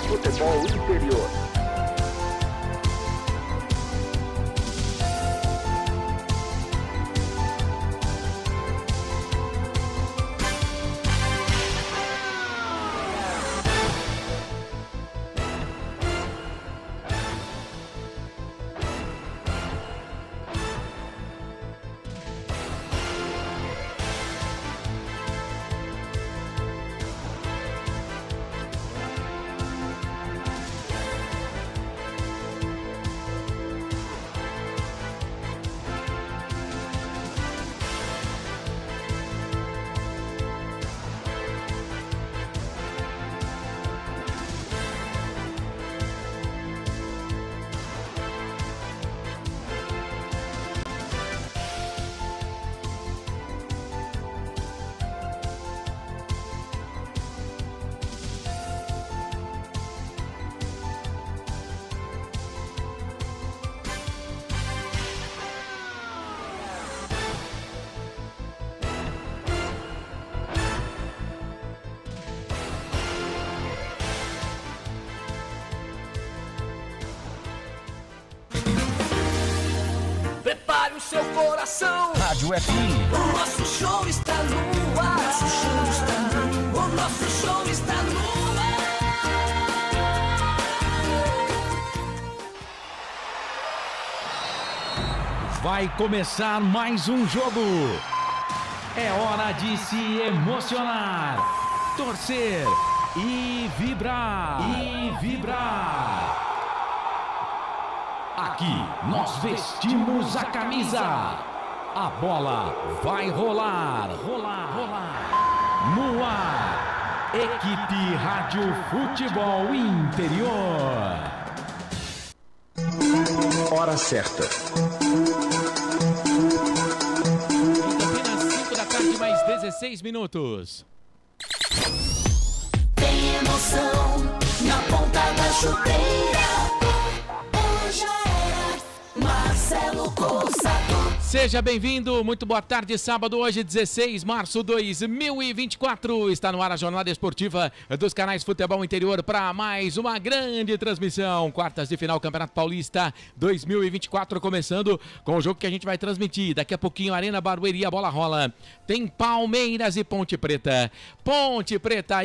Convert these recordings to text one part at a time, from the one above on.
Futebol Interior. Prepare o seu coração. Rádio FM. O nosso show está no ar. O nosso show está no ar. Vai começar mais um jogo. É hora de se emocionar, torcer e vibrar. Aqui nós vestimos a camisa. A bola vai rolar. No ar, equipe Rádio Futebol Interior. Hora certa. Em Campinas, 5 da tarde, mais 16 minutos. Tem emoção na ponta da chuteira. Hoje é Marcelo Cossato. Seja bem-vindo, muito boa tarde, sábado, hoje 16 de março de 2024, está no ar a jornada esportiva dos canais Futebol Interior para mais uma grande transmissão, quartas de final Campeonato Paulista 2024, começando com o jogo que a gente vai transmitir, daqui a pouquinho Arena Barueri, a bola rola, tem Palmeiras e Ponte Preta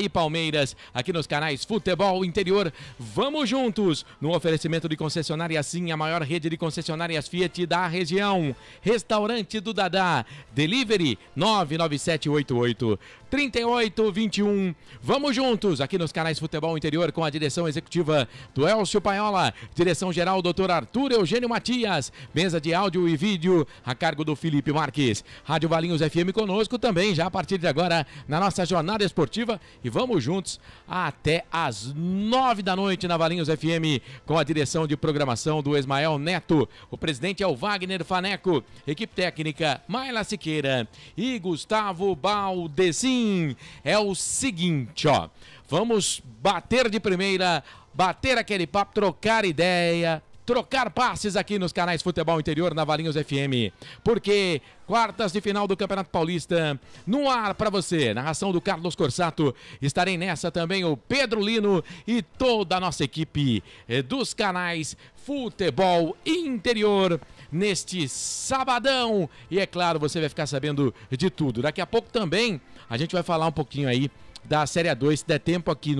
e Palmeiras, aqui nos canais Futebol Interior, vamos juntos, no oferecimento de concessionária Sim, a maior rede de concessionárias Fiat da região, Restaurante do Dadá, Delivery 99788-3821. Vamos juntos aqui nos canais Futebol Interior com a direção executiva do Elcio Paiola, direção geral Dr. Arthur Eugênio Matias, mesa de áudio e vídeo a cargo do Felipe Marques. Rádio Valinhos FM conosco também já a partir de agora na nossa jornada esportiva e vamos juntos até às 9 da noite na Valinhos FM com a direção de programação do Ismael Neto. O presidente é o Wagner Faneco. Equipe técnica, Maila Siqueira e Gustavo Baldessin. É o seguinte, ó. Vamos bater de primeira, bater aquele papo, trocar ideia, trocar passes aqui nos canais Futebol Interior na Valinhos FM. Porque quartas de final do Campeonato Paulista no ar para você. Narração do Carlos Corsato. Estarei nessa também o Pedro Lino e toda a nossa equipe dos canais Futebol Interior neste sabadão. E é claro, você vai ficar sabendo de tudo. Daqui a pouco também a gente vai falar um pouquinho aí da Série A2, se der tempo aqui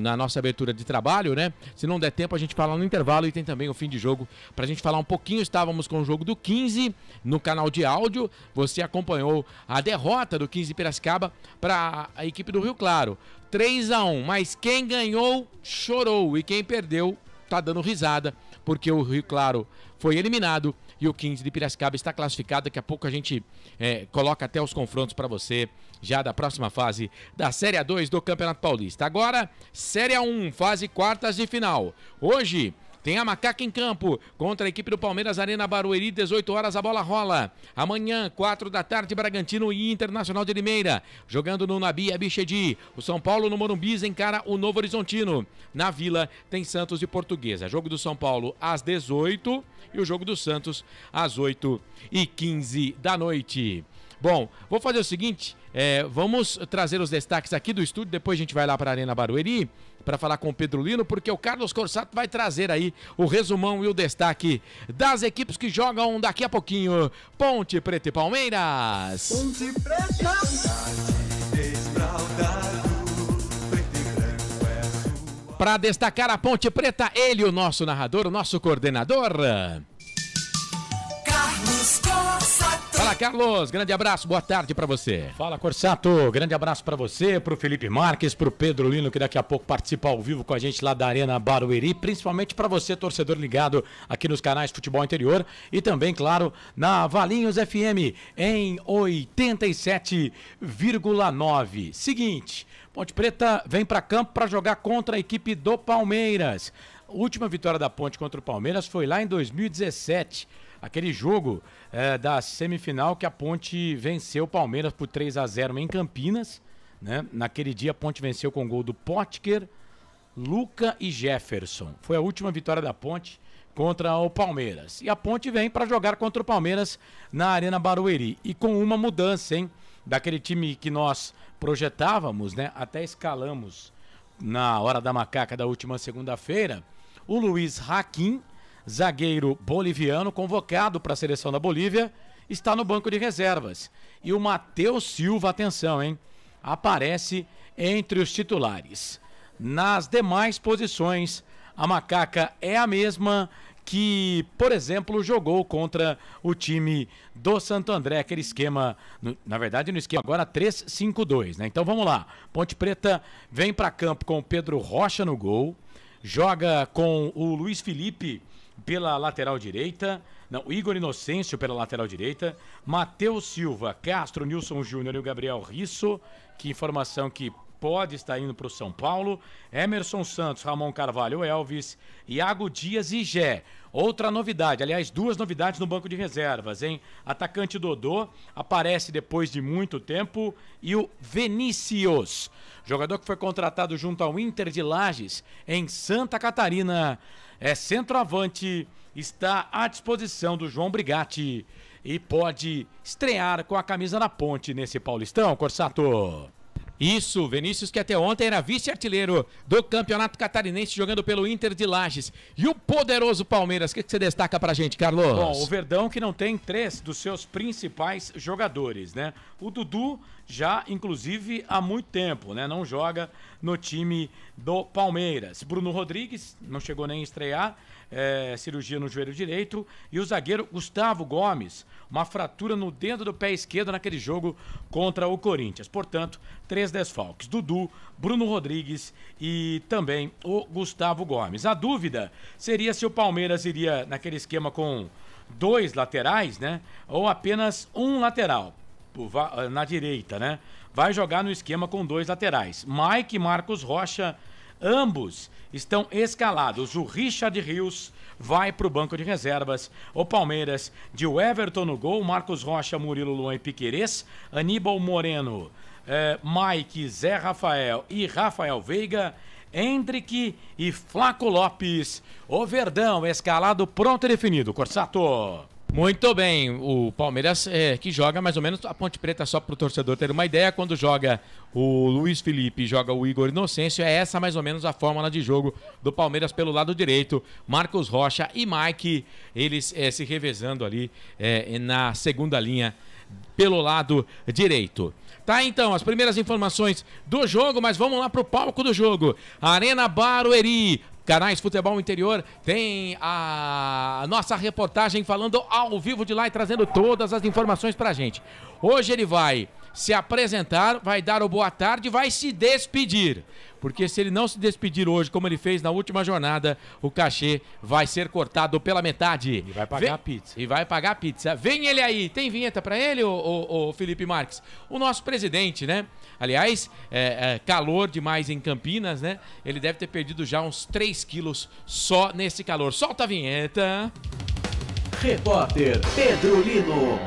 na nossa abertura de trabalho, né? Se não der tempo, a gente fala no intervalo e tem também o fim de jogo pra gente falar um pouquinho. Estávamos com o jogo do 15 no canal de áudio. Você acompanhou a derrota do 15 de Piracicaba para a equipe do Rio Claro. 3-1, mas quem ganhou chorou e quem perdeu tá dando risada, porque o Rio Claro foi eliminado e o 15 de Piracicaba está classificado. Daqui a pouco a gente coloca até os confrontos para você já da próxima fase da Série A2 do Campeonato Paulista. Agora, Série A1, fase quartas de final. Hoje tem a Macaca em campo contra a equipe do Palmeiras, Arena Barueri, 18 horas a bola rola. Amanhã, 4 da tarde, Bragantino e Internacional de Limeira, jogando no Nabi Abichedi. O São Paulo no Morumbis encara o Novo Horizontino. Na Vila tem Santos e Portuguesa. Jogo do São Paulo às 18 e o jogo do Santos às 8h15 da noite. Bom, vou fazer o seguinte, vamos trazer os destaques aqui do estúdio, depois a gente vai lá para a Arena Barueri para falar com o Pedro Lino, porque o Carlos Corsato vai trazer aí o resumão e o destaque das equipes que jogam daqui a pouquinho. Ponte Preta e Palmeiras. Ponte Preta, para destacar a Ponte Preta, ele, o nosso narrador, o nosso coordenador. Carlos Corsato. Fala, Carlos, grande abraço, boa tarde para você. Fala, Corsato, grande abraço para você, pro Felipe Marques, pro Pedro Lino, que daqui a pouco participa ao vivo com a gente lá da Arena Barueri, principalmente para você, torcedor ligado aqui nos canais Futebol Interior e também, claro, na Valinhos FM em 87,9. Seguinte, Ponte Preta vem para campo para jogar contra a equipe do Palmeiras. A última vitória da Ponte contra o Palmeiras foi lá em 2017. Aquele jogo da semifinal que a Ponte venceu o Palmeiras por 3-0 em Campinas, né? Naquele dia a Ponte venceu com o gol do Potker, Luca e Jefferson. Foi a última vitória da Ponte contra o Palmeiras. E a Ponte vem para jogar contra o Palmeiras na Arena Barueri. E com uma mudança, hein? Daquele time que nós projetávamos, né? Até escalamos na hora da macaca da última segunda-feira, o Luiz Hakim, zagueiro boliviano, convocado para a seleção da Bolívia, está no banco de reservas. E o Matheus Silva, atenção, hein? Aparece entre os titulares. Nas demais posições, a macaca é a mesma que, por exemplo, jogou contra o time do Santo André, aquele esquema, na verdade no esquema agora 3-5-2, né? Então vamos lá, Ponte Preta vem para campo com o Pedro Rocha no gol, joga com o Luiz Felipe pela lateral direita, o Igor Inocêncio pela lateral direita, Matheus Silva, Castro, Nilson Júnior e o Gabriel Risso, que informação que pode estar indo para o São Paulo, Emerson Santos, Ramon Carvalho, Elvis, Iago Dias e Gé. Outra novidade, aliás, duas novidades no banco de reservas, hein? Atacante Dodô aparece depois de muito tempo e o Vinícius, jogador que foi contratado junto ao Inter de Lages em Santa Catarina, é centroavante, está à disposição do João Brigatti e pode estrear com a camisa na Ponte nesse Paulistão, Corsato. Isso, Vinícius, que até ontem era vice-artilheiro do Campeonato Catarinense, jogando pelo Inter de Lages. E o poderoso Palmeiras, o que você destaca pra gente, Carlos? Bom, o Verdão que não tem 3 dos seus principais jogadores, né? O Dudu já, inclusive, há muito tempo, né? Não joga no time do Palmeiras. Bruno Rodrigues não chegou nem a estrear, cirurgia no joelho direito. E o zagueiro Gustavo Gomes, uma fratura no dedo do pé esquerdo naquele jogo contra o Corinthians. Portanto, 3 desfalques: Dudu, Bruno Rodrigues e também o Gustavo Gomes. A dúvida seria se o Palmeiras iria naquele esquema com 2 laterais, né? Ou apenas um lateral na direita, né? Vai jogar no esquema com 2 laterais. Mike e Marcos Rocha, ambos estão escalados. O Richard Rios vai para o banco de reservas. O Palmeiras de Everton no gol, Marcos Rocha, Murilo, Luan e Piquerez, Aníbal Moreno, Mike, Zé Rafael e Rafael Veiga, Hendrick e Flaco Lopes. O Verdão escalado, pronto e definido, Corsato. Muito bem, o Palmeiras que joga mais ou menos a Ponte Preta, só para o torcedor ter uma ideia, quando joga o Luiz Felipe e joga o Igor Inocêncio, é essa mais ou menos a fórmula de jogo do Palmeiras pelo lado direito. Marcos Rocha e Mike, eles se revezando ali na segunda linha pelo lado direito. Tá, então, as primeiras informações do jogo, mas vamos lá pro palco do jogo. Arena Barueri. Canais Futebol Interior tem a nossa reportagem falando ao vivo de lá e trazendo todas as informações pra gente. Hoje ele vai se apresentar, vai dar o boa tarde e vai se despedir. Porque se ele não se despedir hoje, como ele fez na última jornada, o cachê vai ser cortado pela metade. E vai pagar a pizza. E vai pagar a pizza. Vem ele aí. Tem vinheta pra ele, o Felipe Marques? O nosso presidente, né? Aliás, calor demais em Campinas, né? Ele deve ter perdido já uns 3 quilos só nesse calor. Solta a vinheta. Repórter Pedro Lino.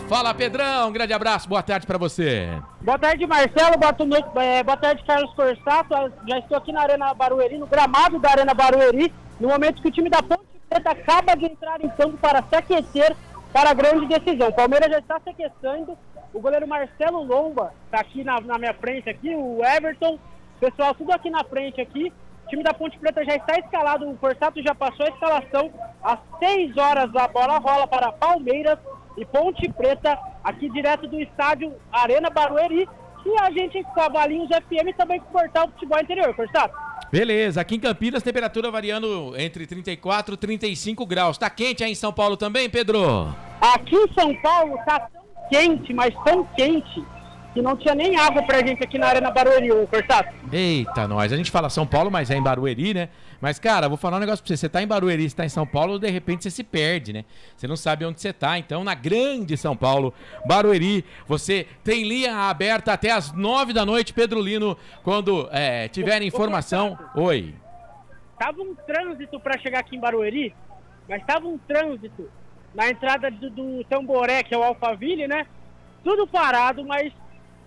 Fala, Pedrão, um grande abraço, boa tarde pra você. Boa tarde, Marcelo, boa tarde, Carlos Corsato. Já estou aqui na Arena Barueri, no gramado da Arena Barueri, no momento que o time da Ponte Preta acaba de entrar em campo para se aquecer para a grande decisão. O Palmeiras já está se aquecendo o goleiro Marcelo Lomba tá aqui na minha frente aqui, o Everton, pessoal, tudo aqui na frente aqui. O time da Ponte Preta já está escalado, o Forsato já passou a escalação. Às 6 horas a bola rola para Palmeiras e Ponte Preta, aqui direto do estádio Arena Barueri. E a gente com a Valinhos FM também com o Portal Futebol Interior, Forsato. Beleza, aqui em Campinas, temperatura variando entre 34 e 35 graus. Tá quente aí em São Paulo também, Pedro? Aqui em São Paulo tá tão quente, mas tão quente, que não tinha nem água pra gente aqui na Arena Barueri, Forsato. Eita, nós. A gente fala São Paulo, mas é em Barueri, né? Mas, cara, vou falar um negócio pra você. Você tá em Barueri, você tá em São Paulo, de repente você se perde, né? Você não sabe onde você tá. Então, na grande São Paulo, Barueri, você tem linha aberta até as 9 da noite, Pedro Lino, quando tiver informação. Oi. Tava um trânsito pra chegar aqui em Barueri, mas tava um trânsito na entrada do Tamboré, que é o Alphaville, né? Tudo parado, mas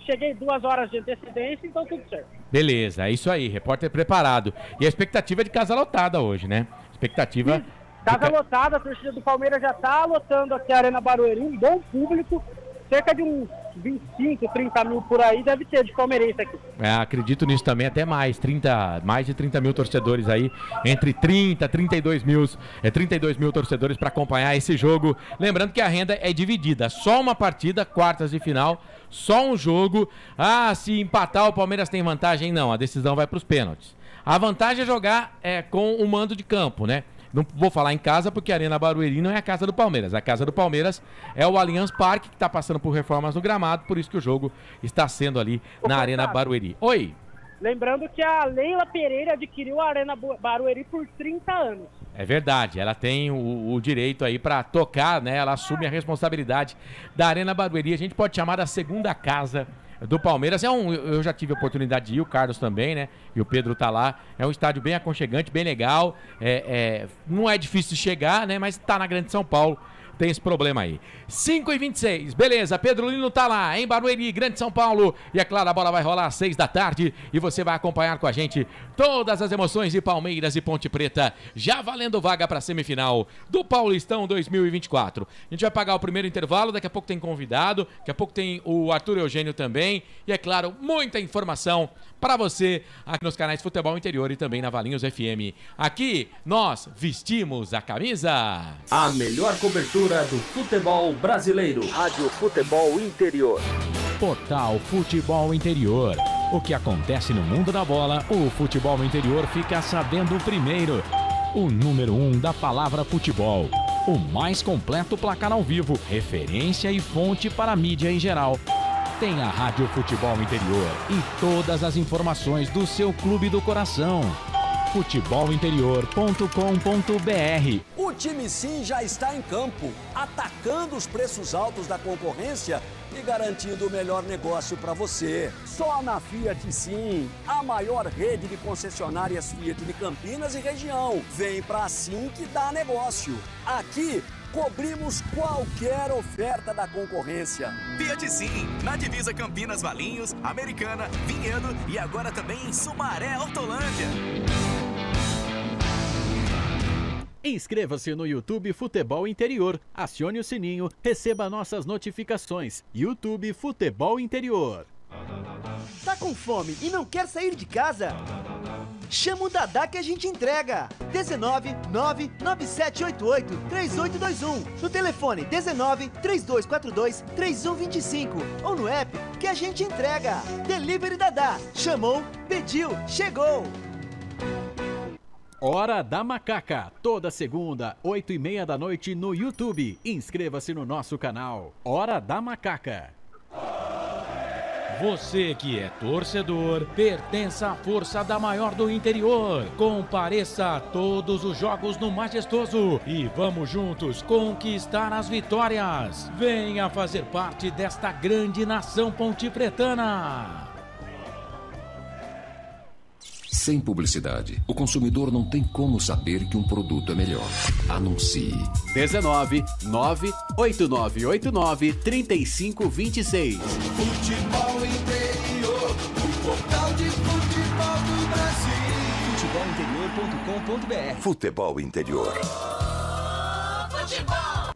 cheguei 2 horas de antecedência, então tudo certo. Beleza, é isso aí, repórter preparado. E a expectativa é de casa lotada hoje, né? Expectativa... Sim, casa lotada, a torcida do Palmeiras já tá lotando aqui a Arena Barueri, um bom público, cerca de uns 25, 30 mil por aí deve ter de palmeirense aqui. Acredito nisso também, até mais, mais de 30 mil torcedores aí, entre 30 e 32 mil torcedores para acompanhar esse jogo. Lembrando que a renda é dividida, só uma partida, quartas de final, só um jogo. Se empatar o Palmeiras tem vantagem? Não, a decisão vai para os pênaltis. A vantagem é jogar com o mando de campo, né? Não vou falar em casa porque a Arena Barueri não é a casa do Palmeiras. A casa do Palmeiras é o Allianz Parque, que está passando por reformas no gramado, por isso que o jogo está sendo ali na Arena Barueri. Oi! Lembrando que a Leila Pereira adquiriu a Arena Barueri por 30 anos. É verdade, ela tem o direito aí para tocar, né? Ela assume a responsabilidade da Arena Barueri. A gente pode chamar da segunda casa do Palmeiras. Eu já tive a oportunidade de ir, o Carlos também, né? E o Pedro tá lá. É um estádio bem aconchegante, bem legal. Não é difícil de chegar, né? Mas tá na Grande São Paulo. Tem esse problema aí. 5h26, beleza, Pedro Lino tá lá em Barueri, Grande São Paulo, e é claro, a bola vai rolar às 6 da tarde e você vai acompanhar com a gente todas as emoções de Palmeiras e Ponte Preta, já valendo vaga pra semifinal do Paulistão 2024. A gente vai pagar o primeiro intervalo, daqui a pouco tem convidado, daqui a pouco tem o Arthur Eugênio também, e é claro, muita informação para você aqui nos canais Futebol Interior e também na Valinhos FM. Aqui nós vestimos a camisa. A melhor cobertura do futebol brasileiro. Rádio Futebol Interior. Portal Futebol Interior. O que acontece no mundo da bola, o Futebol Interior fica sabendo primeiro. O número 1 da palavra futebol. O mais completo placar ao vivo, referência e fonte para a mídia em geral. Tem a Rádio Futebol Interior e todas as informações do seu clube do coração. futebolinterior.com.br. O time Sim já está em campo, atacando os preços altos da concorrência e garantindo o melhor negócio para você. Só na Fiat Sim, a maior rede de concessionárias Fiat de Campinas e região. Vem pra Sim que dá negócio. Aqui cobrimos qualquer oferta da concorrência. Fiat Sim, na divisa Campinas, Valinhos, Americana, Vinhedo e agora também em Sumaré, Hortolândia. Inscreva-se no YouTube Futebol Interior, acione o sininho, receba nossas notificações. YouTube Futebol Interior. Tá com fome e não quer sair de casa? Chama o Dadá que a gente entrega. 19 99788 3821. No telefone 19 3242 3125. Ou no app que a gente entrega. Delivery Dadá. Chamou, pediu, chegou. Hora da Macaca. Toda segunda, 8h30 da noite no YouTube. Inscreva-se no nosso canal. Hora da Macaca. Você que é torcedor, pertence à força da maior do interior. Compareça a todos os jogos no Majestoso e vamos juntos conquistar as vitórias. Venha fazer parte desta grande nação pontipretana. Sem publicidade, o consumidor não tem como saber que um produto é melhor. Anuncie. 19 98989 3526. Futebol Interior, o portal de futebol do Brasil. Futebolinterior.com.br. Futebol Interior. Futebol.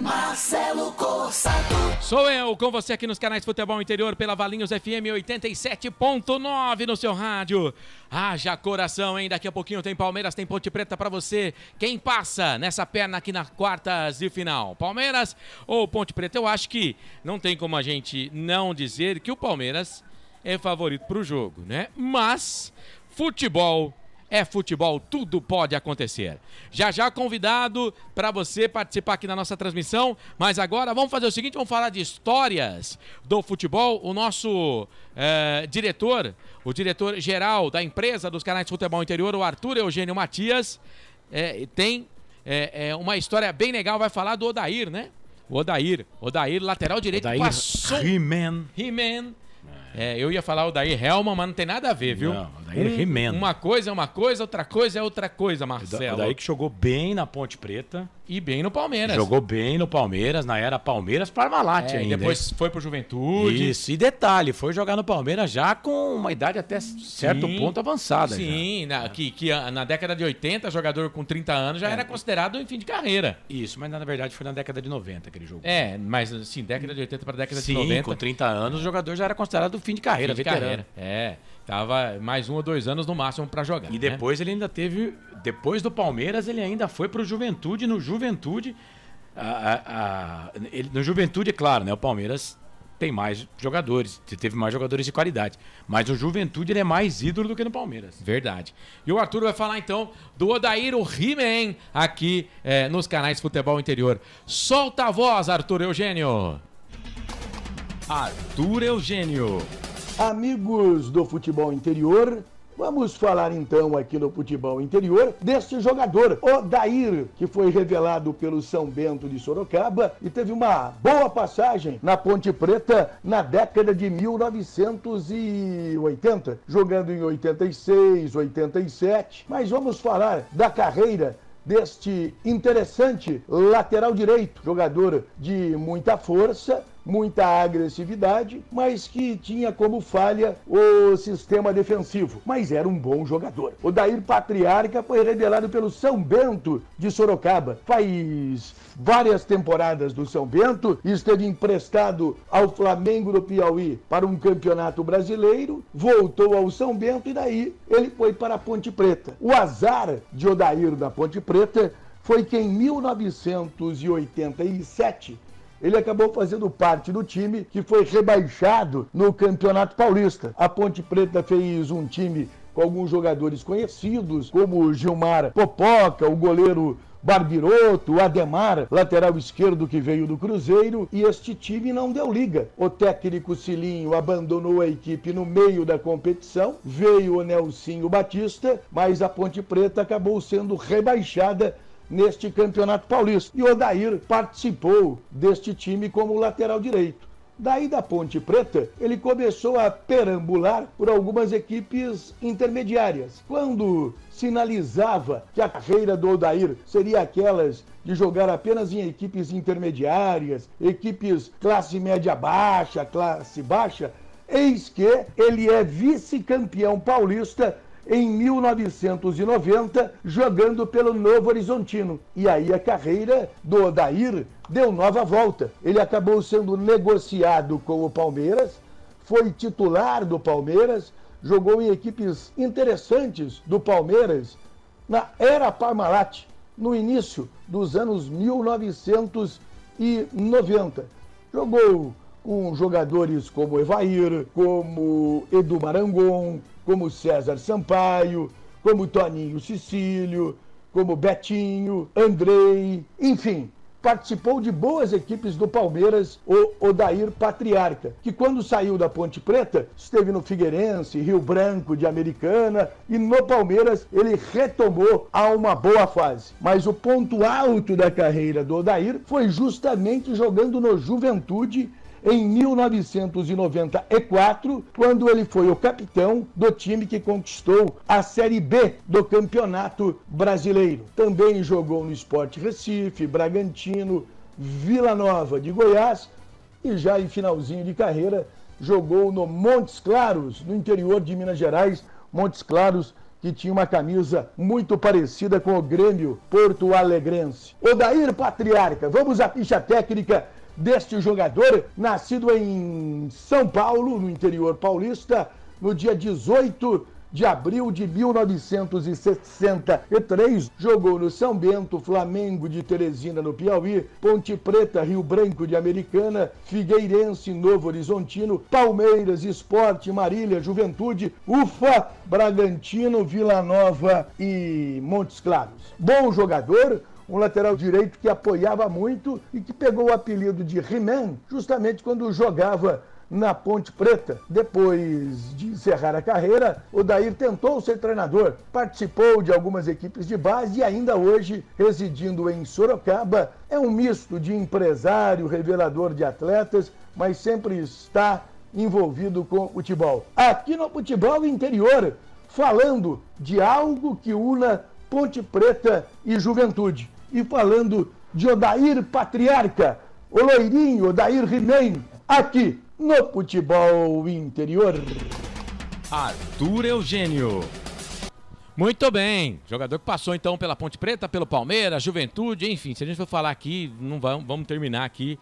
Marcelo Cossato. Sou eu, com você aqui nos canais Futebol Interior pela Valinhos FM 87.9 no seu rádio. Haja coração, hein? Daqui a pouquinho tem Palmeiras, tem Ponte Preta pra você. Quem passa nessa perna aqui nas quartas de final? Palmeiras ou Ponte Preta? Eu acho que não tem como a gente não dizer que o Palmeiras é favorito pro jogo, né? Mas futebol é futebol, tudo pode acontecer. Já convidado para você participar aqui na nossa transmissão, mas agora vamos fazer o seguinte, vamos falar de histórias do futebol. O nosso o diretor-geral da empresa dos canais de Futebol Interior, o Arthur Eugênio Matias, tem uma história bem legal, vai falar do Odair, né? O Odair, lateral direito, Odair passou... He-Man. Eu ia falar o Odair Helman, mas não tem nada a ver, viu? Não, Odair He-Man. Uma coisa é uma coisa, outra coisa é outra coisa, Marcelo. O Odair que jogou bem na Ponte Preta. E bem no Palmeiras. Jogou bem no Palmeiras, na era Palmeiras Parmalat ainda. E depois foi pro Juventude. Isso, e detalhe, foi jogar no Palmeiras já com uma idade até certo ponto avançada. Sim, na década de 80, jogador com 30 anos já era considerado em fim de carreira. Isso, mas na verdade foi na década de 90 que ele jogou. Mas sim, década de 80 para década de 90. Com 30 anos o jogador já era considerado fim de carreira, veterano. Tava mais 1 ou 2 anos no máximo para jogar. E depois ele ainda teve, depois do Palmeiras, ele ainda foi pro Juventude. No Juventude, no Juventude, é claro, né? O Palmeiras tem mais jogadores, teve mais jogadores de qualidade. Mas no Juventude ele é mais ídolo do que no Palmeiras. Verdade. E o Arthur vai falar então do Odair, o He-Man, aqui nos canais Futebol Interior. Solta a voz, Arthur Eugênio. Arthur Eugênio. Amigos do Futebol Interior, vamos falar então aqui no Futebol Interior deste jogador, Odair, que foi revelado pelo São Bento de Sorocaba e teve uma boa passagem na Ponte Preta na década de 1980, jogando em 86, 87. Mas vamos falar da carreira deste interessante lateral direito, jogador de muita força, muita agressividade, mas que tinha como falha o sistema defensivo. Mas era um bom jogador. Odair Patriarca foi revelado pelo São Bento de Sorocaba. Faz várias temporadas do São Bento, esteve emprestado ao Flamengo do Piauí para um campeonato brasileiro, voltou ao São Bento e daí ele foi para a Ponte Preta. O azar de Odair da Ponte Preta foi que em 1987 ele acabou fazendo parte do time que foi rebaixado no Campeonato Paulista. A Ponte Preta fez um time com alguns jogadores conhecidos, como o Gilmar Popoca, o goleiro Barbiroto, o Ademar, lateral esquerdo que veio do Cruzeiro, e este time não deu liga. O técnico Cilinho abandonou a equipe no meio da competição, veio o Nelsinho Batista, mas a Ponte Preta acabou sendo rebaixada neste Campeonato Paulista. E o Odair participou deste time como lateral direito. Daí da Ponte Preta, ele começou a perambular por algumas equipes intermediárias. Quando sinalizava que a carreira do Odair seria aquelas de jogar apenas em equipes intermediárias, equipes classe média baixa, classe baixa, eis que ele é vice-campeão paulista em 1990, jogando pelo Novo Horizontino. E aí a carreira do Odair deu nova volta. Ele acabou sendo negociado com o Palmeiras, foi titular do Palmeiras, jogou em equipes interessantes do Palmeiras, na era Parmalat, no início dos anos 1990. Jogou com jogadores como Evair, como Edu Marangon, como César Sampaio, como Toninho Cecílio, como Betinho, Andrei, enfim, participou de boas equipes do Palmeiras, o Odair Patriarca, que quando saiu da Ponte Preta, esteve no Figueirense, Rio Branco de Americana, e no Palmeiras ele retomou a uma boa fase. Mas o ponto alto da carreira do Odair foi justamente jogando no Juventude, em 1994, quando ele foi o capitão do time que conquistou a Série B do Campeonato Brasileiro. Também jogou no Sport Recife, Bragantino, Vila Nova de Goiás e já em finalzinho de carreira jogou no Montes Claros, no interior de Minas Gerais. Montes Claros, que tinha uma camisa muito parecida com o Grêmio Porto Alegrense. Odair Patriarca, vamos à ficha técnica deste jogador, nascido em São Paulo, no interior paulista, no dia 18 de abril de 1963, jogou no São Bento, Flamengo de Teresina no Piauí, Ponte Preta, Rio Branco de Americana, Figueirense, Novo Horizontino, Palmeiras, Sport, Marília, Juventude, Ufa, Bragantino, Vila Nova e Montes Claros. Bom jogador, um lateral direito que apoiava muito e que pegou o apelido de He-Man justamente quando jogava na Ponte Preta. Depois de encerrar a carreira, Odair tentou ser treinador, participou de algumas equipes de base e ainda hoje, residindo em Sorocaba, é um misto de empresário, revelador de atletas, mas sempre está envolvido com o futebol. Aqui no Futebol Interior, falando de algo que una Ponte Preta e Juventude. E falando de Odair Patriarca, o loirinho Odair He-Man, aqui no Futebol Interior. Arthur Eugênio. Muito bem, jogador que passou então pela Ponte Preta, pelo Palmeiras, Juventude, enfim, se a gente for falar aqui, não vamos terminar aqui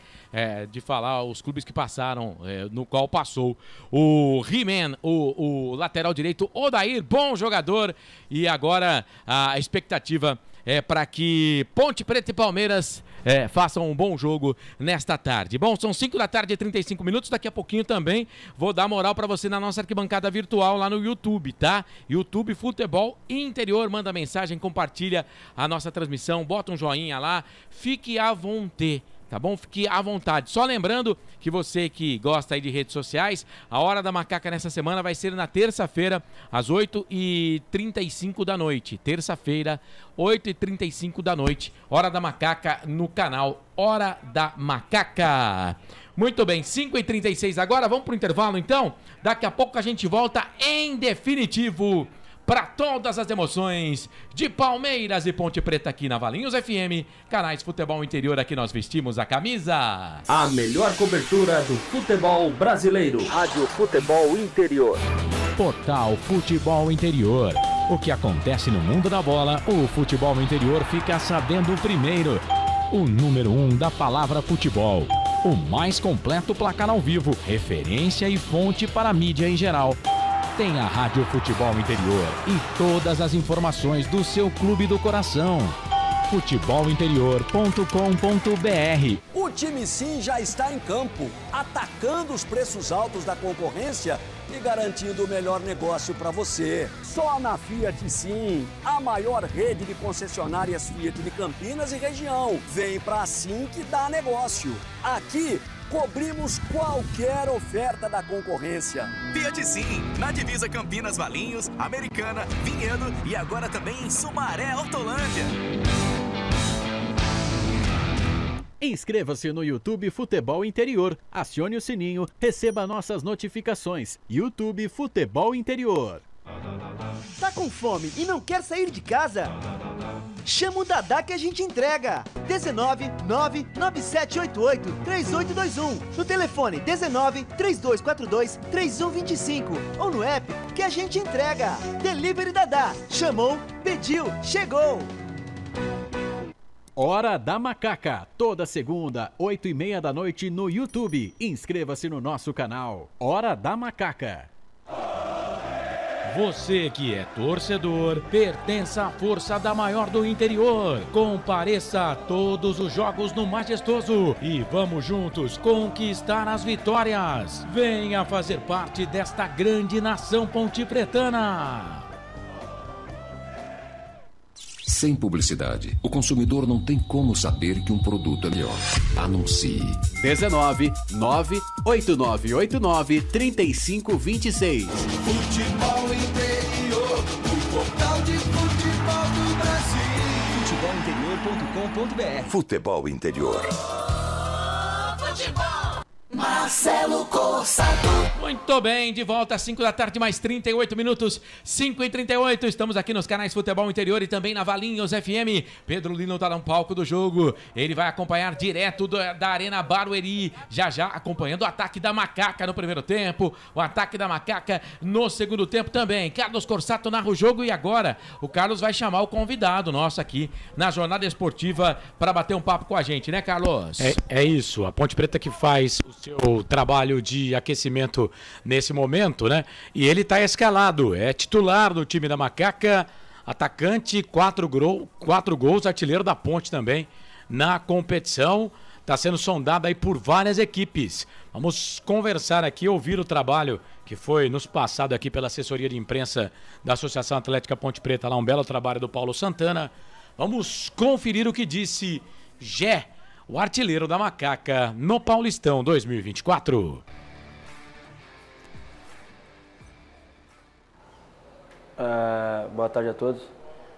de falar os clubes que passaram, no qual passou o He-Man, o lateral direito Odair, bom jogador, e agora a expectativa é para que Ponte Preta e Palmeiras façam um bom jogo nesta tarde. Bom, são 5 da tarde e 35 minutos, daqui a pouquinho também vou dar moral para você na nossa arquibancada virtual lá no YouTube, tá? YouTube Futebol Interior, manda mensagem, compartilha a nossa transmissão, bota um joinha lá, fique à vontade. Tá bom? Fique à vontade. Só lembrando que você que gosta aí de redes sociais, a Hora da Macaca nessa semana vai ser na terça-feira, às 8h35 da noite. Terça-feira, 8h35 da noite. Hora da Macaca no canal Hora da Macaca. Muito bem, 5h36 agora. Vamos pro intervalo então? Daqui a pouco a gente volta em definitivo para todas as emoções de Palmeiras e Ponte Preta aqui na Valinhos FM, canais Futebol Interior, aqui nós vestimos a camisa. A melhor cobertura do futebol brasileiro. Rádio Futebol Interior. Portal Futebol Interior. O que acontece no mundo da bola, o Futebol Interior fica sabendo primeiro. O número 1 da palavra futebol. O mais completo placar ao vivo, referência e fonte para a mídia em geral. Tem a Rádio Futebol Interior e todas as informações do seu clube do coração. futebolinterior.com.br. O time Sim já está em campo, atacando os preços altos da concorrência e garantindo o melhor negócio para você. Só na Fiat Sim, a maior rede de concessionárias Fiat de Campinas e região. Vem pra Sim que dá negócio. Aqui cobrimos qualquer oferta da concorrência. Fiat Sim, na divisa Campinas, Valinhos, Americana, Vinhedo e agora também em Sumaré, Hortolândia. Inscreva-se no YouTube Futebol Interior, acione o sininho, receba nossas notificações. YouTube Futebol Interior. Tá com fome e não quer sair de casa? Chama o Dadá que a gente entrega. 19 99788 3821. No telefone 19 3242 3125. Ou no app que a gente entrega. Delivery Dadá. Chamou, pediu, chegou. Hora da Macaca, toda segunda, 8h30 da noite no YouTube. Inscreva-se no nosso canal. Hora da Macaca. Você que é torcedor, pertence à força da maior do interior. Compareça a todos os jogos no Majestoso e vamos juntos conquistar as vitórias. Venha fazer parte desta grande nação pontipretana. Sem publicidade, o consumidor não tem como saber que um produto é melhor. Anuncie. 19 98989 3526. Futebol Interior, o portal de futebol do Brasil. Futebolinterior.com.br. Futebol Interior. Futebol. Marcelo Corsato. Muito bem, de volta às 5 da tarde, mais 38 minutos, 5h38. Estamos aqui nos canais Futebol Interior e também na Valinhos FM. Pedro Lino está no palco do jogo. Ele vai acompanhar direto da Arena Barueri. Já acompanhando o ataque da Macaca no primeiro tempo. O ataque da Macaca no segundo tempo também. Carlos Corsato narra o jogo e agora o Carlos vai chamar o convidado nosso aqui na jornada esportiva para bater um papo com a gente, né, Carlos? É isso. A Ponte Preta que faz o seu trabalho de aquecimento nesse momento, né? E ele tá escalado, é titular do time da Macaca, atacante, 4 gols, artilheiro da Ponte também na competição. Tá sendo sondado aí por várias equipes. Vamos conversar aqui, ouvir o trabalho que foi nos passado aqui pela assessoria de imprensa da Associação Atlética Ponte Preta, lá um belo trabalho do Paulo Santana. Vamos conferir o que disse Gé, o artilheiro da Macaca no Paulistão 2024. Boa tarde a todos.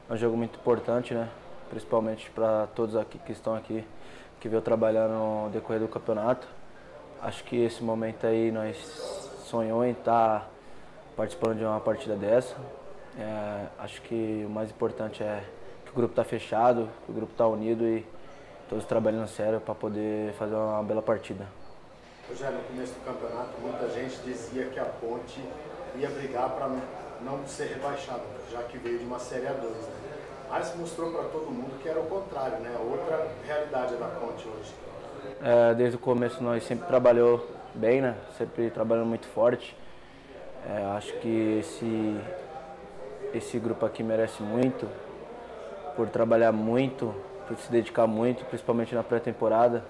É um jogo muito importante, né? Principalmente para todos aqui que estão aqui, que veio trabalhar no decorrer do campeonato. Acho que esse momento aí nós sonhou em estar participando de uma partida dessa. Acho que o mais importante é que o grupo está fechado, que o grupo está unido e todos trabalhando sério para poder fazer uma bela partida. Já no começo do campeonato, muita gente dizia que a Ponte ia brigar para não ser rebaixada, já que veio de uma Série A2, né? Mas mostrou para todo mundo que era o contrário, né? Outra realidade da Ponte hoje. Desde o começo nós sempre trabalhou bem, né? Sempre trabalhando muito forte. Acho que esse grupo aqui merece muito, por trabalhar muito, por se dedicar muito, principalmente na pré-temporada.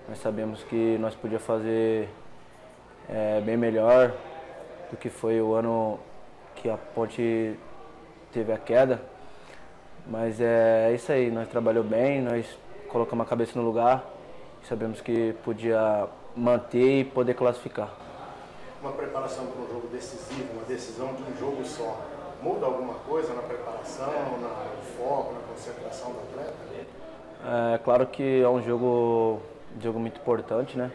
Nós sabemos que nós podíamos fazer bem melhor do que foi o ano que a Ponte teve a queda, mas é isso aí, nós trabalhamos bem, nós colocamos a cabeça no lugar e sabemos que podia manter e poder classificar. Uma preparação para um jogo decisivo, uma decisão de um jogo só, muda alguma coisa na preparação, no foco, na concentração do atleta? É claro que é um jogo muito importante, né?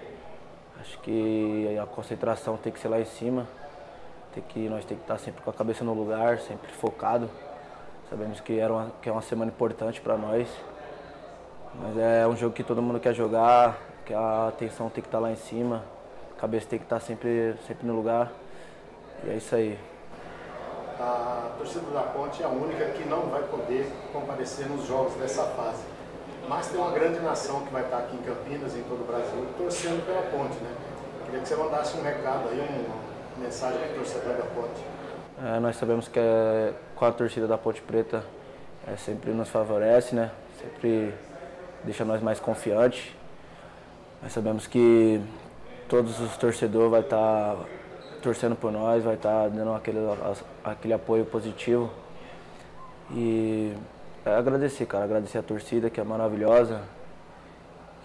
Acho que a concentração tem que ser lá em cima. Nós temos que estar sempre com a cabeça no lugar, sempre focado. Sabemos que é uma semana importante para nós, mas é um jogo que todo mundo quer jogar, que a atenção tem que estar lá em cima, a cabeça tem que estar sempre no lugar, e é isso aí. A torcida da Ponte é a única que não vai poder comparecer nos jogos dessa fase, mas tem uma grande nação que vai estar aqui em Campinas, em todo o Brasil, torcendo pela Ponte, né? Queria que você mandasse um recado aí, uma mensagem para o torcedor da Ponte. Nós sabemos que com a torcida da Ponte Preta sempre nos favorece, né? Sempre deixa nós mais confiantes. Nós sabemos que todos os torcedores vão estar torcendo por nós, vai estar dando aquele apoio positivo. E agradecer, cara, agradecer a torcida que é maravilhosa,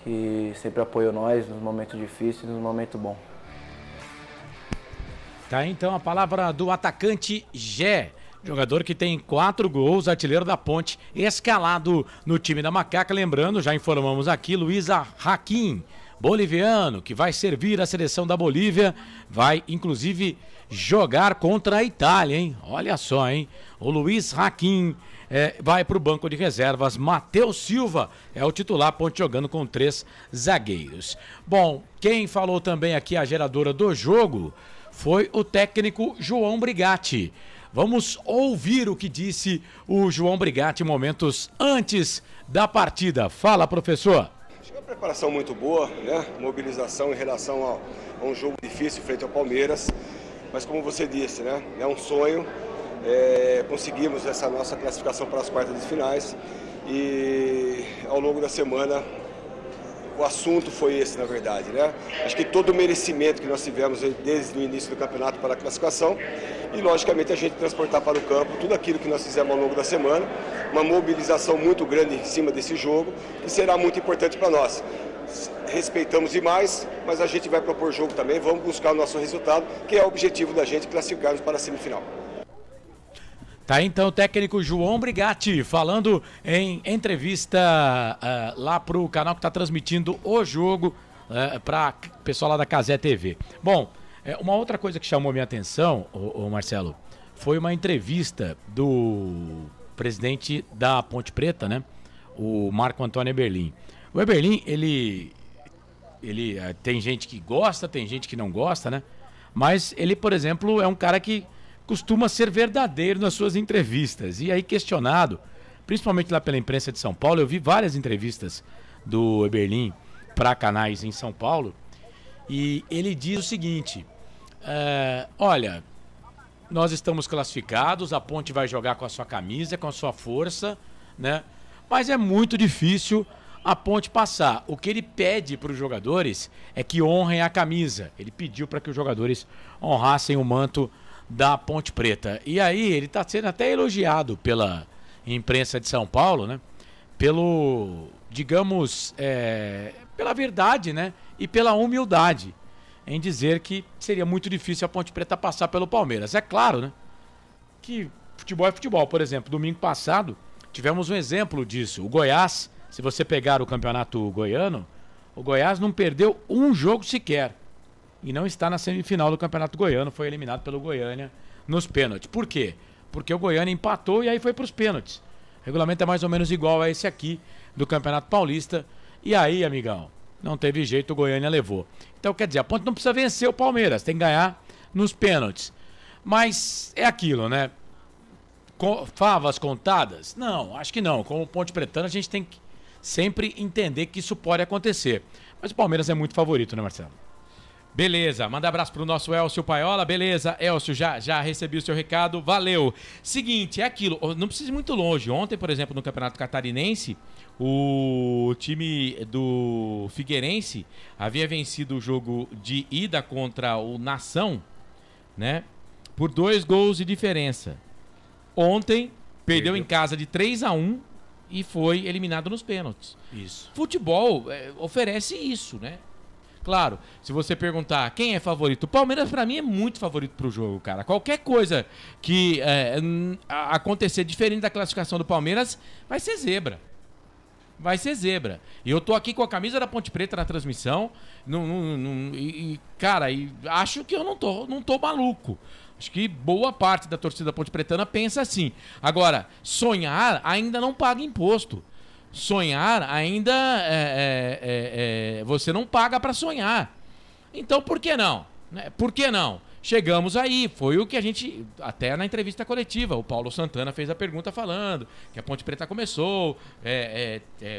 que sempre apoiou nós nos momentos difíceis e nos momentos bons. Tá, então a palavra do atacante Gé, jogador que tem 4 gols, artilheiro da Ponte, escalado no time da Macaca. Lembrando, já informamos aqui, Luiz Hakim, boliviano, que vai servir a seleção da Bolívia, vai inclusive jogar contra a Itália, hein? Olha só, hein? O Luiz Hakim vai para o banco de reservas. Matheus Silva é o titular, Ponte jogando com 3 zagueiros. Bom, quem falou também aqui a geradora do jogo foi o técnico João Brigatti. Vamos ouvir o que disse o João Brigatti momentos antes da partida. Fala, professor. Acho que é uma preparação muito boa, né? Mobilização em relação a um jogo difícil frente ao Palmeiras. Mas como você disse, né? É um sonho. Conseguimos essa nossa classificação para as quartas de finais. E ao longo da semana o assunto foi esse, na verdade, né? Acho que todo o merecimento que nós tivemos desde o início do campeonato para a classificação e, logicamente, a gente transportar para o campo tudo aquilo que nós fizemos ao longo da semana, uma mobilização muito grande em cima desse jogo, que será muito importante para nós. Respeitamos demais, mas a gente vai propor jogo também, vamos buscar o nosso resultado, que é o objetivo da gente, classificarmos para a semifinal. Tá, então o técnico João Brigatti falando em entrevista lá para o canal que está transmitindo o jogo para o pessoal lá da Cazé TV. Bom, Uma outra coisa que chamou minha atenção, ô Marcelo, foi uma entrevista do presidente da Ponte Preta, né? O Marco Antônio Eberlin. O Eberlin, ele tem gente que gosta, tem gente que não gosta, né? Mas ele, por exemplo, é um cara que costuma ser verdadeiro nas suas entrevistas. E aí, questionado, principalmente lá pela imprensa de São Paulo, eu vi várias entrevistas do Eberlin para canais em São Paulo, e ele diz o seguinte: olha, nós estamos classificados, a Ponte vai jogar com a sua camisa, com a sua força, né? Mas é muito difícil a Ponte passar. O que ele pede para os jogadores é que honrem a camisa. Ele pediu para que os jogadores honrassem o manto da Ponte Preta. E aí ele está sendo até elogiado pela imprensa de São Paulo, né? Pelo, digamos, pela verdade, né? E pela humildade em dizer que seria muito difícil a Ponte Preta passar pelo Palmeiras. É claro, né? Que futebol é futebol. Por exemplo, domingo passado tivemos um exemplo disso. O Goiás, se você pegar o campeonato goiano, o Goiás não perdeu um jogo sequer. E não está na semifinal do campeonato goiano, foi eliminado pelo Goiânia nos pênaltis. Por quê? Porque o Goiânia empatou e aí foi para os pênaltis. O regulamento é mais ou menos igual a esse aqui do Campeonato Paulista. E aí, amigão, não teve jeito, o Goiânia levou. Então, quer dizer, a Ponte não precisa vencer o Palmeiras, tem que ganhar nos pênaltis. Mas é aquilo, né? Favas contadas? Não, acho que não. Como Ponte Pretana, a gente tem que sempre entender que isso pode acontecer. Mas o Palmeiras é muito favorito, né, Marcelo? Beleza, manda abraço pro nosso Elcio Paiola. Beleza, Elcio, já recebi o seu recado, valeu. Seguinte, é aquilo, não precisa ir muito longe. Ontem, por exemplo, no Campeonato Catarinense, o time do Figueirense havia vencido o jogo de ida contra o Nação, né? Por 2 gols de diferença. Ontem, perdeu em casa de 3-1 e foi eliminado nos pênaltis. Isso. Futebol oferece isso, né? Claro, se você perguntar quem é favorito, o Palmeiras pra mim é muito favorito pro jogo, cara. Qualquer coisa que acontecer diferente da classificação do Palmeiras vai ser zebra. Vai ser zebra. E eu tô aqui com a camisa da Ponte Preta na transmissão. Cara, acho que eu não tô maluco. Acho que boa parte da torcida Ponte Pretana pensa assim. Agora, sonhar ainda não paga imposto. Sonhar ainda você não paga para sonhar. Então por que não? Por que não? Chegamos aí, foi o que a gente, até na entrevista coletiva, o Paulo Santana fez a pergunta falando que a Ponte Preta começou,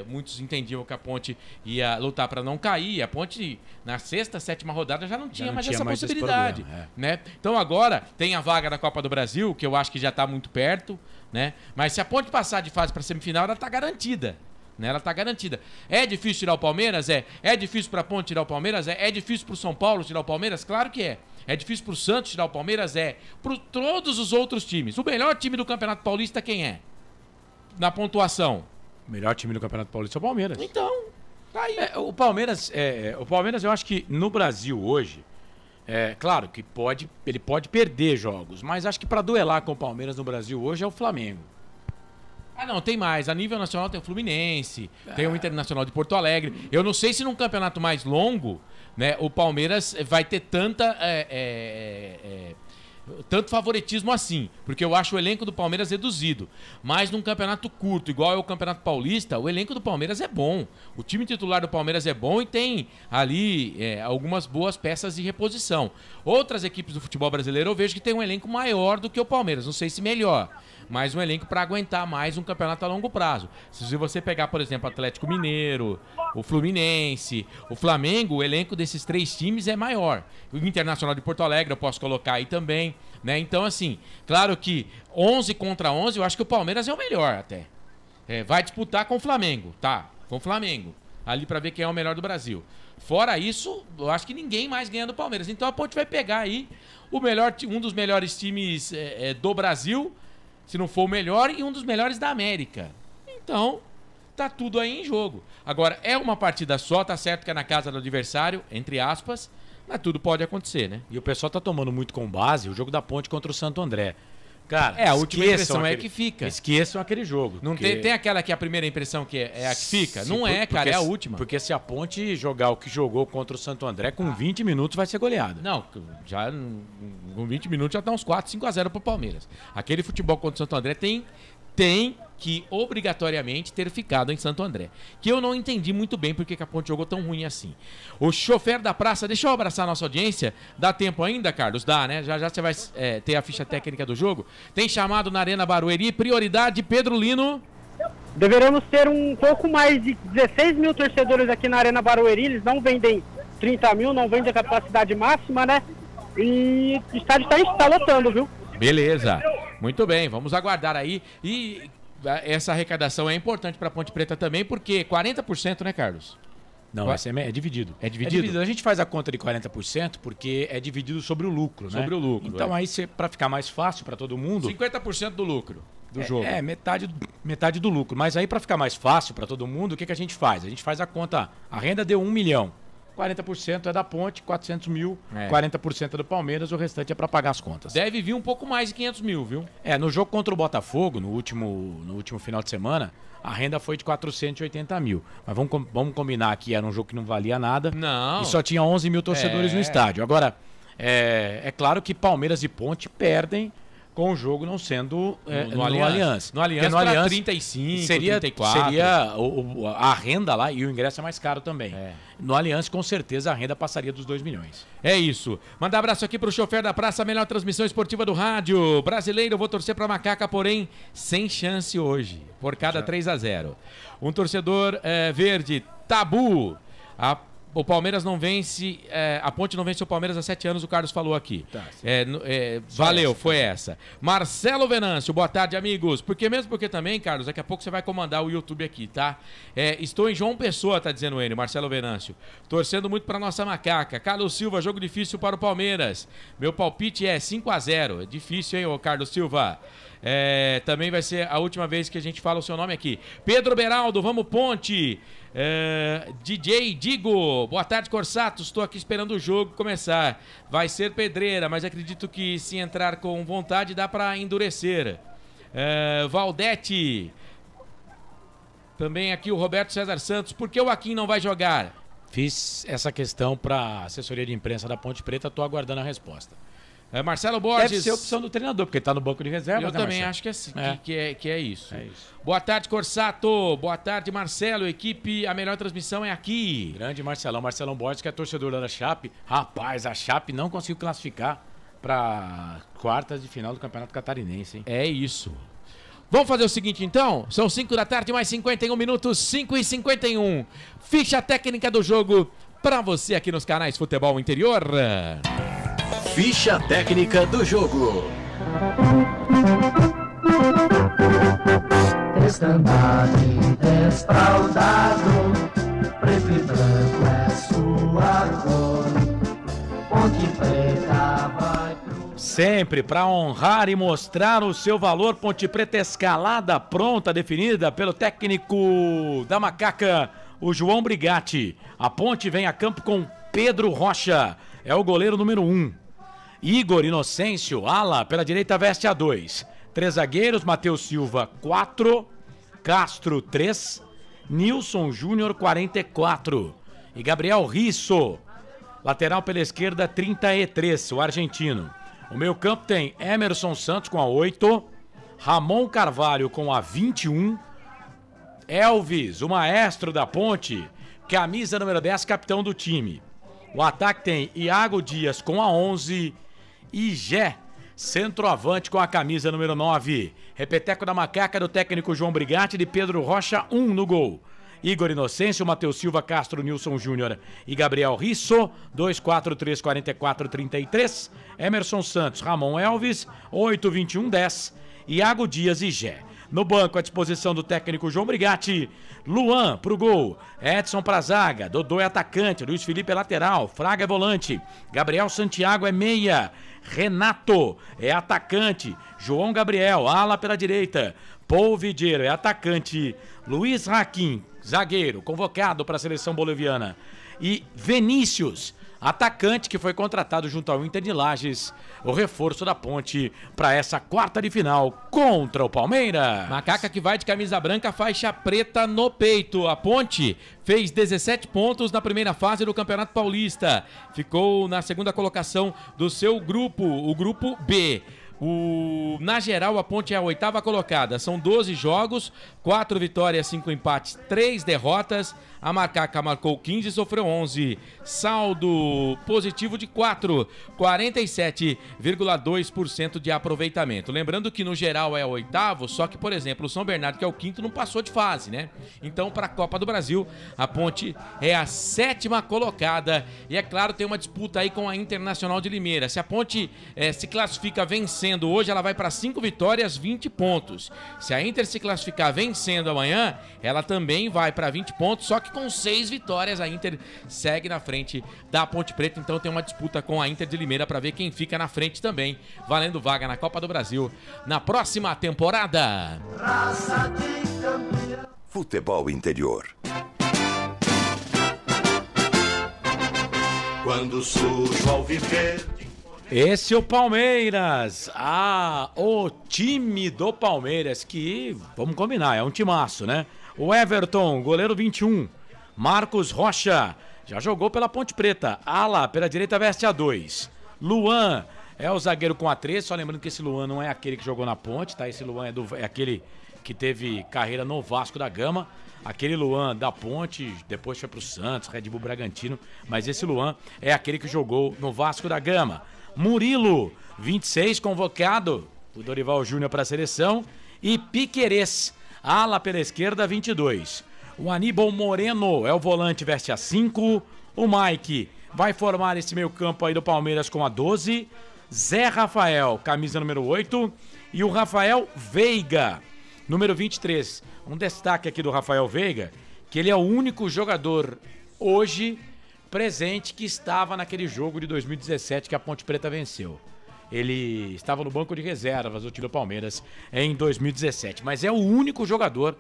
muitos entendiam que a Ponte ia lutar para não cair, a Ponte na 6ª, 7ª rodada já não tinha mais essa possibilidade, né? Então agora tem a vaga da Copa do Brasil, que eu acho que já está muito perto, né? Mas se a Ponte passar de fase para semifinal, ela está garantida. Né? Ela está garantida. É difícil tirar o Palmeiras? É difícil para a Ponte tirar o Palmeiras? É difícil para o São Paulo tirar o Palmeiras? Claro que é. É difícil para o Santos tirar o Palmeiras? É. Para todos os outros times. O melhor time do Campeonato Paulista quem é? Na pontuação. O melhor time do Campeonato Paulista é o Palmeiras. Então, tá aí. O Palmeiras, eu acho que no Brasil hoje, claro que ele pode perder jogos, mas acho que para duelar com o Palmeiras no Brasil hoje é o Flamengo. Ah, não, tem mais. A nível nacional tem o Fluminense, tem o Internacional de Porto Alegre. Eu não sei se num campeonato mais longo, né, o Palmeiras vai ter tanto favoritismo assim, porque eu acho o elenco do Palmeiras reduzido. Mas num campeonato curto, igual é o Campeonato Paulista, o elenco do Palmeiras é bom. O time titular do Palmeiras é bom e tem ali algumas boas peças de reposição. Outras equipes do futebol brasileiro eu vejo que tem um elenco maior do que o Palmeiras, não sei se melhor, mas um elenco para aguentar mais um campeonato a longo prazo. Se você pegar, por exemplo, o Atlético Mineiro, o Fluminense, o Flamengo, o elenco desses 3 times é maior. O Internacional de Porto Alegre eu posso colocar aí também, né? Então, assim, claro que 11 contra 11, eu acho que o Palmeiras é o melhor até. Vai disputar com o Flamengo, tá? Com o Flamengo, ali para ver quem é o melhor do Brasil. Fora isso, eu acho que ninguém mais ganha do Palmeiras. Então a Ponte vai pegar aí um dos melhores times do Brasil, se não for o melhor, e um dos melhores da América. Então, tá tudo aí em jogo. Agora, é uma partida só, tá certo que é na casa do adversário, entre aspas, mas tudo pode acontecer, né? E o pessoal tá tomando muito com base o jogo da Ponte contra o Santo André. Cara, a última impressão é que fica. Esqueçam aquele jogo. Não tem aquela que é a primeira impressão que é a que fica? Não é, cara, é a última. Porque se a Ponte jogar o que jogou contra o Santo André, com 20 minutos vai ser goleada. Não, já com 20 minutos já tá uns 4-5-0 pro Palmeiras. Aquele futebol contra o Santo André tem que obrigatoriamente ter ficado em Santo André. Que eu não entendi muito bem porque que a Ponte jogou tão ruim assim. O chofer da praça, deixa eu abraçar a nossa audiência. Dá tempo ainda, Carlos? Dá, né? Já você vai ter a ficha técnica do jogo. Tem chamado na Arena Barueri, prioridade Pedro Lino. Deveremos ter um pouco mais de 16 mil torcedores aqui na Arena Barueri. Eles não vendem 30 mil, não vendem a capacidade máxima, né? E o estádio está lotando, viu? Beleza, muito bem, vamos aguardar aí. E essa arrecadação é importante para Ponte Preta também, porque 40%, né, Carlos? Não, é dividido. É dividido? A gente faz a conta de 40% porque é dividido sobre o lucro, né? Sobre o lucro. Então aí, para ficar mais fácil para todo mundo... 50% do lucro do jogo. Metade do lucro. Mas aí, para ficar mais fácil para todo mundo, o que a gente faz? A gente faz a conta, a renda deu 1 milhão. 40% é da Ponte, 400 mil, 40% é do Palmeiras, o restante é para pagar as contas. Deve vir um pouco mais de 500 mil, viu? No jogo contra o Botafogo, no último final de semana, a renda foi de 480 mil. Mas vamos combinar aqui, era um jogo que não valia nada. Não. E só tinha 11 mil torcedores no estádio. Agora, é claro que Palmeiras e Ponte perdem com o jogo não sendo no Allianz. No Allianz, no Allianz 35, seria, 34. Seria a renda lá e o ingresso é mais caro também. No Allianz, com certeza, a renda passaria dos 2 milhões. É isso. Mandar abraço aqui pro chofer da praça, a melhor transmissão esportiva do rádio. Brasileiro, vou torcer pra Macaca, porém, sem chance hoje. Por cada 3-0. Um torcedor verde, Tabu. O Palmeiras não vence, a Ponte não vence o Palmeiras há 7 anos, o Carlos falou aqui. Valeu, foi essa. Marcelo Venâncio, boa tarde, amigos. Porque também, Carlos, daqui a pouco você vai comandar o YouTube aqui, tá? Estou em João Pessoa, tá dizendo ele, Marcelo Venâncio. Torcendo muito pra nossa Macaca. Carlos Silva, jogo difícil para o Palmeiras. Meu palpite é 5-0. É difícil, hein, ô Carlos Silva? Também vai ser a última vez que a gente fala o seu nome aqui. Pedro Beraldo, vamos Ponte. DJ Digo, boa tarde, Corsatos. Estou aqui esperando o jogo começar. Vai ser pedreira, mas acredito que se entrar com vontade dá para endurecer. Valdete. Também aqui o Roberto César Santos. Por que o Joaquim não vai jogar? Fiz essa questão para a assessoria de imprensa da Ponte Preta, estou aguardando a resposta. Marcelo Borges. Deve ser a opção do treinador, porque ele está no banco de reserva. Eu também acho que é assim, que é isso. Boa tarde, Corsato. Boa tarde, Marcelo. Equipe, a melhor transmissão é aqui. Grande Marcelão. Marcelão Borges, que é torcedor da Chape. Rapaz, a Chape não conseguiu classificar para quartas de final do Campeonato Catarinense, hein? É isso. Vamos fazer o seguinte, então? São 5 da tarde, mais 51 minutos, 5h51. Ficha técnica do jogo para você aqui nos canais Futebol Interior. Ficha técnica do jogo. Estandarte desfraldado, preto e branco é sua cor. Ponte Preta vai pro... Sempre para honrar e mostrar o seu valor, Ponte Preta escalada, pronta, definida pelo técnico da Macaca, o João Brigatti. A Ponte vem a campo com Pedro Rocha, é o goleiro número 1. Igor Inocêncio, ala, pela direita veste a 2. 3 zagueiros, Matheus Silva, 4. Castro, 3. Nilson Júnior, 44. E Gabriel Risso, lateral pela esquerda, 33, o argentino. O meio campo tem Emerson Santos com a 8. Ramon Carvalho com a 21. Elvis, o maestro da Ponte, camisa número 10, capitão do time. O ataque tem Iago Dias com a 11. E Gé, centroavante com a camisa número 9. Repeteco da Macaca do técnico João Brigatti, de Pedro Rocha, 1 no gol. Igor Inocêncio, Matheus Silva, Castro, Nilson Júnior e Gabriel Risso, 2, 4, 3, 44, 33. Emerson Santos, Ramon Elvis, 8, 21, 10. Iago Dias e Gé. No banco, à disposição do técnico João Brigatti, Luan pro gol, Edson pra zaga, Dodô é atacante, Luiz Felipe é lateral, Fraga é volante, Gabriel Santiago é meia, Renato é atacante, João Gabriel, ala pela direita, Paul Videiro é atacante, Luiz Raquim, zagueiro, convocado para a seleção boliviana, e Vinícius, atacante que foi contratado junto ao Inter de Lages, o reforço da Ponte para essa quarta de final contra o Palmeiras. Macaca que vai de camisa branca, faixa preta no peito. A Ponte fez 17 pontos na primeira fase do Campeonato Paulista. Ficou na segunda colocação do seu grupo, o grupo B. Na geral, a Ponte é a 8ª colocada. São 12 jogos, 4 vitórias, 5 empates, 3 derrotas. A Macaca marcou 15 e sofreu 11. Saldo positivo de 4, 47,2% de aproveitamento. Lembrando que no geral é o 8º, só que, por exemplo, o São Bernardo, que é o 5º, não passou de fase, né? Então, para a Copa do Brasil, a Ponte é a 7ª colocada. E, é claro, tem uma disputa aí com a Internacional de Limeira. Se a Ponte se classifica vencendo hoje, ela vai para 5 vitórias, 20 pontos. Se a Inter se classificar vencendo amanhã, ela também vai para 20 pontos, só que com 6 vitórias a Inter segue na frente da Ponte Preta. Então tem uma disputa com a Inter de Limeira para ver quem fica na frente também, valendo vaga na Copa do Brasil na próxima temporada. Futebol interior. Quando surge ao viver. Esse é o Palmeiras, o time do Palmeiras, que, vamos combinar, é um timaço, né? O Everton, goleiro 21, Marcos Rocha, já jogou pela Ponte Preta, ala, pela direita veste a 2, Luan é o zagueiro com a 3, só lembrando que esse Luan não é aquele que jogou na Ponte, tá? Esse Luan é aquele que teve carreira no Vasco da Gama. Aquele Luan da Ponte, depois foi pro Santos, Red Bull Bragantino, mas esse Luan é aquele que jogou no Vasco da Gama. Murilo, 26, convocado, o Dorival Júnior para a seleção. E Piquerez, ala pela esquerda, 22. O Aníbal Moreno é o volante, veste a 5. O Mike vai formar esse meio campo aí do Palmeiras com a 12. Zé Rafael, camisa número 8. E o Rafael Veiga, número 23. Um destaque aqui do Rafael Veiga, que ele é o único jogador hoje presente que estava naquele jogo de 2017 que a Ponte Preta venceu. Ele estava no banco de reservas do time do Palmeiras em 2017, mas é o único jogador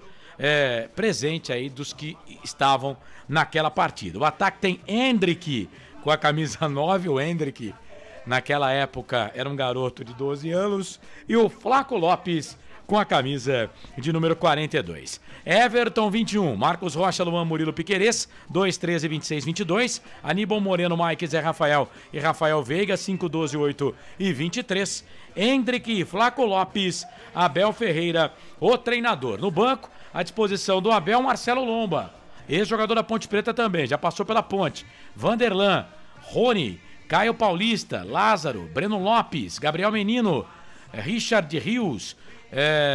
presente aí dos que estavam naquela partida. O ataque tem Hendrick com a camisa 9, o Hendrick naquela época era um garoto de 12 anos, e o Flaco Lopes com a camisa de número 42. Everton, 21. Marcos Rocha, Luan, Murilo, Piquerez, 2, 13, 26, 22. Aníbal Moreno, Mike, Zé Rafael e Rafael Veiga, 5, 12, 8 e 23. Hendrick, Flaco Lopes, Abel Ferreira, o treinador. No banco, à disposição do Abel, Marcelo Lomba, ex-jogador da Ponte Preta também, já passou pela Ponte. Vanderlan, Rony, Caio Paulista, Lázaro, Breno Lopes, Gabriel Menino, Richard Rios,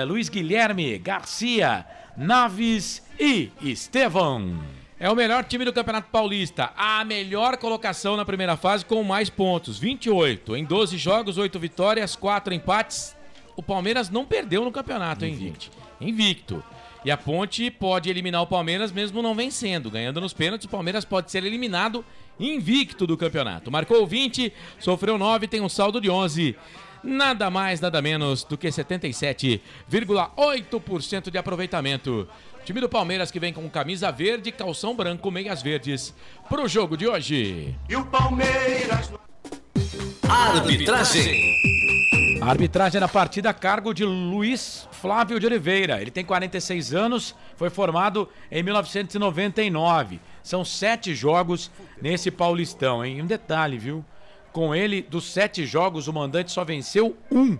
Luiz Guilherme, Garcia, Naves e Estevão. É o melhor time do Campeonato Paulista. A melhor colocação na primeira fase com mais pontos, 28. Em 12 jogos, 8 vitórias, 4 empates. O Palmeiras não perdeu no campeonato, hein, gente? Invicto. E a Ponte pode eliminar o Palmeiras mesmo não vencendo. Ganhando nos pênaltis, o Palmeiras pode ser eliminado invicto do campeonato. Marcou 20, sofreu 9, tem um saldo de 11. Nada mais, nada menos do que 77,8% de aproveitamento. Time do Palmeiras que vem com camisa verde, calção branco, meias verdes pro jogo de hoje. E o Palmeiras... Arbitragem. A arbitragem da partida a cargo de Luiz Flávio de Oliveira. Ele tem 46 anos, foi formado em 1999. São 7 jogos nesse Paulistão, hein? Um detalhe, viu? Com ele, dos 7 jogos, o mandante só venceu 1.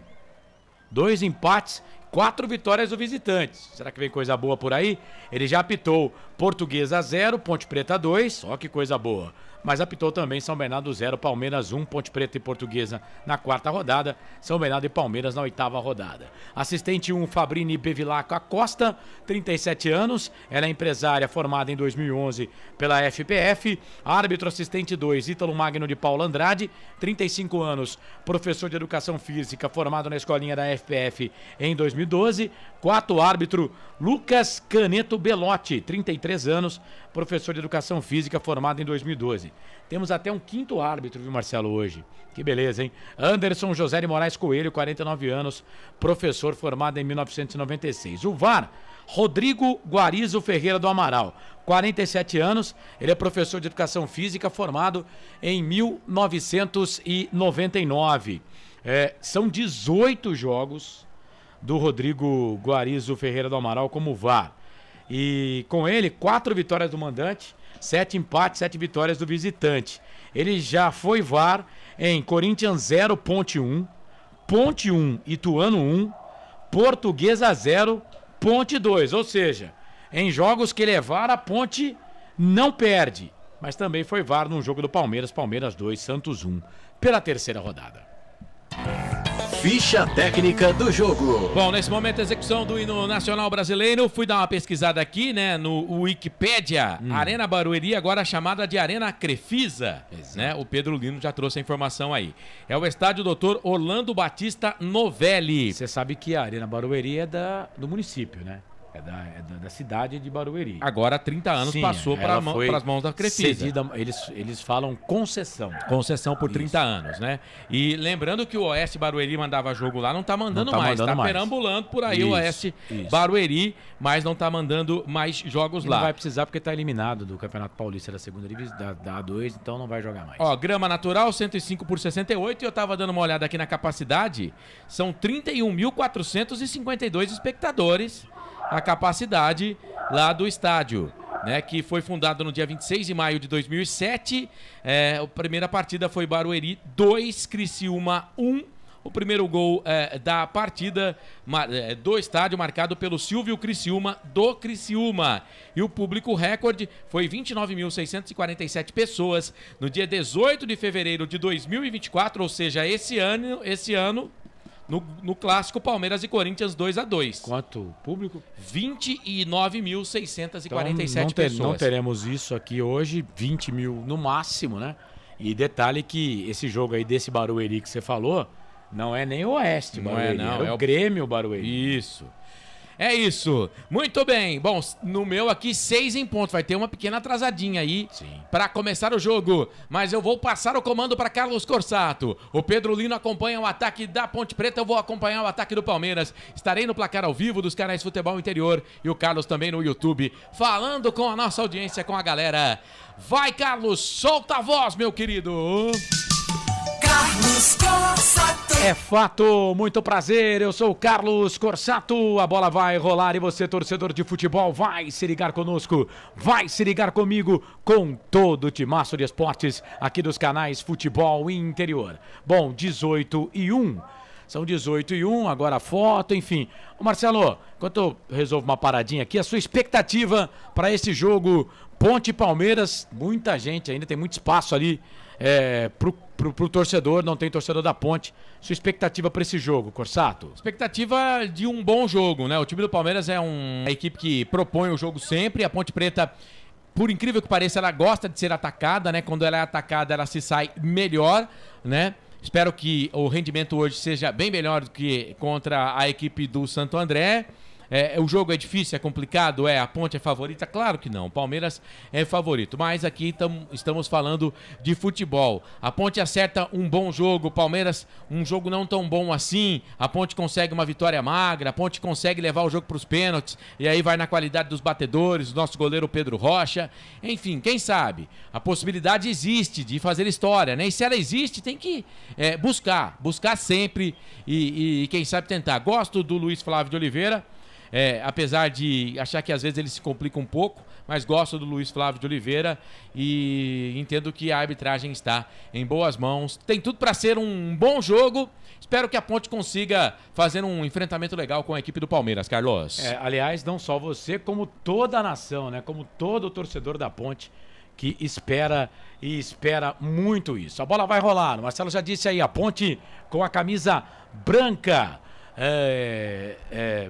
2 empates, 4 vitórias do visitante. Será que vem coisa boa por aí? Ele já apitou Portuguesa 0, Ponte Preta 2. Ó que coisa boa. Mas apitou também São Bernardo 0, Palmeiras 1, Ponte Preta e Portuguesa na 4ª rodada, São Bernardo e Palmeiras na 8ª rodada. Assistente 1, Fabrini Bevilacqua Acosta, 37 anos, ela é empresária formada em 2011 pela FPF. Árbitro assistente 2, Ítalo Magno de Paula Andrade, 35 anos, professor de Educação Física, formado na escolinha da FPF em 2012. 4, árbitro Lucas Caneto Belotti, 33 anos, professor de Educação Física, formado em 2012. 11. Temos até um quinto árbitro, viu, Marcelo, hoje. Que beleza, hein? Anderson José de Moraes Coelho, 49 anos, professor formado em 1996. O VAR, Rodrigo Guarizo Ferreira do Amaral, 47 anos, ele é professor de educação física formado em 1999. São 18 jogos do Rodrigo Guarizo Ferreira do Amaral como VAR. E com ele, 4 vitórias do mandante, 7 empates, 7 vitórias do visitante. Ele já foi VAR em Corinthians 0, Ponte 1, Ponte 1, Ituano 1, Portuguesa 0, Ponte 2. Ou seja, em jogos que ele é VAR, a Ponte não perde. Mas também foi VAR num jogo do Palmeiras, Palmeiras 2, Santos 1, pela terceira rodada. Ficha técnica do jogo. Bom, nesse momento, a execução do hino nacional brasileiro. Fui dar uma pesquisada aqui, né, no Wikipédia. Arena Barueri, agora chamada de Arena Crefisa. Né? O Pedro Lino já trouxe a informação aí. É o estádio Dr. Orlando Batista Novelli. Você sabe que a Arena Barueri é do município, né? É da cidade de Barueri. Agora, há 30 anos, sim, passou para as mãos da Crefisa. Eles falam concessão. Concessão por 30 anos, né? E lembrando que o Oeste Barueri mandava jogo lá, não tá mandando mais. Tá perambulando por aí o Oeste Barueri, mas não tá mandando mais jogos lá. Não vai precisar porque tá eliminado do Campeonato Paulista da segunda divisão, da A2, então não vai jogar mais. Ó, grama natural, 105 por 68, e eu tava dando uma olhada aqui na capacidade, são 31.452 espectadores a capacidade lá do estádio, né, que foi fundado no dia 26 de maio de 2007. A primeira partida foi Barueri 2, Criciúma 1. O primeiro gol da partida do estádio marcado pelo Silvio Criciúma, do Criciúma. E o público recorde foi 29.647 pessoas no dia 18 de fevereiro de 2024, ou seja, esse ano no clássico Palmeiras e Corinthians 2-2. Quanto público? 29.647 pessoas. Não teremos isso aqui hoje, 20 mil no máximo, né? E detalhe que esse jogo aí desse Barueri que você falou, não é nem o Oeste Barueri, é o Grêmio Barueri. Isso. É isso. Muito bem. Bom, no meu aqui, 6 em ponto. Vai ter uma pequena atrasadinha aí para começar o jogo. Mas eu vou passar o comando para Carlos Corsato. O Pedro Lino acompanha o ataque da Ponte Preta. Eu vou acompanhar o ataque do Palmeiras. Estarei no placar ao vivo dos canais Futebol Interior. E o Carlos também no YouTube, falando com a nossa audiência, com a galera. Vai, Carlos. Solta a voz, meu querido. Carlos Corsato. É fato, muito prazer, eu sou o Carlos Corsato, a bola vai rolar e você, torcedor de futebol, vai se ligar conosco, vai se ligar comigo com todo o timaço de esportes aqui dos canais Futebol Interior. Bom, 18-1, são 18-1, agora a foto, enfim. Ô Marcelo, enquanto eu resolvo uma paradinha aqui, a sua expectativa para esse jogo Ponte e Palmeiras, muita gente ainda, tem muito espaço ali pro torcedor, não tem torcedor da Ponte. Sua expectativa para esse jogo, Corsato? Expectativa de um bom jogo, né? O time do Palmeiras é uma equipe que propõe o jogo sempre. A Ponte Preta, por incrível que pareça, ela gosta de ser atacada, né? Quando ela é atacada, ela se sai melhor, né? Espero que o rendimento hoje seja bem melhor do que contra a equipe do Santo André. O jogo é difícil, é complicado, a Ponte é favorita? Claro que não, o Palmeiras é favorito, mas aqui estamos falando de futebol. A Ponte acerta um bom jogo, o Palmeiras um jogo não tão bom assim, a Ponte consegue uma vitória magra, a Ponte consegue levar o jogo para os pênaltis, e aí vai na qualidade dos batedores, do nosso goleiro Pedro Rocha, enfim, quem sabe? A possibilidade existe de fazer história, né? E se ela existe, tem que buscar sempre e quem sabe tentar. Gosto do Luiz Flávio de Oliveira, apesar de achar que às vezes ele se complica um pouco, mas gosto do Luiz Flávio de Oliveira e entendo que a arbitragem está em boas mãos. Tem tudo para ser um bom jogo. Espero que a Ponte consiga fazer um enfrentamento legal com a equipe do Palmeiras, Carlos. Aliás, não só você, como toda a nação, né? Como todo o torcedor da Ponte que espera muito isso. A bola vai rolar. O Marcelo já disse aí, a Ponte com a camisa branca.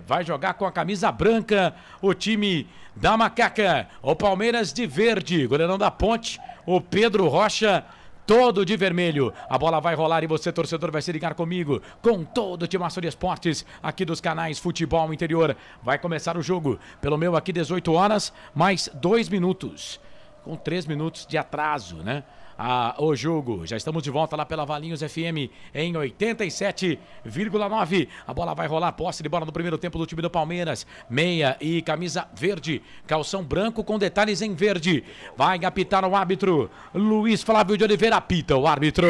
Vai jogar com a camisa branca o time da Macaca. O Palmeiras de verde, goleirão da Ponte, o Pedro Rocha, todo de vermelho. A bola vai rolar e você, torcedor, vai se ligar comigo com todo o timaço de esportes aqui dos canais Futebol Interior. Vai começar o jogo pelo meu aqui 18 horas, mais 2 minutos. com 3 minutos de atraso, né? O jogo. Já estamos de volta lá pela Valinhos FM em 87,9. A bola vai rolar, posse de bola no primeiro tempo do time do Palmeiras. Meia e camisa verde, calção branco com detalhes em verde. Vai apitar o árbitro Luiz Flávio de Oliveira, apita o árbitro.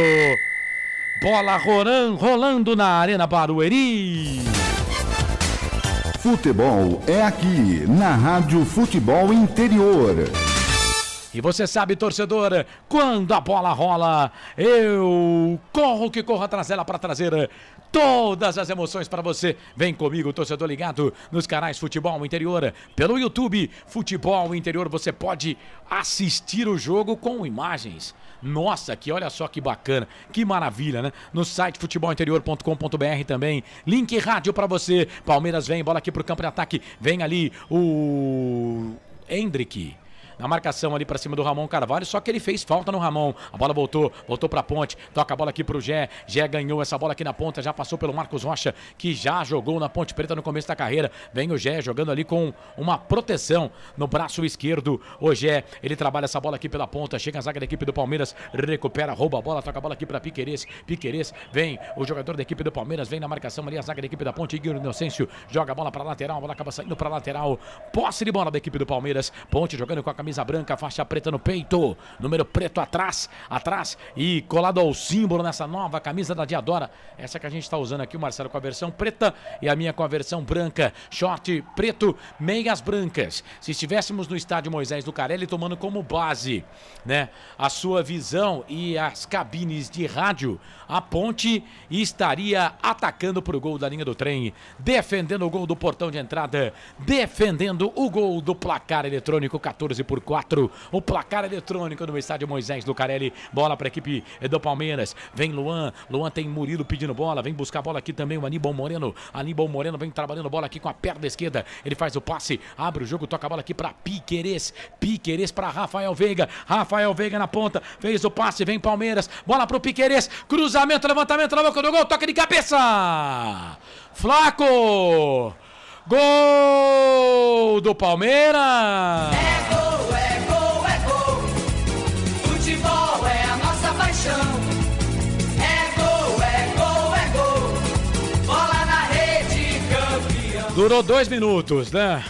Bola rolando na Arena Barueri. Futebol é aqui, na Rádio Futebol Interior. E você sabe, torcedor, quando a bola rola, eu corro que corro atrás dela para trazer todas as emoções para você. Vem comigo, torcedor ligado nos canais Futebol Interior. Pelo YouTube, Futebol Interior, você pode assistir o jogo com imagens. Nossa, que olha só que bacana, que maravilha, né? No site futebolinterior.com.br também, link rádio para você. Palmeiras vem, bola aqui pro campo de ataque, vem ali o Hendrick na marcação ali pra cima do Ramon Carvalho, só que ele fez falta no Ramon. A bola voltou pra ponte, toca a bola aqui pro Gé. Gé ganhou essa bola aqui na ponta, já passou pelo Marcos Rocha, que já jogou na Ponte Preta no começo da carreira. Vem o Gé jogando ali com uma proteção no braço esquerdo. O Gé, ele trabalha essa bola aqui pela ponta, chega a zaga da equipe do Palmeiras, recupera, rouba a bola, toca a bola aqui pra Piquerez. Piquerez, vem o jogador da equipe do Palmeiras, vem na marcação ali a zaga da equipe da Ponte, Igor Inocêncio, joga a bola pra lateral, a bola acaba saindo pra lateral. Posse de bola da equipe do Palmeiras, Ponte jogando com a camisa branca, faixa preta no peito, número preto atrás e colado ao símbolo nessa nova camisa da Diadora, essa que a gente está usando aqui, o Marcelo com a versão preta e a minha com a versão branca, short preto, meias brancas. Se estivéssemos no estádio Moisés Lucarelli tomando como base, né, a sua visão e as cabines de rádio, a Ponte estaria atacando para o gol da linha do trem, defendendo o gol do portão de entrada, defendendo o gol do placar eletrônico 14-4. O placar eletrônico no estádio Moisés Lucarelli. Bola para a equipe do Palmeiras. Vem Luan tem Murilo pedindo bola. Vem buscar a bola aqui também o Aníbal Moreno. Aníbal Moreno vem trabalhando bola aqui com a perna esquerda. Ele faz o passe, abre o jogo, toca a bola aqui para Piquerez. Piquerez para Rafael Veiga. Rafael Veiga na ponta. Fez o passe, vem Palmeiras. Bola pro Piquerez. Cruzamento, levantamento na boca do gol. Toque de cabeça. Flaco. Gol do Palmeiras. Futebol é a nossa paixão. É gol, é gol, é gol. Bola na rede, campeão. Durou 2 minutos, né?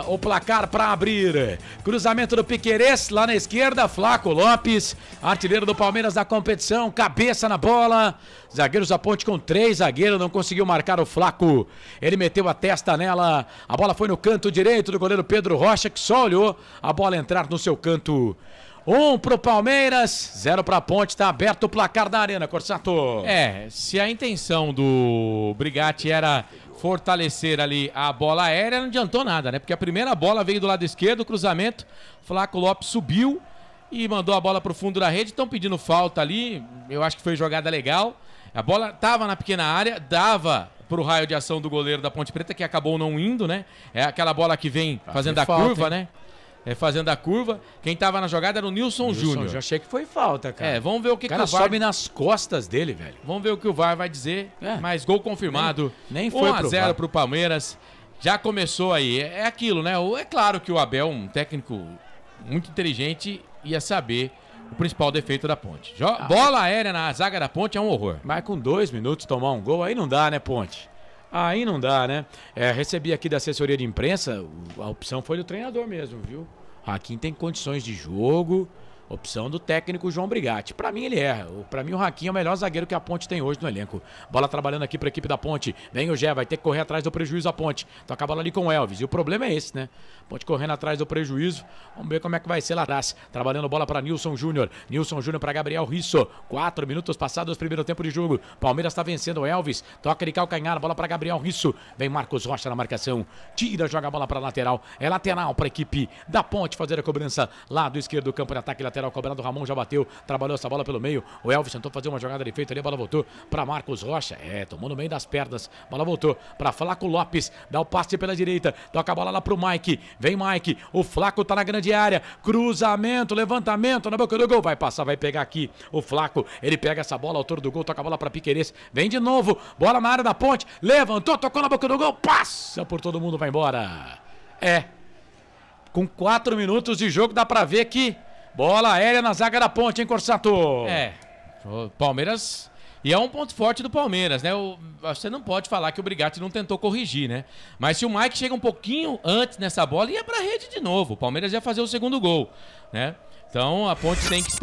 O placar para abrir. Cruzamento do Piquerez, lá na esquerda, Flaco Lopes, artilheiro do Palmeiras da competição, cabeça na bola. Zagueiros da Ponte com 3 zagueiros, não conseguiu marcar o Flaco. Ele meteu a testa nela. A bola foi no canto direito do goleiro Pedro Rocha, que só olhou a bola entrar no seu canto. 1 pro Palmeiras, 0 pra Ponte, tá aberto o placar da Arena, Corsato. Se a intenção do Brigatti era fortalecer ali a bola aérea, não adiantou nada, né? Porque a primeira bola veio do lado esquerdo, cruzamento, Flaco Lopes subiu e mandou a bola pro fundo da rede, estão pedindo falta ali, eu acho que foi jogada legal. A bola tava na pequena área, dava pro raio de ação do goleiro da Ponte Preta, que acabou não indo, né? É aquela bola que vem fazendo a curva, né? Fazendo a curva. Quem tava na jogada era o Nilson Júnior. Já achei que foi falta, cara. Vamos ver o que o cara o VAR... sobe nas costas dele, velho. Vamos ver o que o VAR vai dizer. Mas gol confirmado. Nem foi 1-0 pro Palmeiras. Já começou aí. É aquilo, né? É claro que o Abel, um técnico muito inteligente, ia saber o principal defeito da Ponte. Bola aérea na zaga da Ponte é um horror. Mas com 2 minutos tomar um gol, aí não dá, né, Ponte? Aí não dá, né? Recebi aqui da assessoria de imprensa, a opção foi do treinador mesmo, viu? Hakim tem condições de jogo, opção do técnico João Brigatti. Pra mim ele é. Pra mim o Hakim é o melhor zagueiro que a Ponte tem hoje no elenco. Bola trabalhando aqui pra equipe da Ponte. Vem o Gé, vai ter que correr atrás do prejuízo a Ponte. Toca a bola ali com o Elvis. E o problema é esse, né? Ponte correndo atrás do prejuízo. Vamos ver como é que vai ser lá atrás. Trabalhando bola pra Nilson Júnior. Nilson Júnior pra Gabriel Risso. 4 minutos passados do primeiro tempo de jogo. Palmeiras tá vencendo o Elvis. Toca de calcanhar. Bola pra Gabriel Risso. Vem Marcos Rocha na marcação. Tira, joga a bola pra lateral. É lateral pra equipe da Ponte fazer a cobrança. Lado esquerdo do campo de ataque. Lateral cobrado. Ramon já bateu. Trabalhou essa bola pelo meio. O Elvis tentou fazer uma jogada de feito ali. A bola voltou pra Marcos Rocha. Tomou no meio das pernas. Bola voltou pra Flaco Lopes. Dá o passe pela direita. Toca a bola lá pro Mike. Vem Mike, o Flaco tá na grande área, cruzamento, levantamento na boca do gol, vai passar, vai pegar aqui o Flaco, ele pega essa bola, autor do gol, toca a bola pra Piquerez, vem de novo, bola na área da Ponte, levantou, tocou na boca do gol, passa por todo mundo, vai embora. Com 4 minutos de jogo dá pra ver que Bola aérea na zaga da Ponte, hein, Corsato? O Palmeiras... E é um ponto forte do Palmeiras, né? Você não pode falar que o Brigatti não tentou corrigir, né? Mas se o Mike chega um pouquinho antes nessa bola, ia pra rede de novo. O Palmeiras ia fazer o segundo gol, né? Então a Ponte tem que se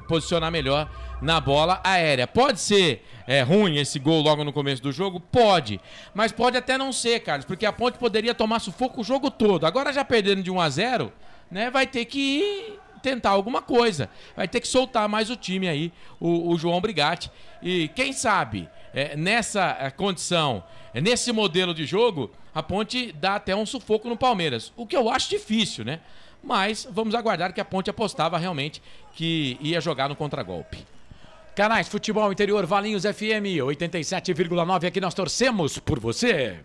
posicionar melhor na bola aérea. Pode ser ruim esse gol logo no começo do jogo? Pode. Mas pode até não ser, Carlos, porque a Ponte poderia tomar sufoco o jogo todo. Agora já perdendo de 1-0, né? Vai ter que tentar alguma coisa. Vai ter que soltar mais o time aí, o João Brigatti. E quem sabe, nessa condição, nesse modelo de jogo, a Ponte dá até um sufoco no Palmeiras. O que eu acho difícil, né? Mas vamos aguardar que a Ponte apostava realmente que ia jogar no contragolpe. Canais Futebol Interior, Valinhos FM 87,9, aqui nós torcemos por você.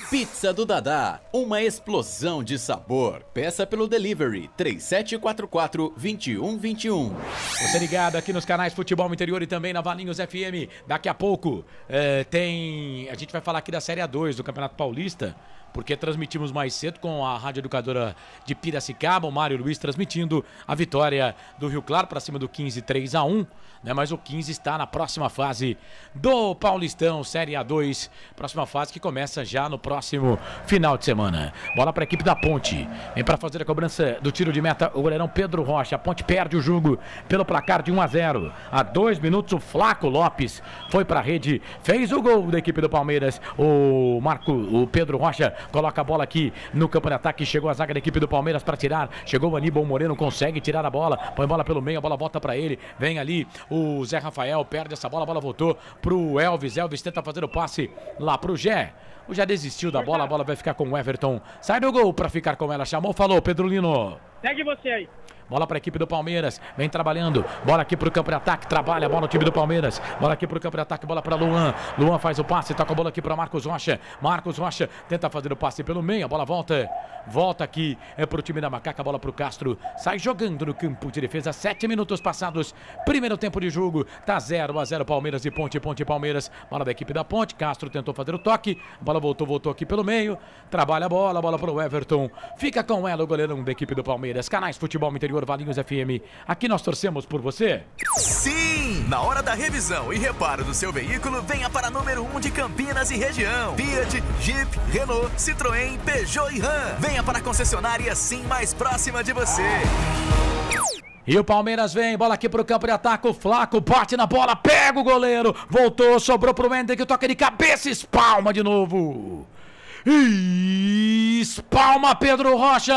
Pizza do Dadá, uma explosão de sabor. Peça pelo delivery 3744-2121. Você ligado aqui nos canais Futebol Interior e também na Valinhos FM. Daqui a pouco a gente vai falar aqui da Série A2 do Campeonato Paulista, porque transmitimos mais cedo com a Rádio Educadora de Piracicaba, o Mário Luiz transmitindo a vitória do Rio Claro para cima do 15, 3-1, né? Mas o 15 está na próxima fase do Paulistão, Série A2, próxima fase que começa já no próximo final de semana. Bola para a equipe da Ponte, vem para fazer a cobrança do tiro de meta o goleirão Pedro Rocha. A Ponte perde o jogo pelo placar de 1-0. Há 2 minutos o Flaco Lopes foi para a rede, fez o gol da equipe do Palmeiras. O Pedro Rocha coloca a bola aqui no campo de ataque. Chegou a zaga da equipe do Palmeiras para tirar. Chegou o Aníbal Moreno, consegue tirar a bola. Põe a bola pelo meio, a bola volta para ele. Vem ali o Zé Rafael, perde essa bola. A bola voltou pro Elvis. Elvis tenta fazer o passe lá pro Gé. O Gé desistiu da bola. A bola vai ficar com o Everton. Sai do gol para ficar com ela. Chamou, falou, Pedro Lino. Segue você aí. Bola para a equipe do Palmeiras, vem trabalhando, bola aqui para o campo de ataque, trabalha a bola no time do Palmeiras, bola aqui para o campo de ataque, bola para Luan, Luan faz o passe, toca a bola aqui para Marcos Rocha, Marcos Rocha tenta fazer o passe pelo meio, a bola volta aqui para o time da Macaca, bola para o Castro, sai jogando no campo de defesa, 7 minutos passados, primeiro tempo de jogo, tá 0-0 Palmeiras e Ponte Palmeiras, bola da equipe da Ponte, Castro tentou fazer o toque, a bola voltou aqui pelo meio, trabalha a bola para o Everton, fica com ela o goleirão da equipe do Palmeiras. Canais Futebol Interior, Valinhos FM, aqui nós torcemos por você. Sim! Na hora da revisão e reparo do seu veículo, venha para número 1 de Campinas e região. Fiat, Jeep, Renault, Citroën, Peugeot e Ram. Venha para a concessionária Sim mais próxima de você. E o Palmeiras vem, bola aqui pro campo de ataque, o Flaco bate na bola, pega o goleiro, voltou, sobrou pro Hendrick, toca de cabeça, espalma de novo. Espalma Pedro Rocha.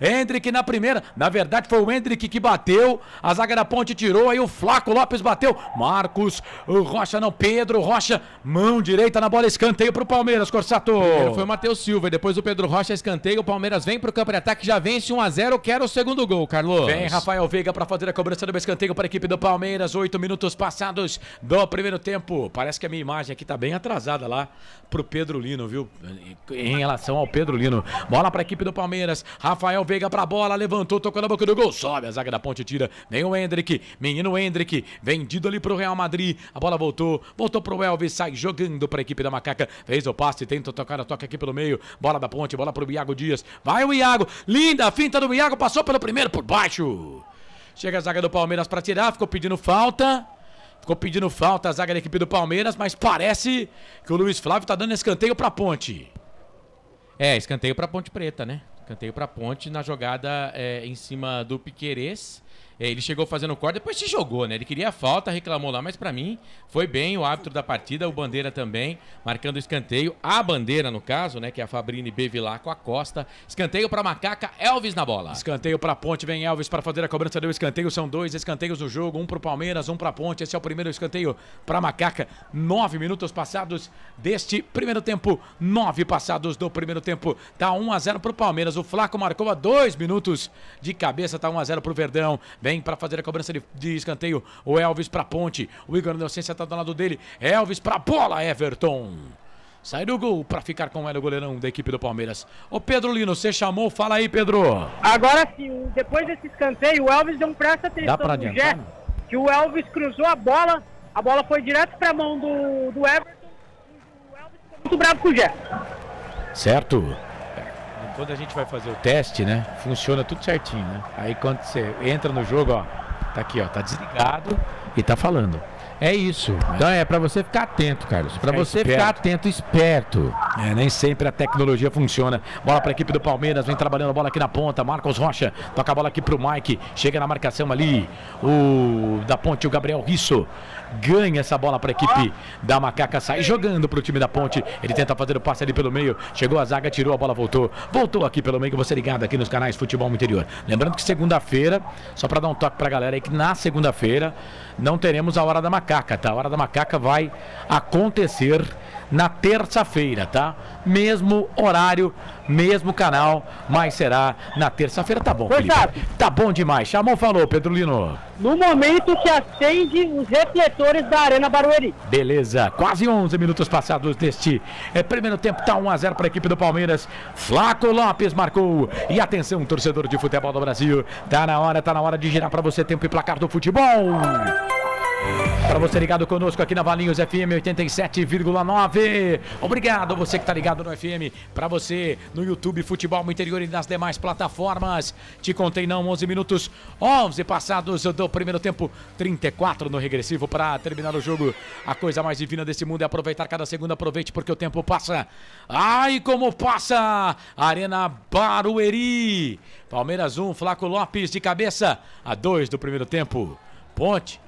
Hendrick na primeira. Na verdade foi o Hendrick que bateu. A zaga da Ponte tirou. Aí o Flaco Lopes bateu. Marcos Rocha não. Pedro Rocha. Mão direita na bola. Escanteio pro Palmeiras, Corsato. Primeiro foi o Matheus Silva. E depois o Pedro Rocha escanteio. O Palmeiras vem pro campo de ataque. Já vence 1-0. Quero o segundo gol, Carlos. Vem Rafael Veiga para fazer a cobrança do escanteio para a equipe do Palmeiras. 8 minutos passados do primeiro tempo. Parece que a minha imagem aqui tá bem atrasada lá pro Pedro Lino, viu? Em relação ao Pedro Lino. Bola para a equipe do Palmeiras. Rafael Veiga para a bola, levantou, tocou na boca do gol. Sobe a zaga da Ponte, tira. Vem o Hendrick, menino Hendrick, vendido ali pro Real Madrid. A bola voltou pro Elvis, sai jogando para a equipe da Macaca. Fez o passe, tenta tocar a toca aqui pelo meio. Bola da Ponte, bola pro Iago Dias. Vai o Iago, linda a finta do Iago, passou pelo primeiro por baixo. Chega a zaga do Palmeiras para tirar, ficou pedindo falta a zaga da equipe do Palmeiras, mas parece que o Luiz Flávio tá dando escanteio pra Ponte. Escanteio pra Ponte Preta, né? Escanteio pra Ponte na jogada em cima do Piquerez. Ele chegou fazendo corte, depois se jogou, né? Ele queria a falta, reclamou lá, mas pra mim foi bem o árbitro da partida, o Bandeira também, marcando o escanteio. A Bandeira, no caso, né? Que é a Fabrini Bevilá com a Costa. Escanteio pra Macaca, Elvis na bola. Escanteio pra Ponte, vem Elvis para fazer a cobrança do escanteio. São 2 escanteios no jogo, um pro Palmeiras, um pra Ponte. Esse é o primeiro escanteio pra Macaca. 9 minutos passados deste primeiro tempo. 9 passados do primeiro tempo. Tá 1-0 pro Palmeiras. O Flaco marcou a 2 minutos de cabeça, tá 1-0 pro Verdão. Vem para fazer a cobrança de escanteio o Elvis para Ponte, o Igor Inocência tá do lado dele, Elvis para bola, Everton sai do gol para ficar com ela o goleirão da equipe do Palmeiras. Ô Pedro Lino, você chamou, fala aí, Pedro. Agora sim, depois desse escanteio o Elvis deu um presta atenção no Gé, que o Elvis cruzou a bola foi direto para a mão do Everton, e o Elvis ficou muito bravo com o Gé. Certo. Quando a gente vai fazer o teste, né? Funciona tudo certinho, né? Aí quando você entra no jogo, ó, tá aqui, ó, tá desligado e tá falando. É isso. Então é pra você ficar atento, Carlos. Pra você ficar atento, esperto. Nem sempre a tecnologia funciona. Bola pra equipe do Palmeiras, vem trabalhando a bola aqui na ponta. Marcos Rocha, toca a bola aqui pro Mike. Chega na marcação ali. O da Ponte, o Gabriel Risso. Ganha essa bola pra equipe da Macaca. Sai jogando pro time da Ponte. Ele tenta fazer o passe ali pelo meio. Chegou a zaga, tirou a bola, voltou. Voltou aqui pelo meio. Você ligado aqui nos canais Futebol no Interior. Lembrando que segunda-feira, só pra dar um toque pra galera aí, que na segunda-feira não teremos a Hora da Macaca, tá? A Hora da Macaca vai acontecer na terça-feira, tá? Mesmo horário, mesmo canal, mas será na terça-feira. Tá bom, Felipe? Tá bom demais. Chamou, falou, Pedro Lino. No momento que acende os refletores da Arena Barueri. Beleza, quase 11 minutos passados deste primeiro tempo. Tá 1-0 para a equipe do Palmeiras. Flaco Lopes marcou. E atenção, torcedor de futebol do Brasil. Tá na hora de girar para você tempo e placar do futebol. Para você ligado conosco aqui na Valinhos FM 87,9. Obrigado você que tá ligado no FM. Para você no YouTube Futebol no Interior e nas demais plataformas. Te contei não, 11 minutos, 11 passados do primeiro tempo, 34 no regressivo para terminar o jogo. A coisa mais divina desse mundo é aproveitar cada segundo. Aproveite porque o tempo passa. Ai, como passa! Arena Barueri. Palmeiras 1, Flaco Lopes de cabeça. A 2 do primeiro tempo. Ponte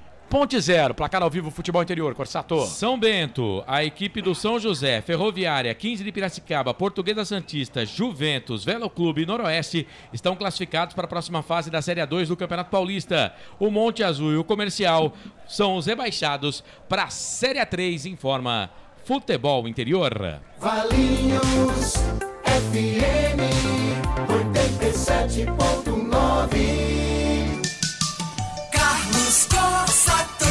0, placar ao vivo, Futebol Interior, Corsato. São Bento, a equipe do São José, Ferroviária, 15 de Piracicaba, Portuguesa Santista, Juventus, Velo Clube e Noroeste estão classificados para a próxima fase da Série A2 do Campeonato Paulista. O Monte Azul e o Comercial são os rebaixados para a Série A3, informa Futebol Interior. Valinhos FM 87.9.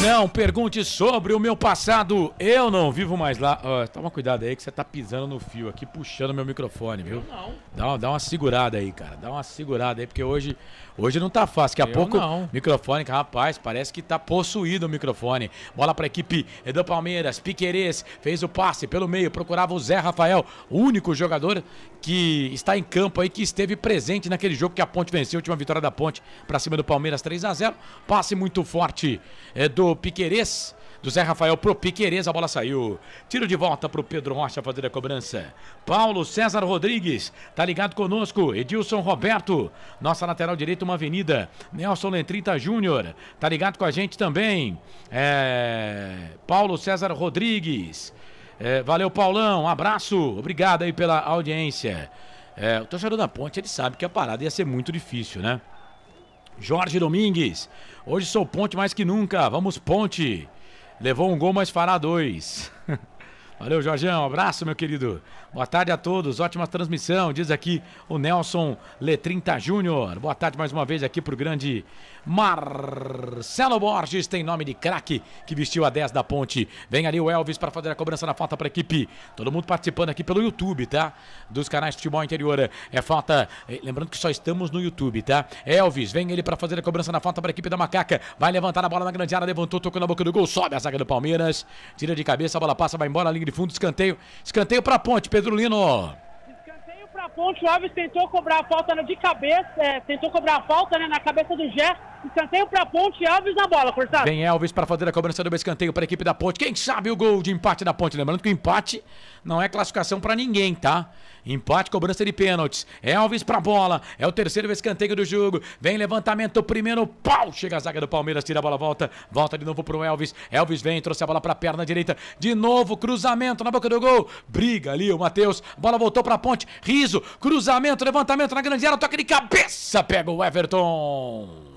Não pergunte sobre o meu passado, eu não vivo mais lá. Toma cuidado aí que você tá pisando no fio aqui, puxando meu microfone, viu? Não. Dá uma segurada aí, cara. Dá uma segurada aí, porque hoje não tá fácil. Daqui a pouco o microfone, rapaz, parece que tá possuído o microfone. Bola pra equipe do Palmeiras. Piquerez fez o passe pelo meio, procurava o Zé Rafael, o único jogador que está em campo aí, que esteve presente naquele jogo que a Ponte venceu, a última vitória da Ponte pra cima do Palmeiras, 3-0. Passe muito forte do Piquerez, do Zé Rafael pro Piquerez, a bola saiu. Tiro de volta pro Pedro Rocha fazer a cobrança. Paulo César Rodrigues, tá ligado conosco. Edilson Roberto, nossa lateral direita, uma avenida. Nelson Lentrita Júnior, tá ligado com a gente também. Paulo César Rodrigues. Valeu, Paulão, um abraço, obrigado aí pela audiência. O torcedor da Ponte, ele sabe que a parada ia ser muito difícil, né? Jorge Domingues, hoje sou Ponte mais que nunca, vamos Ponte. Levou um gol, mas fará 2. Valeu, Jorgão, abraço, meu querido. Boa tarde a todos, ótima transmissão, diz aqui o Nelson Letrinta Júnior. Boa tarde mais uma vez aqui pro grande Marcelo Borges, tem nome de craque, que vestiu a 10 da Ponte. Vem ali o Elvis para fazer a cobrança na falta para a equipe. Todo mundo participando aqui pelo YouTube, tá? Dos canais Futebol Interior. É falta, lembrando que só estamos no YouTube, tá? Elvis, vem ele para fazer a cobrança na falta para a equipe da Macaca. Vai levantar a bola na grande área, levantou, tocou na boca do gol, sobe a zaga do Palmeiras. Tira de cabeça, a bola passa, vai embora, linha de fundo, escanteio. Escanteio para a Ponte, Pedro Lino. Escanteio para a Ponte, o Alves tentou cobrar a falta de cabeça, tentou cobrar a falta, né, na cabeça do Gé. Escanteio para a Ponte, Elvis na bola, Cortado. Vem Elvis para fazer a cobrança do escanteio para a equipe da Ponte. Quem sabe o gol de empate da Ponte? Lembrando que o empate não é classificação para ninguém, tá? Empate, cobrança de pênaltis. Elvis pra bola. É o terceiro escanteio do jogo. Vem levantamento, primeiro pau. Chega a zaga do Palmeiras, tira a bola, volta. Volta de novo pro Elvis. Elvis vem, trouxe a bola pra perna direita. De novo, cruzamento na boca do gol. Briga ali o Matheus. Bola voltou pra Ponte. Riso, cruzamento, levantamento na grande área. Toque de cabeça. Pega o Everton.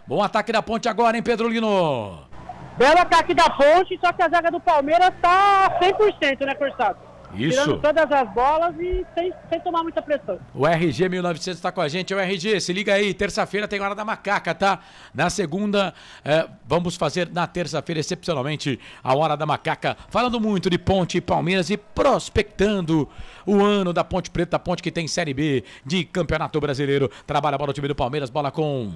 Bom ataque da Ponte agora, hein, Pedro Lino? Belo ataque da Ponte, só que a zaga do Palmeiras tá 100%, né, Cortado? Isso. Tirando todas as bolas e sem tomar muita pressão. O RG 1900 tá com a gente. O RG, se liga aí, terça-feira tem Hora da Macaca, tá? Na segunda, vamos fazer na terça-feira, excepcionalmente, a Hora da Macaca. Falando muito de Ponte e Palmeiras e prospectando o ano da Ponte Preta, Ponte que tem Série B de Campeonato Brasileiro. Trabalha a bola o time do Palmeiras, bola com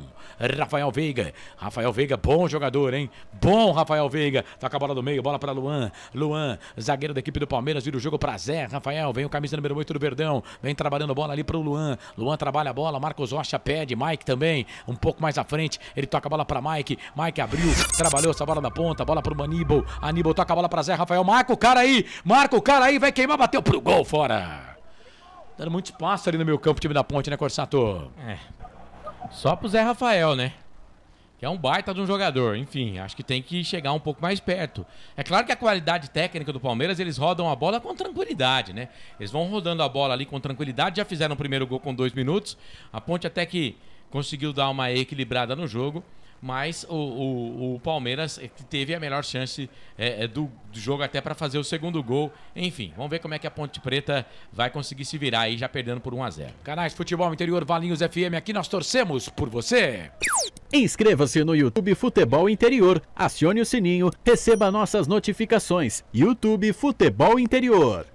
Rafael Veiga. Rafael Veiga, bom jogador, hein? Bom Rafael Veiga. Toca a bola do meio, bola para Luan. Luan, zagueiro da equipe do Palmeiras, vira o jogo para para Zé Rafael, vem o camisa número 8 do Verdão, vem trabalhando a bola ali pro Luan. Luan trabalha a bola, Marcos Rocha pede, Mike também, um pouco mais à frente, ele toca a bola para Mike, Mike abriu, trabalhou essa bola na ponta, bola pro Aníbal, Aníbal toca a bola para Zé Rafael, marca o cara aí, vai queimar, bateu pro gol, fora. Dando muito espaço ali no meio campo, time da Ponte, né, Corsato? Só pro Zé Rafael, né? Que é um baita de um jogador. Enfim, acho que tem que chegar um pouco mais perto. É claro que a qualidade técnica do Palmeiras, eles rodam a bola com tranquilidade, né? Eles vão rodando a bola ali com tranquilidade. Já fizeram o primeiro gol com 2 minutos. A Ponte até que conseguiu dar uma equilibrada no jogo. Mas o Palmeiras teve a melhor chance do jogo até para fazer o segundo gol. Enfim, vamos ver como é que a Ponte Preta vai conseguir se virar aí, já perdendo por 1-0. Canais Futebol Interior, Valinhos FM, aqui nós torcemos por você. Inscreva-se no YouTube Futebol Interior, acione o sininho, receba nossas notificações. YouTube Futebol Interior.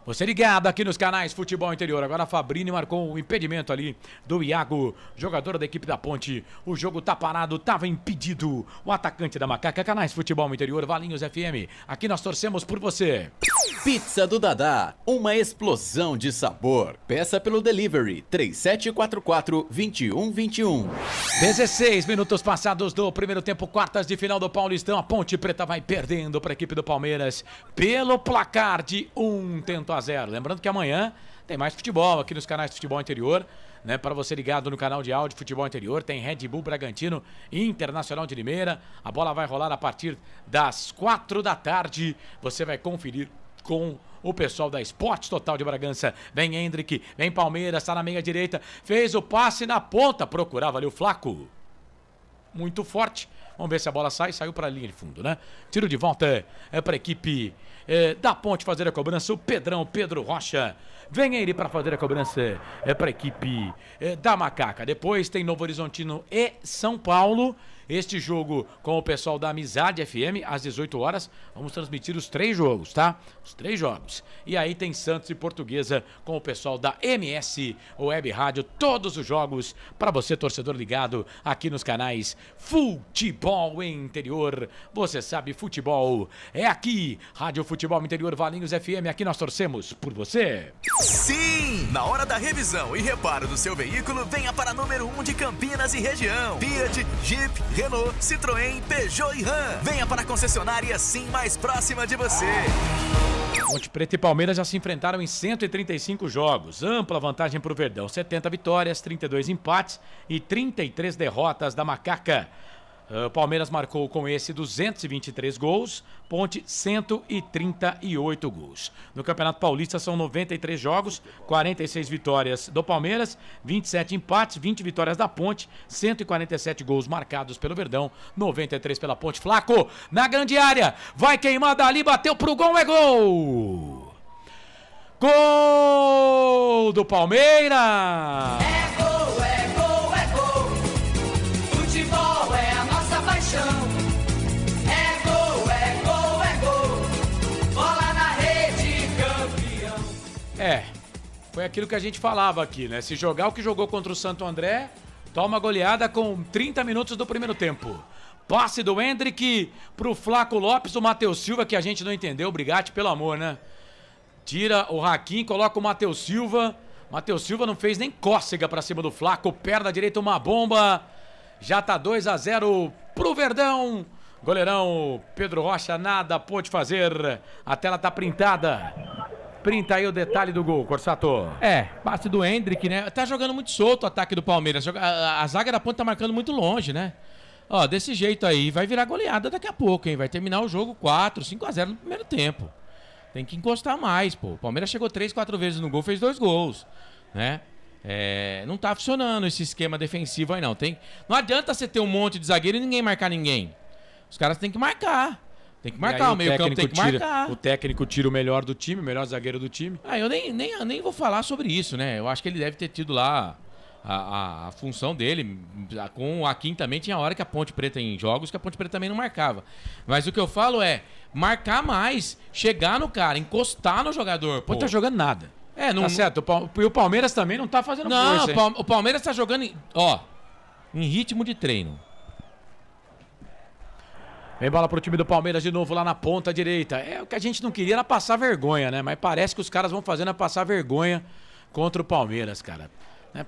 Você ligado aqui nos canais Futebol Interior. Agora a Fabrini marcou o impedimento ali do Iago, jogador da equipe da Ponte. O jogo tá parado, tava impedido. O atacante da Macaca, canais Futebol Interior, Valinhos FM. Aqui nós torcemos por você. Pizza do Dadá, uma explosão de sabor. Peça pelo delivery 3744-2121. 16 minutos passados do primeiro tempo, quartas de final do Paulistão. A Ponte Preta vai perdendo para a equipe do Palmeiras pelo placar de 1-0. Lembrando que amanhã tem mais futebol aqui nos canais de Futebol Interior, né? Para você ligado no canal de áudio Futebol Interior, tem Red Bull Bragantino e Internacional de Limeira. A bola vai rolar a partir das 4 da tarde. Você vai conferir com o pessoal da Esportes Total de Bragança. Vem Hendrick, vem Palmeiras, está na meia direita, fez o passe na ponta, procurava ali o Flaco. Muito forte. Vamos ver se a bola saiu para a linha de fundo, né? Tiro de volta para a equipe da Ponte fazer a cobrança. O Pedro Rocha, vem ele para fazer a cobrança para a equipe da Macaca. Depois tem Novo Horizontino e São Paulo. Este jogo com o pessoal da Amizade FM, às 18 horas. Vamos transmitir os 3 jogos, tá? Os 3 jogos. E aí tem Santos e Portuguesa com o pessoal da MS Web Rádio. Todos os jogos para você, torcedor ligado, aqui nos canais Futebol Interior. Você sabe, futebol é aqui. Rádio Futebol Interior, Valinhos FM. Aqui nós torcemos por você. Sim! Na hora da revisão e reparo do seu veículo, venha para número 1 de Campinas e região. Fiat, Jeep, Renault, Citroën, Peugeot e Ram. Venha para a concessionária Sim mais próxima de você. Ponte Preta e Palmeiras já se enfrentaram em 135 jogos. Ampla vantagem para o Verdão. 70 vitórias, 32 empates e 33 derrotas da Macaca. Palmeiras marcou com esse 223 gols, Ponte 138 gols. No Campeonato Paulista são 93 jogos, 46 vitórias do Palmeiras, 27 empates, 20 vitórias da Ponte, 147 gols marcados pelo Verdão, 93 pela Ponte. Flaco, na grande área, vai queimar dali, bateu pro gol, é gol! Gol do Palmeiras! Foi aquilo que a gente falava aqui, né? Se jogar o que jogou contra o Santo André, toma goleada com 30 minutos do primeiro tempo. Passe do Hendrick pro Flaco Lopes, o Matheus Silva, que a gente não entendeu, Brigatti, pelo amor, né? Tira o Hakim, coloca o Matheus Silva. Matheus Silva não fez nem cócega pra cima do Flaco, perna direita, uma bomba. Já tá 2-0 pro Verdão. Goleirão Pedro Rocha, nada pôde fazer. A tela tá printada. Printa aí o detalhe do gol, Corsato. Passe do Hendrick, né? Tá jogando muito solto o ataque do Palmeiras. A zaga da Ponte tá marcando muito longe, né? Ó, desse jeito aí, vai virar goleada daqui a pouco, hein? Vai terminar o jogo 5-0 no primeiro tempo. Tem que encostar mais, pô. O Palmeiras chegou 3-4 vezes no gol, fez 2 gols, né? Não tá funcionando esse esquema defensivo aí, não. Não adianta você ter um monte de zagueiro e ninguém marcar ninguém. Os caras têm que marcar. Tem que marcar, o meio campo tem que marcar. O técnico tira o melhor do time, o melhor zagueiro do time. Eu nem vou falar sobre isso, né? Eu acho que ele deve ter tido lá a função dele. Com o Hakim também tinha hora que a Ponte Preta em jogos, que a Ponte Preta também não marcava. Mas o que eu falo é marcar mais, chegar no cara, encostar no jogador. Pô, tá jogando nada. Não tá certo. E o Palmeiras também não tá fazendo força. Não, o Palmeiras tá jogando em ritmo de treino. Vem bola pro time do Palmeiras de novo lá na ponta direita. É o que a gente não queria era passar vergonha, né? Mas parece que os caras vão fazendo é passar vergonha contra o Palmeiras, cara.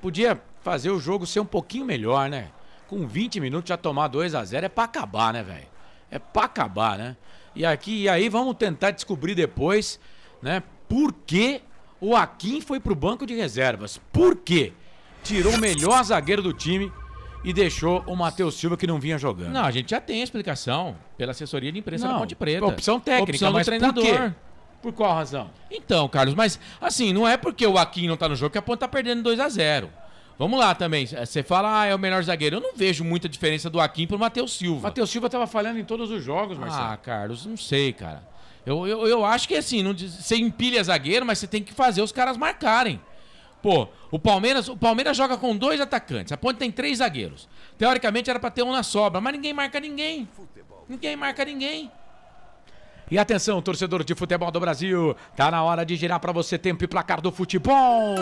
Podia fazer o jogo ser um pouquinho melhor, né? Com 20 minutos já tomar 2-0 é pra acabar, né, velho? É pra acabar, né? E aí vamos tentar descobrir depois, né? Por que o Akin foi pro banco de reservas? Por quê? Tirou o melhor zagueiro do time e deixou o Matheus Silva que não vinha jogando. Não, a gente já tem a explicação pela assessoria de imprensa da Ponte Preta. Opção técnica, opção mas do treinador. Por quê? Por qual razão? Então, Carlos, mas assim, não é porque o Akin não tá no jogo que a Ponte tá perdendo 2-0. Vamos lá também, você fala, é o melhor zagueiro. Eu não vejo muita diferença do Akin pro Matheus Silva. Matheus Silva tava falhando em todos os jogos, Marcelo. Ah, Carlos, não sei, cara. Eu acho que assim, você empilha zagueiro, mas você tem que fazer os caras marcarem. Pô, o Palmeiras joga com 2 atacantes. A Ponte tem 3 zagueiros. Teoricamente era pra ter um na sobra, mas ninguém marca ninguém. Ninguém marca ninguém. E atenção, torcedor de futebol do Brasil. Tá na hora de girar pra você tempo e placar do futebol.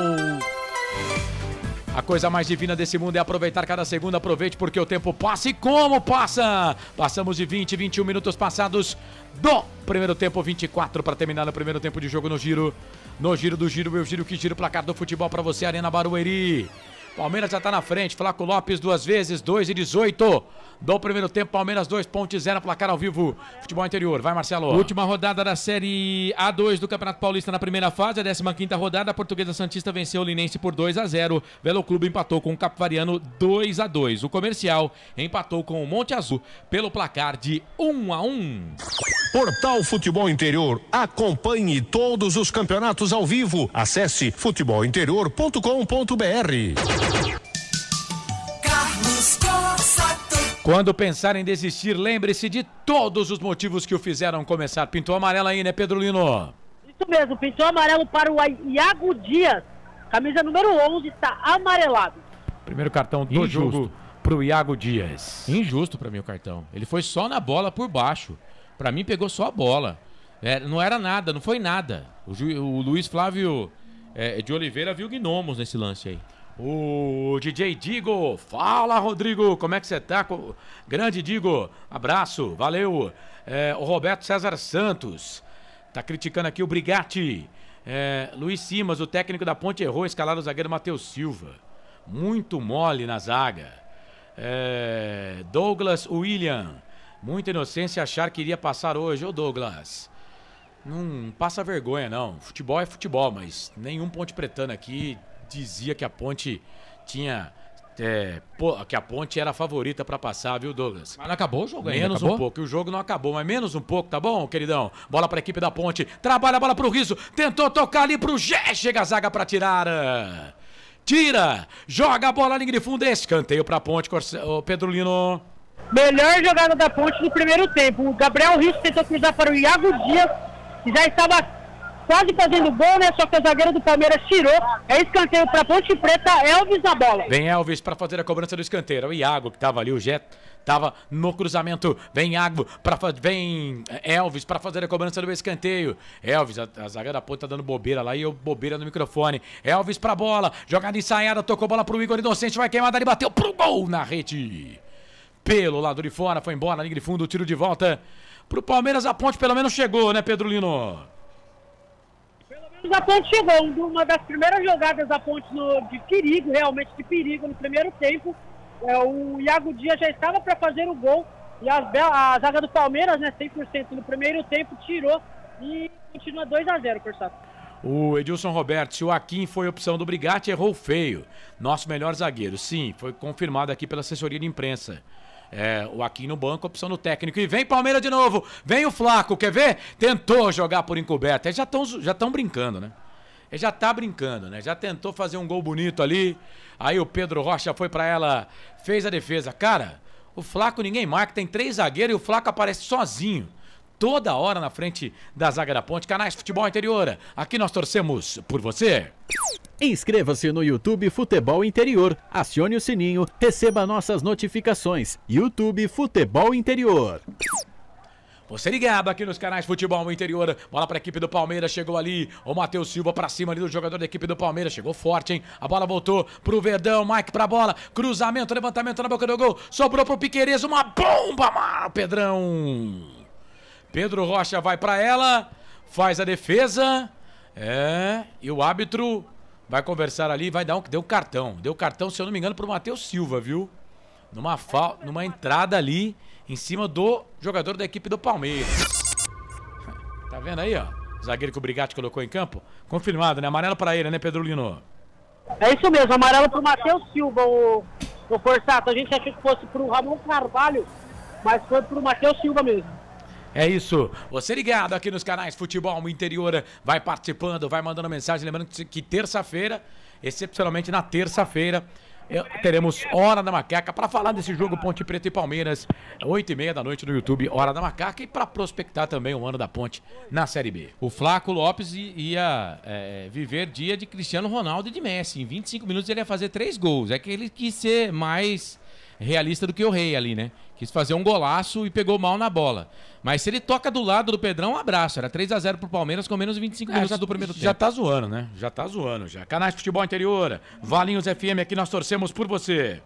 A coisa mais divina desse mundo é aproveitar cada segundo. Aproveite porque o tempo passa e como passa. Passamos de 21 minutos passados do primeiro tempo, 24 para terminar o primeiro tempo de jogo no giro. No giro do giro, eu giro que giro, placar do futebol para você, Arena Barueri. Palmeiras já tá na frente, Flaco Lopes 2 vezes, 2:18 do primeiro tempo, Palmeiras 2, Ponte 0, placar ao vivo, futebol interior, vai Marcelo. Última rodada da Série A2 do Campeonato Paulista na primeira fase, a 15ª rodada, a Portuguesa Santista venceu o Linense por 2-0, Velo Clube empatou com o Capivariano 2-2, o Comercial empatou com o Monte Azul pelo placar de 1-1. Portal Futebol Interior, acompanhe todos os campeonatos ao vivo, acesse futebolinterior.com.br. Quando pensar em desistir, lembre-se de todos os motivos que o fizeram começar. Pintou amarelo aí, né, Pedro Lino? Isso mesmo, pintou amarelo para o Iago Dias. Camisa número 11 está amarelado. Primeiro cartão do jogo pro Iago Dias. Injusto pra mim o cartão. Ele foi só na bola por baixo. Pra mim pegou só a bola. Não era nada, não foi nada. O Luiz Flávio de Oliveira viu gnomos nesse lance aí. O DJ Digo, fala Rodrigo, como é que você tá? Grande Digo, abraço, valeu. O Roberto César Santos tá criticando aqui o Brigatti. Luiz Simas, o técnico da Ponte, errou escalar o zagueiro Matheus Silva. Muito mole na zaga. Douglas William, muita inocência achar que iria passar hoje. Ô Douglas, não passa vergonha não, futebol é futebol, mas nenhum ponte pretano aqui dizia que a Ponte tinha... que a Ponte era a favorita pra passar, viu, Douglas? Mas não acabou o jogo ainda? Menos um pouco, o jogo não acabou, mas menos um pouco, tá bom, queridão? Bola pra equipe da Ponte, trabalha a bola pro Riso, tentou tocar ali pro Gé, chega a zaga pra tirar. Tira, joga a bola na linha de fundo, escanteio pra Ponte, o Pedro Lino. Melhor jogada da Ponte no primeiro tempo. O Gabriel Riso tentou cruzar para o Iago Dias, que já estava quase fazendo gol, né? Só que o zagueiro do Palmeiras tirou. É escanteio para Ponte Preta, Elvis na bola. Vem Elvis para fazer a cobrança do escanteio. O Iago que tava ali, o Jet tava no cruzamento. Vem Elvis para fazer a cobrança do escanteio. Elvis, a zaga da Ponte tá dando bobeira lá e eu bobeira no microfone. Elvis pra bola, jogada ensaiada, tocou bola pro Igor Inocente, vai queimar dali, bateu pro gol na rede. Pelo lado de fora, foi embora na linha de fundo, tiro de volta pro Palmeiras. A Ponte pelo menos chegou, né, Pedro Lino? A Ponte chegou, uma das primeiras jogadas da Ponte de perigo, realmente de perigo no primeiro tempo. O Iago Dias já estava para fazer o gol e a zaga do Palmeiras, né, 100% no primeiro tempo, tirou e continua 2-0, Corsato. O Edilson Roberto, se o Akin foi opção do Brigatti, errou feio. Nosso melhor zagueiro, sim, foi confirmado aqui pela assessoria de imprensa. O Akin no banco, opção no técnico. E vem Palmeiras de novo, vem o Flaco, quer ver? Tentou jogar por encoberto. Eles já estão brincando, né? Ele já tá brincando, né? Já tentou fazer um gol bonito ali. Aí o Pedro Rocha foi pra ela, fez a defesa. Cara, o Flaco ninguém marca, tem 3 zagueiros e o Flaco aparece sozinho. Toda hora na frente da zaga da Ponte. Canais Futebol Interior, aqui nós torcemos por você. Inscreva-se no YouTube Futebol Interior, acione o sininho, receba nossas notificações. YouTube Futebol Interior. Você ligado aqui nos canais Futebol Interior. Bola para a equipe do Palmeiras. Chegou ali o Matheus Silva para cima ali do jogador da equipe do Palmeiras. Chegou forte, hein? A bola voltou pro Verdão. Mike pra bola. Cruzamento, levantamento na boca do gol. Sobrou pro Piquerez. Uma bomba, Pedrão. Pedro Rocha vai para ela. Faz a defesa. E o árbitro vai conversar ali. Vai dar deu cartão. Deu cartão, se eu não me engano, pro Matheus Silva, viu? Numa entrada ali em cima do jogador da equipe do Palmeiras. Tá vendo aí, ó? O zagueiro que o Brigatti colocou em campo. Confirmado, né? Amarelo pra ele, né, Pedro Lino? É isso mesmo, amarelo pro Matheus Silva, o Forçato. A gente achou que fosse pro Ramon Carvalho, mas foi pro Matheus Silva mesmo. É isso. Você ligado aqui nos canais Futebol Interior, vai participando, vai mandando mensagem. Lembrando que terça-feira, excepcionalmente na terça-feira, teremos Hora da Macaca para falar desse jogo Ponte Preta e Palmeiras, 8h30 da noite no YouTube, Hora da Macaca, e para prospectar também o ano da Ponte na Série B. O Flaco Lopes ia viver dia de Cristiano Ronaldo e de Messi. Em 25 minutos ele ia fazer 3 gols. É que ele quis ser mais realista do que o Rei ali, né? Quis fazer um golaço e pegou mal na bola. Mas se ele toca do lado do Pedrão, um abraço. Era 3-0 pro Palmeiras com menos de 25 minutos do primeiro tempo. Já tá zoando, né? Já tá zoando, já. Canais Futebol Interior, Valinhos FM, aqui nós torcemos por você.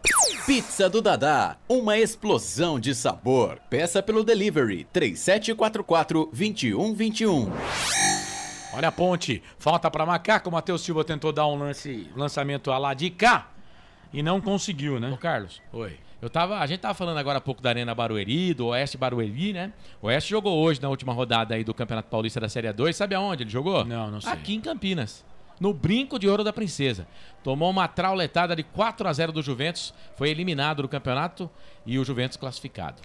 Pizza do Dadá, uma explosão de sabor. Peça pelo delivery 3744-2121. Olha a Ponte, falta pra Macaco. O Matheus Silva tentou dar um lançamento a lá de cá e não conseguiu, né? Ô, Carlos. Oi. A gente tava falando agora há pouco da Arena Barueri, do Oeste Barueri, né? O Oeste jogou hoje na última rodada aí do Campeonato Paulista da Série A2. Sabe aonde ele jogou? Não sei. Aqui em Campinas. No Brinco de Ouro da Princesa. Tomou uma trauletada de 4-0 do Juventus. Foi eliminado do campeonato e o Juventus classificado.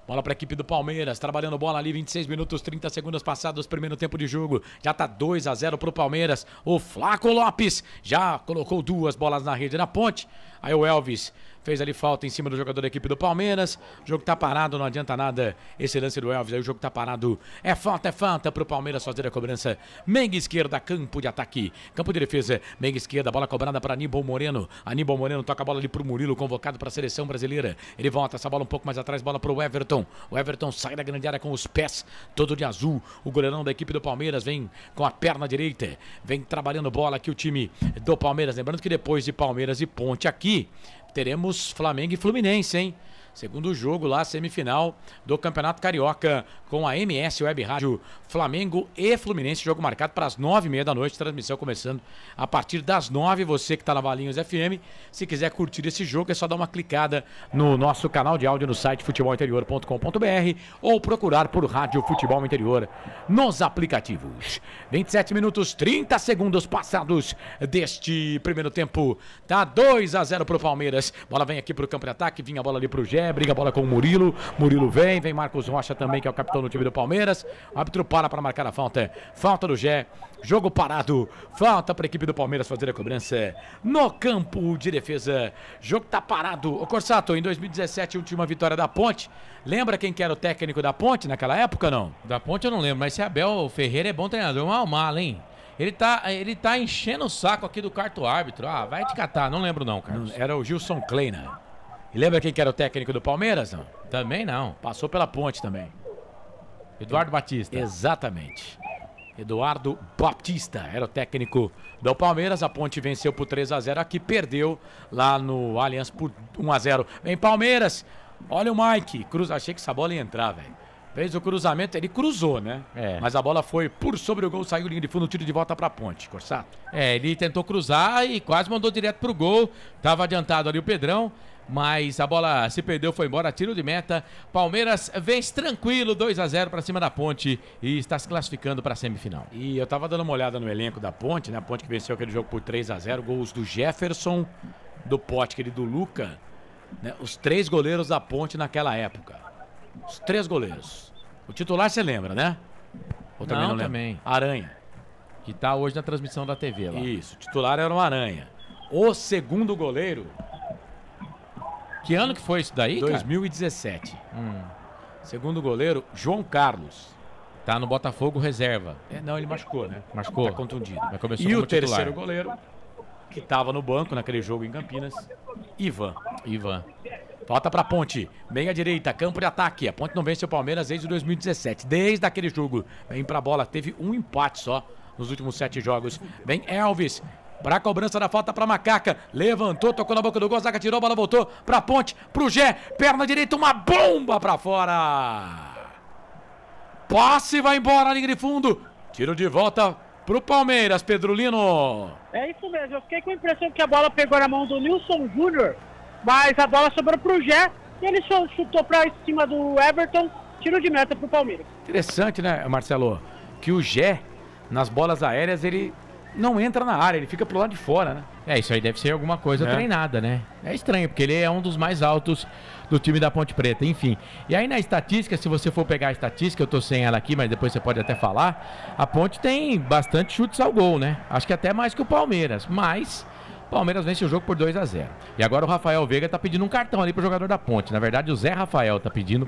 Bola para a equipe do Palmeiras, trabalhando bola ali, 26 minutos, 30 segundos passados, primeiro tempo de jogo. Já tá 2-0 pro Palmeiras. O Flaco Lopes já colocou 2 bolas na rede na Ponte. Aí o Elvis fez ali falta em cima do jogador da equipe do Palmeiras. O jogo tá parado, não adianta nada esse lance do Elvis. Aí o jogo tá parado. É falta pro Palmeiras fazer a cobrança. Menga esquerda, campo de ataque. Campo de defesa, Menga esquerda, bola cobrada para Aníbal Moreno. Aníbal Moreno toca a bola ali pro Murilo, convocado para a seleção brasileira. Ele volta essa bola um pouco mais atrás, bola pro Everton. O Everton sai da grande área com os pés, todo de azul. O goleirão da equipe do Palmeiras vem com a perna direita. Vem trabalhando bola aqui o time do Palmeiras. Lembrando que depois de Palmeiras e Ponte aqui, teremos Flamengo e Fluminense, hein? Segundo jogo lá, semifinal do Campeonato Carioca com a MS Web Rádio, Flamengo e Fluminense, jogo marcado para as 9h30 da noite, transmissão começando a partir das 9h. Você que está na Valinhos FM, se quiser curtir esse jogo é só dar uma clicada no nosso canal de áudio no site futebolinterior.com.br ou procurar por Rádio Futebol Interior nos aplicativos. 27 minutos, 30 segundos passados deste primeiro tempo. Tá 2-0 pro Palmeiras. Bola vem aqui pro campo de ataque, vinha a bola ali pro Gé. Briga a bola com o Murilo. Murilo vem Marcos Rocha também, que é o capitão do time do Palmeiras. O árbitro para marcar a falta. Falta do Gé. Jogo parado. Falta para a equipe do Palmeiras fazer a cobrança no campo de defesa. Jogo tá parado. Ô Corsato, em 2017, última vitória da Ponte. Lembra quem que era o técnico da Ponte naquela época, não? Da Ponte eu não lembro, mas se Abel Ferreira é bom treinador, mal, hein? Ele tá enchendo o saco aqui do quarto árbitro. Ah, vai te catar. Não lembro não, Carlos. Era o Gilson Kleina. E lembra quem que era o técnico do Palmeiras, não? Também não. Passou pela Ponte também. Eduardo Batista. Exatamente. Eduardo Batista era o técnico do Palmeiras. A Ponte venceu por 3-0 aqui, perdeu lá no Allianz por 1-0. Vem Palmeiras. Olha o Mike. Achei que essa bola ia entrar, velho. Fez o cruzamento, ele cruzou, né? Mas a bola foi por sobre o gol, saiu linha de fundo, tiro de volta pra Ponte, Corsato. Ele tentou cruzar e quase mandou direto pro gol. Tava adiantado ali o Pedrão, mas a bola se perdeu, foi embora, tiro de meta. Palmeiras vence tranquilo, 2-0 pra cima da Ponte e está se classificando pra semifinal. E eu tava dando uma olhada no elenco da Ponte, né? A Ponte que venceu aquele jogo por 3-0, gols do Jefferson, do Potker e do Luca, né? Os 3 goleiros da Ponte naquela época. Os 3 goleiros. O titular você lembra, né? Ou também não lembra? Também. Aranha. Que tá hoje na transmissão da TV lá. Isso, o titular era o Aranha. O segundo goleiro... Que ano que foi isso daí, 2017. Segundo goleiro, João Carlos. Tá no Botafogo reserva. Não, ele machucou, né? Machucou. Tá contundido. Mas começou e como o terceiro titular. goleiro, que tava no banco naquele jogo em Campinas, Ivan. Volta pra Ponte. Meia direita, campo de ataque. A Ponte não vence o Palmeiras desde 2017. Desde aquele jogo. Vem pra bola. Teve um empate só nos últimos 7 jogos. Vem Elvis. Pra cobrança da falta pra Macaca. Levantou, tocou na boca do gol. A zaga tirou, a bola voltou pra Ponte. Pro Gé. Perna direita, uma bomba pra fora. Passe, vai embora, linha de fundo. Tiro de volta pro Palmeiras, Pedrolino. É isso mesmo, eu fiquei com a impressão que a bola pegou na mão do Nilson Júnior, mas a bola sobrou pro Gé e ele chutou pra cima do Everton, tiro de meta pro Palmeiras. Interessante, né, Marcelo? Que o Gé, nas bolas aéreas, ele não entra na área, ele fica pro lado de fora, né? Isso aí deve ser alguma coisa treinada, né? É estranho, porque ele é um dos mais altos do time da Ponte Preta, enfim. E aí na estatística, se você for pegar a estatística, eu tô sem ela aqui, mas depois você pode até falar, a Ponte tem bastante chutes ao gol, né? Acho que até mais que o Palmeiras, mas o Palmeiras vence o jogo por 2-0. E agora o Rafael Veiga tá pedindo um cartão ali pro jogador da Ponte. Na verdade, o Zé Rafael tá pedindo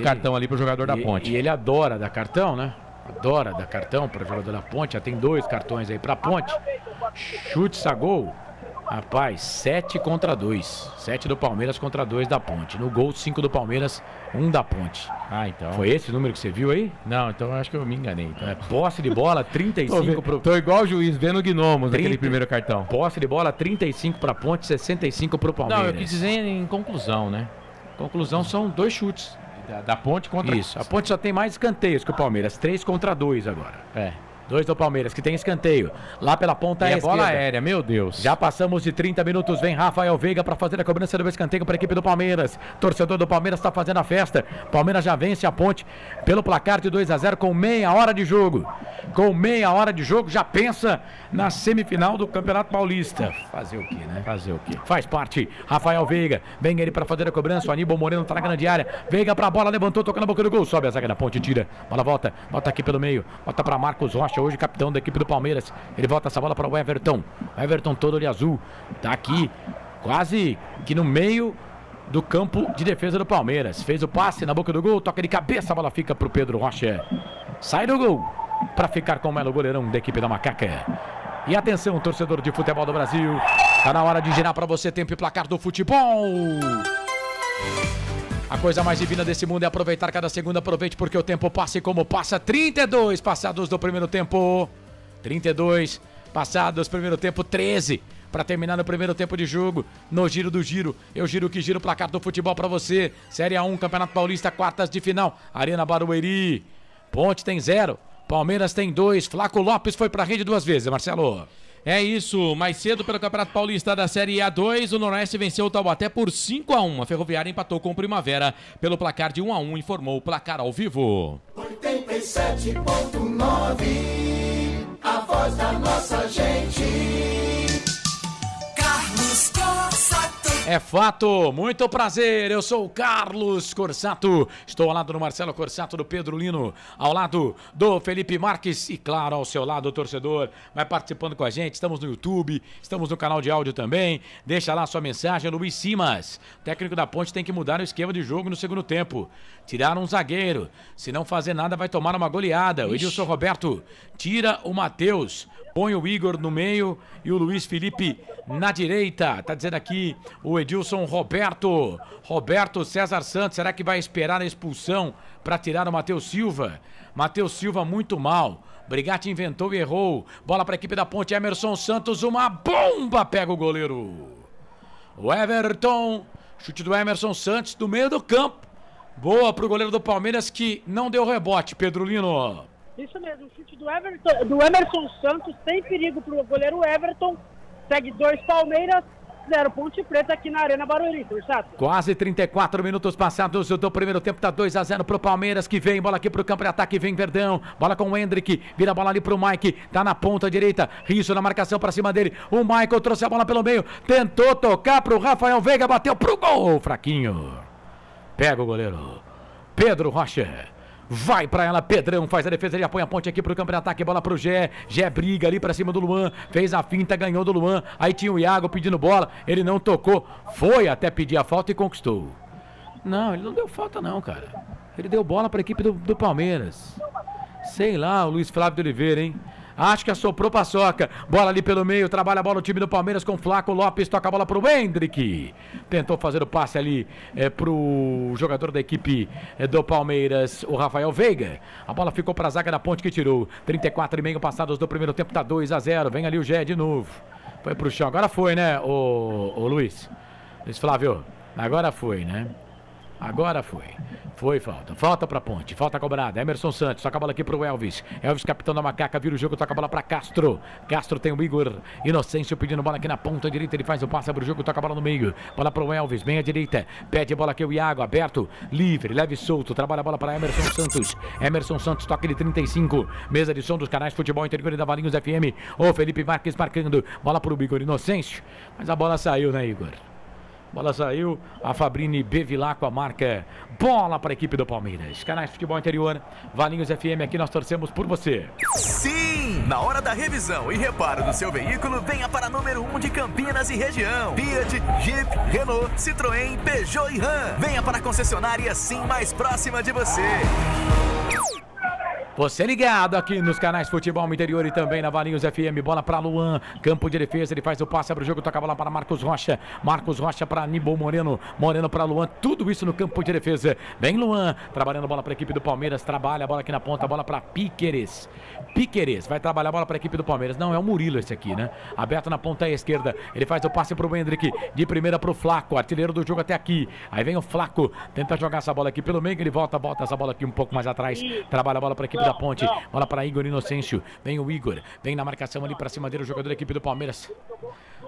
cartão ali pro jogador da Ponte. E ele adora dar cartão, né? Adora dar cartão para o jogador da Ponte. Já tem 2 cartões aí para Ponte. Chutes a gol. Rapaz, 7-2. 7 do Palmeiras contra 2 da Ponte. No gol, 5 do Palmeiras, 1 da Ponte. Então. Foi esse o número que você viu aí? Não, então eu acho que eu me enganei. Então. Posse de bola, 35 pro... Tô igual o juiz, vendo Gnomos naquele primeiro cartão. Posse de bola, 35 pra Ponte, 65 pro Palmeiras. Não, eu quis dizer em conclusão, né? Conclusão são 2 chutes. Da Ponte contra... Isso, a Ponte só tem mais escanteios que o Palmeiras. 3 contra 2 agora. 2 do Palmeiras, que tem escanteio. Lá pela ponta é esquerda. Bola aérea, meu Deus. Já passamos de 30 minutos. Vem Rafael Veiga para fazer a cobrança do escanteio para a equipe do Palmeiras. Torcedor do Palmeiras está fazendo a festa. Palmeiras já vence a Ponte pelo placar de 2-0 com meia hora de jogo. Com meia hora de jogo, já pensa na semifinal do Campeonato Paulista. Fazer o quê, né? Fazer o quê? Faz parte. Rafael Veiga. Vem ele para fazer a cobrança. O Aníbal Moreno está na grande área. Veiga para a bola, levantou, tocou na boca do gol. Sobe a zaga da Ponte, tira. Bola volta. Volta aqui pelo meio. Volta para Marcos Rocha, hoje capitão da equipe do Palmeiras. Ele volta essa bola para o Everton. O Everton todo de azul. Tá aqui quase que no meio do campo de defesa do Palmeiras. Fez o passe na boca do gol. Toca de cabeça. A bola fica pro Pedro Rocha. Sai do gol para ficar com o Melo, goleirão da equipe da Macaca. E atenção, torcedor de futebol do Brasil. Tá na hora de girar para você tempo e placar do futebol. A coisa mais divina desse mundo é aproveitar cada segundo. Aproveite porque o tempo passa e como passa. 32 passados do primeiro tempo. 32 passados do primeiro tempo. 13 para terminar no primeiro tempo de jogo. No giro do giro, eu giro que giro o placar do futebol para você. Série A1, Campeonato Paulista, quartas de final. Arena Barueri. Ponte tem 0. Palmeiras tem 2. Flaco Lopes foi para a rede 2 vezes, Marcelo. É isso, mais cedo pelo Campeonato Paulista da Série A2, o Noroeste venceu o Taubaté por 5-1. A Ferroviária empatou com o Primavera pelo placar de 1-1, informou o placar ao vivo. 87.9, a voz da nossa gente. Carlos Corsato. É fato, muito prazer, eu sou o Carlos Corsato, estou ao lado do Marcelo Corsato, do Pedro Lino, ao lado do Felipe Marques e claro, ao seu lado o torcedor, vai participando com a gente, estamos no YouTube, estamos no canal de áudio também, deixa lá sua mensagem, Luiz Simas, técnico da Ponte tem que mudar o esquema de jogo no segundo tempo, tirar um zagueiro, se não fazer nada vai tomar uma goleada, o Edilson Roberto, tira o Matheus, põe o Igor no meio e o Luiz Felipe na direita. Tá dizendo aqui o Edilson Roberto. Roberto César Santos, será que vai esperar a expulsão para tirar o Matheus Silva? Matheus Silva muito mal. Brigatti inventou e errou. Bola para a equipe da Ponte. Emerson Santos, uma bomba. Pega o goleiro. O Everton. Chute do Emerson Santos do meio do campo. Boa pro goleiro do Palmeiras que não deu rebote, Pedro Lino. Isso mesmo, o chute do Emerson Santos tem perigo pro goleiro Everton. Segue 2 Palmeiras, 0 Ponte Preta aqui na Arena Barueri, Corsato. Quase 34 minutos passados do primeiro tempo, tá 2-0 pro Palmeiras, que vem, bola aqui pro campo de ataque, vem Verdão, bola com o Hendrick, vira a bola ali pro Mike, tá na ponta direita, Risso na marcação pra cima dele, o Michael trouxe a bola pelo meio, tentou tocar pro Rafael Veiga, bateu pro gol, fraquinho. Pega o goleiro, Pedro Rocha. Vai pra ela, Pedrão faz a defesa, ele apoia a Ponte aqui pro campo de ataque, bola pro Gé, Gé briga ali pra cima do Luan, fez a finta, ganhou do Luan, aí tinha o Iago pedindo bola, ele não tocou, foi até pedir a falta e conquistou. Não, ele não deu falta não, cara, ele deu bola pra equipe do Palmeiras. Sei lá, o Luiz Flávio de Oliveira, hein? Acho que assoprou paçoca. Bola ali pelo meio, trabalha a bola o time do Palmeiras com Flaco Lopes, toca a bola pro Hendrick. Tentou fazer o passe ali pro jogador da equipe do Palmeiras, o Rafael Veiga. A bola ficou pra zaga da Ponte que tirou. 34,5 passados do primeiro tempo, tá 2-0. Vem ali o Gé de novo. Foi pro chão, agora foi, né, o Luiz Flávio, agora foi, né? Agora foi. Foi falta. Falta pra Ponte. Falta cobrada. Emerson Santos. Toca a bola aqui pro Elvis. Elvis, capitão da macaca. Vira o jogo. Toca a bola pra Castro. Castro tem o Igor Inocêncio pedindo bola aqui na ponta direita. Ele faz o passe pro jogo. Toca a bola no meio. Bola pro Elvis. Meia direita. Pede bola aqui o Iago. Aberto. Livre. Leve e solto. Trabalha a bola para Emerson Santos. Emerson Santos. Toca ele 35. Mesa de som dos canais Futebol Interior e da Valinhos FM. O Felipe Marques marcando. Bola pro Igor Inocêncio. Mas a bola saiu, né, Igor? Bola saiu, a Fabrini Bevilacqua com a marca. Bola para a equipe do Palmeiras. Canais Futebol Interior, Valinhos FM, aqui nós torcemos por você. Sim! Na hora da revisão e reparo do seu veículo, venha para número 1 de Campinas e região. Fiat, Jeep, Renault, Citroën, Peugeot e Ram. Venha para a concessionária Sim mais próxima de você. Você ligado aqui nos canais Futebol Interior e também na Valinhos FM. Bola para Luan, campo de defesa, ele faz o passe, abre o jogo, toca a bola para Marcos Rocha. Marcos Rocha para Aníbal Moreno, Moreno para Luan, tudo isso no campo de defesa. Vem Luan, trabalhando a bola para a equipe do Palmeiras, trabalha a bola aqui na ponta, a bola para Piqueires. Piqueires vai trabalhar a bola para a equipe do Palmeiras. Não, é o Murilo esse aqui, né? Aberto na ponta esquerda, ele faz o passe para o Hendrick, de primeira para o Flaco, artilheiro do jogo até aqui. Aí vem o Flaco, tenta jogar essa bola aqui pelo meio, ele volta essa bola aqui um pouco mais atrás, trabalha a bola para a equipe da Ponte, bola para Igor Inocêncio, vem o Igor, vem na marcação ali para cima dele o jogador da equipe do Palmeiras,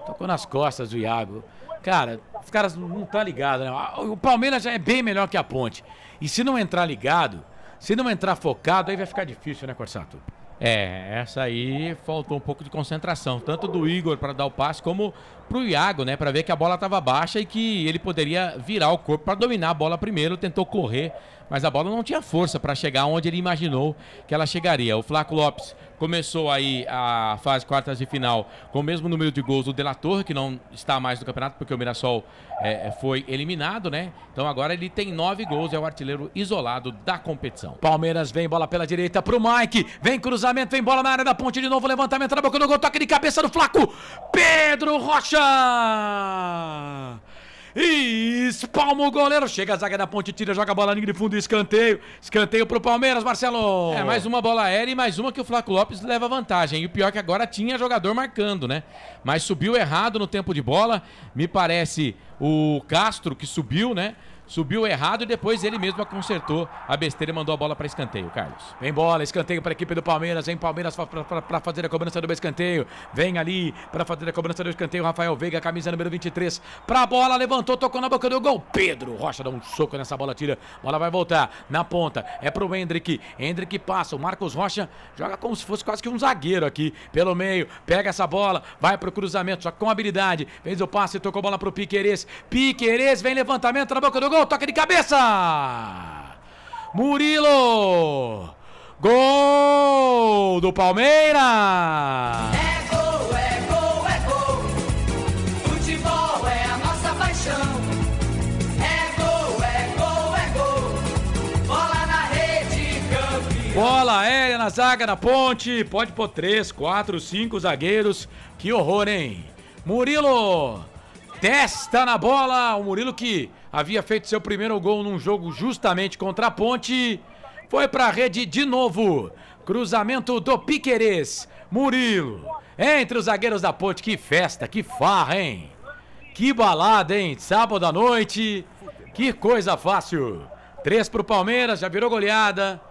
tocou nas costas do Iago. Cara, os caras não estão ligados, né? O Palmeiras já é bem melhor que a Ponte, e se não entrar ligado, se não entrar focado, aí vai ficar difícil, né, Corsato? Essa aí faltou um pouco de concentração, tanto do Igor para dar o passe, como pro Iago, né, para ver que a bola estava baixa e que ele poderia virar o corpo para dominar a bola primeiro, tentou correr, mas a bola não tinha força para chegar onde ele imaginou que ela chegaria. O Flaco Lopes começou aí a fase quartas de final com o mesmo número de gols do De La Torre, que não está mais no campeonato porque o Mirassol foi eliminado, né? Então agora ele tem 9 gols, é o artilheiro isolado da competição. Palmeiras vem, bola pela direita pro Mike, vem cruzamento, vem bola na área da Ponte de novo, levantamento na boca do gol, toque de cabeça do Flaco, Pedro Rocha! Espalma o goleiro, chega a zaga da Ponte, tira, joga a bola linha de fundo, escanteio pro Palmeiras, Marcelo. Mais uma bola aérea e mais uma que o Flaco Lopes leva vantagem, e o pior é que agora tinha jogador marcando, né? Mas subiu errado no tempo de bola, me parece o Castro que subiu, né? Subiu errado e depois ele mesmo consertou a besteira e mandou a bola para escanteio, Carlos. Vem bola, escanteio para a equipe do Palmeiras. Vem Palmeiras para fazer a cobrança do escanteio. Vem ali para fazer a cobrança do escanteio. Rafael Veiga, camisa número 23. Para a bola, levantou, tocou na boca do gol. Pedro Rocha dá um soco nessa bola, tira. Bola vai voltar na ponta. É pro Hendrick. Hendrick passa. O Marcos Rocha joga como se fosse quase que um zagueiro aqui pelo meio. Pega essa bola, vai pro cruzamento, só com habilidade. Fez o passe, tocou a bola pro Piqueires. Piqueires vem levantamento na boca do gol. Toque de cabeça! Murilo! Gol do Palmeiras! É gol, é gol, é gol. Futebol é a nossa paixão. É gol, é gol, é gol. Bola na rede, campeão. Bola aérea na zaga, na Ponte. Pode pôr 3, 4, 5 zagueiros. Que horror, hein? Murilo! Testa na bola, o Murilo que havia feito seu primeiro gol num jogo justamente contra a Ponte, foi pra rede de novo, cruzamento do Piqueires, Murilo, entre os zagueiros da Ponte, que festa, que farra, hein? Que balada, hein? Sábado à noite, que coisa fácil, 3 pro Palmeiras, já virou goleada,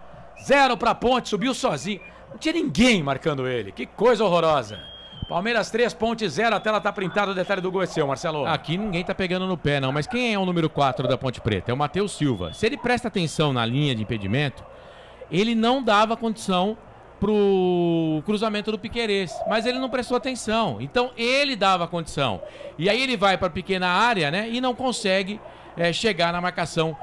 0 pra Ponte, subiu sozinho, não tinha ninguém marcando ele, que coisa horrorosa. Palmeiras 3, Ponte 0, a tela tá printada, o detalhe do gol é seu, Marcelo. Aqui ninguém tá pegando no pé não, mas quem é o número 4 da Ponte Preta? É o Matheus Silva. Se ele presta atenção na linha de impedimento, ele não dava condição pro cruzamento do Piqueires, mas ele não prestou atenção, então ele dava condição. E aí ele vai pra pequena área, né, e não consegue chegar na marcação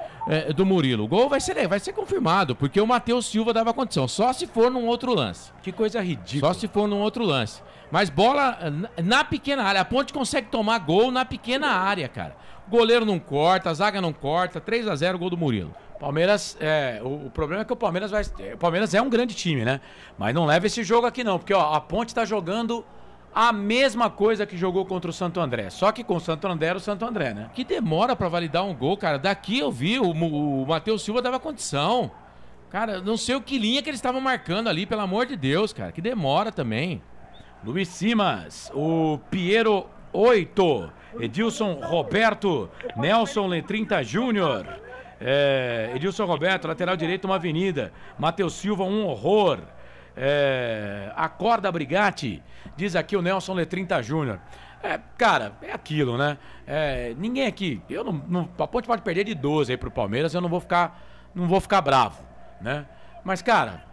do Murilo. O gol vai ser confirmado, porque o Matheus Silva dava condição, só se for num outro lance. Que coisa ridícula. Só se for num outro lance. Mas bola na pequena área, a Ponte consegue tomar gol na pequena área, cara. O goleiro não corta, a zaga não corta, 3-0 gol do Murilo. Palmeiras, o problema é que o Palmeiras é um grande time, né? Mas não leva esse jogo aqui não, porque ó, a Ponte tá jogando a mesma coisa que jogou contra o Santo André, só que com o Santo André era o Santo André, né? Que demora pra validar um gol, cara. Daqui eu vi, o Matheus Silva dava condição. Cara, não sei o que linha que eles estavam marcando ali, pelo amor de Deus, cara. Que demora também. Luiz Simas, o Piero 8, Edilson Roberto, Nelson Letrinta Júnior, Edilson Roberto, lateral direito, uma avenida, Matheus Silva, um horror, acorda Brigatti, diz aqui o Nelson Letrinta Júnior. Cara, é aquilo, né? Ninguém aqui, a Ponte pode perder de 12 aí pro Palmeiras, eu não vou ficar bravo, né? Mas, cara,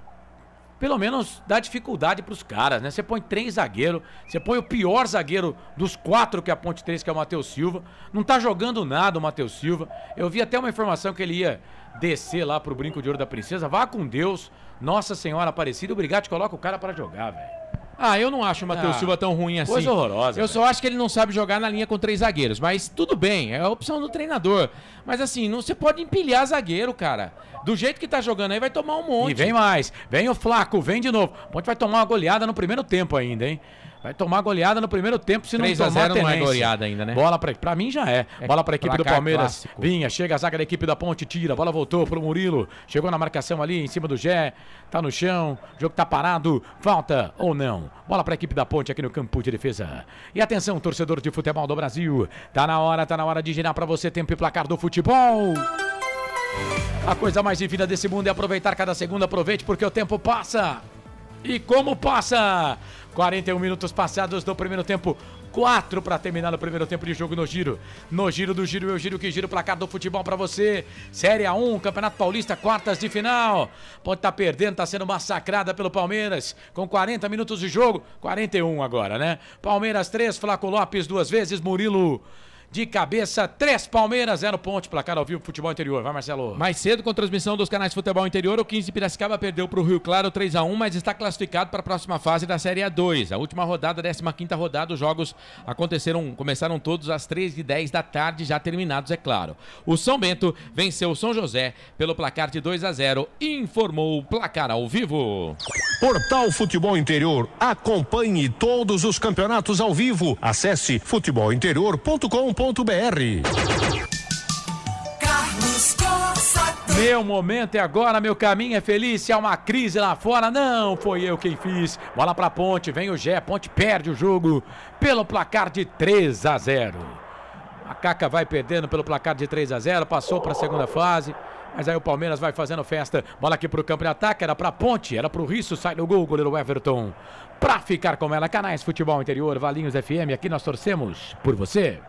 pelo menos dá dificuldade pros caras, né? Você põe 3 zagueiros, você põe o pior zagueiro dos 4 que a Ponte 3, que é o Matheus Silva. Não tá jogando nada o Matheus Silva. Eu vi até uma informação que ele ia descer lá pro Brinco de Ouro da Princesa. Vá com Deus, Nossa Senhora Aparecida. O Brigatti coloca o cara pra jogar, velho. Eu não acho o Matheus Silva tão ruim assim. Coisa horrorosa. Eu só acho que ele não sabe jogar na linha com 3 zagueiros. Mas tudo bem, é a opção do treinador. Mas assim, você pode empilhar zagueiro, cara. Do jeito que tá jogando aí, vai tomar um monte. E vem mais. Vem o Flaco, vem de novo. A Ponte vai tomar uma goleada no primeiro tempo ainda, hein? Vai tomar goleada no primeiro tempo, se não tomar 3-0 não é goleada ainda, né? Bola pra mim já é. Bola pra equipe do Palmeiras. Clássico. Vinha, chega a zaga da equipe da Ponte, tira. Bola voltou pro Murilo. Chegou na marcação ali, em cima do Gé. Tá no chão. O jogo tá parado. Falta ou não? Bola pra equipe da Ponte aqui no campo de defesa. E atenção, torcedor de futebol do Brasil. Tá na hora de girar pra você tempo e placar do futebol. A coisa mais divina desse mundo é aproveitar cada segundo. Aproveite porque o tempo passa. E como passa? 41 minutos passados do primeiro tempo. 4 para terminar o primeiro tempo de jogo no Giro. No Giro do Giro, eu giro que giro o placar do futebol para você. Série A1, Campeonato Paulista, quartas de final. Pode estar perdendo, tá sendo massacrada pelo Palmeiras. Com 40 minutos de jogo. 41 agora, né? Palmeiras 3, Flaco Lopes 2 vezes, Murilo de cabeça, 3 Palmeiras, 0 Ponte, placar ao vivo, futebol interior. Vai, Marcelo. Mais cedo, com transmissão dos canais Futebol Interior, o 15 Piracicaba perdeu para o Rio Claro 3-1, mas está classificado para a próxima fase da Série A2. A última rodada, 15ª rodada, os jogos começaram todos às 3h10 da tarde, já terminados, é claro. O São Bento venceu o São José pelo placar de 2-0, informou o placar ao vivo. Portal Futebol Interior, acompanhe todos os campeonatos ao vivo. Acesse futebolinterior.com.br. Carlos Cossa. Meu momento é agora, meu caminho é feliz. Se há uma crise lá fora, não foi eu quem fiz. Bola pra Ponte, vem o Gé, Ponte perde o jogo pelo placar de 3-0. A Caca vai perdendo pelo placar de 3-0, passou pra segunda fase. Mas aí o Palmeiras vai fazendo festa. Bola aqui pro campo de ataque, era pra Ponte, era pro Risso, sai no gol, goleiro Everton. Pra ficar com ela, canais Futebol Interior, Valinhos FM, aqui nós torcemos por você.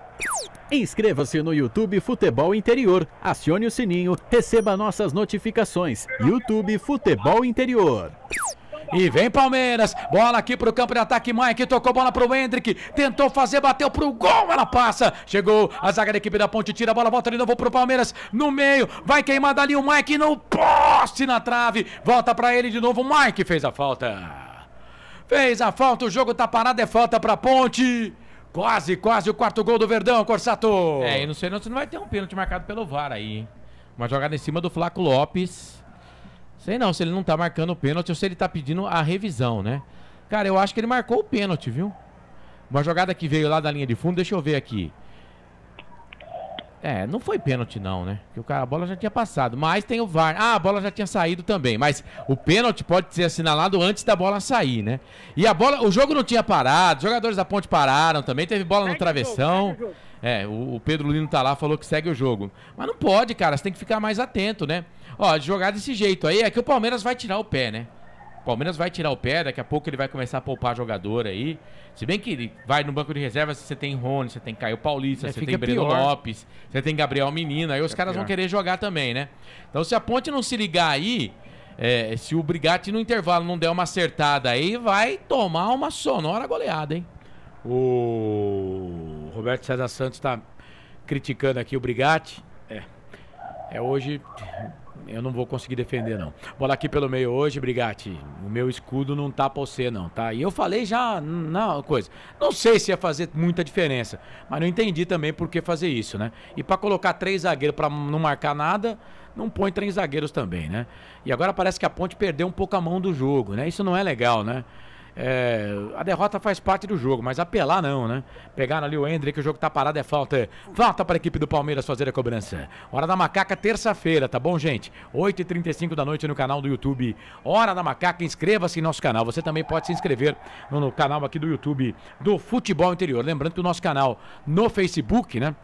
Inscreva-se no YouTube Futebol Interior, acione o sininho, receba nossas notificações. YouTube Futebol Interior. E vem Palmeiras, bola aqui pro campo de ataque, Mike tocou bola pro Hendrick, tentou fazer, bateu pro gol, ela passa, chegou a zaga da equipe da Ponte, tira a bola, volta de novo pro Palmeiras, no meio, vai queimar dali o Mike no poste, na trave, volta pra ele de novo, o Mike fez a falta, o jogo tá parado, é falta pra Ponte. Quase o quarto gol do Verdão, Corsato. E não sei se não vai ter um pênalti marcado pelo VAR aí, hein? Uma jogada em cima do Flaco Lopes. Sei não se ele não tá marcando o pênalti ou se ele tá pedindo a revisão, né? Cara, eu acho que ele marcou o pênalti, viu? Uma jogada que veio lá da linha de fundo, deixa eu ver aqui. Não foi pênalti não, né? Porque a bola já tinha passado, mas tem o VAR. A bola já tinha saído também, mas o pênalti pode ser assinalado antes da bola sair, né? E o jogo não tinha parado, os jogadores da Ponte pararam também, teve bola no travessão. O Pedro Lino tá lá, falou que segue o jogo. Mas não pode, cara, você tem que ficar mais atento, né? Ó, de jogar desse jeito aí, é que o Palmeiras vai tirar o pé, né? O Palmeiras vai tirar o pé, daqui a pouco ele vai começar a poupar jogador aí. Se bem que ele vai no banco de reservas, você tem Rony, você tem Caio Paulista, você tem Breno Lopes, você tem Gabriel Menino, aí os caras vão querer jogar também, né? Então se a Ponte não se ligar aí, se o Brigatti no intervalo não der uma acertada aí, vai tomar uma sonora goleada, hein? O Roberto César Santos tá criticando aqui o Brigatti. Hoje eu não vou conseguir defender, não. Bola aqui pelo meio hoje, Brigatti. O meu escudo não tá pra você, não, tá? E eu falei já na coisa. Não sei se ia fazer muita diferença, mas não entendi também por que fazer isso, né? E pra colocar 3 zagueiros pra não marcar nada, não põe 3 zagueiros também, né? E agora parece que a Ponte perdeu um pouco a mão do jogo, né? Isso não é legal, né? A derrota faz parte do jogo, mas apelar não, né? Pegaram ali o Hendrick, o jogo tá parado, é falta. Falta para a equipe do Palmeiras fazer a cobrança. Hora da Macaca, terça-feira, tá bom, gente? 8h35 da noite no canal do YouTube. Hora da Macaca, inscreva-se em nosso canal. Você também pode se inscrever no canal aqui do YouTube do Futebol Interior. Lembrando que o nosso canal no Facebook, né?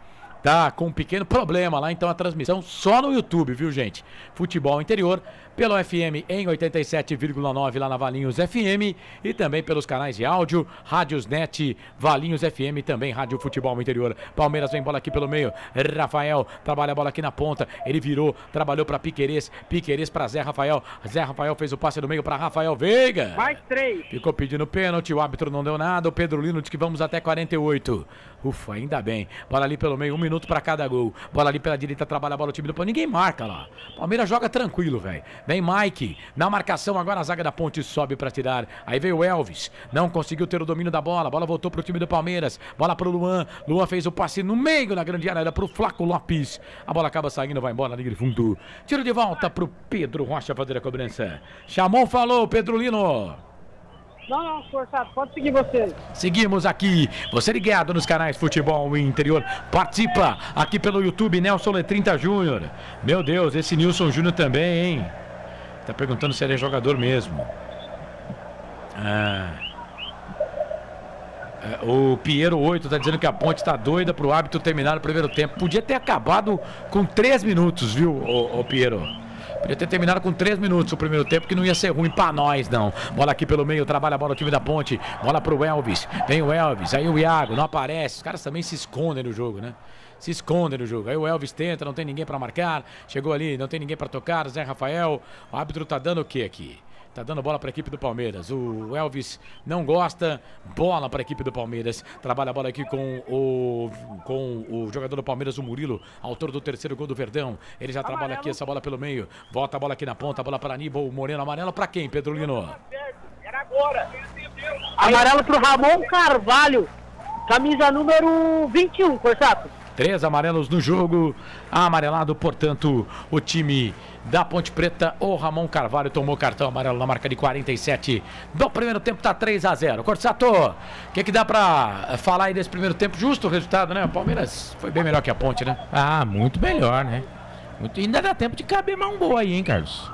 Tá com um pequeno problema lá, então a transmissão só no YouTube, viu, gente? Futebol Interior, pelo FM em 87,9 lá na Valinhos FM e também pelos canais de áudio, Rádios Net, Valinhos FM, também Rádio Futebol Interior. Palmeiras vem bola aqui pelo meio, Rafael trabalha a bola aqui na ponta, ele virou, trabalhou para Piquerez para Zé Rafael fez o passe no meio para Rafael Veiga. Mais 3. Ficou pedindo pênalti, o árbitro não deu nada, o Pedro Lino diz que vamos até 48. Ufa, ainda bem. Bola ali pelo meio, 1 minuto para cada gol. Bola ali pela direita, trabalha a bola o time do Palmeiras. Ninguém marca lá. Palmeiras joga tranquilo, velho. Vem Mike, na marcação agora a zaga da Ponte sobe para tirar. Aí veio o Elvis, não conseguiu ter o domínio da bola. A bola voltou pro time do Palmeiras. Bola pro Luan. Luan fez o passe no meio da grande área, era pro Flaco Lopes. A bola acaba saindo, vai embora, liga de fundo. Tiro de volta pro Pedro Rocha fazer a cobrança. Chamou, falou, Pedro Lino. Não, forçado, pode seguir você. Seguimos aqui, você ligado nos canais Futebol Interior, participa aqui pelo YouTube, Nelson Letrinta Júnior. Meu Deus, esse Nilson Júnior também, hein? Tá perguntando se ele é jogador mesmo. O Piero 8 tá dizendo que a Ponte tá doida pro árbitro terminar o primeiro tempo. Podia ter acabado com 3 minutos, viu, o Piero? Podia ter terminado com 3 minutos o primeiro tempo, que não ia ser ruim pra nós, não. Bola aqui pelo meio, trabalha a bola o time da Ponte. Bola pro Elvis. Vem o Elvis, aí o Iago, não aparece. Os caras também se escondem no jogo, né? Se escondem no jogo. Aí o Elvis tenta, não tem ninguém pra marcar. Chegou ali, não tem ninguém pra tocar. Zé Rafael. O árbitro tá dando o que aqui? Tá dando bola para a equipe do Palmeiras. O Elvis não gosta. Bola para a equipe do Palmeiras. Trabalha a bola aqui com o jogador do Palmeiras, o Murilo, autor do 3º gol do Verdão. Ele já trabalha aqui essa bola pelo meio. Volta a bola aqui na ponta. A bola para Aníbal Moreno. Amarelo para quem, Pedro Lino? Era agora. Amarelo pro Ramon Carvalho. Camisa número 21, Corsato. 3 amarelos no jogo. Amarelado, portanto, o time da Ponte Preta. O Ramon Carvalho tomou cartão amarelo na marca de 47 do primeiro tempo, tá 3-0. Corsato, o que dá pra falar aí desse primeiro tempo? Justo o resultado, né? O Palmeiras foi bem melhor que a Ponte, né? Muito melhor, né? Ainda dá tempo de caber mais um gol aí, hein, Carlos?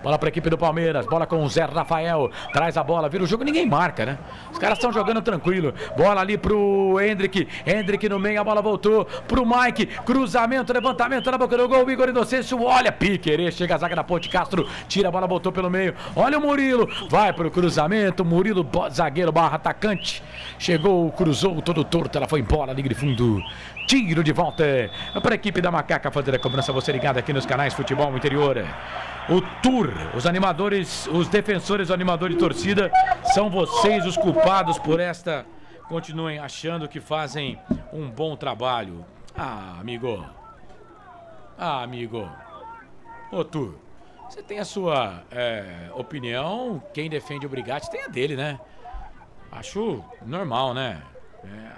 Bola para a equipe do Palmeiras, bola com o Zé Rafael, traz a bola, vira o jogo, ninguém marca, né? Os caras estão jogando tranquilo. Bola ali pro Hendrick no meio, a bola voltou pro Mike, cruzamento, levantamento na boca do gol, o Igor Inocêncio, olha, Piquerez, chega a zaga da Ponte, Castro, tira a bola, voltou pelo meio, olha o Murilo, vai pro cruzamento, Murilo, zagueiro barra atacante, chegou, cruzou, todo torto, ela foi embora, liga de fundo. Tiro de volta para a equipe da Macaca fazer a cobrança, você ligado aqui nos canais Futebol Interior. O Tour, os animadores, os defensores do animador de torcida, são vocês os culpados por esta. Continuem achando que fazem um bom trabalho. Amigo. Ô Tour, você tem a sua opinião, quem defende o Brigatti tem a dele, né? Acho normal, né?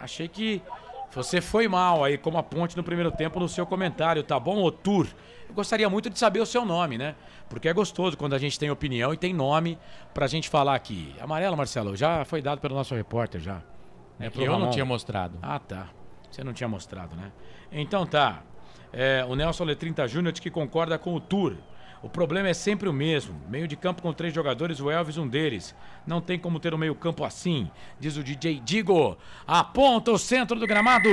Achei que você foi mal aí como a Ponte no primeiro tempo no seu comentário, tá bom, ô Tour? Eu gostaria muito de saber o seu nome, né? Porque é gostoso quando a gente tem opinião e tem nome pra gente falar aqui. Amarelo, Marcelo, já foi dado pelo nosso repórter já. É que eu não tinha mostrado. Tá. Você não tinha mostrado, né? Então tá. O Nelson Letrinta Júnior diz que concorda com o Tour. O problema é sempre o mesmo. Meio de campo com 3 jogadores, o Elvis um deles. Não tem como ter um meio campo assim, diz o DJ Digo. Aponta o centro do gramado.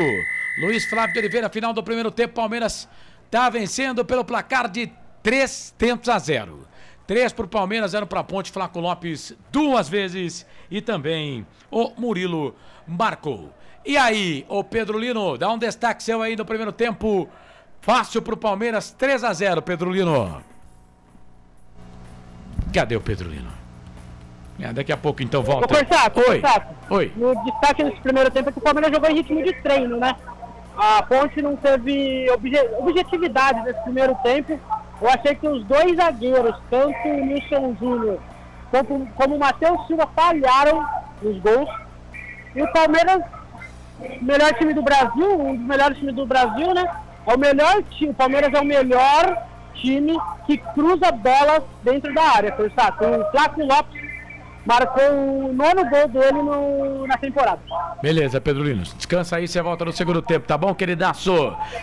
Luiz Flávio de Oliveira, final do primeiro tempo, Palmeiras tá vencendo pelo placar de 3-0. 3 pro Palmeiras, 0 pra Ponte. Flaco Lopes 2 vezes e também o Murilo marcou. E aí, o Pedro Lino, dá um destaque seu aí no primeiro tempo. Fácil pro Palmeiras, 3-0, Pedro Lino. Cadê o Pedro Lino? Daqui a pouco então volta. Oi. O destaque nesse primeiro tempo é que o Palmeiras jogou em ritmo de treino, né? A Ponte não teve objetividade nesse primeiro tempo. Eu achei que os dois zagueiros, tanto o Nilson Júnior como o Matheus Silva, falharam nos gols. E o Palmeiras, melhor time do Brasil, um dos melhores times do Brasil, né? É o melhor time, o Palmeiras é o melhor time que cruza bolas dentro da área, Corsato. O Flávio Lopes marcou o 9º gol dele na temporada. Beleza, Pedro Lino. Descansa aí, você volta no segundo tempo, tá bom, queridaço?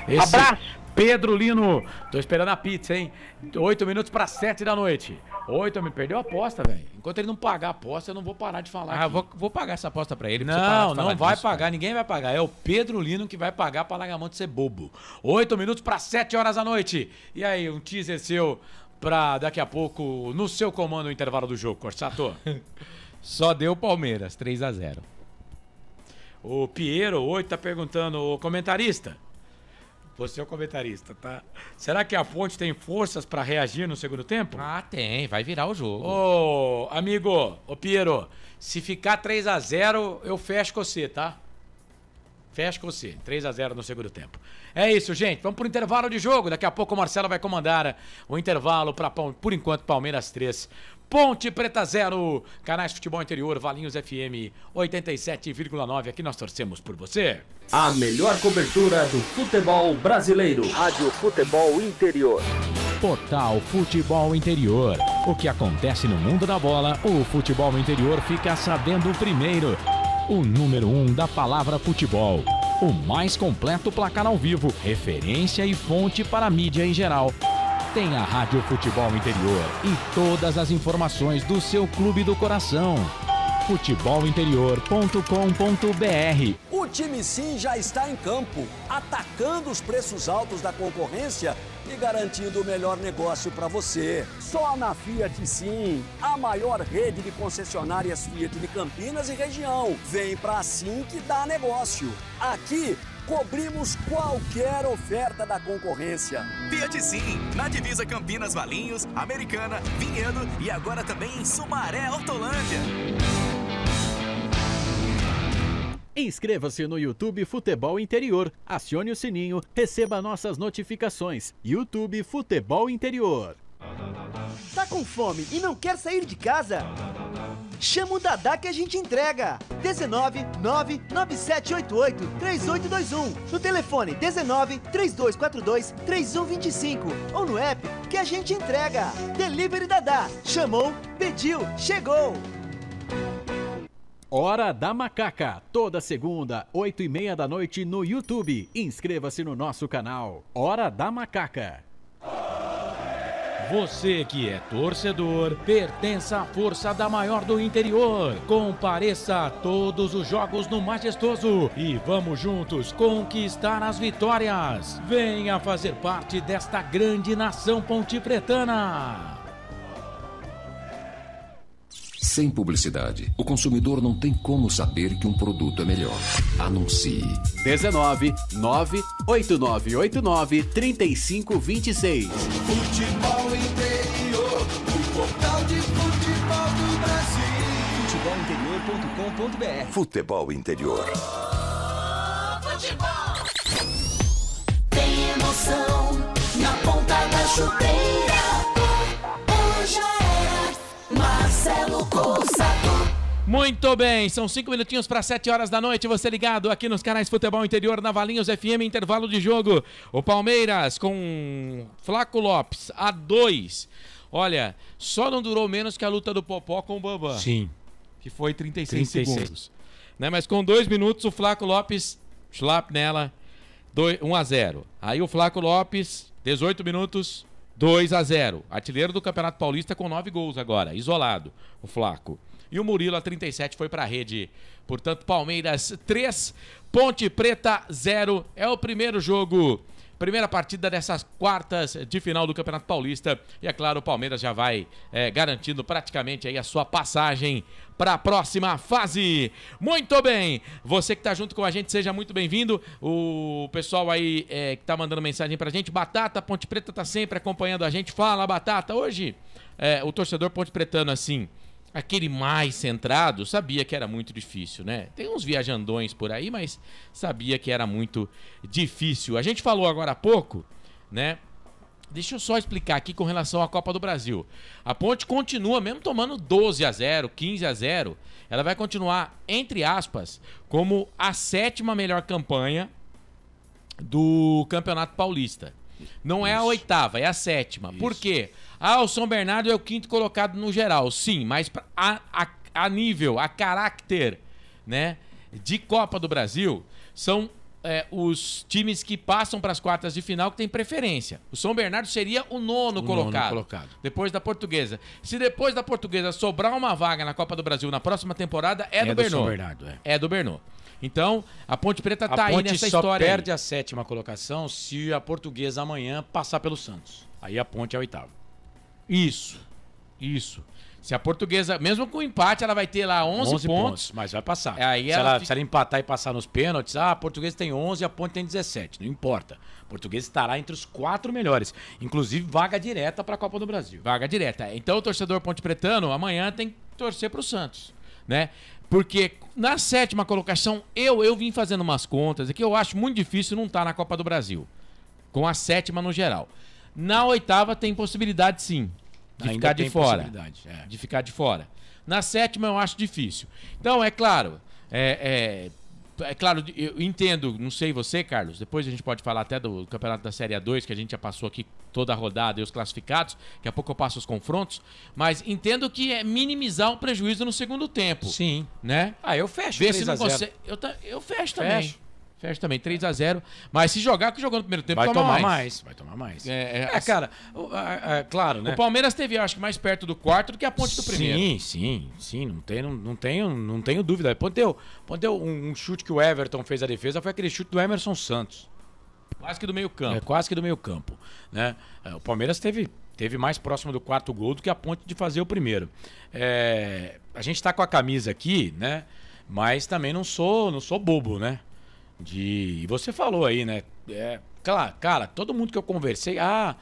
Abraço. Pedro Lino, tô esperando a pizza, hein? 8 minutos para 7 da noite. Me perdeu a aposta, velho. Enquanto ele não pagar a aposta, eu não vou parar de falar. Vou pagar essa aposta pra ele. Não vai pagar, ninguém vai pagar. É o Pedro Lino que vai pagar pra largar a mão de ser bobo. 8 minutos para 7 horas da noite. E aí, um teaser seu pra daqui a pouco, no seu comando, o intervalo do jogo, Corsato. Só deu Palmeiras, 3-0. O Piero 8 tá perguntando, o comentarista. Você é o comentarista, tá? Será que a Ponte tem forças pra reagir no segundo tempo? Ah, tem. Vai virar o jogo. Ô, amigo, Piero, se ficar 3-0, eu fecho com você, tá? Fecho com você. 3-0 no segundo tempo. É isso, gente. Vamos pro intervalo de jogo. Daqui a pouco o Marcelo vai comandar o intervalo para, por enquanto, Palmeiras 3. Ponte Preta 0, canais Futebol Interior, Valinhos FM 87,9. Aqui nós torcemos por você. A melhor cobertura do futebol brasileiro. Rádio Futebol Interior. Portal Futebol Interior. O que acontece no mundo da bola, o futebol interior fica sabendo primeiro. O número 1 da palavra futebol. O mais completo placar ao vivo, referência e fonte para a mídia em geral. Tem a Rádio Futebol Interior e todas as informações do seu clube do coração. futebolinterior.com.br. O time Sim já está em campo, atacando os preços altos da concorrência e garantindo o melhor negócio para você. Só na Fiat Sim, a maior rede de concessionárias Fiat de Campinas e região. Vem pra Sim que dá negócio. Aqui cobrimos qualquer oferta da concorrência. Fiat Sim, na divisa Campinas, Valinhos, Americana, Vinhedo e agora também em Sumaré, Hortolândia. Inscreva-se no YouTube Futebol Interior, acione o sininho, receba nossas notificações. YouTube Futebol Interior. Tá com fome e não quer sair de casa? Chama o Dadá que a gente entrega. 19 99788 3821. No telefone 19 3242 3125. Ou no app que a gente entrega. Delivery Dadá. Chamou, pediu, chegou. Hora da Macaca, toda segunda, 8h30 da noite no YouTube. Inscreva-se no nosso canal. Hora da Macaca. Você que é torcedor, pertence à força da maior do interior. Compareça a todos os jogos no Majestoso e vamos juntos conquistar as vitórias. Venha fazer parte desta grande nação pontipretana. Sem publicidade, o consumidor não tem como saber que um produto é melhor. Anuncie. 19 98989 3526. Futebol Interior, o portal de futebol do Brasil. Futebolinterior.com.br. Futebol Interior. Futebol. Tem emoção na ponta da chuteira. Hoje é Marcelo Corsato. Muito bem, são 5 minutinhos para 7 horas da noite, você ligado aqui nos canais Futebol Interior na Valinhos FM, intervalo de jogo. O Palmeiras com Flaco Lopes a 2. Olha, só não durou menos que a luta do Popó com o Bambam. Sim. Que foi 36 segundos. Né? Mas com 2 minutos o Flaco Lopes, slap nela, 1-0. Aí o Flaco Lopes, 18 minutos, 2-0. Artilheiro do Campeonato Paulista com 9 gols agora, isolado, o Flaco. E o Murilo, a 37, foi para a rede. Portanto, Palmeiras 3, Ponte Preta 0. É o primeiro jogo, primeira partida dessas quartas de final do Campeonato Paulista. E é claro, o Palmeiras já vai garantindo praticamente aí a sua passagem para a próxima fase. Muito bem, você que está junto com a gente, seja muito bem-vindo. O pessoal aí que está mandando mensagem para a gente. Batata, Ponte Preta está sempre acompanhando a gente. Fala, Batata. Hoje, o torcedor ponte pretano assim, aquele mais centrado, sabia que era muito difícil, né? Tem uns viajandões por aí, mas sabia que era muito difícil. A gente falou agora há pouco, né, deixa eu só explicar aqui com relação à Copa do Brasil. A Ponte continua, mesmo tomando 12-0, 15-0, ela vai continuar, entre aspas, como a 7ª melhor campanha do Campeonato Paulista. Não é a 8ª, é a 7ª. Por quê? O São Bernardo é o 5º colocado no geral. Sim, mas a nível, a caráter, né, de Copa do Brasil, são os times que passam para as quartas de final que tem preferência. O São Bernardo seria o nono colocado. Depois da Portuguesa. Se depois da Portuguesa sobrar uma vaga na Copa do Brasil na próxima temporada, é do Bernô. São Bernardo, é do Bernô. Então, a Ponte Preta tá aí nessa história. A Ponte só perde a 7ª colocação se a Portuguesa amanhã passar pelo Santos. Aí a Ponte é a 8ª. Isso. Se a Portuguesa, mesmo com empate, ela vai ter lá 11 pontos. Mas vai passar. Aí se ela empatar e passar nos pênaltis, a Portuguesa tem 11 e a Ponte tem 17. Não importa. A Portuguesa estará entre os 4 melhores. Inclusive, vaga direta para a Copa do Brasil. Vaga direta. Então, o torcedor ponte pretano, amanhã tem que torcer para o Santos, né? Porque na 7ª colocação, eu vim fazendo umas contas aqui, eu acho muito difícil não estar na Copa do Brasil. Com a 7ª no geral. Na 8ª tem possibilidade, sim. De ficar de fora. De ficar de fora. Na 7ª eu acho difícil. Então, é claro, claro, eu entendo, não sei você, Carlos, depois a gente pode falar até do Campeonato da Série A2, que a gente já passou aqui toda a rodada e os classificados, daqui a pouco eu passo os confrontos, mas entendo que é minimizar o prejuízo no segundo tempo. Sim. Né? Eu fecho 3-0. Eu fecho também. Fecha também, 3-0. Mas se jogar, que jogou no primeiro tempo, vai tomar mais. Vai tomar mais. Cara, claro, né? O Palmeiras teve, acho que, mais perto do quarto do que a Ponte do primeiro. Sim. Não tenho dúvida. Ponte deu um chute que o Everton fez a defesa, foi aquele chute do Emerson Santos. Quase que do meio campo. Quase que do meio campo. Né? O Palmeiras teve mais próximo do quarto gol do que a Ponte de fazer o primeiro. A gente tá com a camisa aqui, né? Mas também não sou bobo, né? E você falou aí, né? Cara, todo mundo que eu conversei, a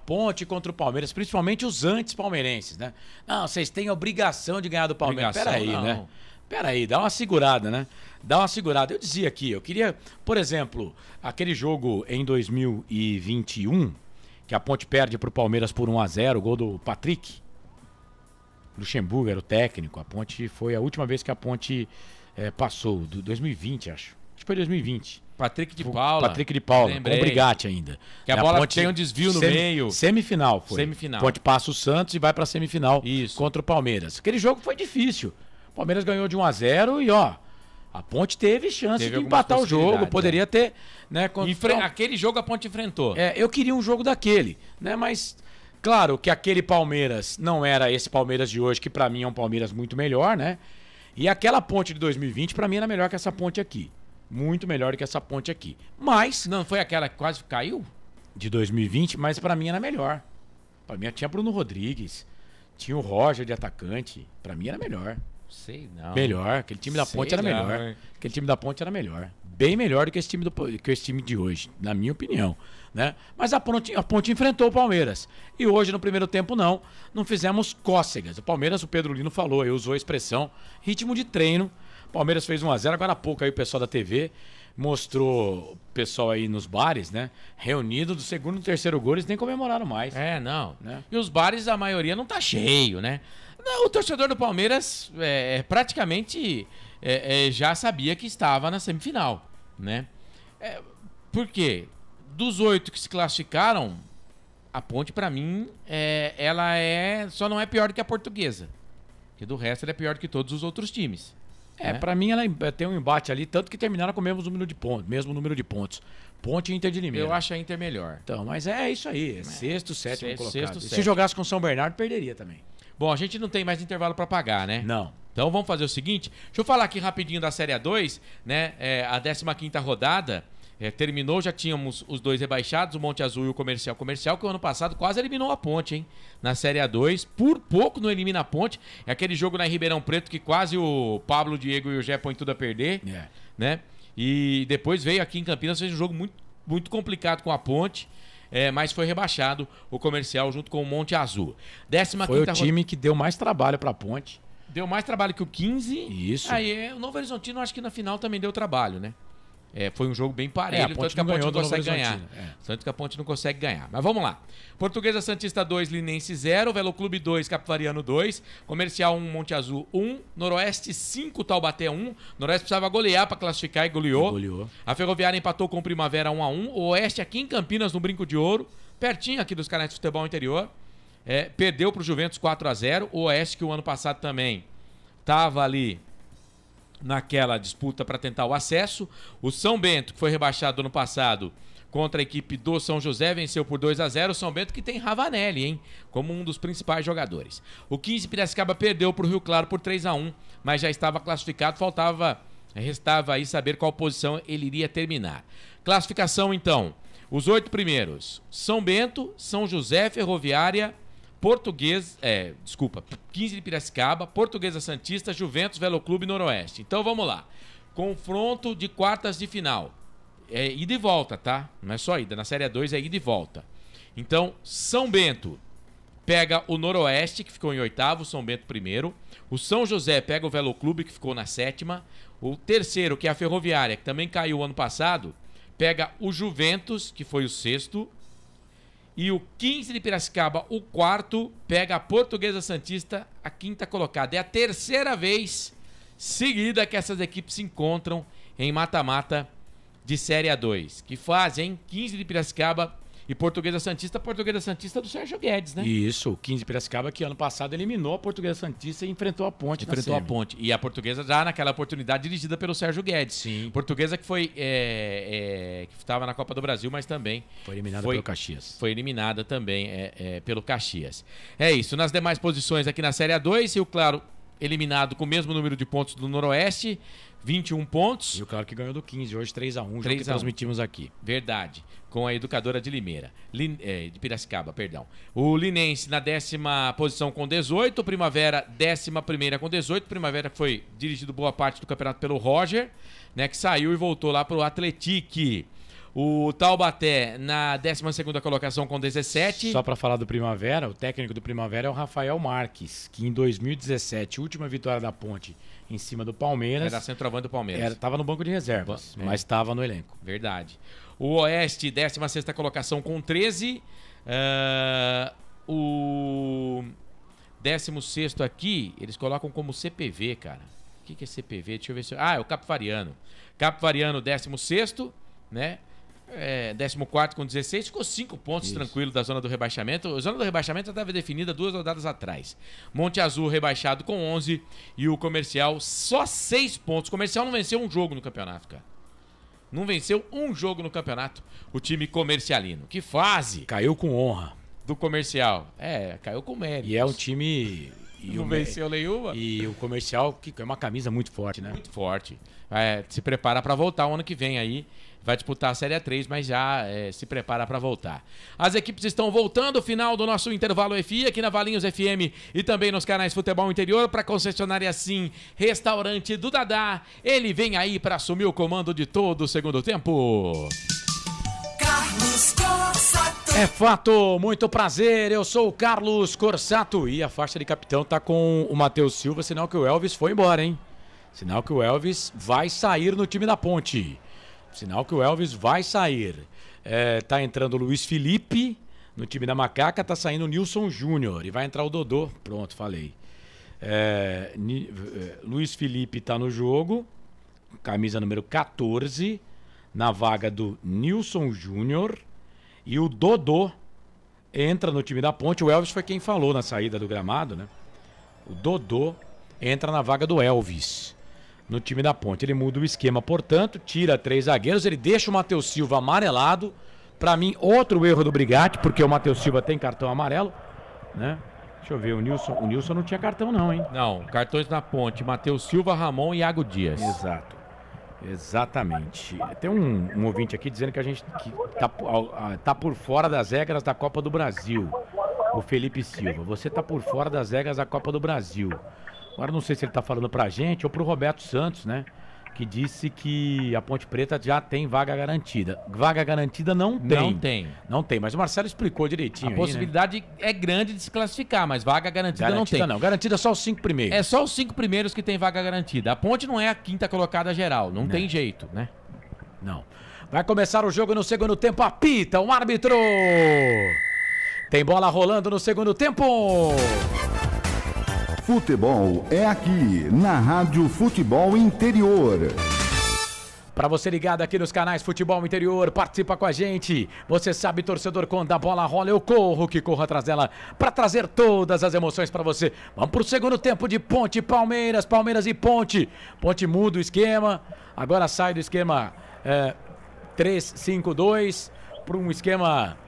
Ponte contra o Palmeiras, principalmente os antes-palmeirenses, né? Não, vocês têm a obrigação de ganhar do Palmeiras. Peraí, né? Peraí, dá uma segurada, né? Dá uma segurada. Eu dizia aqui, eu queria, por exemplo, aquele jogo em 2021, que a Ponte perde pro Palmeiras por 1-0, o gol do Patrick. Luxemburgo era o técnico. A Ponte foi a última vez que a Ponte passou, 2020, acho. Acho que foi 2020. Patrick de Paula. Com o Brigatti ainda. Que a bola Ponte tem um desvio no meio. Semifinal foi. Semifinal. Ponte passa o Santos e vai pra semifinal contra o Palmeiras. Aquele jogo foi difícil. O Palmeiras ganhou de 1-0 e, a Ponte teve chance de empatar o jogo. Poderia ter, né? Aquele jogo a Ponte enfrentou. Eu queria um jogo daquele, né? Mas, claro que aquele Palmeiras não era esse Palmeiras de hoje, que pra mim é um Palmeiras muito melhor, né? E aquela Ponte de 2020, pra mim, era melhor que essa Ponte aqui. Muito melhor que essa Ponte aqui. Mas... Não foi aquela que quase caiu? De 2020, mas pra mim era melhor. Pra mim tinha Bruno Rodrigues, tinha o Roger de atacante. Pra mim era melhor. Sei não. Melhor. Aquele time da Ponte era melhor. Aquele time da Ponte era melhor. Bem melhor do que esse time de hoje, na minha opinião. Né? Mas a Ponte enfrentou o Palmeiras. E hoje, no primeiro tempo, não fizemos cócegas. O Palmeiras, o Pedro Lino falou, usou a expressão ritmo de treino. O Palmeiras fez 1-0, agora há pouco aí o pessoal da TV mostrou o pessoal aí nos bares, né? Reunido do segundo e terceiro gol, eles nem comemoraram mais. Não. Né? E os bares, a maioria não tá cheio, né? O torcedor do Palmeiras praticamente já sabia que estava na semifinal, né? Por quê? Dos 8 que se classificaram, a Ponte, pra mim, ela só não é pior do que a Portuguesa. Porque do resto, ela é pior do que todos os outros times. Pra mim ela tem um embate ali, tanto que terminaram com o mesmo número de pontos. Ponte e Inter de Limeira. Eu acho a Inter melhor. Então, mas é isso aí, sexto, sétimo colocado. Se jogasse com o São Bernardo, perderia também. Bom, a gente não tem mais intervalo pra pagar, né? Não. Então vamos fazer o seguinte, deixa eu falar aqui rapidinho da Série A2, né? A 15ª rodada terminou, já tínhamos os 2 rebaixados, o Monte Azul e o Comercial. Comercial que o ano passado quase eliminou a Ponte, hein? Na Série A2, por pouco não elimina a Ponte. É aquele jogo na Ribeirão Preto que quase o Pablo, o Diego e o Gé põem tudo a perder, né? E depois veio aqui em Campinas, fez um jogo muito, muito complicado com a Ponte, mas foi rebaixado o Comercial junto com o Monte Azul. 15ª foi o time que deu mais trabalho pra Ponte. Deu mais trabalho que o 15. Isso. Aí o Novo Horizontino acho que na final também deu trabalho, né? Foi um jogo bem parelho, tanto que a Ponte não consegue ganhar. Tanto que a Ponte não consegue ganhar. Mas vamos lá. Portuguesa Santista 2, Linense 0, Velo Clube 2, Capivariano 2, Comercial 1, Monte Azul 1, Noroeste 5, Taubaté 1. Noroeste precisava golear para classificar e goleou. A Ferroviária empatou com o Primavera 1-1. O Oeste aqui em Campinas, no Brinco de Ouro, pertinho aqui dos canais de futebol interior, perdeu para o Juventus 4-0. O Oeste, que o ano passado também estava ali naquela disputa para tentar o acesso. O São Bento, que foi rebaixado ano passado contra a equipe do São José, venceu por 2-0. O São Bento que tem Ravanelli, hein, como um dos principais jogadores. O 15 Piracicaba perdeu para o Rio Claro por 3-1, mas já estava classificado, restava aí saber qual posição ele iria terminar. Classificação então, os 8 primeiros: São Bento, São José, Ferroviária, 15 de Piracicaba, Portuguesa Santista, Juventus, Velo Clube e Noroeste. Então vamos lá. Confronto de quartas de final. Ida e volta, tá? Não é só ida. Na Série 2 é ida e volta. Então, São Bento pega o Noroeste, que ficou em 8º, São Bento primeiro. O São José pega o Velo Clube, que ficou na 7ª. O terceiro, que é a Ferroviária, que também caiu ano passado, pega o Juventus, que foi o 6º. E o 15 de Piracicaba, o 4º, pega a Portuguesa Santista, a 5ª colocada. É a terceira vez seguida que essas equipes se encontram em mata-mata de Série A2. Que fazem 15 de Piracicaba e Portuguesa Santista do Sérgio Guedes, né? Isso, o 15 de Piracicaba, que ano passado eliminou a Portuguesa Santista e enfrentou a Ponte. E a Portuguesa já naquela oportunidade dirigida pelo Sérgio Guedes. Sim. Portuguesa que foi que estava na Copa do Brasil, mas também foi eliminada pelo Caxias. Foi eliminada também pelo Caxias. É isso, nas demais posições aqui na Série A2, Rio Claro eliminado com o mesmo número de pontos do Noroeste, 21 pontos. E o Claro que ganhou do 15, hoje 3-1, jogo que transmitimos aqui. Verdade, com a Educadora de Limeira, de Piracicaba, perdão. O Linense na 10ª posição com 18, o Primavera 11ª com 18, Primavera foi dirigido boa parte do campeonato pelo Roger, né, que saiu e voltou lá para o Atletique. O Taubaté na 12ª colocação com 17. Só para falar do Primavera, o técnico do Primavera é o Rafael Marques, que em 2017, última vitória da Ponte em cima do Palmeiras. Era centroavante do Palmeiras. Estava no banco de reservas, mas estava no elenco. Verdade. O Oeste, 16ª colocação com 13. O 16º aqui, eles colocam como CPV, cara. O que é CPV? Deixa eu ver se... é o Capivariano. Capivariano, 16º, né? 14º com 16, ficou 5 pontos. Isso. Tranquilo da zona do rebaixamento. A zona do rebaixamento já estava definida 2 rodadas atrás. Monte Azul rebaixado com 11 e o Comercial só 6 pontos. O Comercial não venceu um jogo no campeonato, cara. Não venceu um jogo no campeonato. O time comercialino. Que fase! Caiu com honra. Do Comercial. Caiu com mérito. E é um time... não venceu nenhuma. E o Comercial, que é uma camisa muito forte, né? Muito forte. Se prepara para voltar o ano que vem aí. Vai disputar a Série A3, mas já se prepara para voltar. As equipes estão voltando, final do nosso intervalo FI, aqui na Valinhos FM e também nos canais Futebol Interior, para concessionária Sim, Restaurante do Dadá. Ele vem aí para assumir o comando de todo o segundo tempo. Carlos Corsato. É fato, muito prazer, eu sou o Carlos Corsato e a faixa de capitão tá com o Matheus Silva, sinal que o Elvis foi embora, hein? Sinal que o Elvis vai sair no time da Ponte. Sinal que o Elvis vai sair. Tá entrando o Luiz Felipe no time da Macaca, tá saindo o Nilson Júnior e vai entrar o Dodô. Pronto, falei. Luiz Felipe tá no jogo, camisa número 14, na vaga do Nilson Júnior, e o Dodô entra no time da Ponte. O Elvis foi quem falou na saída do gramado, né? O Dodô entra na vaga do Elvis no time da Ponte. Ele muda o esquema, portanto, tira 3 zagueiros, ele deixa o Matheus Silva amarelado. Pra mim, outro erro do Brigatti, porque o Matheus Silva tem cartão amarelo, né? Deixa eu ver, o Nilson não tinha cartão não, hein? Não, cartões na Ponte, Matheus Silva, Ramon e Iago Dias. Exato. Exatamente. Tem um ouvinte aqui dizendo que a gente tá por fora das regras da Copa do Brasil. O Felipe Silva, você tá por fora das regras da Copa do Brasil. Agora não sei se ele tá falando pra gente ou pro Roberto Santos, né? Que disse que a Ponte Preta já tem vaga garantida. Vaga garantida não tem. Não tem, mas o Marcelo explicou direitinho. A possibilidade é grande de se classificar, mas vaga garantida não tem. Garantida só os 5 primeiros. É só os 5 primeiros que tem vaga garantida. A Ponte não é a 5ª colocada geral, não tem jeito, né? Não. Vai começar o jogo no segundo tempo. Apita o árbitro. Tem bola rolando no segundo tempo. Futebol é aqui, na Rádio Futebol Interior. Para você ligado aqui nos canais Futebol Interior, participa com a gente. Você sabe, torcedor, quando a bola rola, eu corro atrás dela para trazer todas as emoções para você. Vamos pro segundo tempo de Ponte e Palmeiras, Palmeiras e Ponte. Ponte muda o esquema, agora sai do esquema 3-5-2 para um esquema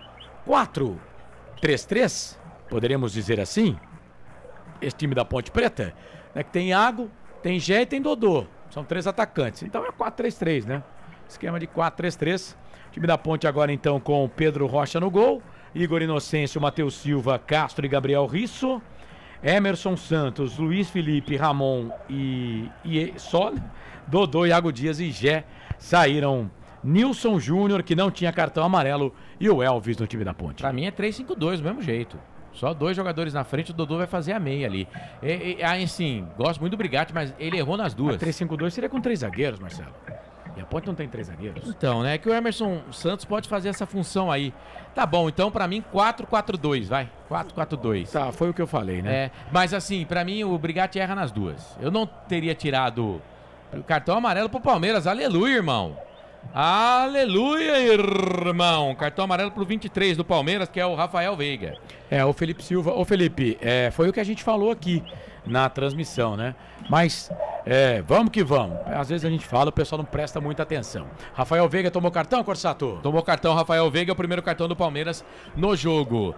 4-3-3, poderíamos dizer assim. Esse time da Ponte Preta, né, que tem Iago, tem Gé e tem Dodô. São 3 atacantes. Então é 4-3-3, né? Esquema de 4-3-3. Time da Ponte agora então com Pedro Rocha no gol. Igor Inocêncio, Matheus Silva, Castro e Gabriel Risso. Emerson Santos, Luiz Felipe, Ramon e Sol. Dodô, Iago Dias e Gé saíram. Nilson Júnior, que não tinha cartão amarelo, e o Elvis no time da Ponte. Pra mim é 3-5-2, do mesmo jeito. Só 2 jogadores na frente, o Dodô vai fazer a meia ali. Assim, gosto muito do Brigatti, mas ele errou nas duas. 3-5-2 seria com 3 zagueiros, Marcelo. E a Ponte não tem 3 zagueiros. Então, né, que o Emerson Santos pode fazer essa função aí. Tá bom, então pra mim 4-4-2, vai. 4-4-2. Tá, foi o que eu falei, né? Mas assim, pra mim o Brigatti erra nas duas. Eu não teria tirado o cartão amarelo pro Palmeiras. Aleluia, irmão. Aleluia, irmão. Cartão amarelo pro 23 do Palmeiras, que é o Rafael Veiga. O Felipe Silva. Ô, Felipe, foi o que a gente falou aqui na transmissão, né? Mas, vamos que vamos. Às vezes a gente fala, o pessoal não presta muita atenção. Rafael Veiga tomou cartão, Corsato? Tomou cartão, Rafael Veiga, o primeiro cartão do Palmeiras no jogo.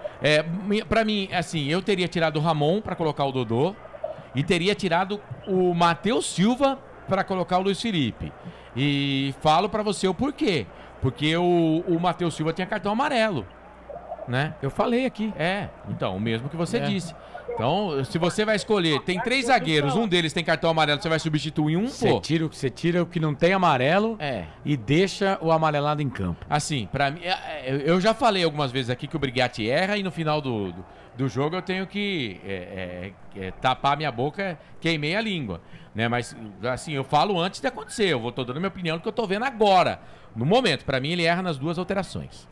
Pra mim, assim, eu teria tirado o Ramon pra colocar o Dodô e teria tirado o Matheus Silva pra colocar o Luiz Felipe. E falo pra você o porquê. Porque o Matheus Silva tinha cartão amarelo, né? Eu falei aqui. Então, o mesmo que você disse. Então, se você vai escolher, tem 3 zagueiros, um deles tem cartão amarelo, você vai substituir um, Você tira o que não tem amarelo e deixa o amarelado em campo. Assim, pra mim, eu já falei algumas vezes aqui que o Brigatti erra e no final do jogo eu tenho que tapar minha boca, queimei a língua, né? Mas, assim, eu falo antes de acontecer, eu tô dando minha opinião do que eu tô vendo agora, no momento. Pra mim, ele erra nas 2 alterações.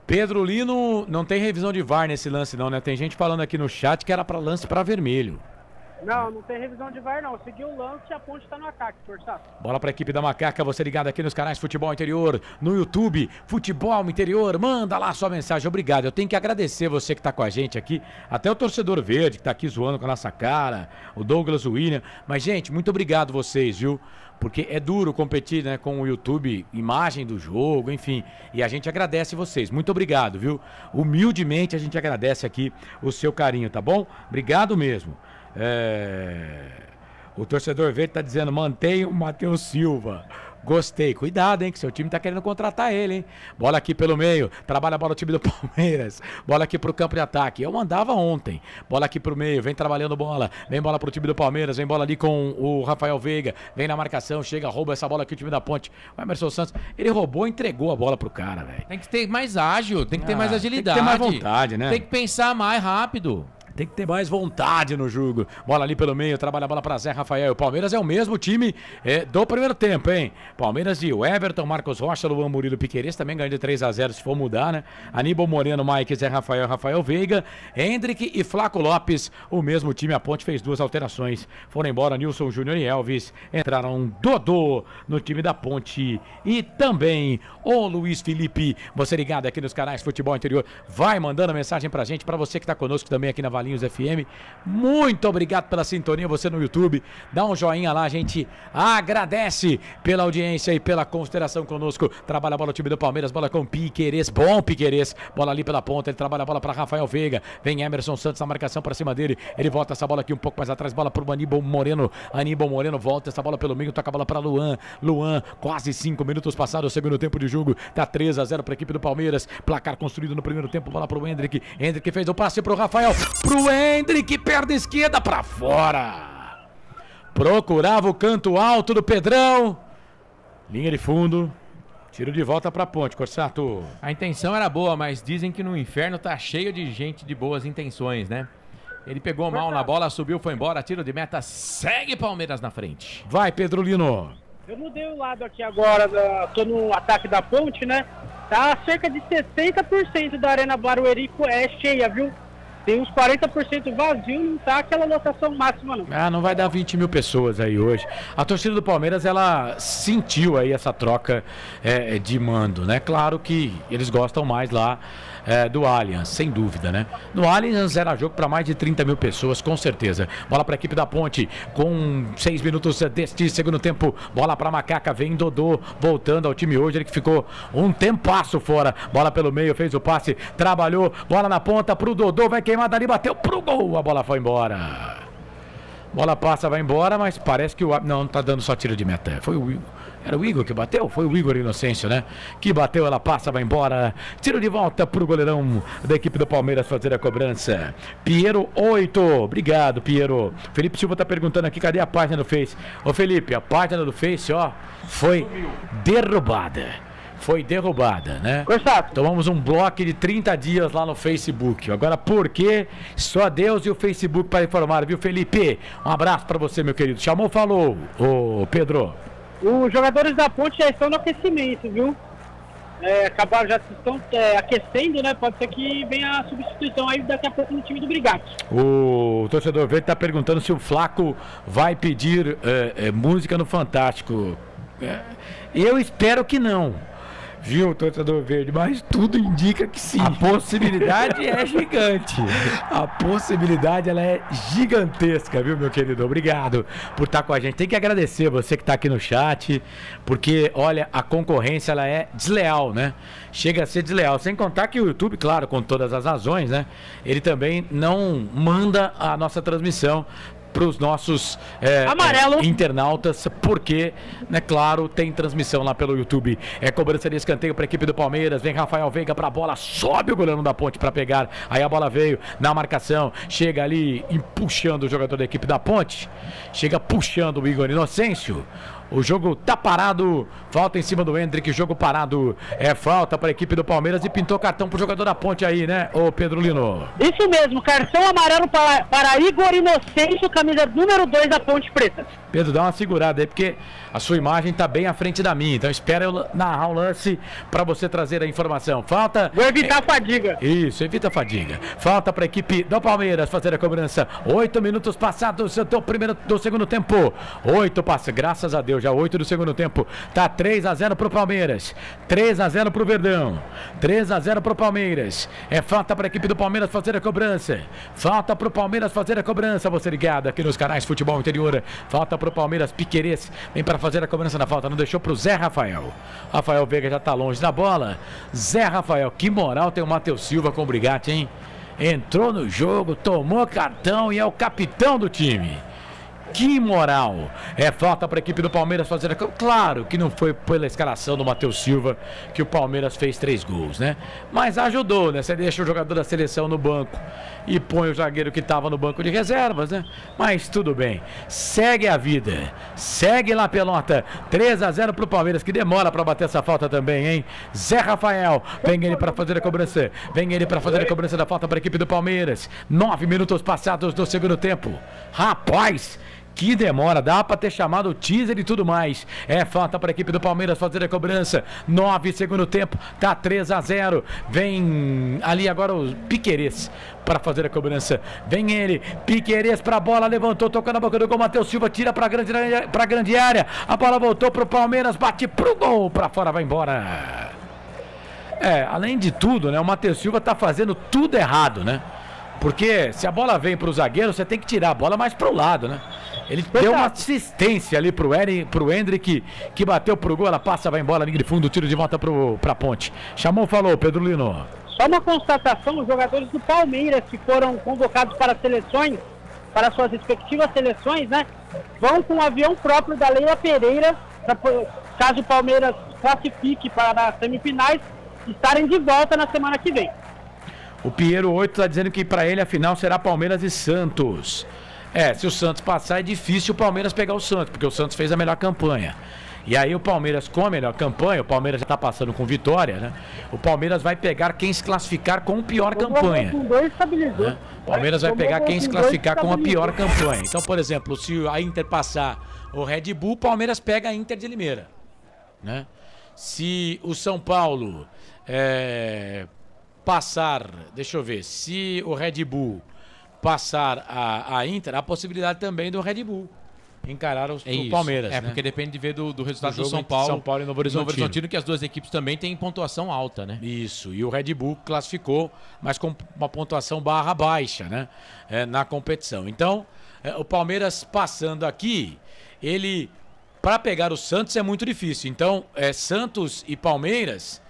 Pedro Lino, não tem revisão de VAR nesse lance não, né? Tem gente falando aqui no chat que era para lance para vermelho. Não tem revisão de VAR não. Seguiu o lance e a Ponte tá no ataque, Corsato. Bola pra equipe da Macaca, você ligado aqui nos canais Futebol Interior, no YouTube, Futebol Interior, manda lá sua mensagem, obrigado. Eu tenho que agradecer você que tá com a gente aqui, até o torcedor verde que tá aqui zoando com a nossa cara, o Douglas William, mas gente, muito obrigado vocês, viu? Porque é duro competir, né, com o YouTube, imagem do jogo, enfim, e a gente agradece vocês, muito obrigado, viu? Humildemente a gente agradece aqui o seu carinho, tá bom? Obrigado mesmo. O torcedor verde tá dizendo, mantenha o Matheus Silva. Gostei, cuidado, hein, que seu time tá querendo contratar ele, hein. Bola aqui pelo meio, trabalha a bola o time do Palmeiras. Bola aqui pro campo de ataque, eu mandava ontem. Bola aqui pro meio, vem trabalhando bola. Vem bola pro time do Palmeiras, vem bola ali com o Rafael Veiga. Vem na marcação, chega, rouba essa bola aqui o time da Ponte. O Emerson Santos, ele roubou e entregou a bola pro cara, velho. Tem que ter mais ágil, tem que ter mais agilidade. Tem que ter mais vontade, né? Tem que pensar mais rápido. Tem que ter mais vontade no jogo. Bola ali pelo meio, trabalha a bola pra Zé Rafael. O Palmeiras é o mesmo time do primeiro tempo, hein? Palmeiras e o Everton, Marcos Rocha, Luan Murilo, Piquerez também ganhou de 3-0 se for mudar, né? Aníbal Moreno, Mike, Zé Rafael, Rafael Veiga, Hendrick e Flaco Lopes. O mesmo time, a Ponte fez 2 alterações. Foram embora Nilson Júnior e Elvis. Entraram Dodô no time da Ponte e também o Luiz Felipe. Você ligado aqui nos canais Futebol Interior, vai mandando mensagem pra gente, pra você que tá conosco também aqui na Valinhos FM. Muito obrigado pela sintonia, você no YouTube. Dá um joinha lá, a gente agradece pela audiência e pela consideração conosco. Trabalha a bola o time do Palmeiras, bola com Piquerez, bom Piquerez. Bola ali pela ponta, ele trabalha a bola para Rafael Veiga. Vem Emerson Santos na marcação para cima dele. Ele volta essa bola aqui um pouco mais atrás, bola pro Aníbal Moreno. Aníbal Moreno volta essa bola pelo meio, toca a bola para Luan. Luan, quase 5 minutos passados, o segundo tempo de jogo. Tá 3-0 para a equipe do Palmeiras. Placar construído no primeiro tempo, bola pro Hendrick. Hendrick fez o passe pro Rafael. Pro Hendrick, perna esquerda pra fora. Procurava o canto alto do Pedrão. Linha de fundo. Tiro de volta pra Ponte, Corsato. A intenção era boa, mas dizem que no inferno tá cheio de gente de boas intenções, né? Ele pegou mal na bola, subiu, foi embora. Tiro de meta, segue Palmeiras na frente. Vai, Pedro Lino. Eu mudei o lado aqui agora, tô no ataque da Ponte, né? Tá cerca de 60% da Arena Barueri é cheia, viu? Tem uns 40% vazio, não tá aquela lotação máxima, não. Ah, não vai dar 20 mil pessoas aí hoje. A torcida do Palmeiras, ela sentiu aí essa troca de mando, né? Claro que eles gostam mais lá do Allianz, sem dúvida, né? No Allianz era jogo para mais de 30 mil pessoas, com certeza. Bola para a equipe da Ponte, com 6 minutos deste segundo tempo. Bola para Macaca, vem Dodô, voltando ao time hoje, ele que ficou um tempasso fora. Bola pelo meio, fez o passe, trabalhou, bola na ponta pro Dodô, vai queimar dali, bateu pro gol, a bola foi embora. Bola passa, vai embora, mas parece que não tá dando só tiro de meta. Era o Igor que bateu? Foi o Igor Inocêncio, né? Que bateu, ela passa, vai embora. Tiro de volta pro goleirão da equipe do Palmeiras fazer a cobrança. Piero 8. Obrigado, Piero. Felipe Silva tá perguntando aqui, cadê a página do Face? Ô, Felipe, a página do Face, ó, foi derrubada. Foi derrubada, né? Tomamos um bloco de 30 dias lá no Facebook. Agora, por quê? Só Deus e o Facebook para informar, viu, Felipe? Um abraço para você, meu querido. Chamou, falou, ô Pedro. Os jogadores da Ponte já estão no aquecimento, viu? Acabaram, já estão aquecendo, né? Pode ser que venha a substituição aí daqui a pouco no time do Brigatti. O torcedor verde está perguntando se o Flaco vai pedir música no Fantástico. Eu espero que não. Viu, torcedor verde? Mas tudo indica que sim. A possibilidade é gigante. A possibilidade, ela é gigantesca, viu, meu querido? Obrigado por estar com a gente. Tem que agradecer você que está aqui no chat, porque, olha, a concorrência, ela é desleal, né? Chega a ser desleal. Sem contar que o YouTube, claro, com todas as razões, né? Ele também não manda a nossa transmissão para os nossos internautas, porque, né, claro, tem transmissão lá pelo YouTube. Cobrança de escanteio para a equipe do Palmeiras. Vem Rafael Veiga para a bola, sobe o goleiro da Ponte para pegar. Aí a bola veio na marcação, chega ali puxando o jogador da equipe da Ponte, chega puxando o Igor Inocêncio. O jogo tá parado, falta em cima do Hendrick, jogo parado, falta para a equipe do Palmeiras e pintou cartão pro jogador da Ponte aí, né, ô Pedro Lino? Isso mesmo, cartão amarelo para Igor Inocêncio, camisa número 2 da Ponte Preta. Pedro, dá uma segurada aí, porque a sua imagem tá bem à frente da minha, então espera eu narrar o lance para você trazer a informação. Falta... Vou evitar a fadiga. Isso, evita a fadiga. Falta para a equipe do Palmeiras fazer a cobrança. 8 minutos passados do segundo tempo. 8 passos, graças a Deus, já 8 do segundo tempo. Tá 3-0 pro Palmeiras. 3-0 pro Verdão. 3-0 pro Palmeiras. Falta para a equipe do Palmeiras fazer a cobrança. Falta pro Palmeiras fazer a cobrança. Você ligado aqui nos canais Futebol Interior. Falta pro Palmeiras, Piquerez vem para fazer a cobrança na falta. Não deixou pro Zé Rafael. Rafael Veiga já tá longe da bola. Zé Rafael, que moral tem o Matheus Silva com o Brigatti, hein? Entrou no jogo, tomou cartão e é o capitão do time. Que moral! Falta para a equipe do Palmeiras fazer a... Claro que não foi pela escalação do Matheus Silva que o Palmeiras fez 3 gols, né? Mas ajudou, né? Você deixa o jogador da seleção no banco e põe o zagueiro que estava no banco de reservas, né? Mas tudo bem. Segue a vida. Segue lá, pelota. 3-0 pro Palmeiras, que demora para bater essa falta também, hein? Zé Rafael, vem ele para fazer a cobrança. Vem ele para fazer a cobrança da falta para a equipe do Palmeiras. 9 minutos passados do segundo tempo. Rapaz! Que demora, dá pra ter chamado o teaser e tudo mais. Falta para a equipe do Palmeiras fazer a cobrança. 9 segundo tempo, tá 3-0. Vem ali agora o Piquerez para fazer a cobrança. Vem ele, Piquerez pra bola, levantou, tocou na boca do gol. Matheus Silva tira pra grande área. A bola voltou pro Palmeiras, bate pro gol, pra fora, vai embora. Além de tudo, né, o Matheus Silva tá fazendo tudo errado, né? Porque se a bola vem pro zagueiro, você tem que tirar a bola mais pro lado, né? Ele deu uma assistência ali pro Hendrick, que bateu pro gol, ela passa, vai embora, linha de fundo, tiro de volta pra Ponte. Chamou, falou, Pedro Lino. Só uma constatação, os jogadores do Palmeiras que foram convocados para seleções, para suas respectivas seleções, né? Vão com um avião próprio da Leila Pereira, caso o Palmeiras classifique para as semifinais, estarem de volta na semana que vem. O Piero 8 está dizendo que para ele a final será Palmeiras e Santos. Se o Santos passar é difícil o Palmeiras pegar o Santos, porque o Santos fez a melhor campanha. E aí o Palmeiras com a melhor campanha, o Palmeiras já está passando com vitória, né? O Palmeiras vai pegar quem se classificar com pior campanha. O Palmeiras vai pegar quem se classificar com a pior campanha. Então, por exemplo, se a Inter passar o Red Bull, o Palmeiras pega a Inter de Limeira, né? Se o São Paulo passar, deixa eu ver, se o Red Bull passar a Inter, há possibilidade também do Red Bull encarar o Palmeiras. É, né? Porque depende de ver do resultado do jogo São entre Paulo. São Paulo e Novo Horizontino, que as duas equipes também têm pontuação alta, né? Isso, e o Red Bull classificou, mas com uma pontuação barra baixa, né? Na competição. Então, o Palmeiras passando aqui, ele, para pegar o Santos é muito difícil. Então, Santos e Palmeiras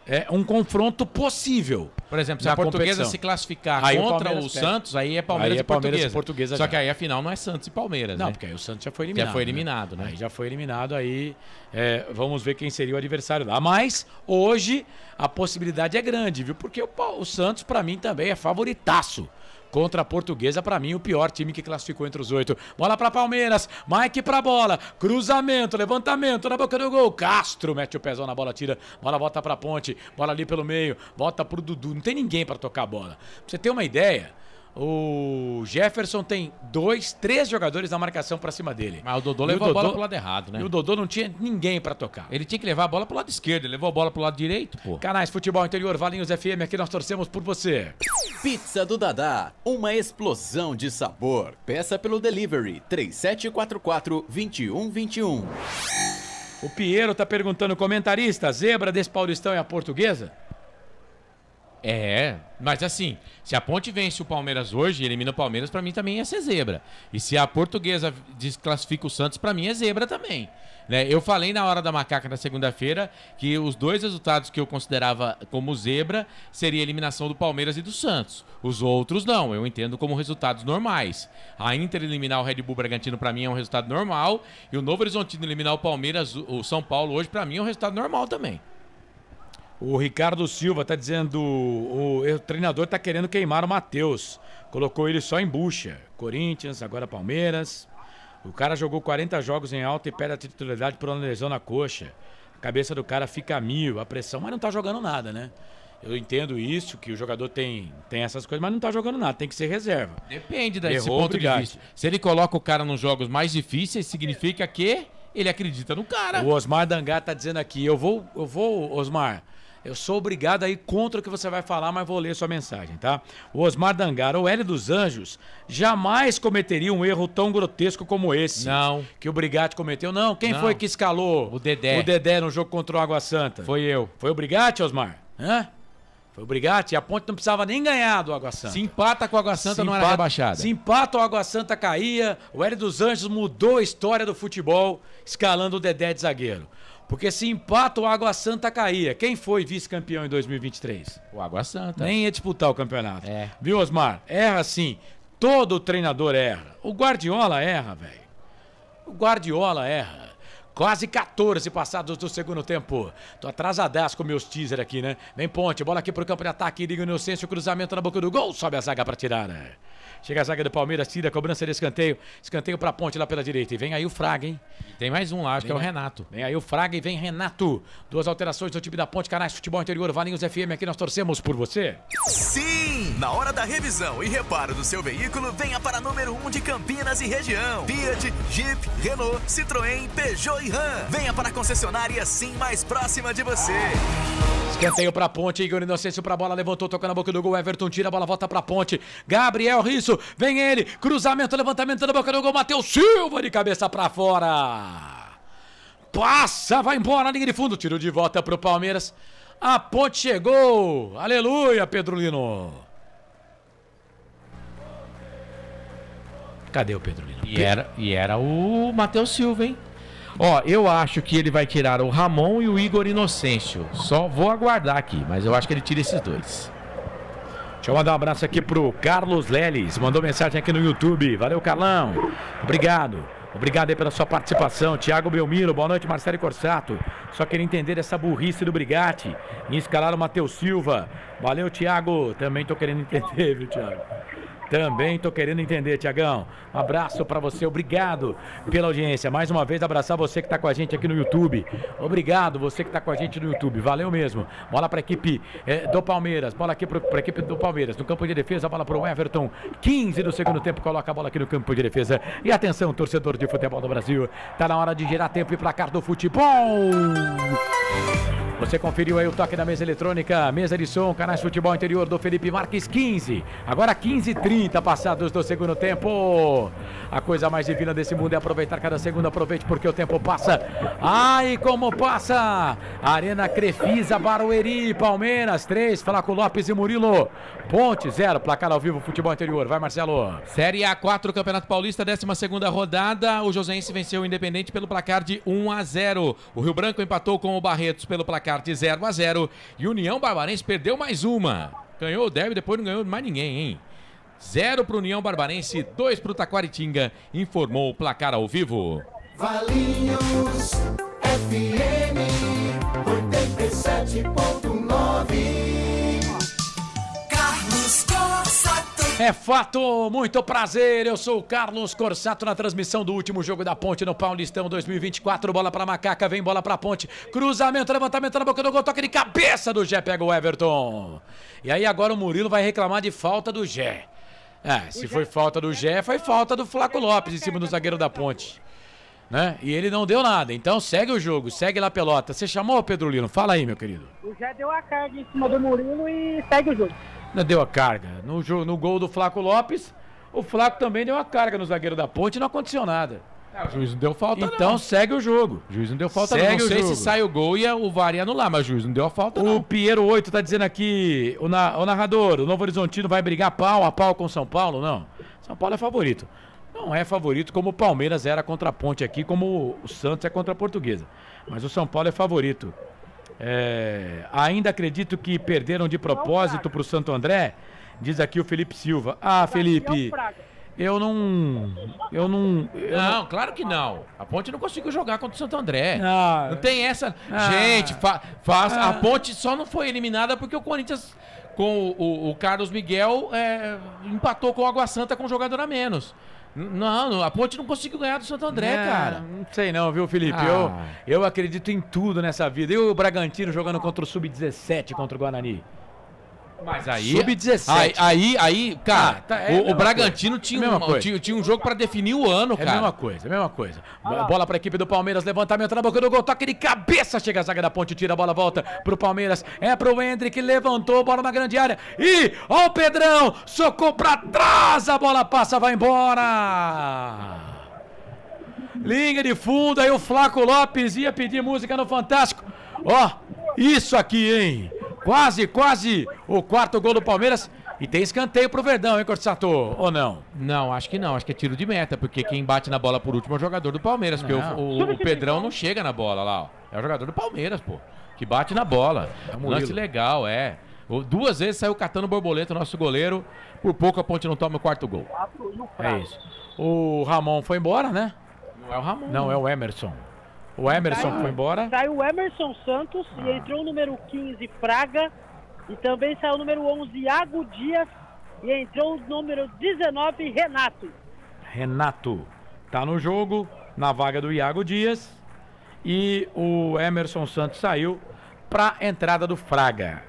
é um confronto possível. Por exemplo, se a Portuguesa se classificar aí contra o Santos, aí é Palmeiras, e Portuguesa. Só que aí a final não é Santos e Palmeiras, não, né? porque aí o Santos já foi eliminado. Já foi eliminado, né? Aí já foi eliminado, aí vamos ver quem seria o adversário lá. Mas hoje a possibilidade é grande, viu? Porque o Santos, para mim, também é favoritaço. Contra a Portuguesa, para mim, o pior time que classificou entre os 8. Bola para Palmeiras, Mike pra bola, cruzamento, levantamento na boca do gol. Castro mete o pezão na bola, tira, bola volta pra ponte, bola ali pelo meio, volta pro Dudu. Não tem ninguém para tocar a bola. Pra você ter uma ideia, o Jefferson tem 3 jogadores na marcação pra cima dele. Mas o Dodô levou a bola pro lado errado, né? E o Dodô não tinha ninguém pra tocar. Ele tinha que levar a bola pro lado esquerdo, ele levou a bola pro lado direito, pô. Canais Futebol Interior, Valinhos FM, aqui nós torcemos por você. Pizza do Dadá, uma explosão de sabor. Peça pelo delivery 3744-2121. O Piero tá perguntando, comentarista, zebra desse Paulistão é a Portuguesa? Mas assim, se a Ponte vence o Palmeiras hoje e elimina o Palmeiras, pra mim também ia ser zebra. E se a Portuguesa desclassifica o Santos, pra mim é zebra também. Né? Eu falei na hora da macaca na segunda-feira que os 2 resultados que eu considerava como zebra seria a eliminação do Palmeiras e do Santos. Os outros não, eu entendo como resultados normais. A Inter eliminar o Red Bull Bragantino pra mim é um resultado normal, e o Novo Horizontino eliminar o Palmeiras, o São Paulo hoje pra mim é um resultado normal também. O Ricardo Silva tá dizendo, o treinador tá querendo queimar o Matheus. Colocou ele só em bucha. Corinthians, agora Palmeiras. O cara jogou 40 jogos em alta e perde a titularidade por uma lesão na coxa. A cabeça do cara fica a 1000, a pressão, mas não tá jogando nada, né? Eu entendo isso, que o jogador tem essas coisas, mas não tá jogando nada, tem que ser reserva. Depende desse ponto de vista. Se ele coloca o cara nos jogos mais difíceis, significa que ele acredita no cara. O Osmar Dangá tá dizendo aqui, eu vou, Osmar... Eu sou obrigado a ir contra o que você vai falar, mas vou ler sua mensagem, tá? O Osmar Dangara, o Hélio dos Anjos, jamais cometeria um erro tão grotesco como esse. Não. Que o Brigatti cometeu. Não, quem foi que escalou o Dedé? O Dedé no jogo contra o Água Santa? Foi eu. Foi o Brigatti, Osmar? Hã? Foi o Brigatti, e a Ponte não precisava nem ganhar do Água Santa. Se empata com o Água Santa, não era rebaixada. Se empata, o Água Santa caía. O Hélio dos Anjos mudou a história do futebol, escalando o Dedé de zagueiro. Porque se empata, o Água Santa caía. Quem foi vice-campeão em 2023? O Água Santa. Nem ia disputar o campeonato. Viu, Osmar? Erra sim. Todo treinador erra. O Guardiola erra, velho. O Guardiola erra. Quase 14 passados do segundo tempo. Tô atrasadaço com meus teaser aqui, né? Vem Ponte, bola aqui pro campo de ataque. Liga o Inocêncio, cruzamento na boca do gol. Sobe a zaga pra tirar, né? Chega a zaga do Palmeiras, tira a cobrança de escanteio. Escanteio pra Ponte lá pela direita. E vem aí o Fraga, hein? Tem mais um lá, acho que é o Renato. Vem aí o Fraga e vem Renato. 2 alterações no time da Ponte, Canais Futebol Interior, Valinhos FM. Aqui nós torcemos por você. Sim! Na hora da revisão e reparo do seu veículo, venha para número 1 de Campinas e região. Fiat, Jeep, Renault, Citroën, Peugeot e Ram. Venha para a concessionária Sim mais próxima de você. Escanteio pra Ponte, Igor Inocêncio pra bola, levantou, tocando na boca do gol, Everton tira, a bola volta pra Ponte, Gabriel Risso, vem ele, cruzamento, levantamento na boca do gol, Matheus Silva de cabeça pra fora, passa, vai embora, linha de fundo, tiro de volta pro Palmeiras, a Ponte chegou, aleluia, Pedro Lino. Cadê o Pedro Lino? E era o Matheus Silva, hein? Ó, eu acho que ele vai tirar o Ramon e o Igor Inocêncio. Só vou aguardar aqui, mas eu acho que ele tira esses 2. Deixa eu mandar um abraço aqui pro Carlos Leles. Mandou mensagem aqui no YouTube. Valeu, Carlão. Obrigado. Obrigado aí pela sua participação. Thiago Belmiro, boa noite, Marcelo Corsato. Só queria entender essa burrice do Brigatti em escalar o Matheus Silva. Valeu, Thiago. Também tô querendo entender, viu, Thiago? Também tô querendo entender, Tiagão. Um abraço pra você, obrigado pela audiência. Mais uma vez, abraçar você que tá com a gente aqui no YouTube. Obrigado, você que tá com a gente no YouTube. Valeu mesmo. Bola pra equipe do Palmeiras. Bola aqui pra equipe do Palmeiras. No campo de defesa, bola pro Everton. 15 do segundo tempo, coloca a bola aqui no campo de defesa. E atenção, torcedor de futebol do Brasil. Tá na hora de girar tempo e placar do futebol. Você conferiu aí o toque da mesa eletrônica, mesa de som, canais Futebol Interior do Felipe Marques, 15. Agora 15h30 passados do segundo tempo. A coisa mais divina desse mundo é aproveitar cada segundo. Aproveite porque o tempo passa. Ai, como passa! Arena Crefisa, Barueri, Palmeiras, 3, Flaco Lopes e Murilo. Ponte, 0, placar ao vivo, Futebol Interior. Vai, Marcelo. Série A4, Campeonato Paulista, 12ª rodada. O Josense venceu o Independente pelo placar de 1-0. O Rio Branco empatou com o Barretos pelo placar de 0-0 e União Barbarense perdeu mais uma. Ganhou o derby, depois não ganhou mais ninguém, hein? 0 pro União Barbarense, 2 pro Taquaritinga, informou o placar ao vivo. Valinhos FM 87.9. Carlos Corsato. É fato, muito prazer, eu sou o Carlos Corsato na transmissão do último jogo da Ponte no Paulistão 2024, bola pra Macaca, vem bola pra Ponte, cruzamento, levantamento na boca do gol, toque de cabeça do Gé, pega o Everton. E aí agora o Murilo vai reclamar de falta do Gé. Se foi falta do Gé, foi falta do Flaco Lopes em cima do zagueiro da Ponte. Né? E ele não deu nada, então segue o jogo, segue lá a pelota. Você chamou, Pedro Lino? Fala aí, meu querido. O Gé deu a carga em cima do Murilo e segue o jogo. Não deu a carga. No gol do Flaco Lopes, o Flaco também deu a carga no zagueiro da Ponte e não aconteceu nada. O juiz não deu falta, então não. Segue o jogo. O juiz não deu falta, segue não. Não sei jogo. se sai o gol e o VAR ia anular, mas o juiz não deu a falta, não. O Piero 8 tá dizendo aqui, o narrador, o Novo Horizontino vai brigar pau a pau com São Paulo? Não. São Paulo é favorito. Não é favorito como o Palmeiras era contra a Ponte aqui, como o Santos é contra a Portuguesa. Mas o São Paulo é favorito. Ainda acredito que perderam de propósito pro Santo André, diz aqui o Felipe Silva. Felipe, não, claro que não. A Ponte não conseguiu jogar contra o Santo André. Não tem essa. Gente, a Ponte só não foi eliminada porque o Corinthians, com o Carlos Miguel, empatou com o Água Santa com um jogador a menos. Não, a Ponte não conseguiu ganhar do Santo André, cara. Não sei não, viu, Felipe? Eu acredito em tudo nessa vida. E o Bragantino jogando contra o Sub-17 contra o Guarani. Mas aí... Sub-17. Aí, cara, o Bragantino tinha um jogo pra definir o ano, cara. É a mesma coisa. Bola pra equipe do Palmeiras, levantamento na boca do gol, toque de cabeça, chega a zaga da Ponte, tira a bola, volta pro Palmeiras, pro Hendrick, levantou, bola na grande área, e, ó o Pedrão, socou pra trás, a bola passa, vai embora. Linha de fundo, aí o Flaco Lopes ia pedir música no Fantástico. Isso aqui, hein? Quase o quarto gol do Palmeiras. E tem escanteio pro Verdão, hein, Corsato? Ou não? Não, acho que não. Acho que é tiro de meta, porque quem bate na bola por último é o jogador do Palmeiras. Porque o Pedrão não chega na bola lá, ó. É o jogador do Palmeiras, pô. Que bate na bola. É um lance legal, 2 vezes saiu catando borboleta o nosso goleiro. Por pouco a Ponte não toma o quarto gol. É isso. O Ramon foi embora, né? Não é o Ramon. Não, é o Emerson. O Emerson foi embora. Saiu o Emerson Santos e entrou o número 15, Fraga. E também saiu o número 11, Iago Dias. E entrou o número 19, Renato. Renato tá no jogo, na vaga do Iago Dias. E o Emerson Santos saiu pra entrada do Fraga.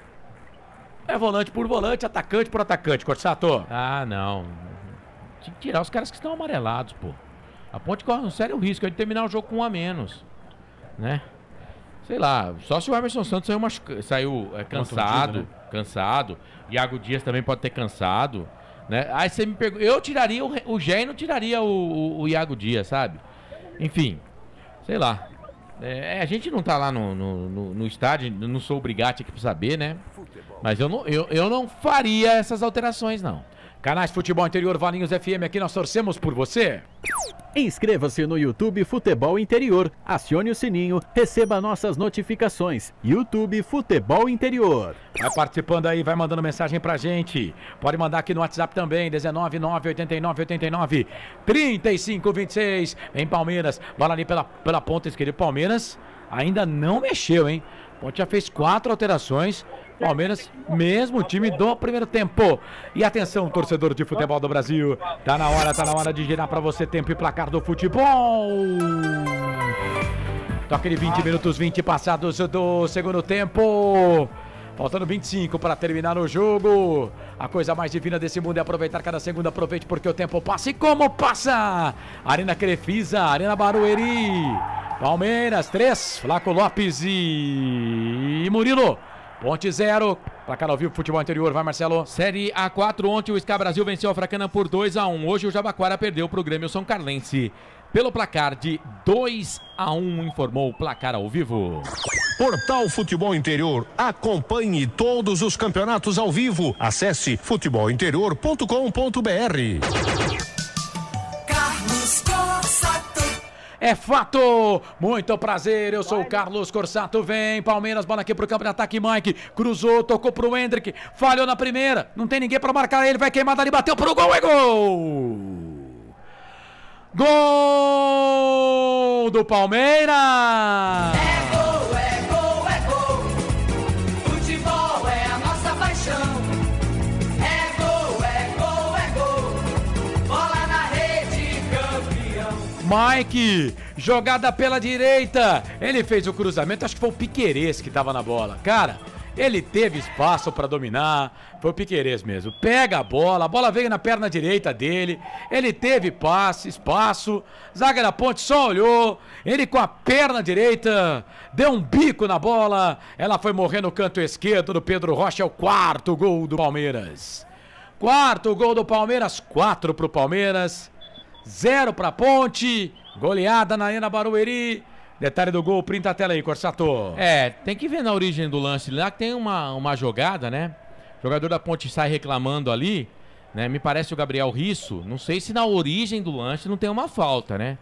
É volante por volante, atacante por atacante, Corsato. Não. Tinha que tirar os caras que estão amarelados, pô. A Ponte corre um sério risco de terminar o jogo com 1 a menos. Né? Sei lá, só se o Emerson Santos saiu cansado. Iago Dias também pode ter cansado, né? Aí você me pergunta, eu tiraria o Gé e não tiraria o Iago Dias, sabe? Enfim, sei lá. A gente não tá lá no estádio, não sou o Brigatti aqui pra saber, né? Mas eu não faria essas alterações, não. Canais Futebol Interior, Valinhos FM, aqui nós torcemos por você. Inscreva-se no YouTube Futebol Interior, acione o sininho, receba nossas notificações. YouTube Futebol Interior. Vai participando aí, vai mandando mensagem pra gente. Pode mandar aqui no WhatsApp também, 19989893526. Em Palmeiras, bola ali pela ponta esquerda. Palmeiras ainda não mexeu, hein? Ponte já fez 4 alterações. Palmeiras, mesmo time do primeiro tempo. E atenção, torcedor de futebol do Brasil. Tá na hora de girar pra você tempo e placar do futebol. Toque de 20 minutos, 20 passados do segundo tempo. Faltando 25 para terminar o jogo. A coisa mais divina desse mundo é aproveitar cada segundo. Aproveite porque o tempo passa. E como passa? Arena Crefisa, Arena Barueri. Palmeiras 3, Flaco Lopes e Murilo. Ponte 0, placar ao vivo, futebol interior, vai Marcelo. Série A4, ontem o Sky Brasil venceu a Fracana por 2-1. Hoje o Jabaquara perdeu para o Grêmio São Carlense pelo placar de 2-1, informou o placar ao vivo. Portal Futebol Interior, acompanhe todos os campeonatos ao vivo. Acesse futebolinterior.com.br. Carlos Corsato. É fato! Muito prazer, eu sou o Carlos Corsato, vem Palmeiras, bola aqui pro campo de ataque, Mike, cruzou, tocou pro Hendrick, falhou na primeira, não tem ninguém pra marcar ele, vai queimar dali, bateu pro gol, é gol! Gol do Palmeiras! É gol, é gol, é gol, futebol é a nossa paixão. É gol, é gol, é gol, bola na rede, campeão. Mike, jogada pela direita, ele fez o cruzamento, acho que foi o Piquerez que tava na bola. Cara, ele teve espaço para dominar, foi o Piquerez mesmo. Pega a bola veio na perna direita dele, ele teve espaço, zaga da Ponte só olhou, ele com a perna direita, deu um bico na bola, ela foi morrer no canto esquerdo do Pedro Rocha, é o 4º gol do Palmeiras. 4º gol do Palmeiras, 4 pro Palmeiras. 0 pra Ponte, goleada na Arena Barueri. Detalhe do gol, printa a tela aí, Corsato. Tem que ver na origem do lance lá, que tem uma jogada, né? O jogador da Ponte sai reclamando ali, né? Me parece o Gabriel Risso. Não sei se na origem do lance não tem uma falta, né?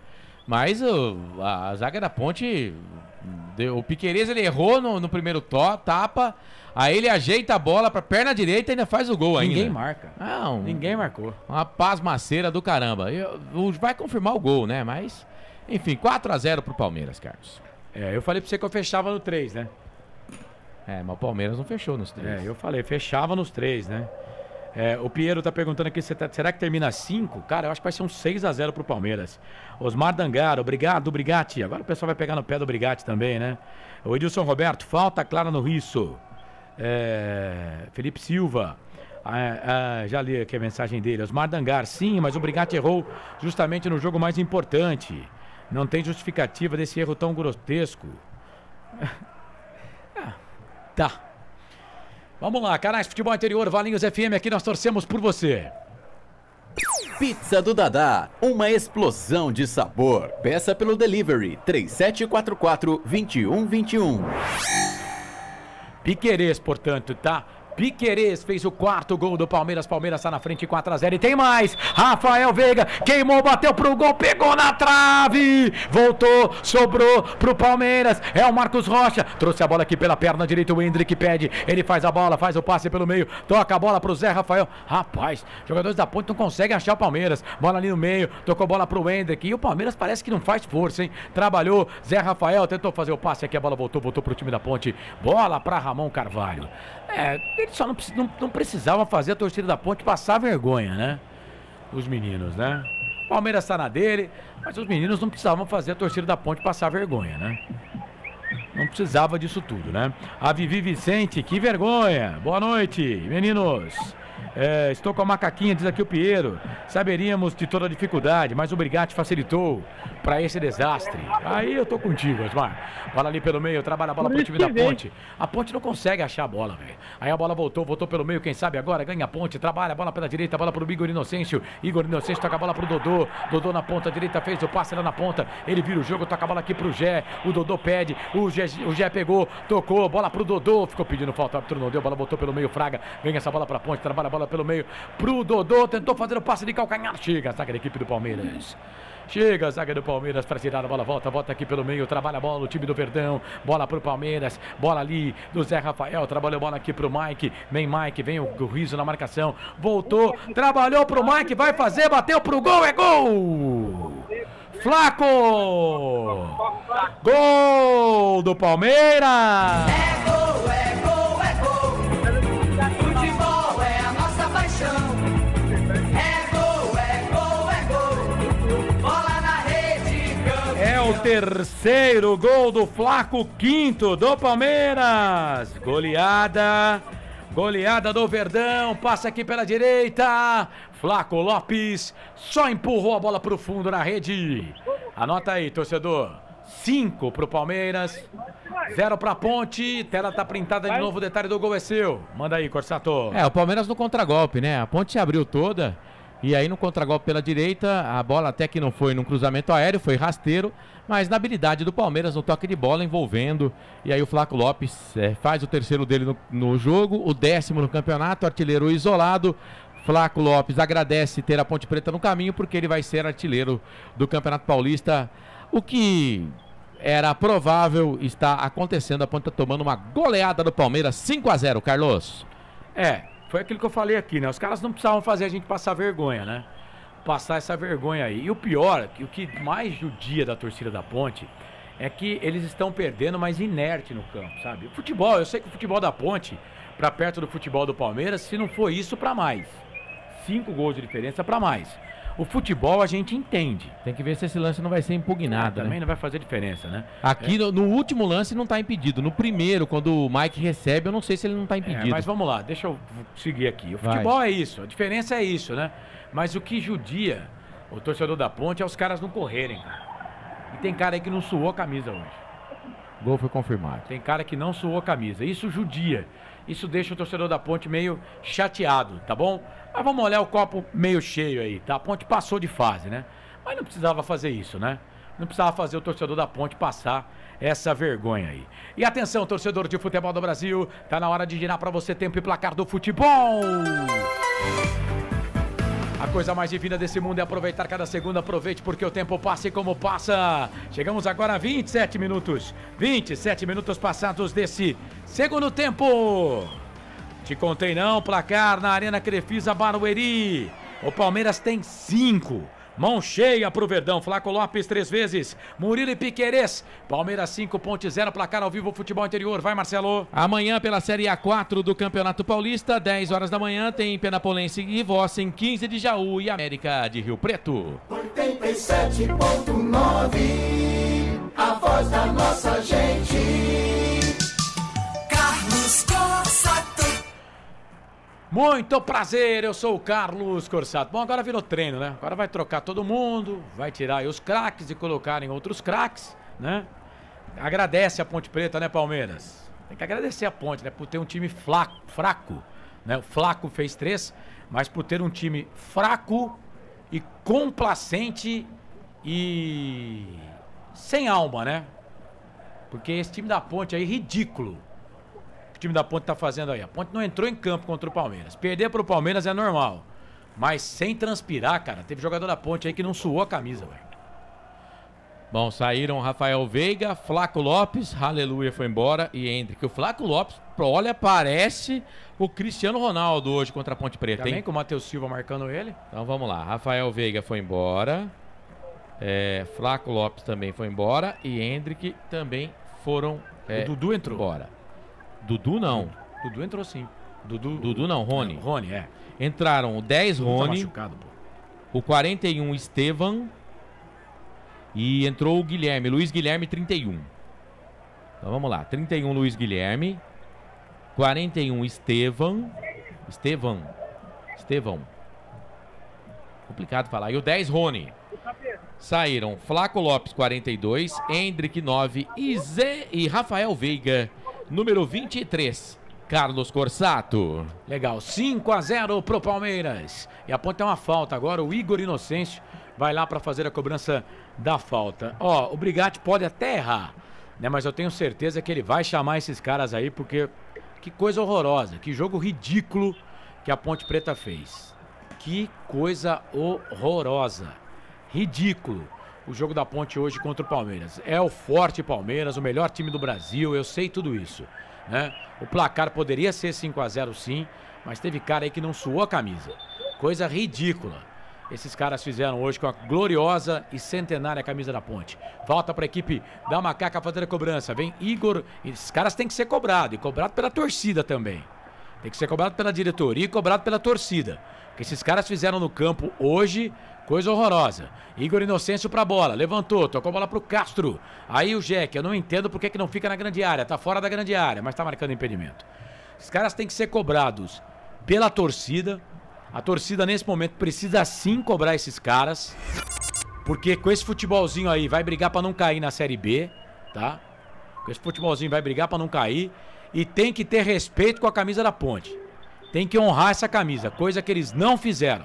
Mas a zaga da Ponte, o Piquerez, ele errou no primeiro tapa. Aí ele ajeita a bola pra perna direita e ainda faz o gol ainda. Ninguém marca. Não, ninguém marcou. Uma pasmaceira do caramba. Vai confirmar o gol, né? Mas, enfim, 4-0 pro Palmeiras, Carlos. Eu falei pra você que eu fechava no 3, né? Mas o Palmeiras não fechou nos 3. Eu falei, fechava nos 3, né? O Piero tá perguntando aqui, será que termina 5? Cara, eu acho que vai ser um 6-0 pro Palmeiras. Osmar Dangaro, obrigado, Brigatti. Agora o pessoal vai pegar no pé do Brigatti também, né? O Edilson Roberto, falta clara no Risso. Felipe Silva, já li aqui a mensagem dele. Osmar Dangar, sim, mas o Brigatti errou justamente no jogo mais importante. Não tem justificativa desse erro tão grotesco. Tá. Vamos lá, canais Futebol Interior, Valinhos FM, aqui nós torcemos por você. Pizza do Dadá, uma explosão de sabor. Peça pelo delivery 3744-2121. Piquerez, portanto, tá? Piquerez fez o 4º gol do Palmeiras. Palmeiras está na frente 4-0 e tem mais. Rafael Veiga queimou, bateu pro gol, pegou na trave. Voltou, sobrou pro Palmeiras. É o Marcos Rocha. Trouxe a bola aqui pela perna direita. O Hendrick pede. Ele faz a bola, faz o passe pelo meio. Toca a bola pro Zé Rafael. Rapaz, jogadores da Ponte não conseguem achar o Palmeiras. Bola ali no meio. Tocou bola pro Hendrick. E o Palmeiras parece que não faz força, hein? Trabalhou. Zé Rafael tentou fazer o passe aqui. A bola voltou pro time da Ponte. Bola pra Ramon Carvalho. Ele só não precisava fazer a torcida da Ponte passar vergonha, né? Os meninos, né? O Palmeiras tá na dele, mas os meninos não precisavam fazer a torcida da Ponte passar vergonha, né? Não precisava disso tudo, né? A Vivi Vicente, que vergonha! Boa noite, meninos! Estou com a macaquinha, diz aqui o Piero. Saberíamos de toda a dificuldade, mas o Brigatti facilitou para esse desastre. Aí eu tô contigo, Osmar. Bola ali pelo meio, trabalha a bola pro time da Ponte. A Ponte não consegue achar a bola, velho. Aí a bola voltou pelo meio, quem sabe agora ganha a Ponte, trabalha a bola pela direita, a bola pro Igor Inocêncio. Igor Inocêncio toca a bola pro Dodô. Dodô na ponta direita, fez o passe lá na ponta. Ele vira o jogo, toca a bola aqui pro Gé. O Dodô pede, o Gé pegou, tocou, bola pro Dodô. Ficou pedindo falta, o árbitro não deu, bola voltou pelo meio, Fraga. Ganha essa bola pra Ponte, trabalha a bola pelo meio pro Dodô, tentou fazer o passe de calcanhar, chega a zaga da equipe do Palmeiras. Chega a zaga do Palmeiras para tirar a bola, volta aqui pelo meio, trabalha a bola o time do Verdão, bola pro Palmeiras, bola ali do Zé Rafael, trabalhou a bola aqui pro Mike, vem o Riso na marcação, voltou, trabalhou pro Mike, vai fazer, bateu pro gol, é gol! Flaco! Gol do Palmeiras! É gol, é gol, é gol. Futebol é a nossa paixão. É gol, é gol, é gol. Bola na rede, campeão. É o terceiro gol do Flaco, quinto do Palmeiras. Goleada do Verdão, passa aqui pela direita. Flaco Lopes só empurrou a bola pro fundo na rede. Anota aí, torcedor. 5 pro Palmeiras, 0 pra Ponte. Tela tá printada de novo, o detalhe do gol é seu. Manda aí, Corsato. O Palmeiras no contragolpe, né? A Ponte se abriu toda. E aí no contragolpe pela direita, a bola até que não foi num cruzamento aéreo, foi rasteiro, mas na habilidade do Palmeiras, no toque de bola envolvendo. E aí o Flaco Lopes faz o terceiro dele no jogo, o 10º no campeonato, artilheiro isolado. Flaco Lopes agradece ter a Ponte Preta no caminho, porque ele vai ser artilheiro do Campeonato Paulista. O que era provável está acontecendo, a Ponte tá tomando uma goleada do Palmeiras, 5-0, Carlos. Foi aquilo que eu falei aqui, né? Os caras não precisavam fazer a gente passar vergonha, né? Passar essa vergonha aí. E o pior, o que mais judia da torcida da Ponte é que eles estão perdendo, mas inerte no campo, sabe? O futebol, eu sei que o futebol da Ponte, pra perto do futebol do Palmeiras, se não for isso, pra mais. 5 gols de diferença pra mais. O futebol a gente entende. Tem que ver se esse lance não vai ser impugnado, também né? não vai fazer diferença, né? Aqui no último lance não tá impedido. No primeiro, quando o Mike recebe, eu não sei se ele não tá impedido. Mas vamos lá, deixa eu seguir aqui. O futebol é isso, a diferença é isso, né? Mas o que judia o torcedor da Ponte é os caras não correrem, cara. E tem cara aí que não suou a camisa hoje. Gol foi confirmado. Tem cara que não suou a camisa. Isso judia. Isso deixa o torcedor da Ponte meio chateado, tá bom? Mas vamos olhar o copo meio cheio aí, tá? A Ponte passou de fase, né? Mas não precisava fazer isso, né? Não precisava fazer o torcedor da Ponte passar essa vergonha aí. E atenção, torcedor de futebol do Brasil, tá na hora de girar pra você tempo e placar do futebol. A coisa mais divina desse mundo é aproveitar cada segundo. Aproveite porque o tempo passa e como passa. Chegamos agora a 27 minutos. 27 minutos passados desse segundo tempo. Te contei não, placar na Arena Crefisa Barueri. O Palmeiras tem 5. Mão cheia pro Verdão. Flaco Lopes 3 vezes. Murilo e Piquerez. Palmeiras 5, Ponte 0. Placar ao vivo, futebol interior. Vai, Marcelo. Amanhã pela Série A4 do Campeonato Paulista, 10 horas da manhã, tem Penapolense e Vossen, 15 de Jaú e América de Rio Preto. 87.9, a voz da nossa gente. Carlos Corsato. Muito prazer, eu sou o Carlos Corsato. Bom, agora virou treino, né? Agora vai trocar todo mundo, vai tirar aí os craques e colocar em outros craques, né? Agradece a Ponte Preta, né, Palmeiras? Tem que agradecer a Ponte, né? Por ter um time fraco, né? O Flaco fez 3, mas por ter um time fraco e complacente e sem alma, né? Porque esse time da Ponte aí é ridículo. O time da Ponte tá fazendo aí. A Ponte não entrou em campo contra o Palmeiras. Perder pro Palmeiras é normal. Mas sem transpirar, cara, teve jogador da Ponte aí que não suou a camisa, velho. Bom, saíram Rafael Veiga, Flaco Lopes, aleluia, foi embora, e Hendrick. O Flaco Lopes, olha, parece o Cristiano Ronaldo hoje contra a Ponte Preta, Também hein? com o Matheus Silva marcando ele. Então vamos lá, Rafael Veiga foi embora, Flaco Lopes também foi embora, e Hendrick também foram O Dudu entrou. embora. Dudu não. Dudu entrou sim. Dudu não, Rony. Rony, é. Entraram o 10 Dudu tá Rony, machucado, pô. o 41 Estevam e entrou o Guilherme, Luiz Guilherme 31. Então vamos lá, 31 Luiz Guilherme, 41 Estevão. Complicado falar. E o 10 Rony. Saíram Flaco Lopes 42, Hendrick 9 e Rafael Veiga número 23. Carlos Corsato. Legal, 5-0 pro Palmeiras. E a Ponte tem uma falta agora, o Igor Inocêncio vai lá pra fazer a cobrança da falta. Ó, o Brigatti pode até errar, né? Mas eu tenho certeza que ele vai chamar esses caras aí, porque que coisa horrorosa, que jogo ridículo que a Ponte Preta fez. Que coisa horrorosa. Ridículo o jogo da Ponte hoje contra o Palmeiras. É o forte Palmeiras, o melhor time do Brasil, eu sei tudo isso, né? O placar poderia ser 5-0 sim, mas teve cara aí que não suou a camisa. Coisa ridícula. esses caras fizeram hoje com a gloriosa e centenária camisa da Ponte. Volta para a equipe da Macaca fazer a cobrança. Vem Igor. Esses caras têm que ser cobrados. E cobrado pela torcida também. Tem que ser cobrado pela diretoria e cobrado pela torcida. O que esses caras fizeram no campo hoje, coisa horrorosa. Igor Inocêncio pra bola. Levantou, tocou a bola pro Castro. Aí o Jack, eu não entendo porque que não fica na grande área. Tá fora da grande área, mas tá marcando impedimento. Os caras têm que ser cobrados pela torcida. A torcida nesse momento precisa sim cobrar esses caras, porque com esse futebolzinho aí vai brigar pra não cair na Série B, tá? Com esse futebolzinho vai brigar pra não cair e tem que ter respeito com a camisa da Ponte. Tem que honrar essa camisa, coisa que eles não fizeram.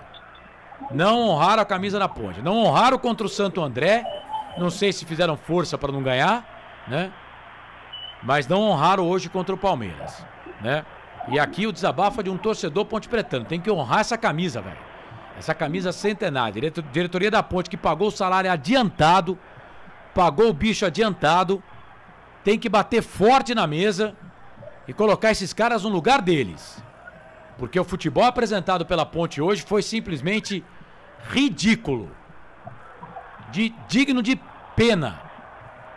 Não honraram a camisa da Ponte. Não honraram contra o Santo André. Não sei se fizeram força pra não ganhar, né? Mas não honraram hoje contra o Palmeiras, né? E aqui o desabafo é de um torcedor pontepretano. Tem que honrar essa camisa, velho. Essa camisa centenária. Diretoria da Ponte que pagou o salário adiantado. Pagou o bicho adiantado. Tem que bater forte na mesa e colocar esses caras no lugar deles. Porque o futebol apresentado pela Ponte hoje foi simplesmente ridículo. Digno de pena.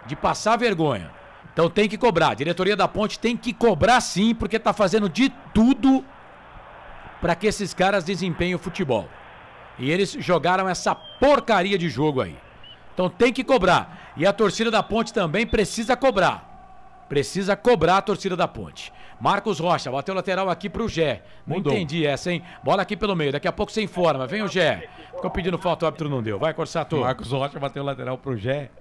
De passar vergonha. Então tem que cobrar, a diretoria da Ponte tem que cobrar sim, porque tá fazendo de tudo para que esses caras desempenhem o futebol. E eles jogaram essa porcaria de jogo aí. Então tem que cobrar. E a torcida da Ponte também precisa cobrar. Precisa cobrar a torcida da Ponte. Marcos Rocha, bateu lateral aqui pro Gé. Não entendi essa, hein? Bola aqui pelo meio, daqui a pouco você informa. Vem o Gé. Ficou pedindo falta, o árbitro não deu. Vai, Corsato. Marcos Rocha bateu lateral pro Gé.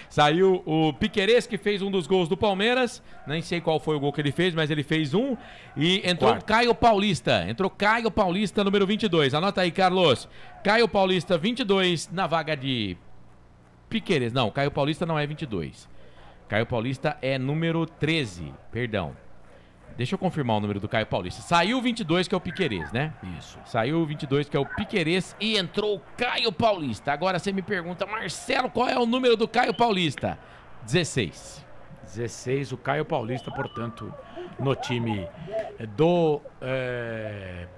Saiu o Piquerez, que fez um dos gols do Palmeiras. Nem sei qual foi o gol que ele fez, mas ele fez um. E entrou Caio Paulista. Entrou Caio Paulista, número 22. Anota aí, Carlos. Caio Paulista, 22, na vaga de Piquerez. Não, Caio Paulista não é 22. Caio Paulista é número 13. Perdão. Deixa eu confirmar o número do Caio Paulista. Saiu o 22, que é o Piquerez, né? Isso. Saiu o 22, que é o Piquerez, e entrou o Caio Paulista. Agora você me pergunta, Marcelo, qual é o número do Caio Paulista? 16. 16, o Caio Paulista, portanto, no time do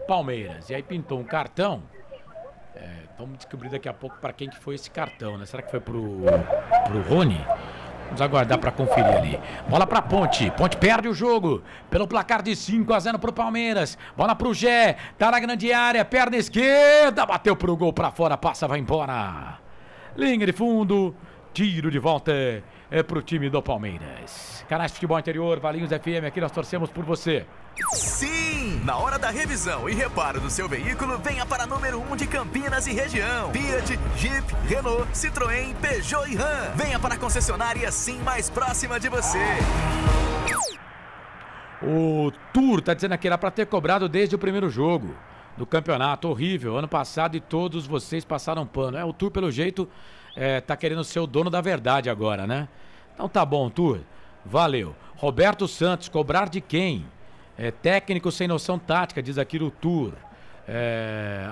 Palmeiras. E aí pintou um cartão. Vamos descobrir daqui a pouco para quem que foi esse cartão, né? Será que foi pro Rony? Vamos aguardar para conferir ali. Bola para Ponte. Ponte perde o jogo pelo placar de 5-0 pro Palmeiras. Bola pro Gé. Tá na grande área. Perna esquerda. Bateu pro gol para fora. Passa, vai embora. Linha de fundo. Tiro de volta pro time do Palmeiras. Canais de Futebol Interior, Valinhos FM. Aqui nós torcemos por você. Sim! Na hora da revisão e reparo do seu veículo, venha para número 1 de Campinas e região. Fiat, Jeep, Renault, Citroën, Peugeot e Ram. Venha para a concessionária Sim mais próxima de você. O Tour tá dizendo aqui, era para ter cobrado desde o primeiro jogo do campeonato. Horrível, ano passado, e todos vocês passaram pano. O Tour, pelo jeito, tá querendo ser o dono da verdade agora, né? Então tá bom, Tour. Valeu. Roberto Santos, cobrar de quem? Técnico sem noção tática, diz aqui o Tour.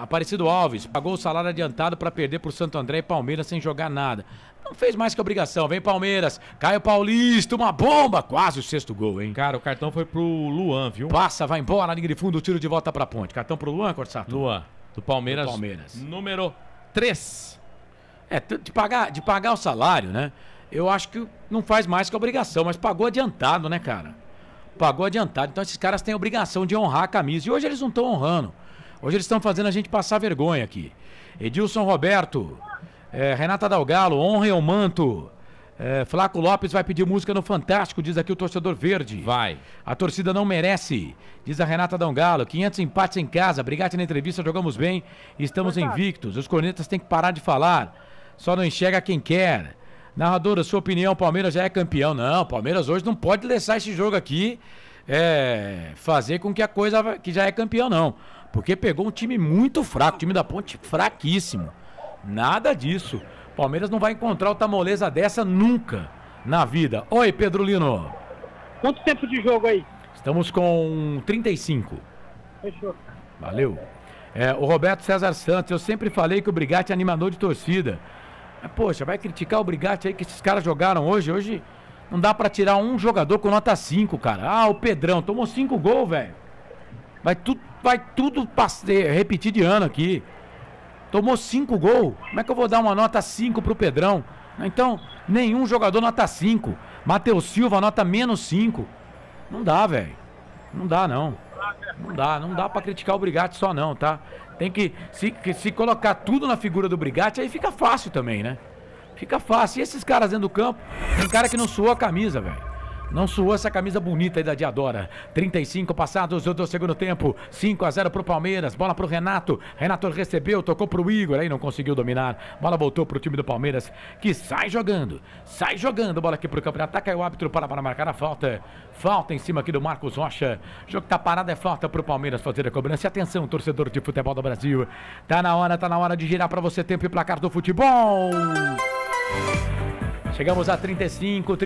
Aparecido Alves, pagou o salário adiantado para perder pro Santo André e Palmeiras sem jogar nada. Não fez mais que obrigação. Vem Palmeiras, Caio Paulista, uma bomba, quase o 6º gol, hein? Cara, o cartão foi pro Luan, viu? Passa, vai embora na linha de fundo, tiro de volta pra Ponte. Cartão pro Luan, Corsato? Luan, do Palmeiras. Número 3. De pagar o salário, né? Eu acho que não faz mais que obrigação, mas pagou adiantado, né, cara? Pagou adiantado. Então esses caras têm a obrigação de honrar a camisa. E hoje eles não estão honrando. Hoje eles estão fazendo a gente passar vergonha aqui. Edilson Roberto, Renata Dalgalo, honrem o manto. Flaco Lopes vai pedir música no Fantástico, diz aqui o torcedor verde. Vai. A torcida não merece, diz a Renata Dalgalo. 500 empates em casa, Brigatti na entrevista, jogamos bem e estamos invictos. Os cornetas têm que parar de falar. Só não enxerga quem quer. Narradora, sua opinião, Palmeiras já é campeão. Não, Palmeiras hoje não pode deixar esse jogo aqui fazer com que a coisa que já é campeão, não. Porque pegou um time muito fraco, time da Ponte fraquíssimo. Nada disso. Palmeiras não vai encontrar outra moleza dessa nunca na vida. Oi, Pedro Lino. Quanto tempo de jogo aí? Estamos com 35. Fechou. Valeu. O Roberto César Santos, eu sempre falei que o Brigatti é animador de torcida. Mas, poxa, vai criticar o Brigatti aí que esses caras jogaram hoje? Hoje não dá pra tirar um jogador com nota 5, cara. O Pedrão tomou 5 gols, velho. Vai tudo repetir de ano aqui. Tomou 5 gols. Como é que eu vou dar uma nota 5 pro Pedrão? Então, nenhum jogador nota 5. Matheus Silva nota -5. Não dá, velho. Não dá, não. Não dá pra criticar o Brigatti só não, tá? Tem que se colocar tudo na figura do Brigatti, aí fica fácil também, né? Fica fácil. E esses caras dentro do campo, tem cara que não suou a camisa, velho. Não suou essa camisa bonita aí da Diadora. 35 passados do segundo tempo. 5-0 pro Palmeiras. Bola pro Renato. Renato recebeu, tocou pro Igor. Aí não conseguiu dominar. Bola voltou pro time do Palmeiras, que sai jogando. Sai jogando. Bola aqui pro campo de ataque. Aí o árbitro para marcar a falta. Falta em cima aqui do Marcos Rocha. O jogo tá parado, é falta pro Palmeiras fazer a cobrança. E atenção, torcedor de futebol do Brasil. Tá na hora de girar pra você tempo e placar do futebol. Chegamos a 35 e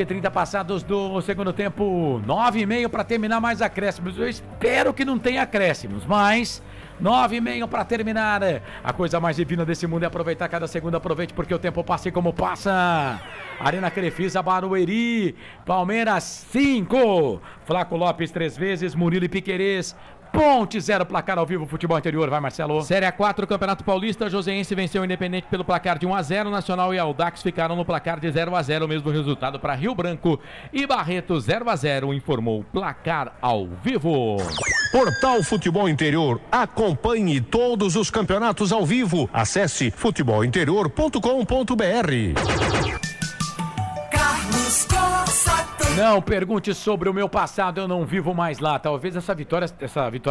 30 passados do segundo tempo. 9,5 para terminar, mais acréscimos. Eu espero que não tenha acréscimos, mas 9,5 para terminar. A coisa mais divina desse mundo é aproveitar cada segundo. Aproveite porque o tempo passa e como passa. Arena Crefisa, Barueri. Palmeiras 5. Flaco Lopes 3 vezes. Murilo e Piquerez. Ponte 0, placar ao vivo, futebol interior, vai Marcelo. Série A4, Campeonato Paulista, Joseense venceu o Independente pelo placar de 1-0, Nacional e Audax ficaram no placar de 0-0, o mesmo resultado para Rio Branco e Barreto 0-0, informou o placar ao vivo. Portal Futebol Interior, acompanhe todos os campeonatos ao vivo, acesse futebolinterior.com.br. Não pergunte sobre o meu passado, eu não vivo mais lá. Talvez essa vitória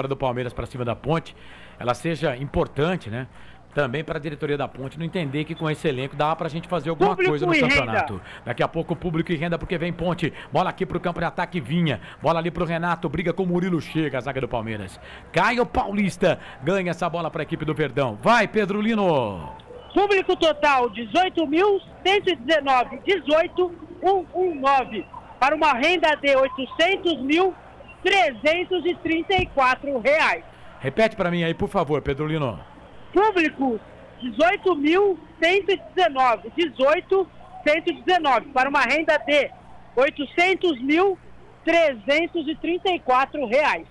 do Palmeiras para cima da Ponte, ela seja importante, né? Também para a diretoria da Ponte não entender que com esse elenco dá pra gente fazer alguma coisa no campeonato. Daqui a pouco o público e renda porque vem Ponte. Bola aqui pro campo de ataque, Vinha. Bola ali pro Renato, briga com o Murilo, chega a zaga do Palmeiras. Caio Paulista ganha essa bola para a equipe do Verdão. Vai, Pedro Lino. Público total 18.119, 18.119. Para uma renda de R$800.334. Repete para mim aí, por favor, Pedro Lino. Público 18.119, 18.119. Para uma renda de R$800.334.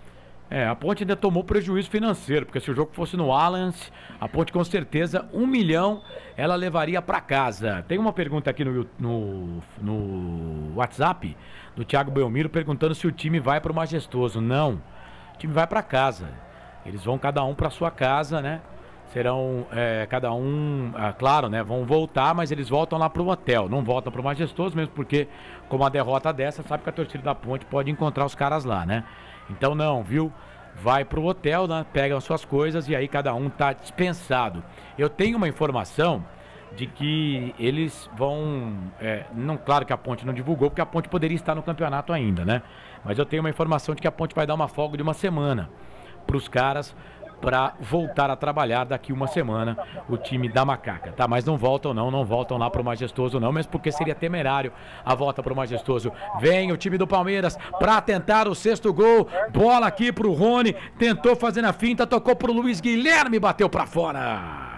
A Ponte ainda tomou prejuízo financeiro, porque se o jogo fosse no Allianz, a Ponte com certeza 1 milhão ela levaria para casa. Tem uma pergunta aqui no WhatsApp do Thiago Belmiro perguntando se o time vai para o Majestoso. Não, o time vai para casa. Eles vão cada um para sua casa, né? Serão cada um, claro, né? Vão voltar, mas eles voltam lá para o hotel. Não voltam para o Majestoso, mesmo porque com uma derrota dessa, sabe que a torcida da Ponte pode encontrar os caras lá, né? Então não, viu? Vai pro hotel, né? Pegam suas coisas e aí cada um tá dispensado. Eu tenho uma informação de que eles vão... não, claro que a Ponte não divulgou, porque a Ponte poderia estar no campeonato ainda, né? Mas eu tenho uma informação de que a Ponte vai dar uma folga de 1 semana pros caras para voltar a trabalhar daqui 1 semana, o time da Macaca, tá? Mas não voltam lá pro Majestoso não, mesmo porque seria temerário a volta pro Majestoso. Vem o time do Palmeiras para tentar o 6º gol, bola aqui pro Rony, tentou fazer na finta, tocou pro Luiz Guilherme, bateu para fora.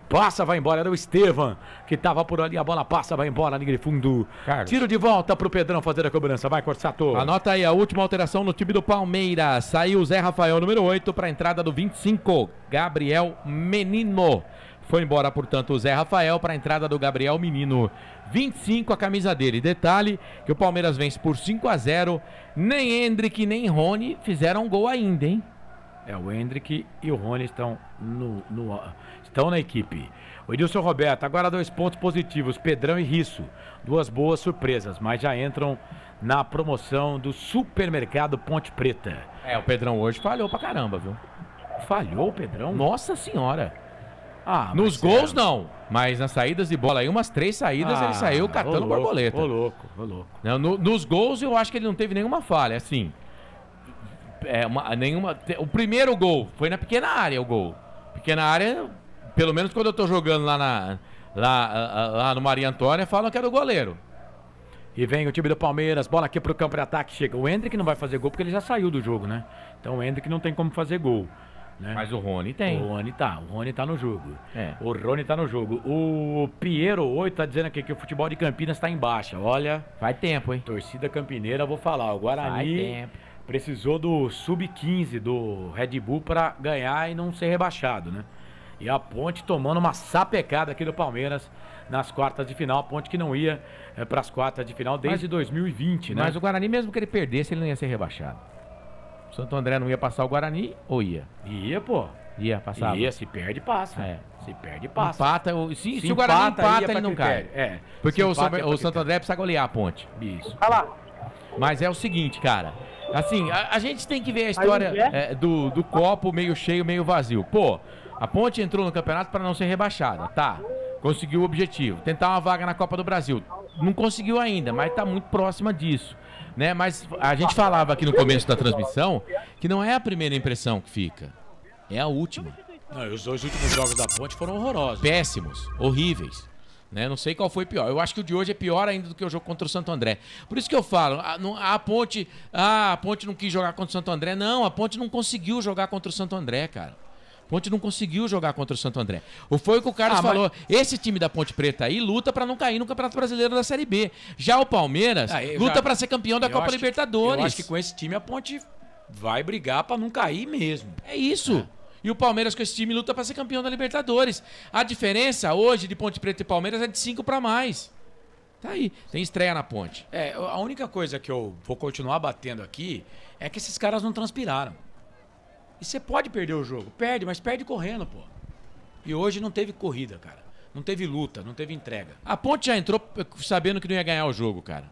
Passa, vai embora, era o Estevam que tava por ali, a bola passa, vai embora, linha de fundo. Carlos. Tiro de volta pro Pedrão fazer a cobrança, vai Corsato. Anota aí a última alteração no time do Palmeiras. Saiu o Zé Rafael, número 8, para a entrada do 25, Gabriel Menino. Foi embora, portanto, o Zé Rafael para a entrada do Gabriel Menino. 25 a camisa dele. Detalhe que o Palmeiras vence por 5-0. Nem Hendrick, nem Rony fizeram gol ainda, hein? O Hendrick e o Rony estão estão na equipe. O Edilson Roberto, agora 2 pontos positivos, Pedrão e Risso. 2 boas surpresas, mas já entram na promoção do Supermercado Ponte Preta. O Pedrão hoje falhou pra caramba, viu? Falhou o Pedrão? Nossa senhora. Nos gols não, mas nas saídas de bola aí, umas 3 saídas ele saiu catando borboleta. Ô louco. Nos gols eu acho que ele não teve nenhuma falha, assim. O primeiro gol foi na pequena área, o gol. Pequena área, pelo menos quando eu tô jogando lá no Maria Antônia, falam que era o goleiro. E vem o time do Palmeiras, bola aqui pro campo de ataque, chega. O Hendrick não vai fazer gol porque ele já saiu do jogo, né? Então o Hendrick não tem como fazer gol, né? Mas o Rony tem. O Rony tá no jogo. O Rony tá no jogo. O Piero 8 tá dizendo aqui que o futebol de Campinas tá em baixa. Olha, faz tempo, hein? Torcida campineira, vou falar. O Guarani precisou do sub-15 do Red Bull para ganhar e não ser rebaixado, né? E a Ponte tomando uma sapecada aqui do Palmeiras nas quartas de final. A Ponte que não ia para as quartas de final desde 2020, né? Mas o Guarani, mesmo que ele perdesse, ele não ia ser rebaixado. O Santo André não ia passar o Guarani ou ia? Ia, pô. Ia passar? Ia, se perde, passa. É. Se perde, passa. Empata, se o Guarani empata, ele não cai. É. Porque o Santo André precisa golear a Ponte. Isso. Olha lá. Mas é o seguinte, cara. Assim, a gente tem que ver a história do copo meio cheio, meio vazio. Pô, a Ponte entrou no campeonato para não ser rebaixada, tá? Conseguiu o objetivo. Tentar uma vaga na Copa do Brasil. Não conseguiu ainda, mas tá muito próxima disso. Né? Mas a gente falava aqui no começo da transmissão que não é a primeira impressão que fica. É a última. Não, os 2 últimos jogos da Ponte foram horrorosos. Péssimos, horríveis. Né? Não sei qual foi pior. Eu acho que o de hoje é pior ainda do que o jogo contra o Santo André. Por isso que eu falo, a Ponte não quis jogar contra o Santo André. Não, a Ponte não conseguiu jogar contra o Santo André, cara. A Ponte não conseguiu jogar contra o Santo André. Foi o que o Carlos falou. Esse time da Ponte Preta aí luta pra não cair no Campeonato Brasileiro da Série B. Já o Palmeiras luta pra ser campeão da Copa Libertadores. Eu acho que com esse time a Ponte vai brigar pra não cair mesmo. É isso. E o Palmeiras com esse time luta pra ser campeão da Libertadores. A diferença hoje de Ponte Preta e Palmeiras é de 5 pra mais. Tá aí. Tem estreia na Ponte. A única coisa que eu vou continuar batendo aqui é que esses caras não transpiraram. E você pode perder o jogo. Perde, mas perde correndo, pô. E hoje não teve corrida, cara. Não teve luta, não teve entrega. A Ponte já entrou sabendo que não ia ganhar o jogo, cara.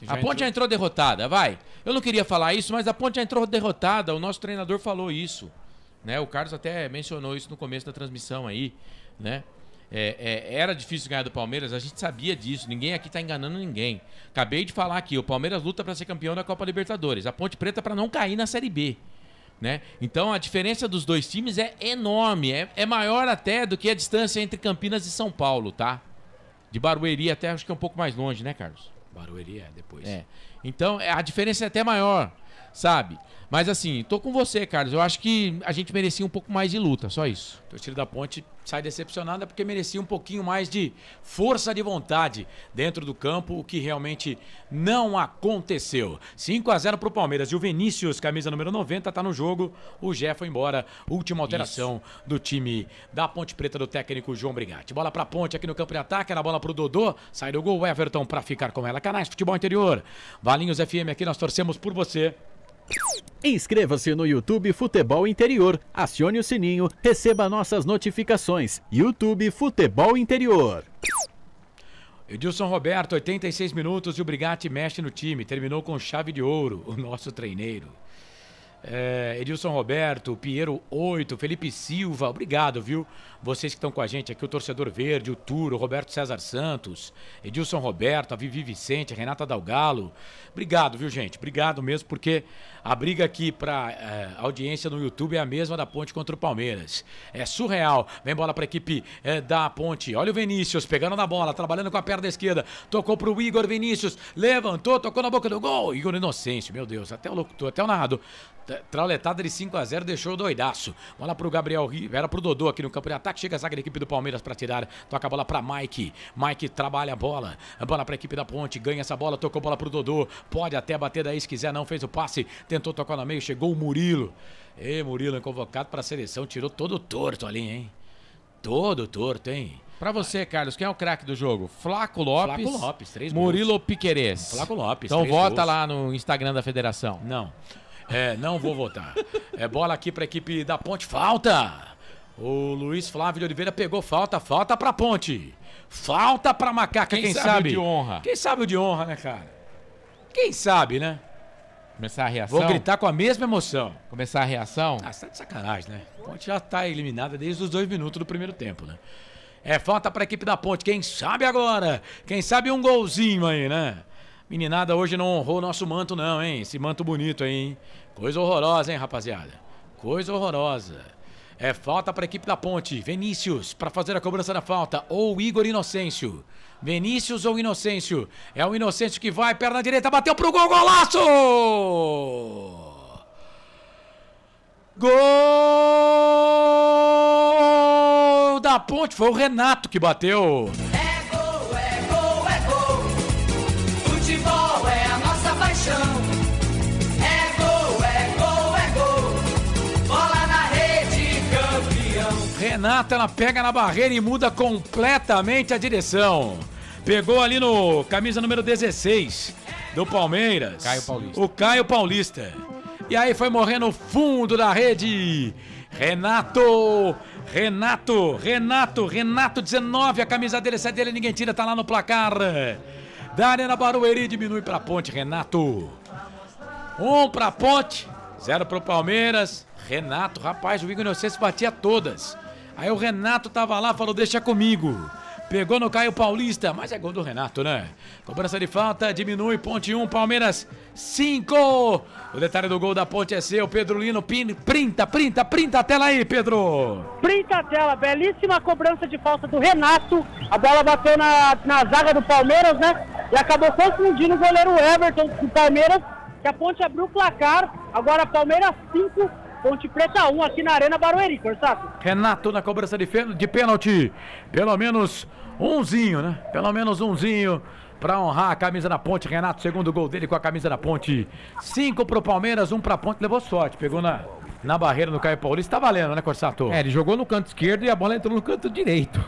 A Ponte já entrou derrotada, vai. Eu não queria falar isso, mas a Ponte já entrou derrotada. O nosso treinador falou isso. Né? O Carlos até mencionou isso no começo da transmissão aí. Né? Era difícil ganhar do Palmeiras, a gente sabia disso. Ninguém aqui tá enganando ninguém. Acabei de falar aqui, o Palmeiras luta para ser campeão da Copa Libertadores. A Ponte Preta para não cair na Série B. Né? Então a diferença dos dois times é enorme. É maior até do que a distância entre Campinas e São Paulo, tá? De Barueri até acho que é um pouco mais longe, né, Carlos? Barueri depois. Então a diferença é até maior, sabe? Mas assim, tô com você, Carlos. Eu acho que a gente merecia um pouco mais de luta, só isso. O torcedor da Ponte sai decepcionada porque merecia um pouquinho mais de força de vontade dentro do campo, o que realmente não aconteceu. 5-0 pro Palmeiras. E o Vinícius, camisa número 90, tá no jogo. O Gé foi embora. Última alteração do time da Ponte Preta do técnico João Brigatti. Bola pra Ponte aqui no campo de ataque. Era bola pro Dodô. Sai do gol. Everton pra ficar com ela. Canais Futebol Interior. Valinhos FM aqui, nós torcemos por você. Inscreva-se no YouTube Futebol Interior, acione o sininho, receba nossas notificações. YouTube Futebol Interior. Edilson Roberto, 86 minutos e o Brigatti mexe no time. Terminou com chave de ouro, o nosso treineiro. Edilson Roberto, Pinheiro 8, Felipe Silva, obrigado, viu? Vocês que estão com a gente aqui, o Torcedor Verde, o Turo, o Roberto César Santos, Edilson Roberto, a Vivi Vicente, a Renata Dalgalo. Obrigado, viu, gente? Obrigado mesmo, porque a briga aqui pra audiência no YouTube é a mesma da Ponte contra o Palmeiras. É surreal. Vem bola pra equipe da Ponte. Olha o Vinícius pegando na bola, trabalhando com a perna esquerda. Tocou pro Igor Vinícius, levantou, tocou na boca do gol. Igor Inocêncio, meu Deus, até o locutor, até o narrador. Trauletada de 5-0 deixou o doidaço. Bola pro Gabriel Rivera, pro Dodô aqui no campo de ataque. Chega a zaga da equipe do Palmeiras pra tirar. Toca a bola pra Mike. Mike trabalha a bola. A bola pra equipe da Ponte. Ganha essa bola. Tocou a bola pro Dodô. Pode até bater daí se quiser. Não fez o passe. Tentou tocar no meio. Chegou o Murilo. Murilo convocado pra seleção. Tirou todo torto ali, hein? Todo torto, hein? Pra você, Carlos, quem é o craque do jogo? Flaco Lopes. Flaco Lopes, 3 Murilo ou Piquerez? Flaco Lopes. Então vota lá no Instagram da federação. Não. Não vou votar. Bola aqui pra equipe da Ponte. Falta! O Luiz Flávio de Oliveira pegou falta. Falta pra Ponte. Falta pra Macaca. Quem sabe? De honra. Quem sabe o de honra, né, cara? Quem sabe, né? Começar a reação? Vou gritar com a mesma emoção. Começar a reação? Você tá de sacanagem, né? A Ponte já tá eliminada desde os 2 minutos do primeiro tempo, né? Falta pra equipe da Ponte. Quem sabe agora? Quem sabe um golzinho aí, né? Meninada hoje não honrou o nosso manto não, hein? Esse manto bonito aí, hein? Coisa horrorosa, hein, rapaziada? Coisa horrorosa. Falta para a equipe da Ponte. Vinícius para fazer a cobrança da falta. Ou Igor Inocêncio. Vinícius ou Inocêncio? É o Inocêncio que vai, perna direita, bateu pro gol, golaço! Gol da Ponte, foi o Renato que bateu. Futebol é a nossa paixão. É gol, é gol, é gol. Bola na rede, Renato, ela pega na barreira e muda completamente a direção. Pegou ali no camisa número 16 do Palmeiras. Caio Paulista. O Caio Paulista. E aí foi morrer no fundo da rede. Renato, 19, a camisa dele, essa dele, ninguém tira, tá lá no placar. Da Arena Barueri, diminui pra Ponte, Renato. 1 pra Ponte, 0 pro Palmeiras. Renato, rapaz, o Igor Inocêncio batia todas. Aí o Renato tava lá, falou, deixa comigo. Pegou no Caio Paulista, mas é gol do Renato, né? Cobrança de falta, diminui, Ponte 1, Palmeiras 5. O detalhe do gol da Ponte é seu, Pedro Lino, printa a tela aí, Pedro. Printa a tela, belíssima cobrança de falta do Renato. A bola bateu na zaga do Palmeiras, né? E acabou confundindo o goleiro Everton do Palmeiras, que a Ponte abriu o placar. Agora Palmeiras 5, Ponte Preta 1 aqui na Arena Barueri, Corsato. Renato na cobrança de pênalti. Pelo menos umzinho, né? Pelo menos umzinho pra honrar a camisa da Ponte. Renato, segundo gol dele com a camisa da Ponte. 5 pro Palmeiras, 1 pra Ponte. Levou sorte, pegou na barreira no Caio Paulista. Tá valendo, né, Corsato? Ele jogou no canto esquerdo e a bola entrou no canto direito.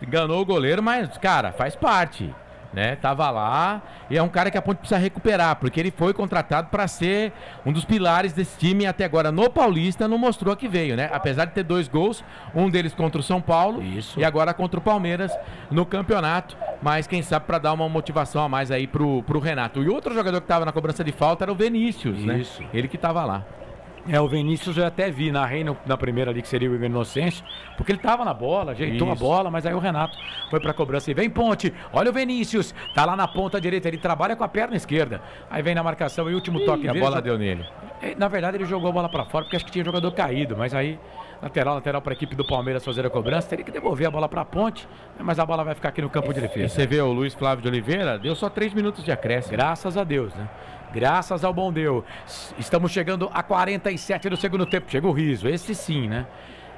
Enganou o goleiro, mas, cara, faz parte. Né, tava lá e é um cara que a Ponte precisa recuperar, porque ele foi contratado para ser um dos pilares desse time e até agora no Paulista não mostrou que veio, né? Apesar de ter 2 gols, um deles contra o São Paulo e agora contra o Palmeiras no campeonato, mas quem sabe para dar uma motivação a mais aí pro Renato. E outro jogador que tava na cobrança de falta era o Vinícius, né? Ele que tava lá. O Vinícius eu até vi, narrei na primeira ali que seria o Igor Inocêncio, porque ele tava na bola, ajeitou a bola, mas aí o Renato foi pra cobrança e vem Ponte, olha o Vinícius, tá lá na ponta direita, ele trabalha com a perna esquerda, aí vem na marcação e último toque a bola deu nele. Na verdade ele jogou a bola pra fora porque acho que tinha jogador caído, mas aí lateral pra equipe do Palmeiras fazer a cobrança, teria que devolver a bola pra Ponte, mas a bola vai ficar aqui no campo de defesa. E você vê o Luiz Flávio de Oliveira, deu só 3 minutos de acréscimo. Graças a Deus, né? Graças ao bom Deus. Estamos chegando a 47 do segundo tempo. Chega o Riso, esse sim, né?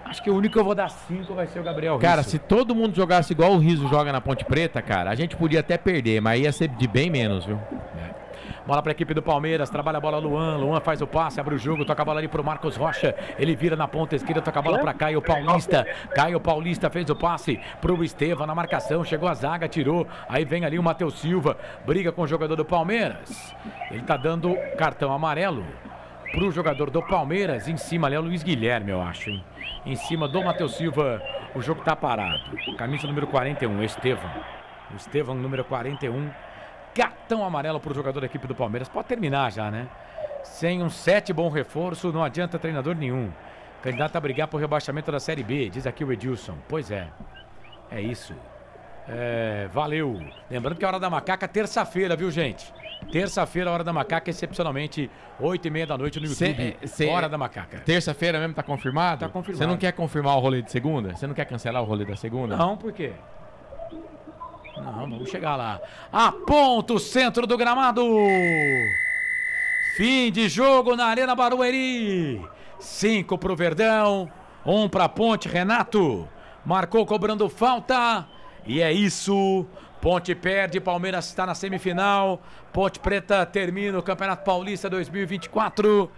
Acho que o único que eu vou dar 5 vai ser o Gabriel Riso. Cara, se todo mundo jogasse igual o Riso joga na Ponte Preta, cara, a gente podia até perder, mas ia ser de bem menos, viu? Bola para a equipe do Palmeiras, trabalha a bola Luan faz o passe, abre o jogo, toca a bola ali pro Marcos Rocha, ele vira na ponta esquerda, toca a bola para Caio Paulista fez o passe pro Estevam na marcação, chegou a zaga, tirou, aí vem ali o Matheus Silva, briga com o jogador do Palmeiras, ele tá dando cartão amarelo pro jogador do Palmeiras, em cima ali é o Luiz Guilherme, eu acho, hein? Em cima do Matheus Silva, o jogo tá parado, camisa número 41, Estevam número 41, cartão amarelo para o jogador da equipe do Palmeiras. Pode terminar já, né? Sem um 7 bom reforço, não adianta treinador nenhum. Candidato a brigar por rebaixamento da Série B, diz aqui o Edilson. Pois é, é isso. Valeu. Lembrando que é a Hora da Macaca, terça-feira, viu, gente? Terça-feira, a Hora da Macaca, excepcionalmente, 8h30 da noite no YouTube. Hora da Macaca. Terça-feira mesmo tá confirmado? Tá confirmado. Você não quer confirmar o rolê de segunda? Você não quer cancelar o rolê da segunda? Não, por quê? Não, vamos chegar lá. Aponta o centro do gramado. Fim de jogo na Arena Barueri. 5 pro Verdão, 1 pra Ponte. Renato marcou cobrando falta. E é isso. Ponte perde, Palmeiras está na semifinal. Ponte Preta termina o Campeonato Paulista 2024.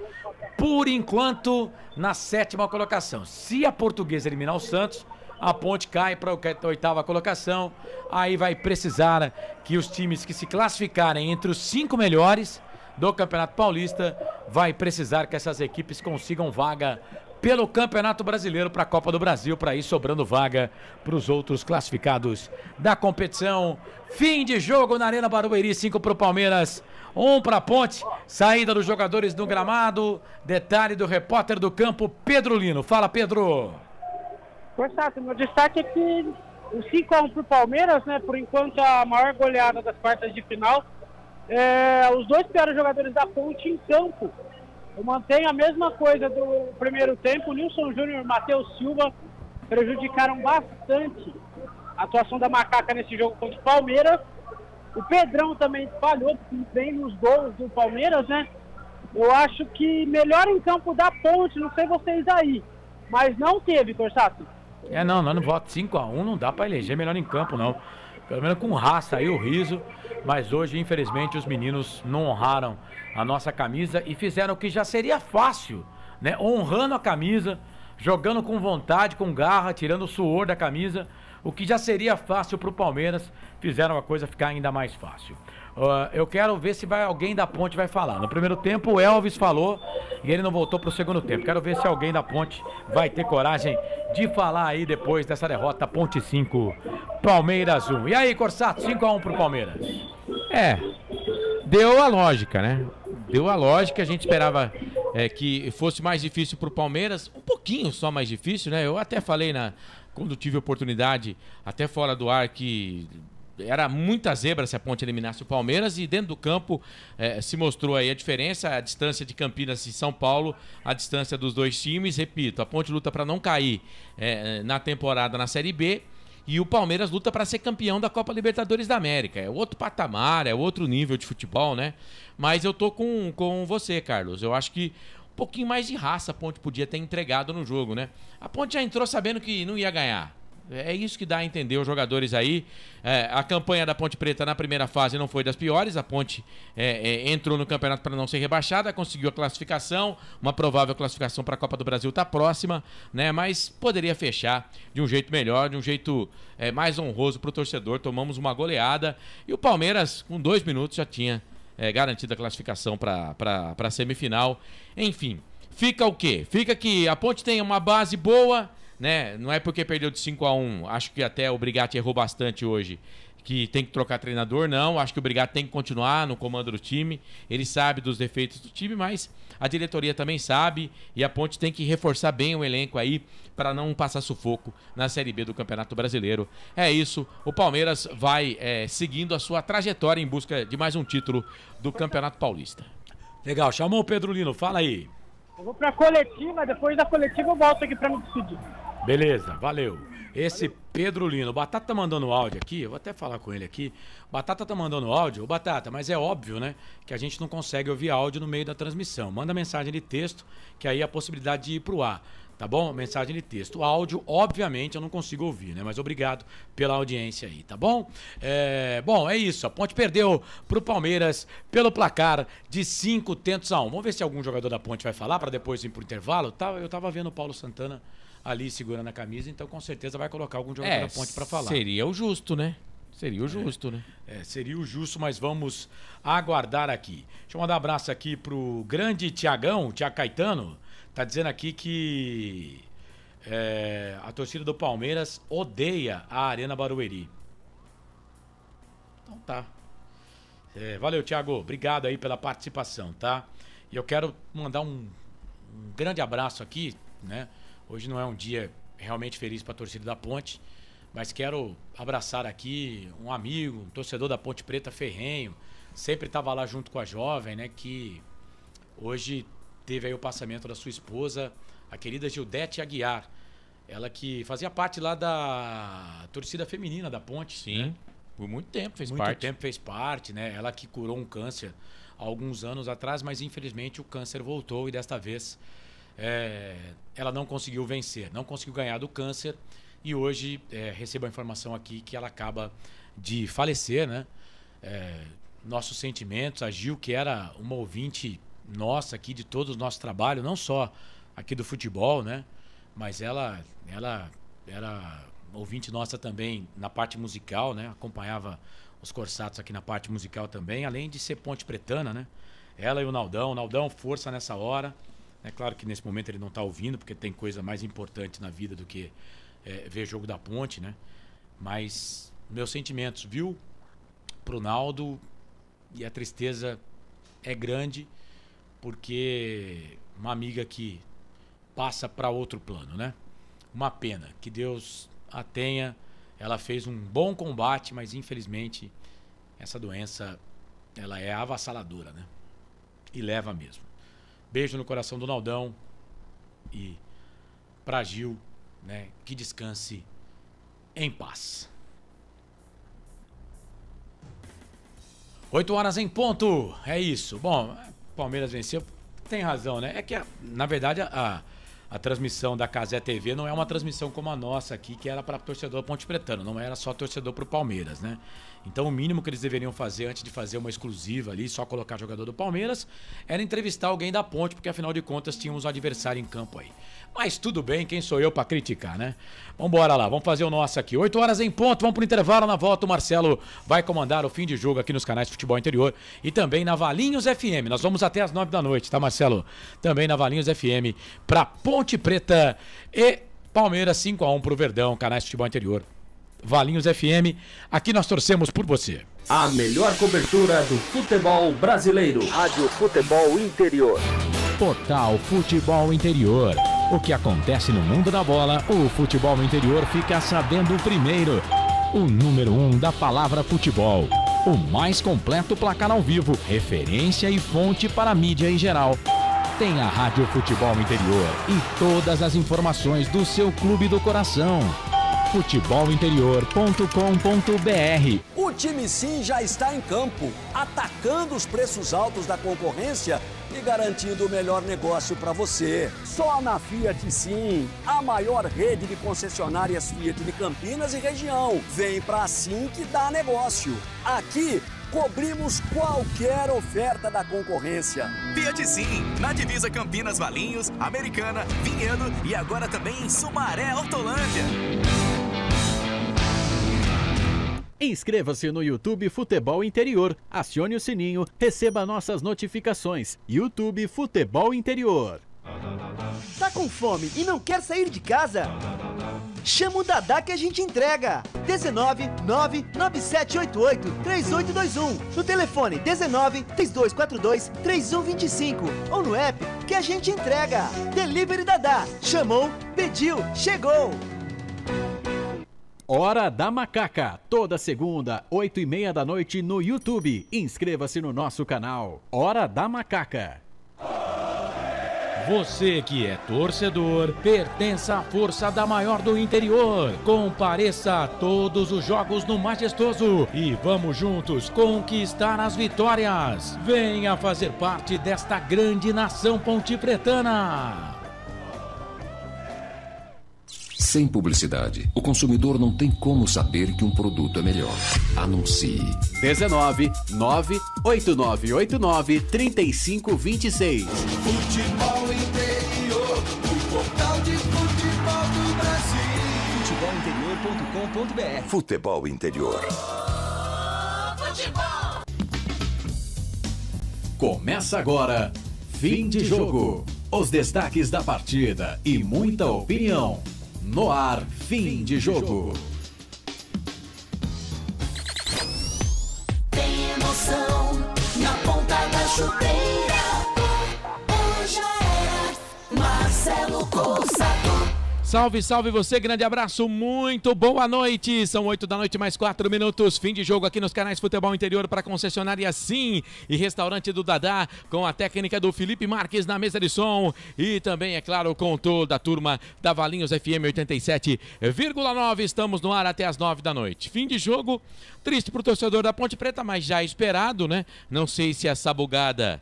Por enquanto, na 7ª colocação. Se a Portuguesa eliminar o Santos, a Ponte cai para a 8ª colocação. Aí vai precisar que os times que se classificarem entre os 5 melhores do Campeonato Paulista, vai precisar que essas equipes consigam vaga pelo Campeonato Brasileiro para a Copa do Brasil, para ir sobrando vaga para os outros classificados da competição. Fim de jogo na Arena Barueri, 5 para o Palmeiras, 1 para a Ponte. Saída dos jogadores no gramado. Detalhe do repórter do campo, Pedro Lino. Fala, Pedro. Corsato, meu destaque é que o 5-1 pro Palmeiras, né? Por enquanto a maior goleada das quartas de final. Os 2 piores jogadores da Ponte em campo. Eu mantenho a mesma coisa do primeiro tempo. O Nilson Júnior e o Matheus Silva prejudicaram bastante a atuação da Macaca nesse jogo contra o Palmeiras. O Pedrão também falhou bem nos gols do Palmeiras, né? Eu acho que melhor em campo da Ponte, não sei vocês aí, mas não teve, Corsato. Não, no voto 5-1 não dá pra eleger melhor em campo, não. Pelo menos com raça aí o Riso, mas hoje, infelizmente, os meninos não honraram a nossa camisa e fizeram o que já seria fácil, né? Honrando a camisa, jogando com vontade, com garra, tirando o suor da camisa, o que já seria fácil pro Palmeiras, fizeram a coisa ficar ainda mais fácil. Eu quero ver se alguém da Ponte vai falar. No primeiro tempo o Elvis falou e ele não voltou pro segundo tempo. Quero ver se alguém da Ponte vai ter coragem de falar aí depois dessa derrota. Ponte 5, Palmeiras 1. E aí, Corsato, 5-1 pro Palmeiras. Deu a lógica, né? Deu a lógica, a gente esperava que fosse mais difícil pro Palmeiras, um pouquinho só mais difícil, né? Eu até falei quando tive oportunidade, até fora do ar, que era muita zebra se a Ponte eliminasse o Palmeiras, e dentro do campo se mostrou aí a diferença, a distância de Campinas e São Paulo, a distância dos dois times. Repito, a Ponte luta para não cair na temporada na Série B, e o Palmeiras luta para ser campeão da Copa Libertadores da América. É outro patamar, é outro nível de futebol, né? Mas eu tô com você, Carlos. Eu acho que um pouquinho mais de raça a Ponte podia ter entregado no jogo, né? A Ponte já entrou sabendo que não ia ganhar. É isso que dá a entender os jogadores aí. A campanha da Ponte Preta na primeira fase não foi das piores. A Ponte entrou no campeonato para não ser rebaixada, conseguiu a classificação, uma provável classificação para a Copa do Brasil está próxima, né? Mas poderia fechar de um jeito melhor, de um jeito mais honroso para o torcedor. Tomamos uma goleada e o Palmeiras, com 2 minutos, já tinha garantido a classificação para a semifinal. Enfim, fica o quê? Fica que a Ponte tem uma base boa, né? Não é porque perdeu de 5-1, acho que até o Brigatti errou bastante hoje, que tem que trocar treinador, não. Acho que o Brigatti tem que continuar no comando do time. Ele sabe dos defeitos do time, mas a diretoria também sabe, e a Ponte tem que reforçar bem o elenco aí para não passar sufoco na Série B do Campeonato Brasileiro. É isso, o Palmeiras vai seguindo a sua trajetória em busca de mais um título do Campeonato Paulista. Legal, chamou o Pedro Lino, fala aí. Eu vou pra coletiva, depois da coletiva eu volto aqui pra me despedir. Beleza, valeu. Esse Pedro Lino, o Batata tá mandando áudio aqui, eu vou até falar com ele aqui. Batata tá mandando áudio, Batata, mas é óbvio, né, que a gente não consegue ouvir áudio no meio da transmissão. Manda mensagem de texto, que aí é a possibilidade de ir pro ar, tá bom? Mensagem de texto. O áudio, obviamente, eu não consigo ouvir, né, mas obrigado pela audiência aí, tá bom? Bom, é isso, a Ponte perdeu pro Palmeiras pelo placar de 5-1. Vamos ver se algum jogador da Ponte vai falar para depois ir pro intervalo. Eu tava vendo o Paulo Santana ali segurando a camisa, então com certeza vai colocar algum jogador da Ponte para falar. Seria o justo, né? Seria o justo, né? Seria o justo, mas vamos aguardar aqui. Deixa eu mandar um abraço aqui pro grande Tiagão, Tiago Caetano. Tá dizendo aqui que a torcida do Palmeiras odeia a Arena Barueri. Então tá. Valeu, Tiago. Obrigado aí pela participação, tá? E eu quero mandar um grande abraço aqui, né? Hoje não é um dia realmente feliz para a torcida da Ponte, mas quero abraçar aqui um amigo, um torcedor da Ponte Preta ferrenho, sempre estava lá junto com a jovem, né, que hoje teve aí o passamento da sua esposa, a querida Gildete Aguiar, ela que fazia parte lá da torcida feminina da Ponte. Sim, né? Por muito tempo fez parte. Muito tempo fez parte, né, ela que curou um câncer há alguns anos atrás, mas infelizmente o câncer voltou e desta vez ela não conseguiu vencer, não conseguiu ganhar do câncer, e hoje recebo a informação aqui que ela acaba de falecer, né? Nossos sentimentos, a Gil, que era uma ouvinte nossa aqui de todo o nosso trabalho, não só aqui do futebol, né? Mas ela era ouvinte nossa também na parte musical, né? Acompanhava os Corsatos aqui na parte musical também, além de ser ponte pretana, né? Ela e o Naldão, força nessa hora. É claro que nesse momento ele não está ouvindo, porque tem coisa mais importante na vida do que ver jogo da Ponte, né? Mas meus sentimentos, viu? Pro Naldo, e a tristeza é grande, porque uma amiga que passa para outro plano, né? Uma pena, que Deus a tenha. Ela fez um bom combate, mas infelizmente essa doença, ela é avassaladora, né? E leva mesmo. Beijo no coração do Naldão e pra Gil, né, que descanse em paz. 8 horas em ponto, é isso. Bom, Palmeiras venceu, tem razão, né? É que, na verdade, a a transmissão da Cazé TV não é uma transmissão como a nossa aqui, que era para torcedor Ponte Pretano, não era só torcedor pro Palmeiras, né? Então o mínimo que eles deveriam fazer antes de fazer uma exclusiva ali, só colocar jogador do Palmeiras, era entrevistar alguém da Ponte, porque afinal de contas tínhamos um adversário em campo aí. Mas tudo bem, quem sou eu para criticar, né? Vambora lá, vamos fazer o nosso aqui. 8 horas em ponto, vamos pro intervalo. Na volta o Marcelo vai comandar o fim de jogo aqui nos canais Futebol Interior e também na Valinhos FM. Nós vamos até as 9 da noite, tá, Marcelo? Também na Valinhos FM pra Ponte Preta e Palmeiras 5-1 pro Verdão, canais Futebol Interior. Valinhos FM, aqui nós torcemos por você. A melhor cobertura do futebol brasileiro. Rádio Futebol Interior. Portal Futebol Interior. O que acontece no mundo da bola, o futebol interior fica sabendo primeiro. O número 1 da palavra futebol. O mais completo placar ao vivo, referência e fonte para a mídia em geral. Tem a Rádio Futebol Interior e todas as informações do seu clube do coração. futebolinterior.com.br. O time Sim já está em campo, atacando os preços altos da concorrência e garantindo o melhor negócio para você. Só na Fiat Sim, a maior rede de concessionárias Fiat de Campinas e região. Vem pra Sim que dá negócio. Aqui cobrimos qualquer oferta da concorrência. Fiat Sim, na divisa Campinas, Valinhos, Americana, Vinhedo e agora também em Sumaré, Hortolândia. Inscreva-se no YouTube Futebol Interior, acione o sininho, receba nossas notificações. YouTube Futebol Interior. Tá com fome e não quer sair de casa? Chama o Dadá que a gente entrega. 19 99788 3821. No telefone 19 3242 3125. Ou no app que a gente entrega. Delivery Dadá. Chamou, pediu, chegou. Hora da Macaca, toda segunda, 8h30 da noite no YouTube. Inscreva-se no nosso canal. Hora da Macaca. Você que é torcedor, pertença à força da maior do interior. Compareça a todos os jogos no Majestoso e vamos juntos conquistar as vitórias. Venha fazer parte desta grande nação pontepretana. Sem publicidade, o consumidor não tem como saber que um produto é melhor. Anuncie. 19 98989 3526. Futebol Interior, o portal de futebol do Brasil. Futebolinterior.com.br. Futebol Interior. Futebol. Começa agora, fim de jogo. Os destaques da partida e muita opinião. No ar, fim de jogo. Tem emoção na ponta da chuteira. Hoje era Marcelo Cossato. Salve, salve você, grande abraço, muito boa noite. São 8 da noite mais 4 minutos, fim de jogo aqui nos canais Futebol Interior para concessionária Sim e restaurante do Dadá, com a técnica do Felipe Marques na mesa de som e também, é claro, com toda a turma da Valinhos FM 87,9. Estamos no ar até as 9 da noite. Fim de jogo, triste pro torcedor da Ponte Preta, mas já esperado, né? Não sei se essa bugada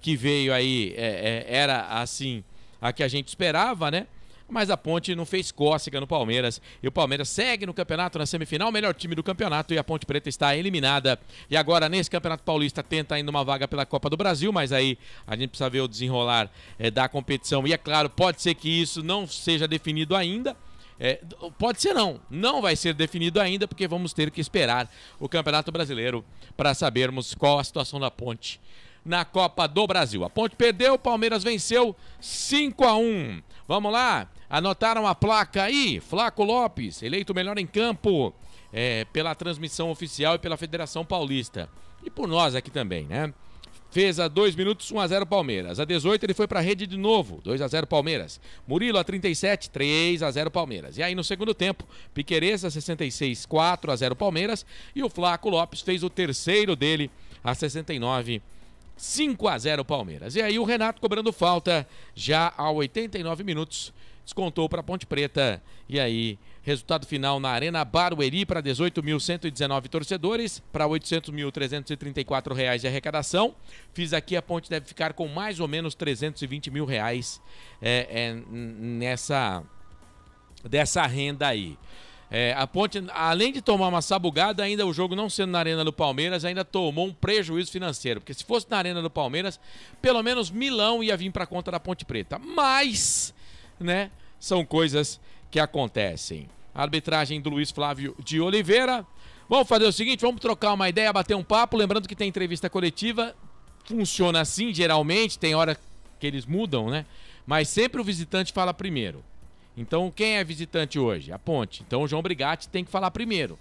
que veio aí era assim a que a gente esperava, né? Mas a Ponte não fez cócega no Palmeiras e o Palmeiras segue no campeonato na semifinal, o melhor time do campeonato, e a Ponte Preta está eliminada. E agora nesse Campeonato Paulista tenta ainda uma vaga pela Copa do Brasil, mas aí a gente precisa ver o desenrolar da competição e é claro, pode ser que isso não seja definido ainda. Pode ser não vai ser definido ainda, porque vamos ter que esperar o Campeonato Brasileiro para sabermos qual a situação da Ponte na Copa do Brasil. A Ponte perdeu, o Palmeiras venceu 5-1. Vamos lá, anotaram a placa aí? Flaco Lopes, eleito melhor em campo pela transmissão oficial e pela Federação Paulista. E por nós aqui também, né? Fez a 2 minutos, 1-0 Palmeiras. A 18 ele foi para a rede de novo, 2-0 Palmeiras. Murilo a 37, 3-0 Palmeiras. E aí no segundo tempo, Piquerez a 66, 4-0 Palmeiras. E o Flaco Lopes fez o terceiro dele a 69, 5-0 Palmeiras. E aí o Renato cobrando falta já a 89 minutos. descontou para Ponte Preta. E aí, resultado final na Arena Barueri para 18.119 torcedores, para R$ 800.334 de arrecadação. Fiz aqui, a Ponte deve ficar com mais ou menos R$ 320 mil dessa renda aí. A Ponte, além de tomar uma sabugada, ainda o jogo não sendo na Arena do Palmeiras, ainda tomou um prejuízo financeiro. Porque se fosse na Arena do Palmeiras, pelo menos milão ia vir para conta da Ponte Preta. Mas, né, são coisas que acontecem. A arbitragem do Luiz Flávio de Oliveira. Vamos fazer o seguinte, vamos trocar uma ideia, bater um papo. Lembrando que tem entrevista coletiva. Funciona assim, geralmente, tem hora que eles mudam, né? Mas sempre o visitante fala primeiro. Então, quem é visitante hoje? A Ponte. Então, o João Brigatti tem que falar primeiro,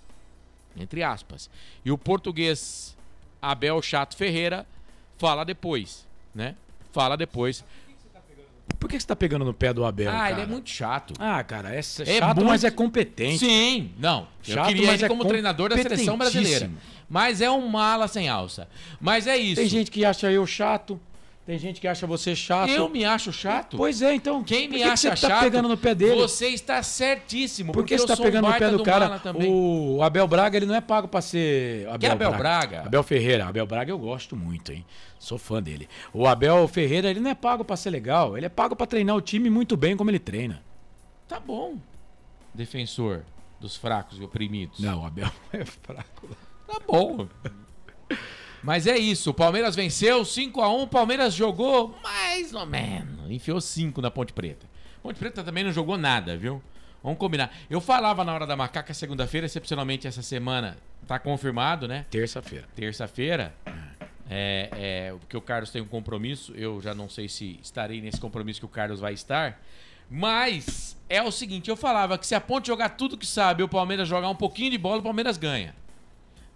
entre aspas. E o português Abel Chato Ferreira fala depois, né? Fala depois. Por que você tá pegando no pé do Abel, cara? Ele é muito chato. Cara, é chato, muito... mas é competente. Sim, não. Chato, eu queria mas ele como treinador da seleção brasileira. Mas é um mala sem alça. Mas é isso. Tem gente que acha eu chato. Tem gente que acha você chato. Eu me acho chato? Pois é, então. Quem me acha chato? Você tá pegando no pé dele? Você está certíssimo. Por que você tá pegando no pé do cara? O Abel Braga, ele não é pago pra ser. Que Abel Braga? Abel Ferreira. Abel Braga eu gosto muito, hein? Sou fã dele. O Abel Ferreira, ele não é pago pra ser legal. Ele é pago pra treinar o time muito bem como ele treina. Tá bom. Defensor dos fracos e oprimidos. Não, o Abel é fraco. Tá bom. Mas é isso, o Palmeiras venceu 5-1, o Palmeiras jogou mais ou menos, enfiou 5 na Ponte Preta. Ponte Preta também não jogou nada, viu? Vamos combinar. Eu falava na hora da macaca segunda-feira, excepcionalmente essa semana, tá confirmado, né? Terça-feira. Terça-feira, porque o Carlos tem um compromisso, eu já não sei se estarei nesse compromisso que o Carlos vai estar, mas é o seguinte, eu falava que se a Ponte jogar tudo que sabe e o Palmeiras jogar um pouquinho de bola, o Palmeiras ganha.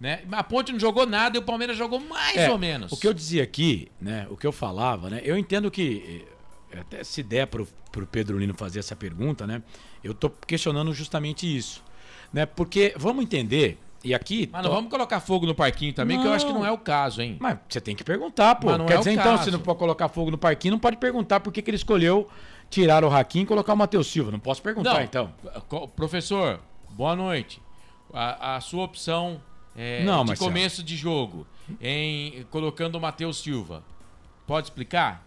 Né? A Ponte não jogou nada e o Palmeiras jogou mais ou menos. O que eu dizia aqui, né? O que eu falava, né? Eu entendo que, até se der pro Pedro Lino fazer essa pergunta, né? Eu tô questionando justamente isso, né? Porque, vamos entender, e aqui... Mas não vamos colocar fogo no parquinho também, que eu acho que não é o caso, hein? Mas você tem que perguntar, pô. Quer dizer, então, se não pode colocar fogo no parquinho, não pode perguntar por que ele escolheu tirar o Raquinho e colocar o Matheus Silva. Não posso perguntar, então. Professor, boa noite. A sua opção... começo de jogo, colocando o Matheus Silva. Pode explicar?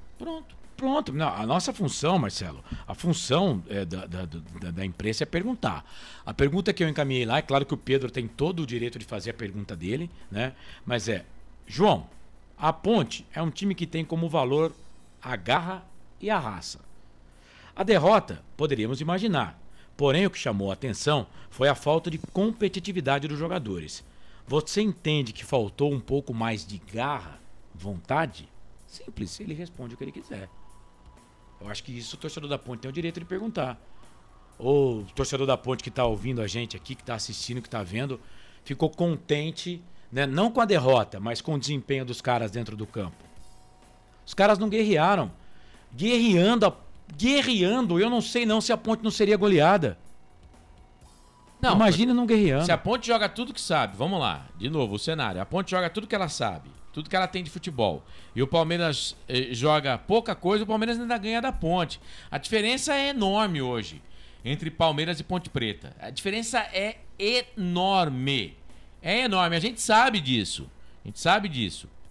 Pronto. Não, a nossa função, Marcelo, a função da imprensa é perguntar. A pergunta que eu encaminhei lá, é claro que o Pedro tem todo o direito de fazer a pergunta dele, né? Mas João, a Ponte é um time que tem como valor a garra e a raça. A derrota, poderíamos imaginar. Porém, o que chamou a atenção foi a falta de competitividade dos jogadores. Você entende que faltou um pouco mais de garra, vontade? Simples, ele responde o que ele quiser. Eu acho que isso o torcedor da Ponte tem o direito de perguntar. Ou o torcedor da Ponte que está ouvindo a gente aqui, que está assistindo, que está vendo, ficou contente, né? Não com a derrota, mas com o desempenho dos caras dentro do campo. Os caras não guerrearam. Guerreando, eu não sei não se a Ponte não seria goleada. Não, imagina não guerreando. Se a Ponte joga tudo que sabe, vamos lá, de novo, o cenário. A Ponte joga tudo que ela sabe, tudo que ela tem de futebol. E o Palmeiras joga pouca coisa, o Palmeiras ainda ganha da Ponte. A diferença é enorme hoje entre Palmeiras e Ponte Preta. A diferença é enorme. É enorme, a gente sabe disso.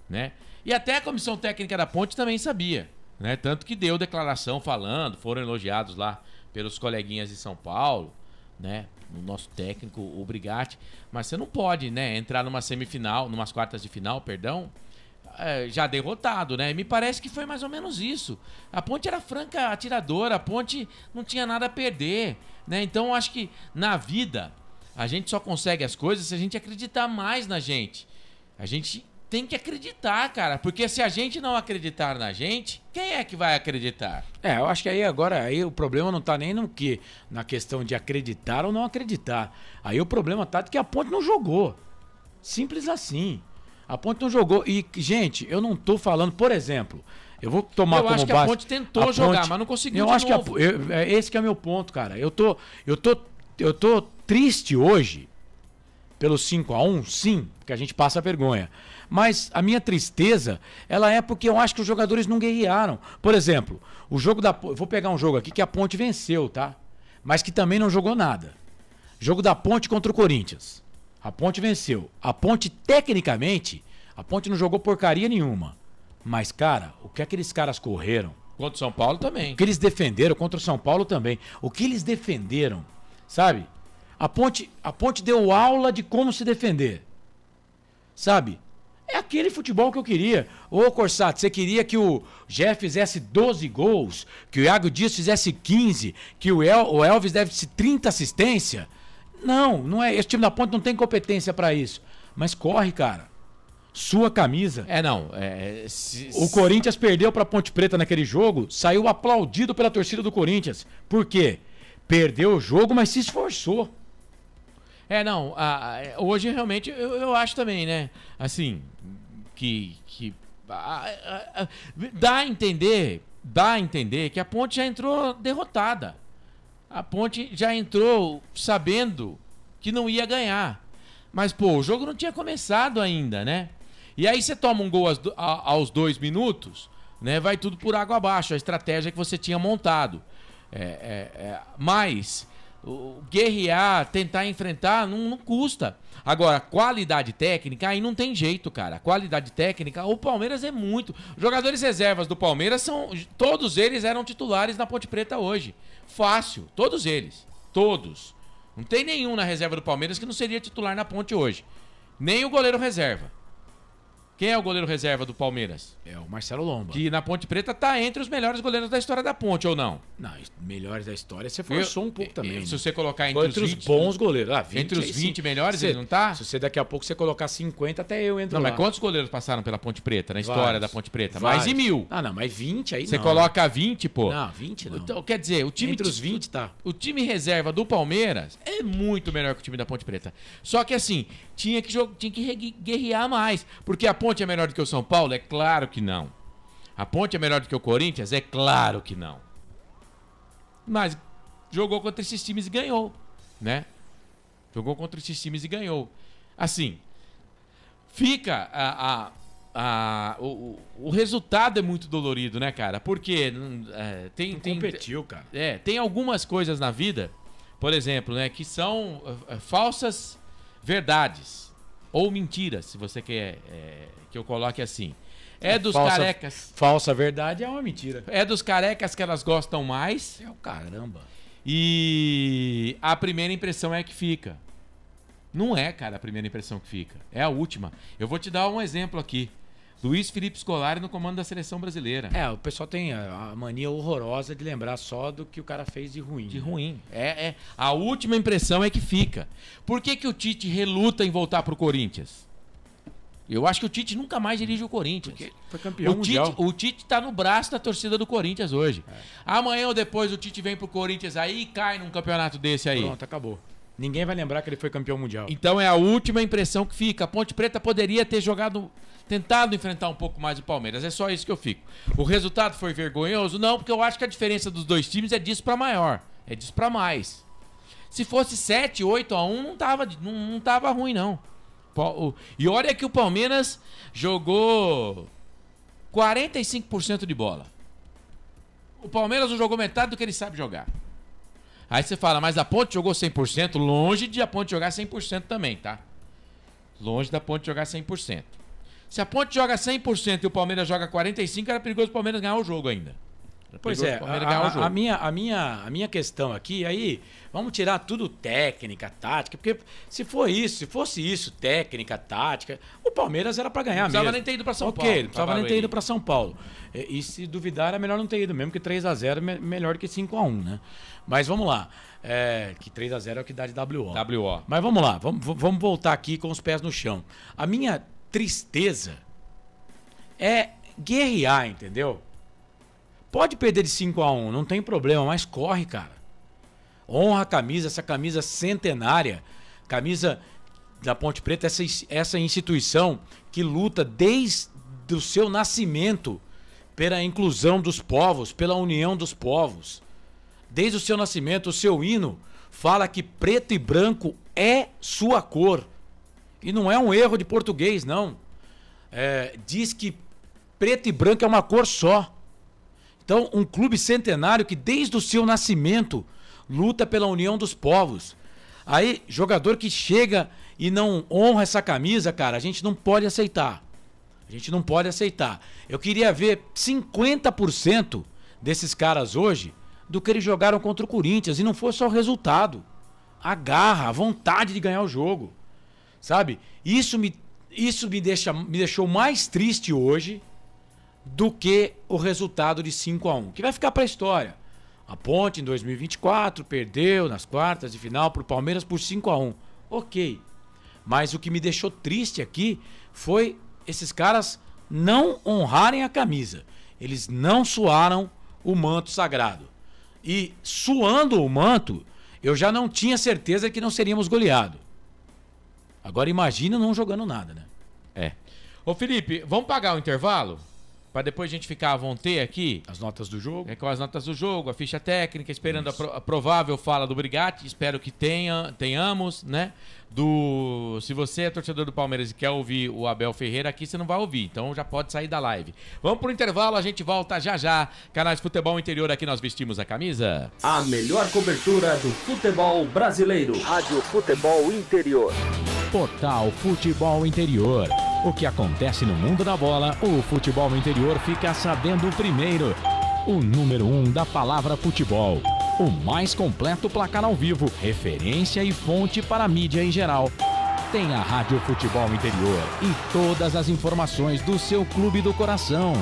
Né? E até a comissão técnica da Ponte também sabia. Né? Tanto que deu declaração falando, foram elogiados lá pelos coleguinhas de São Paulo, né? O nosso técnico, o Brigatti, mas você não pode, né, entrar numa semifinal, numas quartas de final, já derrotado, né? Me parece que foi mais ou menos isso. A Ponte era franca atiradora, a Ponte não tinha nada a perder, né? Então acho que na vida a gente só consegue as coisas se a gente acreditar mais na gente. A gente tem que acreditar, cara, porque se a gente não acreditar na gente, quem é que vai acreditar? Eu acho que aí o problema não tá nem na questão de acreditar ou não acreditar. Aí o problema tá de que a Ponte não jogou. Simples assim. A Ponte não jogou. E, gente, eu não tô falando, por exemplo, eu vou tomar como base... Eu acho que a Ponte tentou jogar, mas não conseguiu de novo. Esse que é o meu ponto, cara. Eu tô triste hoje pelo 5-1, sim, porque a gente passa vergonha. Mas a minha tristeza, ela é porque eu acho que os jogadores não guerrearam. Por exemplo, o jogo da... Vou pegar um jogo aqui que a Ponte venceu, tá? Mas que também não jogou nada. Jogo da Ponte contra o Corinthians. A Ponte venceu. A Ponte, tecnicamente, a Ponte não jogou porcaria nenhuma. Mas, cara, o que aqueles caras correram... Contra o São Paulo também. O que eles defenderam contra o São Paulo também. O que eles defenderam, sabe? A Ponte deu aula de como se defender. Sabe? É aquele futebol que eu queria. Ô, Corsato, você queria que o Jeff fizesse 12 gols, que o Iago Dias fizesse 15, que o Elvis desse 30 assistência? Não, não é. Esse time da Ponte não tem competência pra isso. Mas corre, cara. Sua camisa. O Corinthians perdeu pra Ponte Preta naquele jogo, saiu aplaudido pela torcida do Corinthians. Por quê? Perdeu o jogo, mas se esforçou. Hoje realmente eu acho também, né? Assim, dá a entender que a Ponte já entrou derrotada. A Ponte já entrou sabendo que não ia ganhar. Mas, pô, o jogo não tinha começado ainda, né? E aí você toma um gol aos 2 minutos, né? Vai tudo por água abaixo, a estratégia que você tinha montado. Mas... guerrear, tentar enfrentar, não custa. Agora, qualidade técnica, aí não tem jeito, cara. Qualidade técnica, o Palmeiras é muito... Jogadores reservas do Palmeiras todos eles eram titulares na Ponte Preta hoje. Fácil, todos eles. Todos. Não tem nenhum na reserva do Palmeiras que não seria titular na Ponte hoje. Nem o goleiro reserva. Quem é o goleiro reserva do Palmeiras? É o Marcelo Lomba. Que na Ponte Preta tá entre os melhores goleiros da história da Ponte, ou não? Não, melhores da história você forçou um pouco também. Se você colocar entre os 20, bons goleiros. 20, entre os 20 melhores, ele não tá? Se você daqui a pouco você colocar 50, até eu entro lá. Não, mas quantos goleiros passaram pela Ponte Preta, na história da Ponte Preta? Vários. Mais de 1000. Ah, não, mas 20 aí você não. Você coloca 20, pô. Não, 20 não. Então, quer dizer, o time... Entre os 20 tá. O time reserva do Palmeiras é muito melhor que o time da Ponte Preta. Só que assim, tinha que guerrear mais. Porque a Ponte é melhor do que o São Paulo? É claro que não. A Ponte é melhor do que o Corinthians? É claro que não. Mas jogou contra esses times e ganhou, né? Jogou contra esses times e ganhou. Assim, fica o resultado é muito dolorido, né, cara? Porque competiu, cara. Tem algumas coisas na vida, por exemplo, né, que são falsas verdades ou mentiras, se você quer que eu coloque assim. Dos carecas. Falsa verdade é uma mentira. É dos carecas que elas gostam mais. É o caramba. E a primeira impressão é que fica. Não é, cara, a primeira impressão que fica. É a última. Eu vou te dar um exemplo aqui. Luiz Felipe Scolari no comando da seleção brasileira. O pessoal tem a mania horrorosa de lembrar só do que o cara fez de ruim. De ruim. A última impressão é que fica. Por que o Tite reluta em voltar pro Corinthians? Eu acho que o Tite nunca mais dirige o Corinthians. Porque foi campeão mundial. O Tite tá no braço da torcida do Corinthians hoje. Amanhã ou depois o Tite vem pro Corinthians aí e cai num campeonato desse aí. Pronto, acabou. Ninguém vai lembrar que ele foi campeão mundial. Então é a última impressão que fica. A Ponte Preta poderia ter tentado enfrentar um pouco mais o Palmeiras. É só isso que eu fico. O resultado foi vergonhoso? Não, porque eu acho que a diferença dos dois times é disso pra maior. É disso pra mais. Se fosse 7, 8-1, não tava ruim, não. E olha que o Palmeiras jogou 45% de bola. O Palmeiras não jogou metade do que ele sabe jogar. Aí você fala, mas a Ponte jogou 100%, longe de a Ponte jogar 100% também, tá? Longe da Ponte jogar 100%. Se a Ponte joga 100% e o Palmeiras joga 45%, era perigoso o Palmeiras ganhar o jogo ainda. Pois é, a minha questão aqui, aí, vamos tirar tudo técnica, tática, porque se fosse isso, técnica, tática, o Palmeiras era pra ganhar mesmo. Não precisava nem ter ido pra São Paulo. Ok, não precisava nem ter ido pra São Paulo. E se duvidar, era melhor não ter ido, mesmo que 3-0 é melhor que 5-1, né? Mas vamos lá, que 3-0 é o que dá de WO. Mas vamos lá, vamos voltar aqui com os pés no chão. A minha tristeza é guerrear, entendeu? Pode perder de 5-1, não tem problema, mas corre, cara. Honra a camisa, essa camisa centenária, camisa da Ponte Preta, essa instituição que luta desde o seu nascimento pela inclusão dos povos, pela união dos povos. Desde o seu nascimento, o seu hino fala que preto e branco é sua cor. E não é um erro de português, não. Diz que preto e branco é uma cor só. Então, um clube centenário que desde o seu nascimento luta pela união dos povos. Aí, jogador que chega e não honra essa camisa, cara, a gente não pode aceitar. A gente não pode aceitar. Eu queria ver 50% desses caras hoje do que eles jogaram contra o Corinthians. E não foi só o resultado. A garra, a vontade de ganhar o jogo. Sabe? Isso me deixou mais triste hoje do que o resultado de 5-1. Que vai ficar para a história. A Ponte, em 2024, perdeu nas quartas de final para o Palmeiras por 5-1. Ok. Mas o que me deixou triste aqui foi esses caras não honrarem a camisa. Eles não suaram o manto sagrado. E suando o manto, eu já não tinha certeza que não seríamos goleados. Agora imagina não jogando nada, né? Ô Felipe, vamos pagar o intervalo? Pra depois a gente ficar à vontade aqui. As notas do jogo. Com as notas do jogo, a ficha técnica, esperando a provável fala do Brigatti. Espero que tenhamos, né? Se você é torcedor do Palmeiras e quer ouvir o Abel Ferreira aqui, você não vai ouvir. Então já pode sair da live. Vamos pro intervalo, a gente volta já já. Canais Futebol Interior, aqui nós vestimos a camisa. A melhor cobertura do futebol brasileiro. Rádio Futebol Interior. Portal Futebol Interior. O que acontece no mundo da bola, o futebol interior fica sabendo primeiro. O número 1 da palavra futebol. O mais completo placar ao vivo, referência e fonte para a mídia em geral. Tem a Rádio Futebol Interior e todas as informações do seu clube do coração.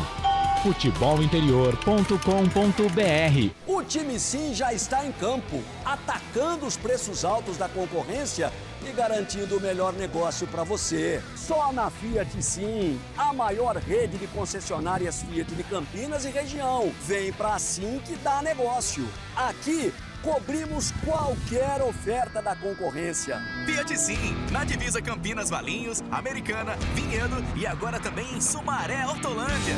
futebolinterior.com.br. O time Sim já está em campo, atacando os preços altos da concorrência e garantindo o melhor negócio para você. Só na Fiat Sim, a maior rede de concessionárias Fiat de Campinas e região. Vem pra Sim que dá negócio. Aqui cobrimos qualquer oferta da concorrência. Fiat Sim, na divisa Campinas, Valinhos, Americana, Vinhedo e agora também em Sumaré, Hortolândia.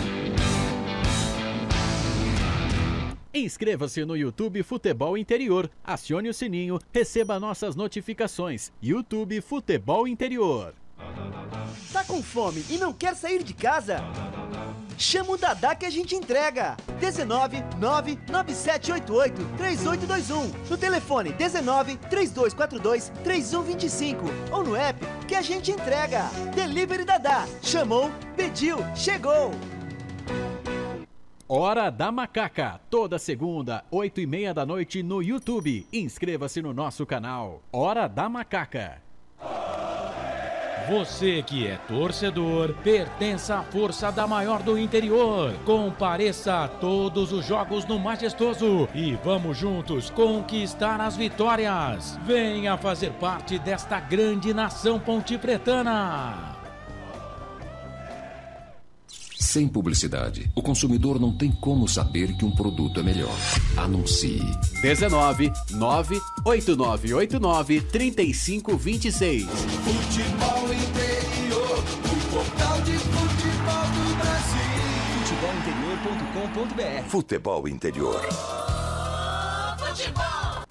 Inscreva-se no YouTube Futebol Interior, acione o sininho, receba nossas notificações. YouTube Futebol Interior. Tá com fome e não quer sair de casa? Chama o Dadá que a gente entrega. 19 99788 3821. No telefone 19 3242 3125. Ou no app que a gente entrega. Delivery Dadá. Chamou, pediu, chegou. Hora da Macaca, toda segunda, 8h30 da noite no YouTube. Inscreva-se no nosso canal. Hora da Macaca. Você que é torcedor, pertence à força da maior do interior. Compareça a todos os jogos no Majestoso e vamos juntos conquistar as vitórias. Venha fazer parte desta grande nação pontipretana. Sem publicidade, o consumidor não tem como saber que um produto é melhor. Anuncie. 19 98989 3526. Futebol Interior, o portal de futebol do Brasil. Futebolinterior.com.br. Futebol Interior. Futebol.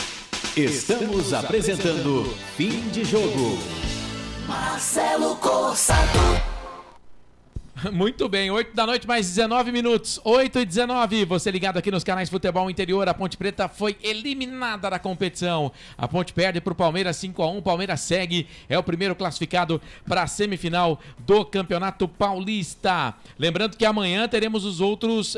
Estamos apresentando Fim de Jogo. Marcelo Corsato. Muito bem, 8 da noite, mais 19 minutos, 8h19, você ligado aqui nos canais Futebol Interior. A Ponte Preta foi eliminada da competição. A Ponte perde para o Palmeiras 5-1, Palmeiras segue, é o primeiro classificado para a semifinal do Campeonato Paulista. Lembrando que amanhã teremos os outros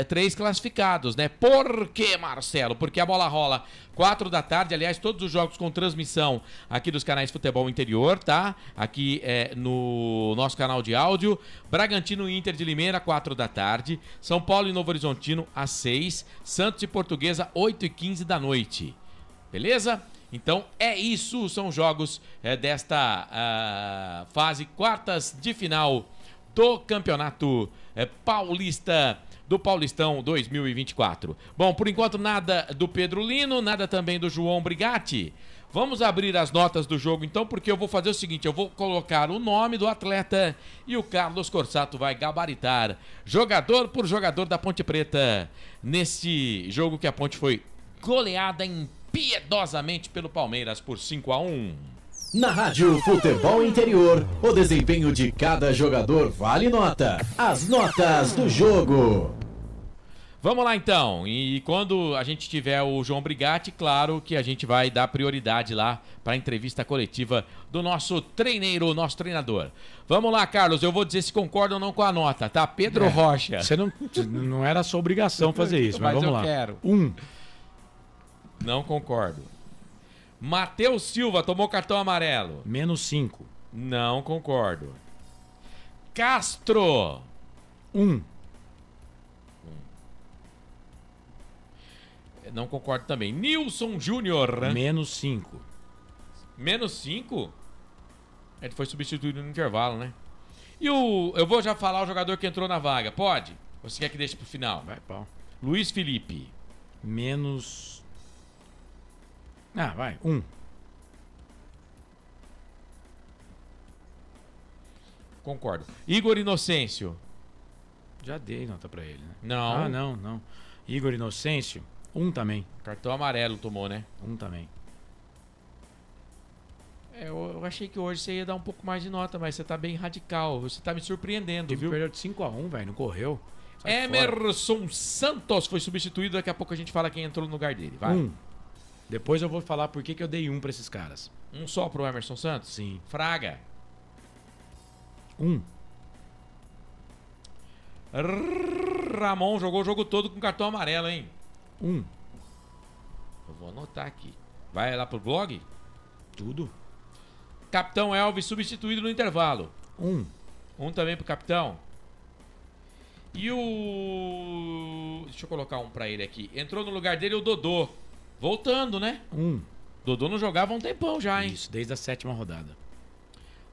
3 classificados, né? Por que, Marcelo? Porque a bola rola 4 da tarde, aliás, todos os jogos com transmissão aqui dos canais Futebol Interior, tá? Aqui no nosso canal de áudio. Bragantino e Inter de Limeira, 4 da tarde. São Paulo e Novo Horizontino, às 6. Santos e Portuguesa, 8h15 da noite. Beleza? Então é isso, são jogos desta fase quartas de final do Campeonato Paulista, do Paulistão 2024. Bom, por enquanto nada do Pedro Lino, nada também do João Brigatti. Vamos abrir as notas do jogo então, porque eu vou fazer o seguinte, eu vou colocar o nome do atleta e o Carlos Corsato vai gabaritar jogador por jogador da Ponte Preta nesse jogo que a Ponte foi goleada impiedosamente pelo Palmeiras por 5-1. Na Rádio Futebol Interior, o desempenho de cada jogador vale nota. As notas do jogo. Vamos lá então, e quando a gente tiver o João Brigatti, claro que a gente vai dar prioridade lá para a entrevista coletiva do nosso treineiro, nosso treinador. Vamos lá, Carlos, eu vou dizer se concorda ou não com a nota, tá? Pedro Rocha. Você não era sua obrigação fazer isso, mas vamos lá. Quero. 1. Não concordo. Matheus Silva tomou cartão amarelo. -5. Não concordo. Castro. 1. Não concordo também. Nilson Júnior. -5. -5? Ele foi substituído no intervalo, né? E eu vou já falar o jogador que entrou na vaga. Pode? Ou você quer que deixe pro final? Vai, pau. Luiz Felipe. Vai. 1. Concordo. Igor Inocêncio. Já dei nota pra ele, né? Não. Não. Igor Inocêncio. 1 também. Cartão amarelo tomou, né? 1 também. Eu achei que hoje você ia dar um pouco mais de nota, mas você tá bem radical. Você tá me surpreendendo, viu? Perdeu de 5-1, velho. Não correu. Emerson Santos foi substituído. Daqui a pouco a gente fala quem entrou no lugar dele. Vai. 1. Depois eu vou falar por que eu dei 1 pra esses caras. Um só pro Emerson Santos? Sim. Fraga. 1. Ramon jogou o jogo todo com cartão amarelo, hein? 1. Eu vou anotar aqui. Vai lá pro blog? Tudo. Capitão Elvis substituído no intervalo. 1. 1 também pro capitão. E o... Deixa eu colocar um pra ele aqui. Entrou no lugar dele o Dodô. Voltando, né? 1. Dodô não jogava há um tempão já, hein? Isso, desde a 7ª rodada.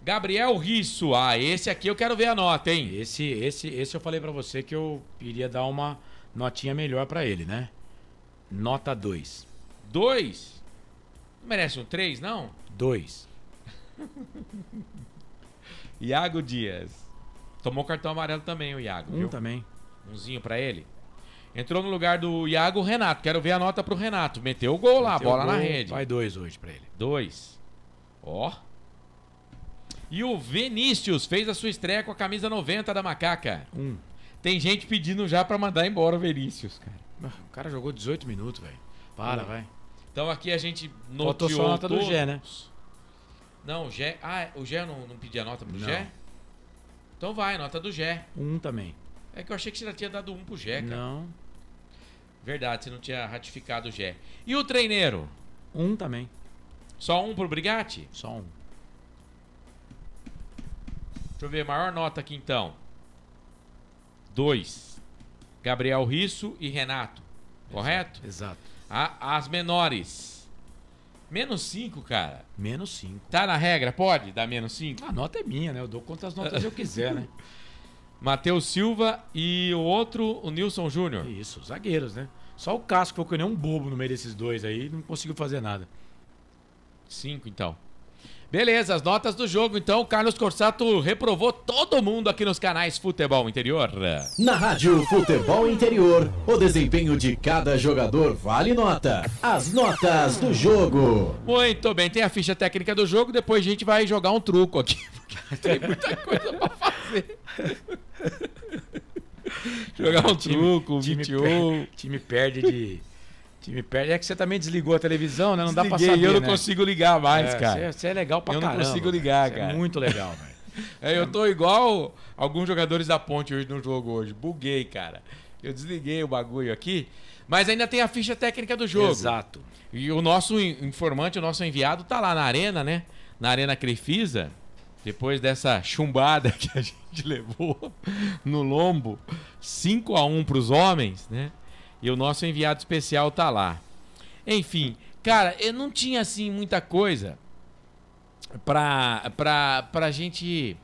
Gabriel Risso. Esse aqui eu quero ver a nota, hein? Esse eu falei pra você que eu iria dar uma notinha melhor pra ele, né? Nota 2. 2? Não merece um 3, não? 2. Iago Dias. Tomou cartão amarelo também, o Iago. 1 também. Umzinho pra ele. Entrou no lugar do Iago o Renato. Quero ver a nota pro Renato. Meteu o gol lá, bola na rede. Vai 2 hoje pra ele. 2. Ó. E o Vinícius fez a sua estreia com a camisa 90 da Macaca. 1. Tem gente pedindo já pra mandar embora o Vinícius, cara. O cara jogou 18 minutos, velho. Vai. Então aqui a gente noteou. Faltou só a nota do Gé, né? Não, o Gé... o Gé não pedia nota pro Não. Gé? Então vai, nota do Gé. 1 também. É que eu achei que você já tinha dado 1 pro Gé, cara. Não. Verdade, você não tinha ratificado o Gé. E o treineiro? 1 também. Só 1 pro Brigatti? Só 1. Deixa eu ver, maior nota aqui então. 2. Gabriel Risso e Renato. Correto? Exato. As menores. -5, cara. -5. Tá na regra? Pode dar -5? A nota é minha, né? Eu dou quantas notas eu quiser, né? Matheus Silva e o outro, o Nilson Júnior. Isso, zagueiros, né? Só o Casco ficou que nem um bobo no meio desses dois aí, não conseguiu fazer nada. 5, então. Beleza, as notas do jogo. Então, o Carlos Corsato reprovou todo mundo aqui nos canais Futebol Interior. Na Rádio Futebol Interior, o desempenho de cada jogador vale nota. As notas do jogo. Muito bem, tem a ficha técnica do jogo. Depois a gente vai jogar um truco aqui. Porque tem muita coisa pra fazer. Jogar um truco, time perde de... Time perde. É que você também desligou a televisão, né? Não dá pra Desliguei, saber, eu não né? consigo ligar mais, cara. Você é legal pra caramba. Eu não consigo ligar, cara. É muito legal, velho. Eu tô igual alguns jogadores da Ponte hoje no jogo hoje. Buguei, cara. Eu desliguei o bagulho aqui. Mas ainda tem a ficha técnica do jogo. Exato. E o nosso informante, o nosso enviado, tá lá na arena, né? Na Arena Crefisa. Depois dessa chumbada que a gente levou no lombo. 5-1 pros homens, né? E o nosso enviado especial tá lá. Enfim, cara, eu não tinha assim muita coisa pra gente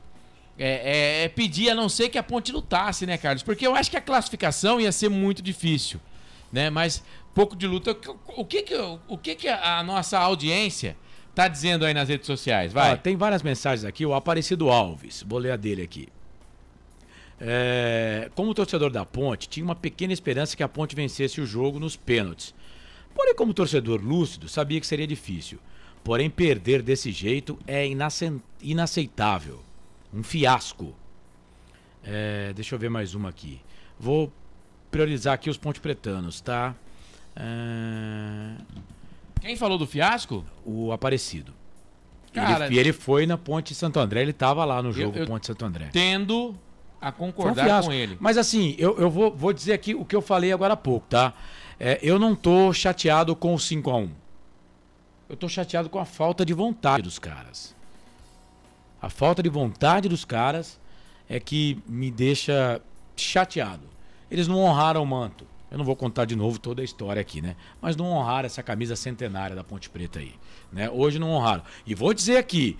pedir, a não ser que a Ponte lutasse, né, Carlos? Porque eu acho que a classificação ia ser muito difícil, né? Mas pouco de luta. O que a nossa audiência tá dizendo aí nas redes sociais? Vai. Tem várias mensagens aqui. O Aparecido Alves, vou ler a dele aqui. Como torcedor da Ponte, tinha uma pequena esperança que a Ponte vencesse o jogo nos pênaltis. Porém, como torcedor lúcido, sabia que seria difícil. Porém, perder desse jeito é inaceitável. Um fiasco. Deixa eu ver mais uma aqui. Vou priorizar aqui os ponte-pretanos, tá? Quem falou do fiasco? O Aparecido. Cara, ele foi na Ponte Santo André, ele tava lá no jogo Ponte Santo André. Tendo a concordar com ele. Mas assim, eu vou dizer aqui o que eu falei agora há pouco, tá? Eu não tô chateado com o 5-1. Eu tô chateado com a falta de vontade dos caras. A falta de vontade dos caras é que me deixa chateado. Eles não honraram o manto. Eu não vou contar de novo toda a história aqui, né? Mas não honraram essa camisa centenária da Ponte Preta aí, né? Hoje não honraram. E vou dizer aqui,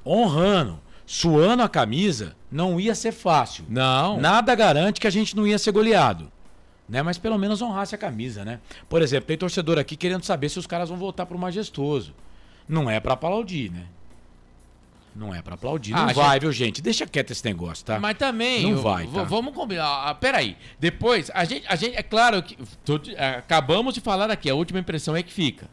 honrando, suando a camisa, não ia ser fácil. Não. Nada garante que a gente não ia ser goleado, né? Mas pelo menos honrasse a camisa, né? Por exemplo, tem torcedor aqui querendo saber se os caras vão voltar pro Majestoso. Não é pra aplaudir, né? Não é pra aplaudir. Não vai, viu, gente? Deixa quieto esse negócio, tá? Mas também... Não vai, tá? Vamos combinar. Peraí. Depois, a gente é claro que... acabamos de falar aqui, a última impressão é que fica,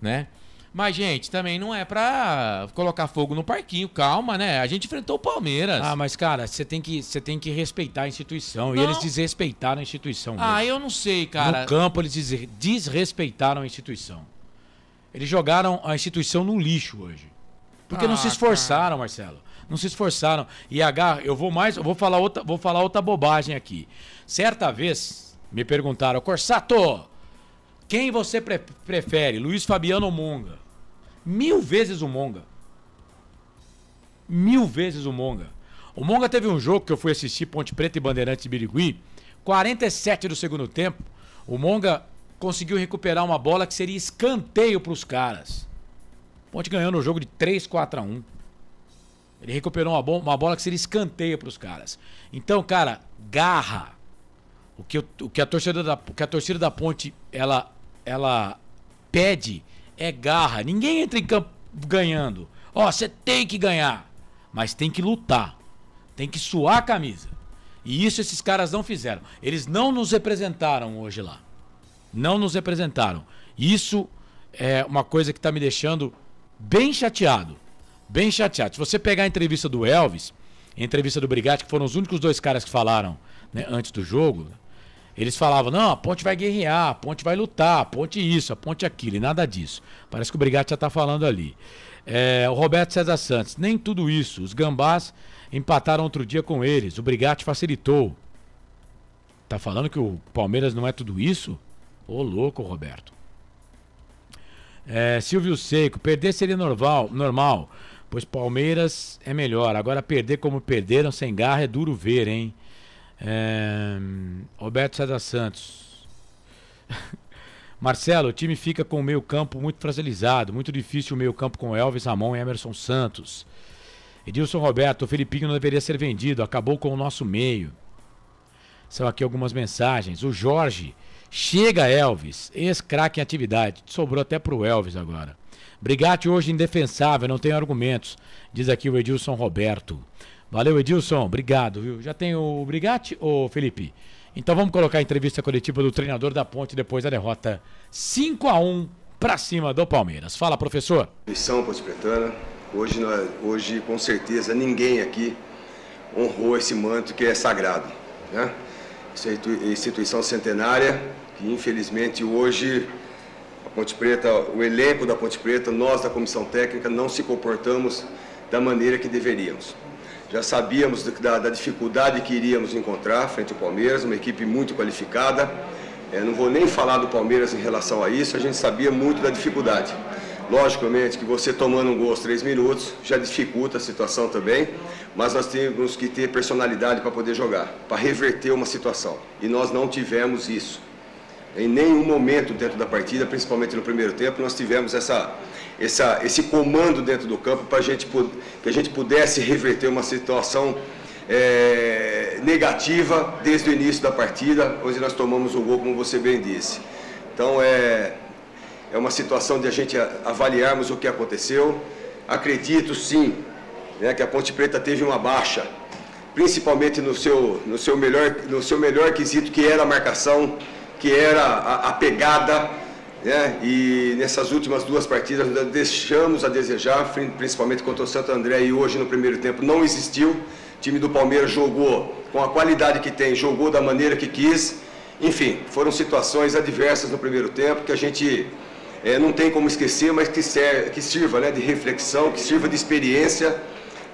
né? Mas, gente, também não é pra colocar fogo no parquinho. Calma, né? A gente enfrentou o Palmeiras. Mas, cara, você tem que respeitar a instituição. Não. E eles desrespeitaram a instituição. Eu não sei, cara. No campo, eles desrespeitaram a instituição. Eles jogaram a instituição no lixo hoje. Porque não se esforçaram, Marcelo. Não se esforçaram. E eu vou falar outra bobagem aqui. Certa vez, me perguntaram, Corsato, quem você prefere, Luiz Fabiano ou Monga? 1000 vezes o Monga. 1000 vezes o Monga. O Monga teve um jogo que eu fui assistir, Ponte Preta e Bandeirantes de Birigui, 47 do segundo tempo, o Monga conseguiu recuperar uma bola que seria escanteio para os caras. Ponte ganhou no jogo de 3-4-1. Ele recuperou uma bola que seria escanteio para os caras. Então, cara, garra. O que a torcida da Ponte ela pede é garra. Ninguém entra em campo ganhando. Você tem que ganhar, mas tem que lutar. Tem que suar a camisa. E isso esses caras não fizeram. Eles não nos representaram hoje lá. Não nos representaram. Isso é uma coisa que está me deixando bem chateado. Bem chateado. Se você pegar a entrevista do Elvis, a entrevista do Brigatti, que foram os únicos dois caras que falaram, né, antes do jogo, eles falavam, não, a Ponte vai guerrear, a Ponte vai lutar, a Ponte isso, a Ponte aquilo, e nada disso. Parece que o Brigatti já está falando ali. O Roberto César Santos, nem tudo isso. Os Gambás empataram outro dia com eles. O Brigatti facilitou. Tá falando que o Palmeiras não é tudo isso? Ô, louco, Roberto. Silvio Seco, perder seria normal, pois Palmeiras é melhor. Agora perder como perderam, sem garra, é duro ver, hein? Roberto César Santos. Marcelo, o time fica com o meio campo muito fragilizado, muito difícil o meio campo com Elvis, Ramon e Emerson Santos. Edilson Roberto, o Felipinho não deveria ser vendido, acabou com o nosso meio. São aqui algumas mensagens. O Jorge, chega Elvis, ex-craque em atividade. Sobrou até pro Elvis agora. Brigatti hoje indefensável, não tem argumentos, diz aqui o Edilson Roberto. Valeu, Edilson, obrigado, viu? Já tem o Brigatti, ô Felipe? Então vamos colocar a entrevista coletiva do treinador da Ponte depois da derrota 5-1 para cima do Palmeiras. Fala, professor. Missão Ponte Pretana. Hoje, com certeza, ninguém aqui honrou esse manto que é sagrado, né? Essa instituição centenária, que infelizmente hoje a Ponte Preta, o elenco da Ponte Preta, nós da comissão técnica não se comportamos da maneira que deveríamos. Já sabíamos da dificuldade que iríamos encontrar frente ao Palmeiras, uma equipe muito qualificada. Não vou nem falar do Palmeiras em relação a isso, a gente sabia muito da dificuldade. Logicamente que você tomando um gol aos 3 minutos já dificulta a situação também, mas nós temos que ter personalidade para poder jogar, para reverter uma situação. E nós não tivemos isso. Em nenhum momento dentro da partida, principalmente no primeiro tempo, nós tivemos esse comando dentro do campo para que a gente pudesse reverter uma situação negativa desde o início da partida, onde nós tomamos o gol, como você bem disse. Então é uma situação de a gente avaliarmos o que aconteceu. Acredito sim, né, que a Ponte Preta teve uma baixa, principalmente no seu melhor quesito, que era a marcação, que era a pegada, né? E nessas últimas 2 partidas nós deixamos a desejar, principalmente contra o Santo André, e hoje no primeiro tempo não existiu. O time do Palmeiras jogou com a qualidade que tem, jogou da maneira que quis. Enfim, foram situações adversas no primeiro tempo que a gente não tem como esquecer, mas que sirva, né, de reflexão, que sirva de experiência,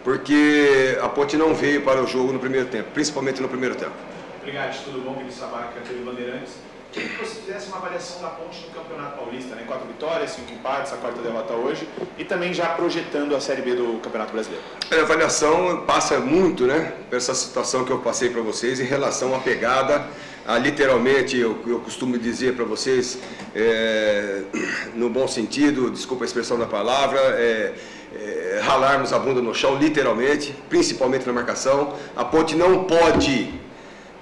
porque a Ponte não veio para o jogo no primeiro tempo, principalmente no primeiro tempo. Obrigado, tudo bom? Vinícius Abaca, TV Bandeirantes. Queria que você fizesse uma avaliação da Ponte no Campeonato Paulista, né? 4 vitórias, 5 empates, a 4ª derrota hoje, e também já projetando a Série B do Campeonato Brasileiro. A avaliação passa muito, né, por essa situação que eu passei para vocês em relação à pegada, literalmente, eu costumo dizer para vocês, no bom sentido, desculpa a expressão da palavra, ralarmos a bunda no chão, literalmente, principalmente na marcação. A Ponte não pode,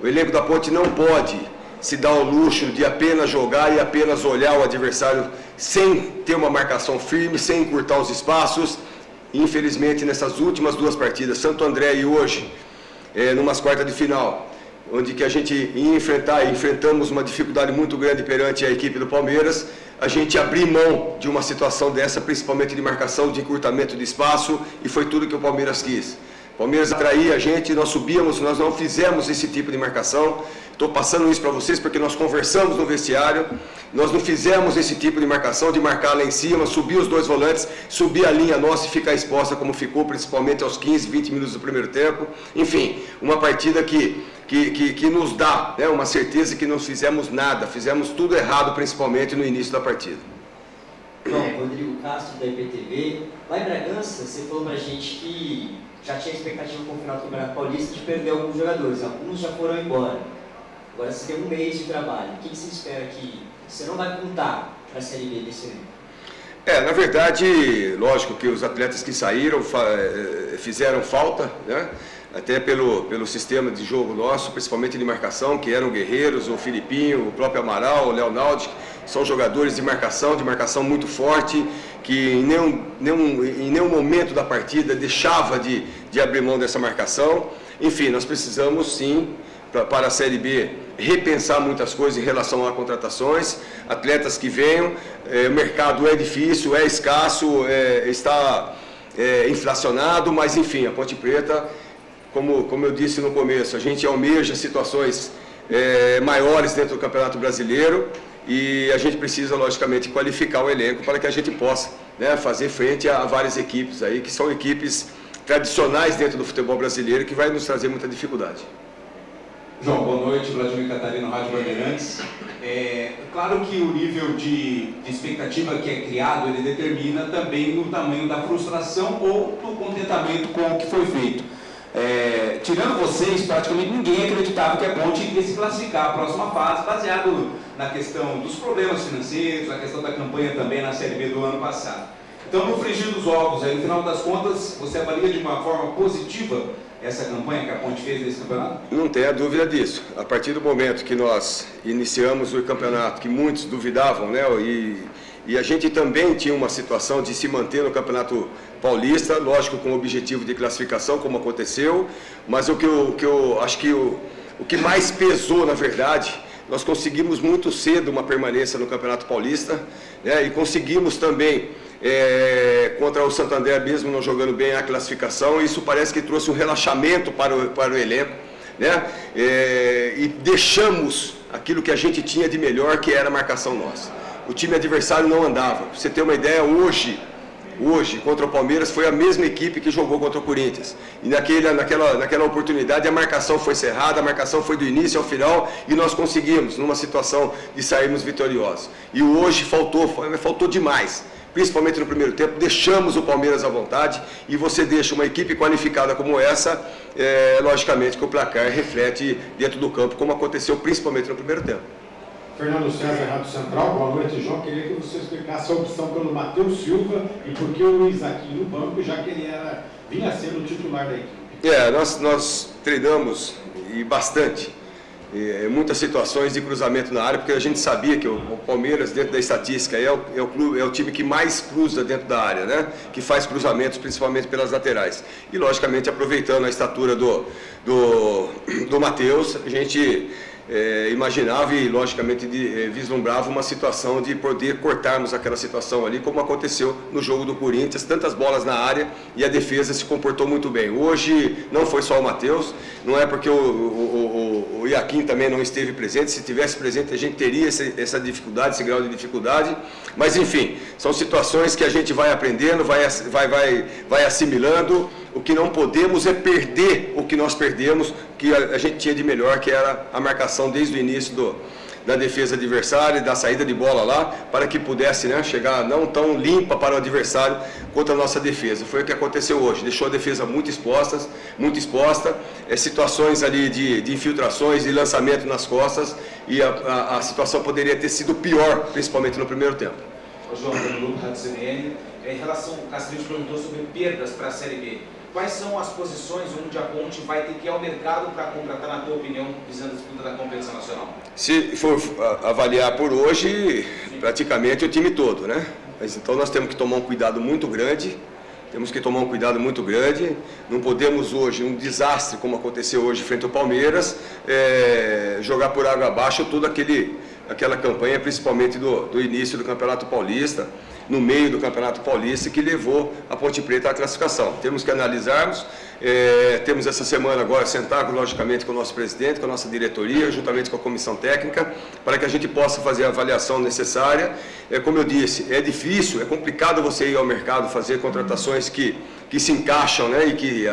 o elenco da Ponte não pode se dá o luxo de apenas jogar e apenas olhar o adversário sem ter uma marcação firme, sem encurtar os espaços. Infelizmente, nessas últimas 2 partidas, Santo André e hoje, numas quartas de final, onde que a gente ia enfrentamos uma dificuldade muito grande perante a equipe do Palmeiras, a gente abriu mão de uma situação dessa, principalmente de marcação, de encurtamento de espaço, e foi tudo que o Palmeiras quis. O Palmeiras atraía a gente, nós subíamos, nós não fizemos esse tipo de marcação. Estou passando isso para vocês porque nós conversamos no vestiário, nós não fizemos esse tipo de marcação, de marcar lá em cima, subir os 2 volantes, subir a linha nossa e ficar exposta como ficou, principalmente aos 15, 20 minutos do primeiro tempo. Enfim, uma partida que nos dá, né, uma certeza que não fizemos nada, fizemos tudo errado, principalmente no início da partida. João, Rodrigo Castro, da IPTV. Lá em Bragança, você falou pra gente que já tinha expectativa com o final do Campeonato Paulista de perder alguns jogadores, alguns já foram embora. Agora você tem um mês de trabalho, o que você espera que você não vai contar para a Série B desse ano? Na verdade, lógico que os atletas que saíram fizeram falta, né? Até pelo sistema de jogo nosso, principalmente de marcação, que eram guerreiros, o Filipinho, o próprio Amaral, o Leonaldo, são jogadores de marcação muito forte, que em nenhum momento da partida deixava de abrir mão dessa marcação. Enfim, nós precisamos sim, para a Série B, repensar muitas coisas em relação a contratações, atletas que venham, o mercado é difícil, é escasso, está inflacionado, mas enfim, a Ponte Preta, como eu disse no começo, a gente almeja situações maiores dentro do Campeonato Brasileiro e a gente precisa, logicamente, qualificar o elenco para que a gente possa, né, fazer frente a várias equipes aí, que são equipes tradicionais dentro do futebol brasileiro, que vai nos trazer muita dificuldade. João, boa noite, Vladimir Catarino, Rádio Bandeirantes. Claro que o nível de expectativa que é criado, ele determina também no tamanho da frustração ou do contentamento com o que foi feito. Tirando vocês, praticamente ninguém acreditava que a Ponte iria se classificar à próxima fase, baseado na questão dos problemas financeiros, na questão da campanha também na Série B do ano passado. Então, no frigir dos ovos, aí, no final das contas, você avalia de uma forma positiva essa campanha que a Ponte fez nesse campeonato? Não tenha dúvida disso. A partir do momento que nós iniciamos o campeonato, que muitos duvidavam, né, e a gente também tinha uma situação de se manter no Campeonato Paulista, lógico, com o objetivo de classificação, como aconteceu, mas o que eu acho que o que mais pesou, na verdade, nós conseguimos muito cedo uma permanência no Campeonato Paulista, né, e conseguimos também, contra o Santo André mesmo não jogando bem a classificação, e isso parece que trouxe um relaxamento para o elenco, né, e deixamos aquilo que a gente tinha de melhor, que era a marcação nossa. O time adversário não andava. Pra você ter uma ideia, hoje, contra o Palmeiras, foi a mesma equipe que jogou contra o Corinthians. E naquela oportunidade a marcação foi cerrada, a marcação foi do início ao final e nós conseguimos, numa situação de sairmos vitoriosos. E hoje faltou demais. Principalmente no primeiro tempo, deixamos o Palmeiras à vontade e você deixa uma equipe qualificada como essa, logicamente que o placar reflete dentro do campo, como aconteceu principalmente no primeiro tempo. Fernando César, Rádio Central, boa noite, João. Queria que você explicasse a opção pelo Matheus Silva e por que o Luiz aqui no banco, já que ele vinha sendo o titular da equipe. Nós treinamos e bastante, muitas situações de cruzamento na área, porque a gente sabia que o Palmeiras, dentro da estatística, é o time que mais cruza dentro da área, né? Que faz cruzamentos principalmente pelas laterais. E, logicamente, aproveitando a estatura do Matheus, a gente imaginava e logicamente vislumbrava uma situação de poder cortarmos aquela situação ali, como aconteceu no jogo do Corinthians, tantas bolas na área e a defesa se comportou muito bem. Hoje não foi só o Matheus, não é porque o Iaquim também não esteve presente, se tivesse presente a gente teria essa dificuldade, esse grau de dificuldade, mas enfim, são situações que a gente vai aprendendo, vai assimilando. O que não podemos é perder o que nós perdemos, que a gente tinha de melhor, que era a marcação desde o início da defesa adversária, da saída de bola lá, para que pudesse, né, chegar não tão limpa para o adversário quanto a nossa defesa. Foi o que aconteceu hoje, deixou a defesa muito exposta, situações ali de infiltrações e lançamento nas costas, e a situação poderia ter sido pior, principalmente no primeiro tempo. Ô João, Rádio CNN, em relação, o Castrillo perguntou sobre perdas para a Série B. Quais são as posições onde a Ponte vai ter que ir ao mercado para contratar, na tua opinião, visando a disputa da competição nacional? Se for avaliar por hoje, praticamente o time todo, né? Mas então nós temos que tomar um cuidado muito grande. Não podemos hoje, um desastre como aconteceu hoje frente ao Palmeiras, jogar por água abaixo toda aquela campanha, principalmente do início do Campeonato Paulista, no meio do Campeonato Paulista, que levou a Ponte Preta à classificação. Temos que analisarmos, temos essa semana agora sentar logicamente com o nosso presidente, com a nossa diretoria, juntamente com a comissão técnica, para que a gente possa fazer a avaliação necessária. Como eu disse, é difícil, é complicado você ir ao mercado fazer contratações que se encaixam, né, e que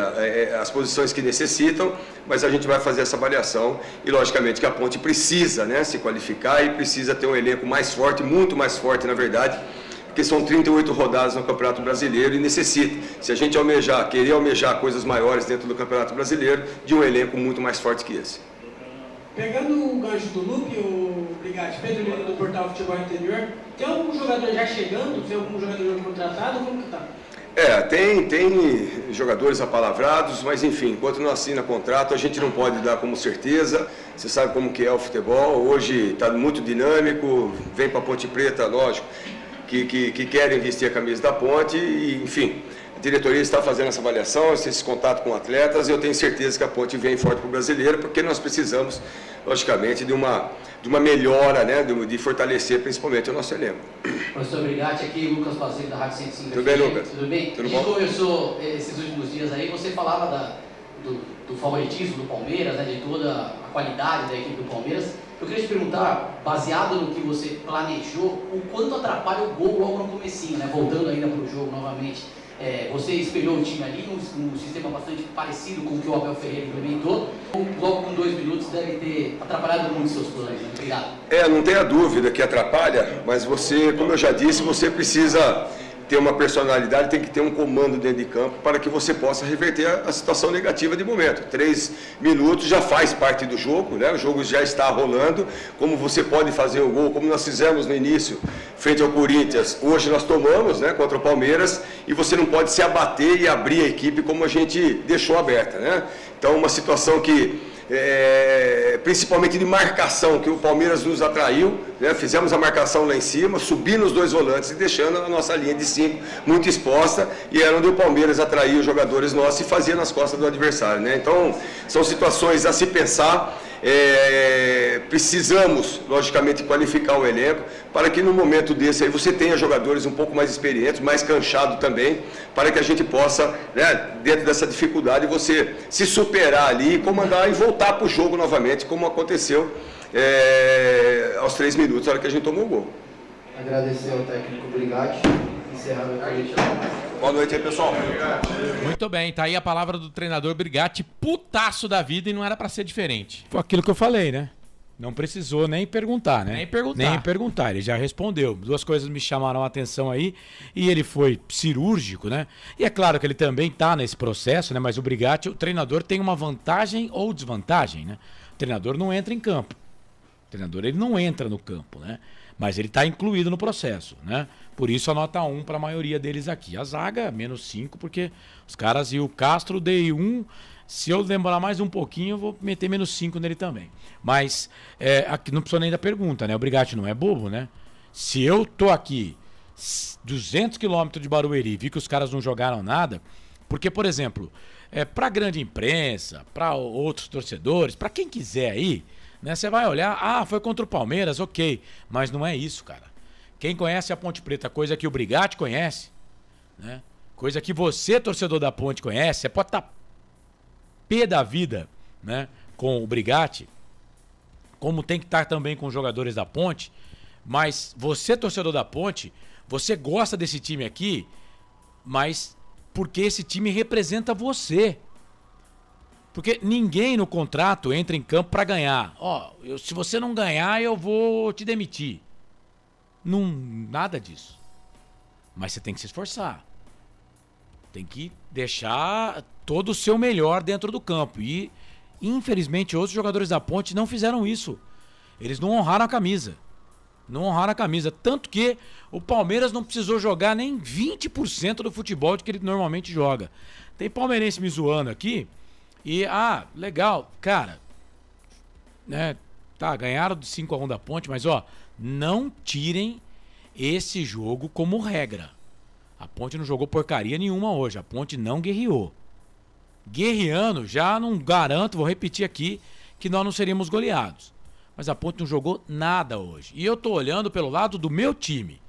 as posições que necessitam, mas a gente vai fazer essa avaliação e logicamente que a Ponte precisa, né, se qualificar e precisa ter um elenco mais forte, muito mais forte na verdade, porque são 38 rodadas no Campeonato Brasileiro e necessita, se a gente querer almejar coisas maiores dentro do Campeonato Brasileiro, de um elenco muito mais forte que esse. Pegando o gancho do Lupe, o Brigatti, Pedro Lino do Portal Futebol Interior, tem algum jogador já chegando? Tem algum jogador contratado? Como que tá? Tem jogadores apalavrados, mas enfim, enquanto não assina contrato, a gente não pode dar como certeza. Você sabe como que é o futebol, hoje está muito dinâmico, vem para a Ponte Preta, lógico, que querem vestir a camisa da Ponte, e, enfim, a diretoria está fazendo essa avaliação, esse contato com atletas, e eu tenho certeza que a Ponte vem forte para o brasileiro, porque nós precisamos, logicamente, de uma melhora, né, de fortalecer principalmente o nosso elenco. Professor Brigatti, aqui Lucas Basílio da Rádio 105. Tudo bem, Lucas? Tudo bem? Tudo bom? A gente bom? conversou esses últimos dias aí, você falava do favoritismo do Palmeiras, né, de toda a qualidade da equipe do Palmeiras. Eu queria te perguntar, baseado no que você planejou, o quanto atrapalha o gol logo no comecinho, né? Voltando ainda para o jogo novamente. Você espelhou o time ali num sistema bastante parecido com o que o Abel Ferreira implementou. Logo com 2 minutos deve ter atrapalhado muito seus planos, né? Obrigado. Não tenha dúvida que atrapalha, mas você, como eu já disse, você precisa ter uma personalidade, tem que ter um comando dentro de campo para que você possa reverter a situação negativa de momento. 3 minutos já faz parte do jogo, né? O jogo já está rolando, como você pode fazer o gol, como nós fizemos no início, frente ao Corinthians, hoje nós tomamos, né, contra o Palmeiras, e você não pode se abater e abrir a equipe como a gente deixou aberta, né? Então, uma situação que principalmente de marcação, que o Palmeiras nos atraiu, né? Fizemos a marcação lá em cima, subindo os 2 volantes e deixando a nossa linha de 5 muito exposta, e era onde o Palmeiras atraía os jogadores nossos e fazia nas costas do adversário, né? Então, são situações a se pensar. Precisamos, logicamente, qualificar o elenco para que no momento desse aí você tenha jogadores um pouco mais experientes, mais canchados também, para que a gente possa, né, dentro dessa dificuldade, você se superar ali, comandar e voltar para o jogo novamente, como aconteceu aos 3 minutos, na hora que a gente tomou o gol. Agradecer ao técnico Brigatti. Encerrado a coletiva. Boa noite aí, pessoal. Muito bem, tá aí a palavra do treinador Brigatti, putaço da vida, e não era pra ser diferente. Foi aquilo que eu falei, né? Não precisou nem perguntar, né? Nem perguntar, ele já respondeu. 2 coisas me chamaram a atenção aí, e ele foi cirúrgico, né? E é claro que ele também tá nesse processo, né? Mas o Brigatti, o treinador, tem uma vantagem ou desvantagem, né? O treinador não entra em campo. O treinador, ele não entra no campo, né? Mas ele está incluído no processo, né? Por isso a nota 1 para a maioria deles aqui. A zaga, -5, porque os caras, e o Castro, dei 1. Se eu demorar mais um pouquinho, eu vou meter -5 nele também. Mas aqui não precisa nem da pergunta, né? O Brigatti não é bobo, né? Se eu tô aqui 200 quilômetros de Barueri, vi que os caras não jogaram nada, porque, por exemplo, para a grande imprensa, para outros torcedores, para quem quiser aí, Né? Você vai olhar, foi contra o Palmeiras, ok. Mas não é isso, cara. Quem conhece a Ponte Preta, coisa que o Brigatti conhece, né? Coisa que você, torcedor da Ponte, conhece, você pode estar pé da vida, né, com o Brigatti, como tem que estar também com os jogadores da Ponte, mas você, torcedor da Ponte, você gosta desse time aqui, mas porque esse time representa você. Porque ninguém no contrato entra em campo para ganhar. Se você não ganhar, eu vou te demitir. Não, nada disso. Mas você tem que se esforçar. Tem que deixar todo o seu melhor dentro do campo. E, infelizmente, outros jogadores da Ponte não fizeram isso. Eles não honraram a camisa. Não honraram a camisa. Tanto que o Palmeiras não precisou jogar nem 20% do futebol que ele normalmente joga. Tem palmeirense me zoando aqui. E, legal. Cara, né? Tá, ganharam de 5-1 da Ponte, mas, não tirem esse jogo como regra. A Ponte não jogou porcaria nenhuma hoje. A Ponte não guerreou. Guerreando, já não garanto, vou repetir aqui, que nós não seríamos goleados. Mas a Ponte não jogou nada hoje. E eu tô olhando pelo lado do meu time.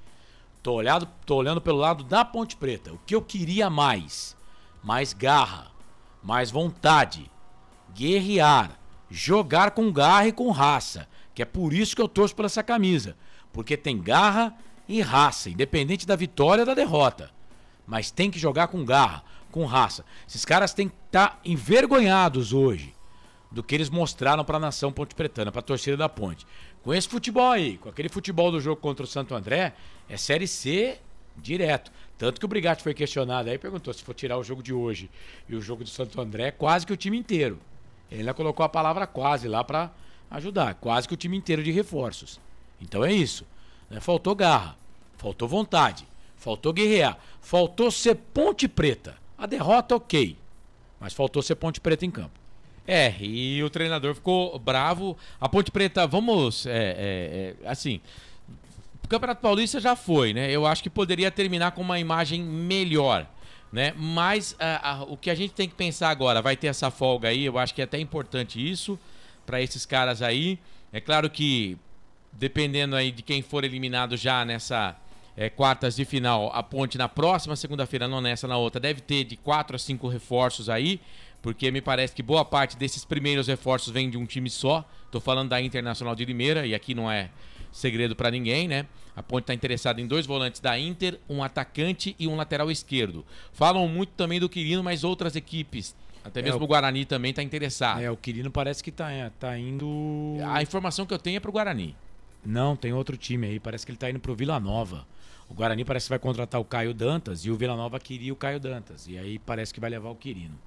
Tô olhando pelo lado da Ponte Preta. O que eu queria mais? Mais garra, mais vontade, guerrear, jogar com garra e com raça. Que é por isso que eu torço por essa camisa. Porque tem garra e raça, independente da vitória ou da derrota. Mas tem que jogar com garra, com raça. Esses caras têm que estar envergonhados hoje do que eles mostraram para a nação ponte-pretana, para a torcida da Ponte. Com esse futebol aí, com aquele futebol do jogo contra o Santo André, é Série C direto. Tanto que o Brigatti foi questionado aí, perguntou se for tirar o jogo de hoje e o jogo do Santo André, quase que o time inteiro. Ele ainda colocou a palavra quase lá para ajudar, quase que o time inteiro de reforços. Então é isso. Faltou garra, faltou vontade, faltou guerrear, faltou ser Ponte Preta. A derrota, ok, mas faltou ser Ponte Preta em campo. E o treinador ficou bravo. A Ponte Preta, vamos, assim, o Campeonato Paulista já foi, né? Eu acho que poderia terminar com uma imagem melhor, né? Mas o que a gente tem que pensar agora, vai ter essa folga aí, eu acho que é até importante isso para esses caras aí. É claro que dependendo aí de quem for eliminado já nessa quartas de final, a Ponte na próxima segunda-feira, não nessa, na outra, deve ter de 4 a 5 reforços aí, porque me parece que boa parte desses primeiros reforços vem de um time só. Tô falando da Internacional de Limeira, e aqui não é segredo pra ninguém, né? A Ponte tá interessada em 2 volantes da Inter, um atacante e um lateral esquerdo. Falam muito também do Quirino, mas outras equipes, até mesmo o Guarani também tá interessado. O Quirino parece que tá indo... A informação que eu tenho é pro Guarani. Não, tem outro time aí, parece que ele tá indo pro Vila Nova. O Guarani parece que vai contratar o Caio Dantas e o Vila Nova queria o Caio Dantas. E aí parece que vai levar o Quirino.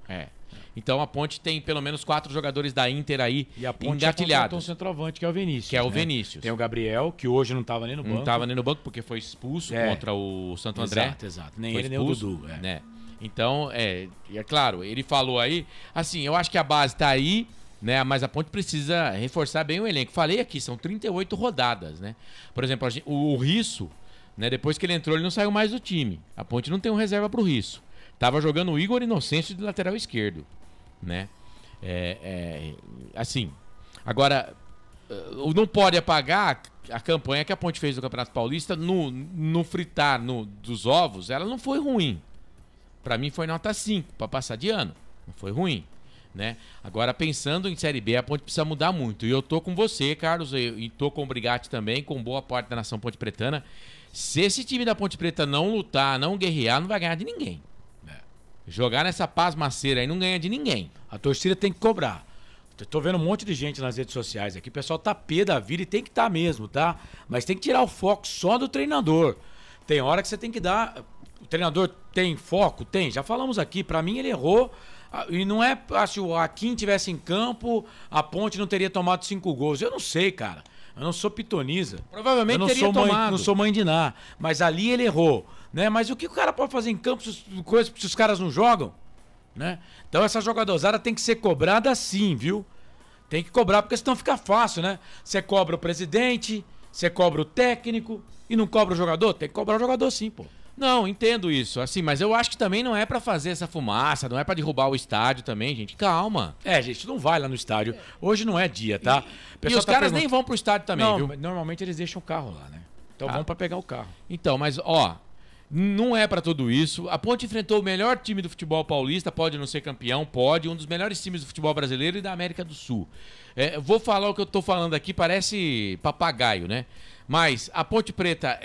Então a Ponte tem pelo menos 4 jogadores da Inter aí e a Ponte engatilhados. Um centroavante, que é o Vinícius. Vinícius. Tem o Gabriel, que hoje não estava nem no banco. Não estava nem no banco porque foi expulso contra o Santo André. Exato. Nem foi ele, expulso, nem o Dudu. Né? Então, é claro, ele falou aí, assim, eu acho que a base tá aí, né? Mas a Ponte precisa reforçar bem o elenco. Falei aqui, são 38 rodadas, né? Por exemplo, o Risso, né? Depois que ele entrou, ele não saiu mais do time. A Ponte não tem um reserva pro Risso. Tava jogando o Igor Inocêncio de lateral esquerdo, né? Assim, agora, não pode apagar a campanha que a Ponte fez no Campeonato Paulista no fritar dos ovos. Ela não foi ruim. Pra mim foi nota 5 pra passar de ano. Não foi ruim, né? Agora, pensando em Série B, a Ponte precisa mudar muito. E eu tô com você, Carlos, e tô com o Brigatti também, com boa parte da nação ponte-pretana. Se esse time da Ponte Preta não lutar, não guerrear, não vai ganhar de ninguém. Jogar nessa pasmaceira aí não ganha de ninguém. A torcida tem que cobrar. Eu tô vendo um monte de gente nas redes sociais aqui. O pessoal tá pé da vida e tem que estar mesmo, tá? Mas tem que tirar o foco só do treinador. Tem hora que você tem que dar... O treinador tem foco? Tem. Já falamos aqui. Pra mim, ele errou. E não é... Se o Akin tivesse em campo, a Ponte não teria tomado 5 gols. Eu não sei, cara. Eu não sou pitoniza. Provavelmente teria tomado. Não sou mãe de Ná. Mas ali ele errou. Né? Mas o que o cara pode fazer em campo se os caras não jogam? Né? Então essa jogadorzada tem que ser cobrada sim, viu? Tem que cobrar, porque senão fica fácil, né? Você cobra o presidente, você cobra o técnico e não cobra o jogador? Tem que cobrar o jogador sim, pô. Não, entendo isso, assim, mas eu acho que também não é pra fazer essa fumaça, não é pra derrubar o estádio também, gente. Calma. Gente, não vai lá no estádio. Hoje não é dia, tá? E os caras nem vão pro estádio também, não, viu? Normalmente eles deixam o carro lá, né? Então vão pra pegar o carro. Então, mas, ó, não é pra tudo isso. A Ponte enfrentou o melhor time do futebol paulista, pode não ser campeão, pode, um dos melhores times do futebol brasileiro e da América do Sul. Vou falar o que eu tô falando aqui, parece papagaio, né? Mas a Ponte Preta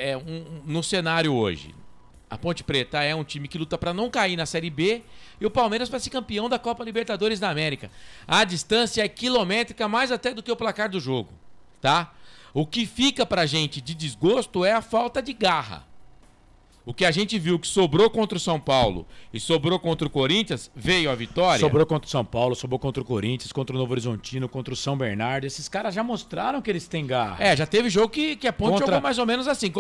no cenário hoje, a Ponte Preta é um time que luta pra não cair na Série B e o Palmeiras para ser campeão da Copa Libertadores da América. A distância é quilométrica, mais até do que o placar do jogo, tá? O que fica pra gente de desgosto é a falta de garra. O que a gente viu que sobrou contra o São Paulo e sobrou contra o Corinthians, veio a vitória. Sobrou contra o São Paulo, sobrou contra o Corinthians, contra o Novo Horizontino, contra o São Bernardo. Esses caras já mostraram que eles têm garra. Já teve jogo que a Ponte jogou mais ou menos assim.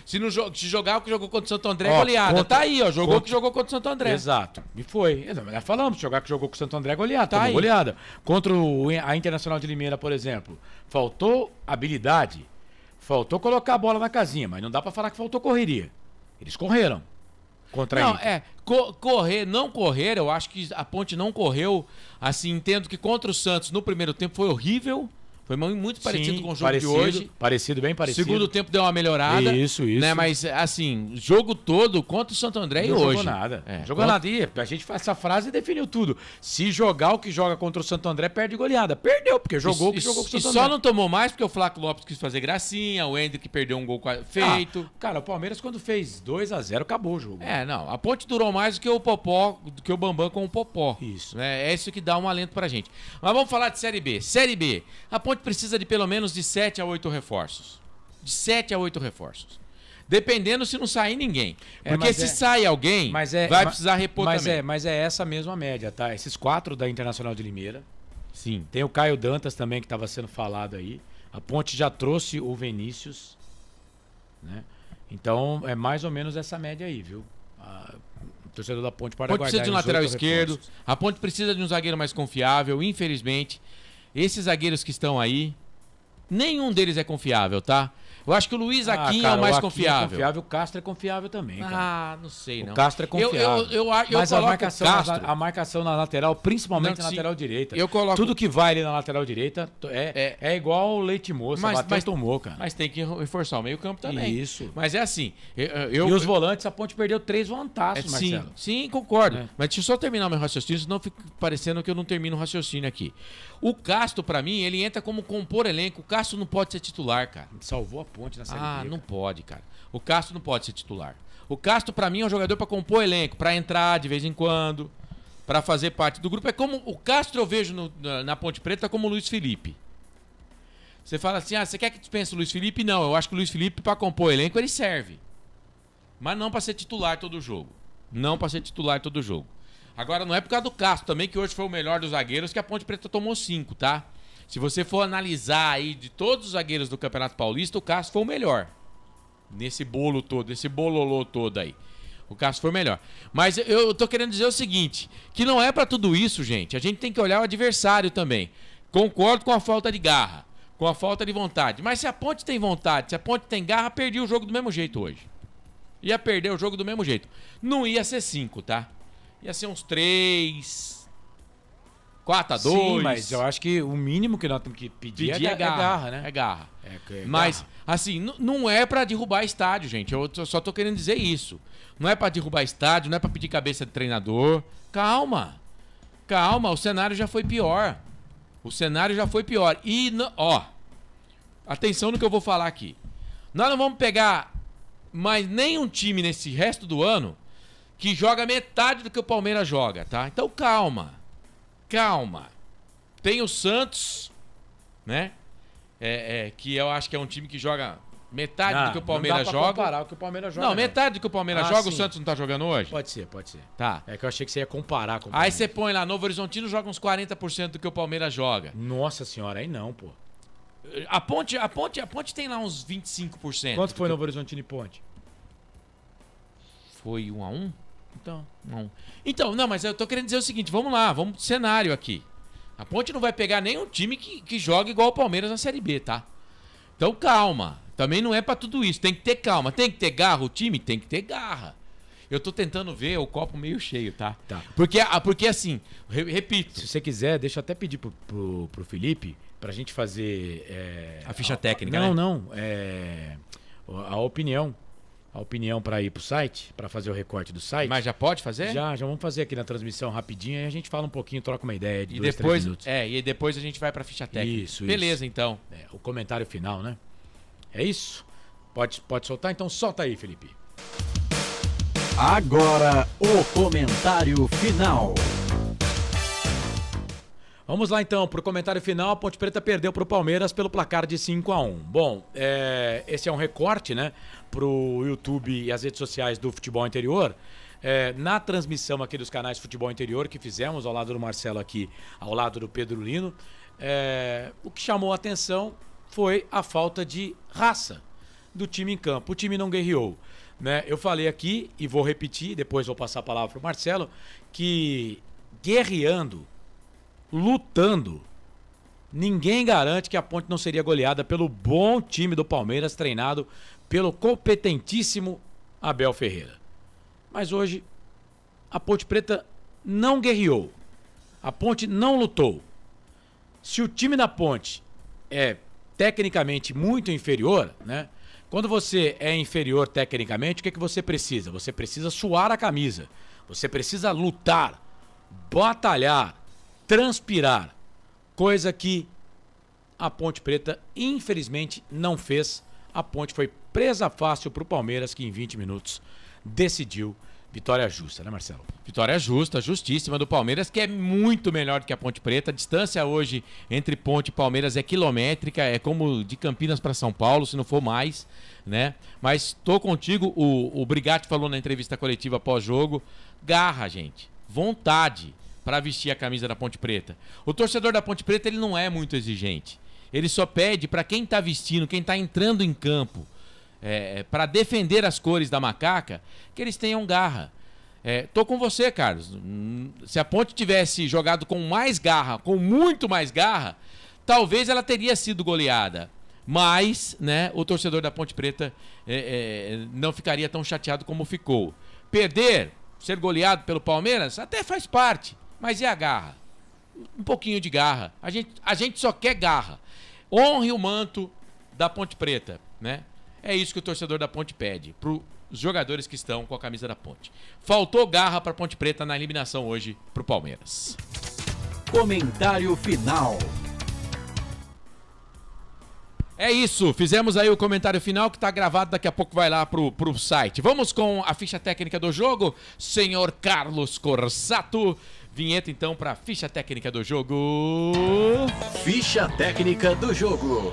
Se jogar o que jogou contra o Santo André, goleada. Tá aí, ó. Jogou o que jogou contra o Santo André. Exato. E foi. Já falamos, jogar que jogou com o Santo André, goleada. Tá aí. Goleada. Contra a Internacional de Limeira, por exemplo. Faltou habilidade. Faltou colocar a bola na casinha, mas não dá pra falar que faltou correria. Eles correram contra ele. Não correr, eu acho que a Ponte não correu. Assim, entendo que contra o Santos no primeiro tempo foi horrível. Foi muito parecido com o jogo de hoje. Bem parecido. Segundo tempo deu uma melhorada. Isso. Né? Mas, assim, jogo todo contra o Santo André não e hoje. Jogou nada. Jogou nada. E a gente faz essa frase e definiu tudo. Se jogar o que joga contra o Santo André, perde goleada. Perdeu, porque jogou o que jogou com o Santo André. E só não tomou mais porque o Flávio Lopes quis fazer gracinha, o Hendrick perdeu um gol feito. Cara, o Palmeiras quando fez 2-0 acabou o jogo. Não. A Ponte durou mais do que o Popó, do que o Bambam com o Popó. Isso. É isso que dá um alento pra gente. Mas vamos falar de Série B. Série B. A Ponte precisa de pelo menos de 7 a 8 reforços. De 7 a 8 reforços. Dependendo se não sair ninguém. Porque se sai alguém, vai precisar repor também. Mas é essa mesma média, tá? Esses 4 da Internacional de Limeira. Sim. Tem o Caio Dantas também, que estava sendo falado aí. A Ponte já trouxe o Vinícius. Né? Então, é mais ou menos essa média aí, viu? O torcedor da Ponte pode aguardar. A Ponte precisa de um lateral esquerdo. A Ponte precisa de um zagueiro mais confiável, infelizmente. Esses zagueiros que estão aí, nenhum deles é confiável, tá? Eu acho que o Luiz Aquim é o mais confiável. O Castro é confiável também, cara. Não sei, não. O Castro é confiável. Mas a marcação na lateral, principalmente na lateral direita. Tudo que vai ali na lateral direita é igual o leite moça, mas tomou, cara. Mas tem que reforçar o meio campo também. Isso. Mas é assim. E os volantes, a Ponte perdeu 3 volantaços, Marcelo. Sim, concordo. Mas deixa eu só terminar meu raciocínio, senão fica parecendo que eu não termino o raciocínio aqui. O Castro, pra mim, ele entra como compor elenco. O Castro não pode ser titular, cara. Salvou a Ponte na Série B. Não pode, cara. O Castro não pode ser titular. O Castro, pra mim, é um jogador pra compor elenco, pra entrar de vez em quando, pra fazer parte do grupo. É como o Castro eu vejo na Ponte Preta como o Luiz Felipe. Você fala assim, você quer que dispense o Luiz Felipe? Não, eu acho que o Luiz Felipe, pra compor elenco, ele serve. Mas não pra ser titular todo jogo. Não pra ser titular todo jogo. Agora, não é por causa do Castro também, que hoje foi o melhor dos zagueiros, que a Ponte Preta tomou 5, tá? Se você for analisar aí de todos os zagueiros do Campeonato Paulista, o Castro foi o melhor. Nesse bolo todo, nesse bololô todo aí. O Castro foi o melhor. Mas eu tô querendo dizer o seguinte, que não é pra tudo isso, gente. A gente tem que olhar o adversário também. Concordo com a falta de garra, com a falta de vontade. Mas se a Ponte tem vontade, se a Ponte tem garra, perdi o jogo do mesmo jeito hoje. Ia perder o jogo do mesmo jeito. Não ia ser 5, tá? Ia ser uns 3... 4-2. Sim, mas eu acho que o mínimo que nós temos que pedir é garra, né? É garra. Mas, assim, não é pra derrubar estádio, gente. Eu só tô querendo dizer isso. Não é pra derrubar estádio, não é pra pedir cabeça de treinador. Calma. Calma, o cenário já foi pior. O cenário já foi pior. E, atenção no que eu vou falar aqui. Nós não vamos pegar mais nenhum time nesse resto do ano que joga metade do que o Palmeiras joga, tá? Então, calma. Calma. Tem o Santos, né? Que eu acho que é um time que joga metade do que o Palmeiras joga. Não dá pra comparar o que o Palmeiras joga. Não, metade do que o Palmeiras joga, sim. O Santos não tá jogando hoje? Pode ser. Tá. É que eu achei que você ia comparar com o Palmeiras. Aí você põe lá, Novo Horizontino joga uns 40% do que o Palmeiras joga. Nossa senhora, aí não, pô. A Ponte tem lá uns 25%. Quanto foi Novo Horizontino e Ponte? Foi 1-1? Então, não, mas eu tô querendo dizer o seguinte, vamos lá, vamos pro cenário aqui. A Ponte não vai pegar nenhum time que joga igual o Palmeiras na Série B, tá? Então calma, Também não é pra tudo isso. Tem que ter calma. Tem que ter garra. O time tem que ter garra. Eu tô tentando ver o copo meio cheio, tá? Porque assim, repito. Se você quiser, deixa eu até pedir pro Felipe pra gente fazer... a ficha técnica, Não. A opinião. A opinião pra ir pro site, pra fazer o recorte do site. Mas já pode fazer? Já vamos fazer aqui na transmissão rapidinho e a gente fala um pouquinho, troca uma ideia de 3 minutos. E depois a gente vai pra ficha técnica. Isso. Beleza, então. O comentário final, né? É isso? Pode soltar? Então solta aí, Felipe. Agora, o comentário final. Vamos lá então, pro comentário final. A Ponte Preta perdeu pro Palmeiras pelo placar de 5-1. Bom, esse é um recorte, né, pro YouTube e as redes sociais do Futebol Interior. Na transmissão aqui dos canais Futebol Interior que fizemos, ao lado do Marcelo aqui, ao lado do Pedro Lino, o que chamou a atenção foi a falta de raça do time em campo. O time não guerreou, né? Eu falei aqui e vou repetir, depois vou passar a palavra pro Marcelo, que guerreando, lutando, ninguém garante que a Ponte não seria goleada pelo bom time do Palmeiras, treinado pelo competentíssimo Abel Ferreira. Mas hoje a Ponte Preta não guerreou, a Ponte não lutou. Se o time da Ponte é tecnicamente muito inferior, né? Quando você é inferior tecnicamente, o que você precisa? Você precisa suar a camisa, você precisa lutar, batalhar, transpirar, coisa que a Ponte Preta infelizmente não fez. A Ponte foi presa fácil pro Palmeiras, que em 20 minutos decidiu. Vitória justa, né, Marcelo? Vitória justa, justíssima do Palmeiras, que é muito melhor do que a Ponte Preta. A distância hoje entre Ponte e Palmeiras é quilométrica, é como de Campinas para São Paulo, se não for mais, né? Mas tô contigo, o Brigatti falou na entrevista coletiva pós-jogo, garra, gente, vontade para vestir a camisa da Ponte Preta. O torcedor da Ponte Preta, ele não é muito exigente. Ele só pede para quem tá vestindo, quem tá entrando em campo, para defender as cores da macaca, que eles tenham garra. Tô com você, Carlos. Se a Ponte tivesse jogado com mais garra, com muito mais garra, talvez ela teria sido goleada. Mas, né, o torcedor da Ponte Preta não ficaria tão chateado como ficou. Perder, ser goleado pelo Palmeiras, até faz parte. Mas e a garra? Um pouquinho de garra. A gente só quer garra. Honre o manto da Ponte Preta, né? É isso que o torcedor da Ponte pede para os jogadores que estão com a camisa da Ponte. Faltou garra para a Ponte Preta na eliminação hoje para o Palmeiras. Comentário final. É isso, fizemos aí o comentário final que está gravado, daqui a pouco vai lá pro site. Vamos com a ficha técnica do jogo, senhor Carlos Corsato. Vinheta então para a ficha técnica do jogo. Ficha técnica do jogo.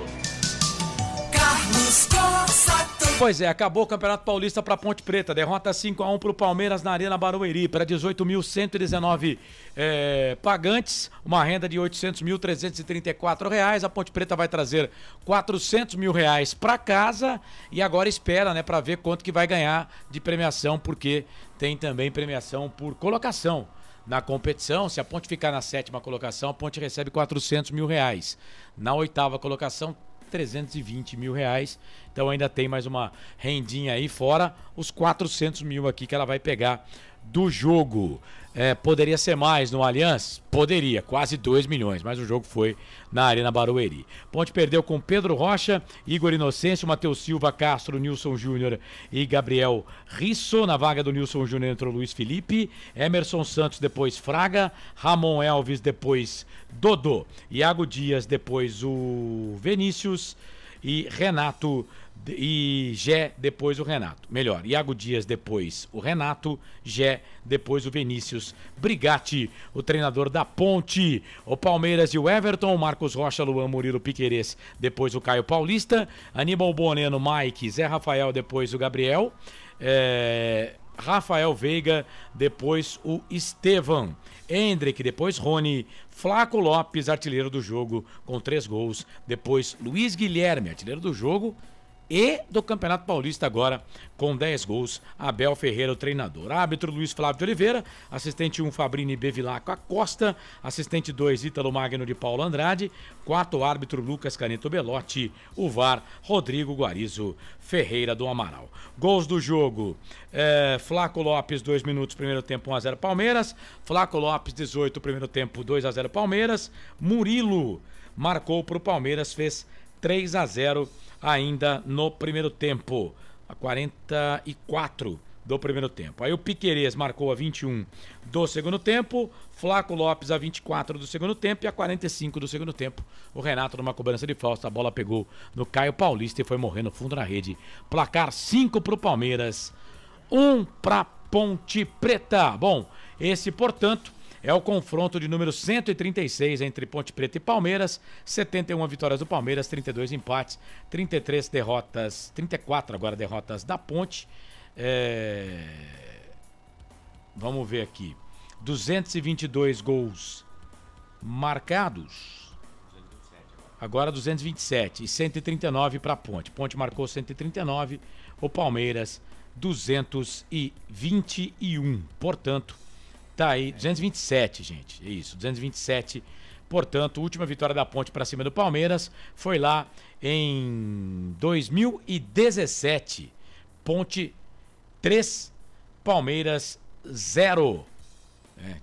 Carlos Corsato. Pois é, acabou o Campeonato Paulista para Ponte Preta. Derrota 5-1 para o Palmeiras na Arena Barueri. Para 18.119 pagantes, uma renda de R$ 800.334. A Ponte Preta vai trazer R$ 400 mil para casa e agora espera, né, para ver quanto que vai ganhar de premiação, porque tem também premiação por colocação na competição. Se a Ponte ficar na 7ª colocação, a Ponte recebe R$ 400 mil. Na 8ª colocação, R$ 320 mil. Então ainda tem mais uma rendinha aí, fora os 400 mil aqui que ela vai pegar do jogo. Poderia ser mais no Allianz? Poderia, quase 2 milhões, mas o jogo foi na Arena Barueri. Ponte perdeu com Pedro Rocha, Igor Inocêncio, Matheus Silva, Castro, Nilson Júnior e Gabriel Risso. Na vaga do Nilson Júnior entrou Luiz Felipe, Emerson Santos, depois Fraga, Ramon Elvis, depois Dodô, Iago Dias, depois o Vinícius e Renato e Gé, depois o Renato. Melhor, Iago Dias, depois o Renato, Gé, depois o Vinícius. Brigatti, o treinador da Ponte. O Palmeiras e o Everton, Marcos Rocha, Luan, Murilo, Piquerez, depois o Caio Paulista, Aníbal Boneno, Mike, Zé Rafael, depois o Gabriel, Rafael Veiga, depois o Estevam, Hendrick, depois Rony, Flaco Lopes, artilheiro do jogo com 3 gols, depois Luiz Guilherme, artilheiro do jogo, e do Campeonato Paulista agora, com 10 gols, Abel Ferreira, o treinador. Árbitro Luiz Flávio de Oliveira, assistente 1, Fabrini Bevilacqua Costa, assistente 2, Ítalo Magno de Paulo Andrade, 4, árbitro Lucas Caneto Belotti, o VAR, Rodrigo Guarizo Ferreira do Amaral. Gols do jogo, Flaco Lopes, 2 minutos, primeiro tempo, 1-0 Palmeiras, Flaco Lopes, 18, primeiro tempo, 2-0 Palmeiras, Murilo marcou para o Palmeiras, fez 3-0 ainda no primeiro tempo, a 44 do primeiro tempo. Aí o Piquerez marcou a 21 do segundo tempo, Flaco Lopes a 24 do segundo tempo e a 45 do segundo tempo. O Renato, numa cobrança de falta, a bola pegou no Caio Paulista e foi morrer no fundo da rede. Placar 5 para o Palmeiras, 1 para Ponte Preta. Bom, esse, portanto, é o confronto de número 136 entre Ponte Preta e Palmeiras. 71 vitórias do Palmeiras, 32 empates, 33 derrotas, 34 agora derrotas da Ponte. Vamos ver aqui. 222 gols marcados. Agora 227 e 139 para a Ponte. Ponte marcou 139, o Palmeiras 221. Portanto, tá aí, 227, gente. É isso, 227. Portanto, última vitória da Ponte para cima do Palmeiras foi lá em 2017. Ponte 3, Palmeiras 0.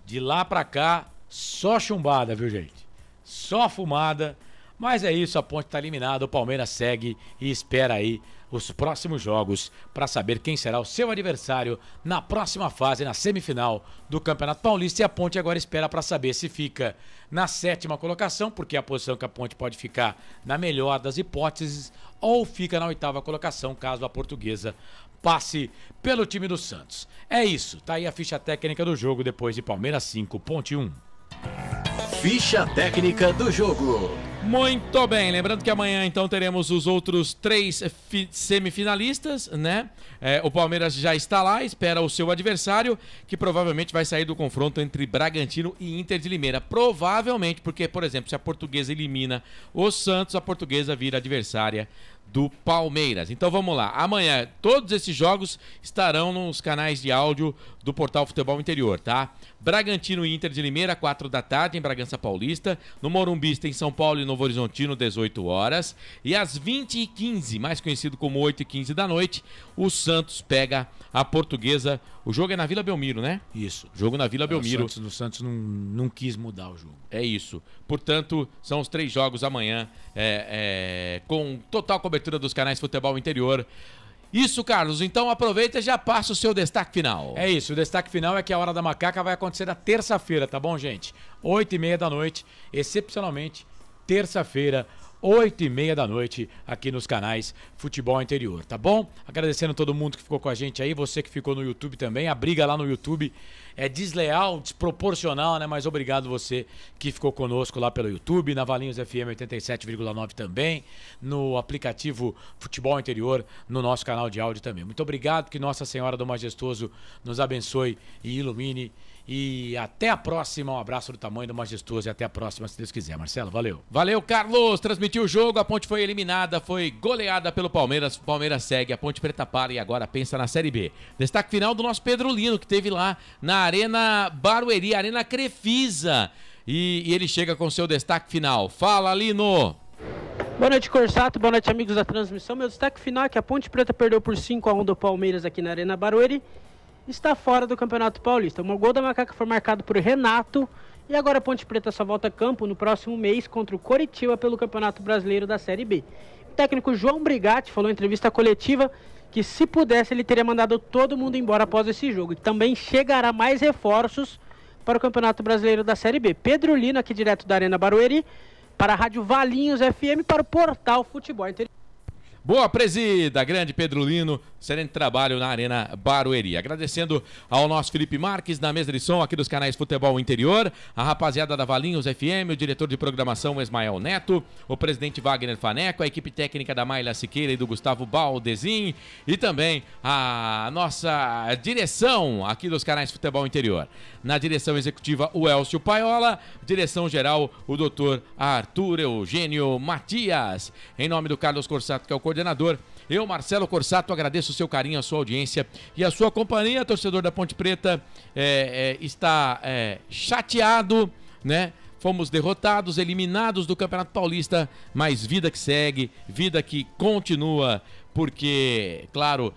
De lá para cá, só chumbada, viu, gente? Só fumada. Mas é isso, a Ponte tá eliminada, o Palmeiras segue e espera aí os próximos jogos para saber quem será o seu adversário na próxima fase, na semifinal do Campeonato Paulista. E a Ponte agora espera para saber se fica na 7ª colocação, porque é a posição que a Ponte pode ficar na melhor das hipóteses, ou fica na 8ª colocação, caso a Portuguesa passe pelo time do Santos. É isso, tá aí a ficha técnica do jogo depois de Palmeiras 5, Ponte 1. Ficha técnica do jogo. Muito bem, lembrando que amanhã então teremos os outros 3 semifinalistas, né? O Palmeiras já está lá, espera o seu adversário, que provavelmente vai sair do confronto entre Bragantino e Inter de Limeira. Provavelmente, porque, por exemplo, se a Portuguesa elimina o Santos, a Portuguesa vira adversária do Palmeiras. Então vamos lá, amanhã todos esses jogos estarão nos canais de áudio do Portal Futebol Interior, tá? Bragantino e Inter de Limeira, 4 da tarde em Bragança Paulista. No Morumbi tem São Paulo e Novo Horizontino, 18 horas. E às 20h15, mais conhecido como 8h15 da noite, o Santos pega a Portuguesa. O jogo é na Vila Belmiro, né? Isso. Jogo na Vila Belmiro. O Santos não quis mudar o jogo. É isso. Portanto, são os 3 jogos amanhã, com total cobertura dos canais Futebol Interior. Isso, Carlos. Então aproveita e já passa o seu destaque final. É isso. O destaque final é que a Hora da Macaca vai acontecer na terça-feira, tá bom, gente? 8h30 da noite, excepcionalmente, terça-feira, 8h30 da noite, aqui nos canais Futebol Interior, tá bom? Agradecendo a todo mundo que ficou com a gente aí, você que ficou no YouTube também. A briga lá no YouTube é desleal, desproporcional, né? Mas obrigado você que ficou conosco lá pelo YouTube, na Valinhos FM 87,9 também, no aplicativo Futebol Interior, no nosso canal de áudio também. Muito obrigado, que Nossa Senhora do Majestoso nos abençoe e ilumine. E até a próxima, um abraço do tamanho do Majestoso e até a próxima, se Deus quiser. Marcelo, valeu. Valeu, Carlos. Transmitiu o jogo, a Ponte foi eliminada, foi goleada pelo Palmeiras. O Palmeiras segue, a Ponte Preta para e agora pensa na Série B. Destaque final do nosso Pedro Lino, que teve lá na Arena Barueri, Arena Crefisa. E ele chega com seu destaque final. Fala, Lino. Boa noite, Corsato. Boa noite, amigos da transmissão. Meu destaque final é que a Ponte Preta perdeu por 5-1 do Palmeiras aqui na Arena Barueri. Está fora do Campeonato Paulista. O gol da Macaca foi marcado por Renato e agora a Ponte Preta só volta a campo no próximo mês contra o Coritiba pelo Campeonato Brasileiro da Série B. O técnico João Brigatti falou em entrevista coletiva que se pudesse ele teria mandado todo mundo embora após esse jogo. E também chegará mais reforços para o Campeonato Brasileiro da Série B. Pedro Lino, aqui direto da Arena Barueri, para a Rádio Valinhos FM, para o Portal Futebol Interior. Boa, presida, grande Pedro Lino, excelente trabalho na Arena Barueri. Agradecendo ao nosso Felipe Marques, na mesa de som aqui dos canais Futebol Interior, a rapaziada da Valinhos FM, o diretor de programação Ismael Neto, o presidente Wagner Faneco, a equipe técnica da Mayla Siqueira e do Gustavo Baldezin, e também a nossa direção aqui dos canais Futebol Interior. Na direção executiva, o Elcio Paiola, direção geral, o doutor Arthur Eugênio Matias. Em nome do Carlos Corsato, que é o coordenador coordenador. Eu, Marcelo Corsato, agradeço o seu carinho, a sua audiência e a sua companhia. Torcedor da Ponte Preta está chateado, né? Fomos derrotados, eliminados do Campeonato Paulista, mas vida que segue, vida que continua, porque, claro,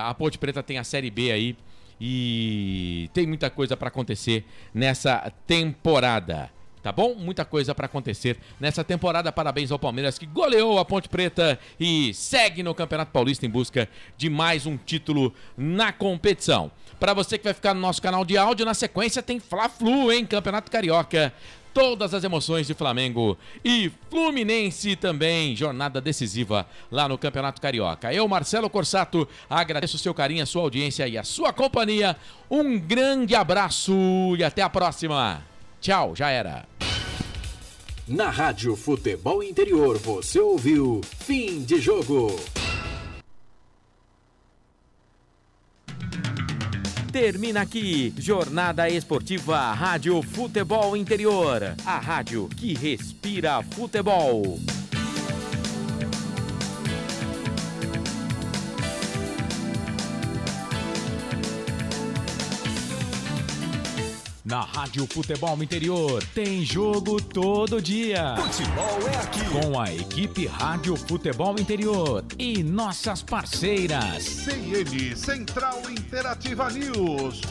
a Ponte Preta tem a Série B aí e tem muita coisa para acontecer nessa temporada. Tá bom? Muita coisa para acontecer nessa temporada. Parabéns ao Palmeiras, que goleou a Ponte Preta e segue no Campeonato Paulista em busca de mais um título na competição. Para você que vai ficar no nosso canal de áudio, na sequência tem Fla-Flu, hein? Campeonato Carioca. Todas as emoções de Flamengo e Fluminense também. Jornada decisiva lá no Campeonato Carioca. Eu, Marcelo Corsato, agradeço o seu carinho, a sua audiência e a sua companhia. Um grande abraço e até a próxima. Tchau, já era. Na Rádio Futebol Interior, você ouviu Fim de Jogo. Termina aqui, Jornada Esportiva Rádio Futebol Interior. A rádio que respira futebol. Na Rádio Futebol Interior tem jogo todo dia. Futebol é aqui. Com a equipe Rádio Futebol Interior e nossas parceiras. CN Central Interativa News.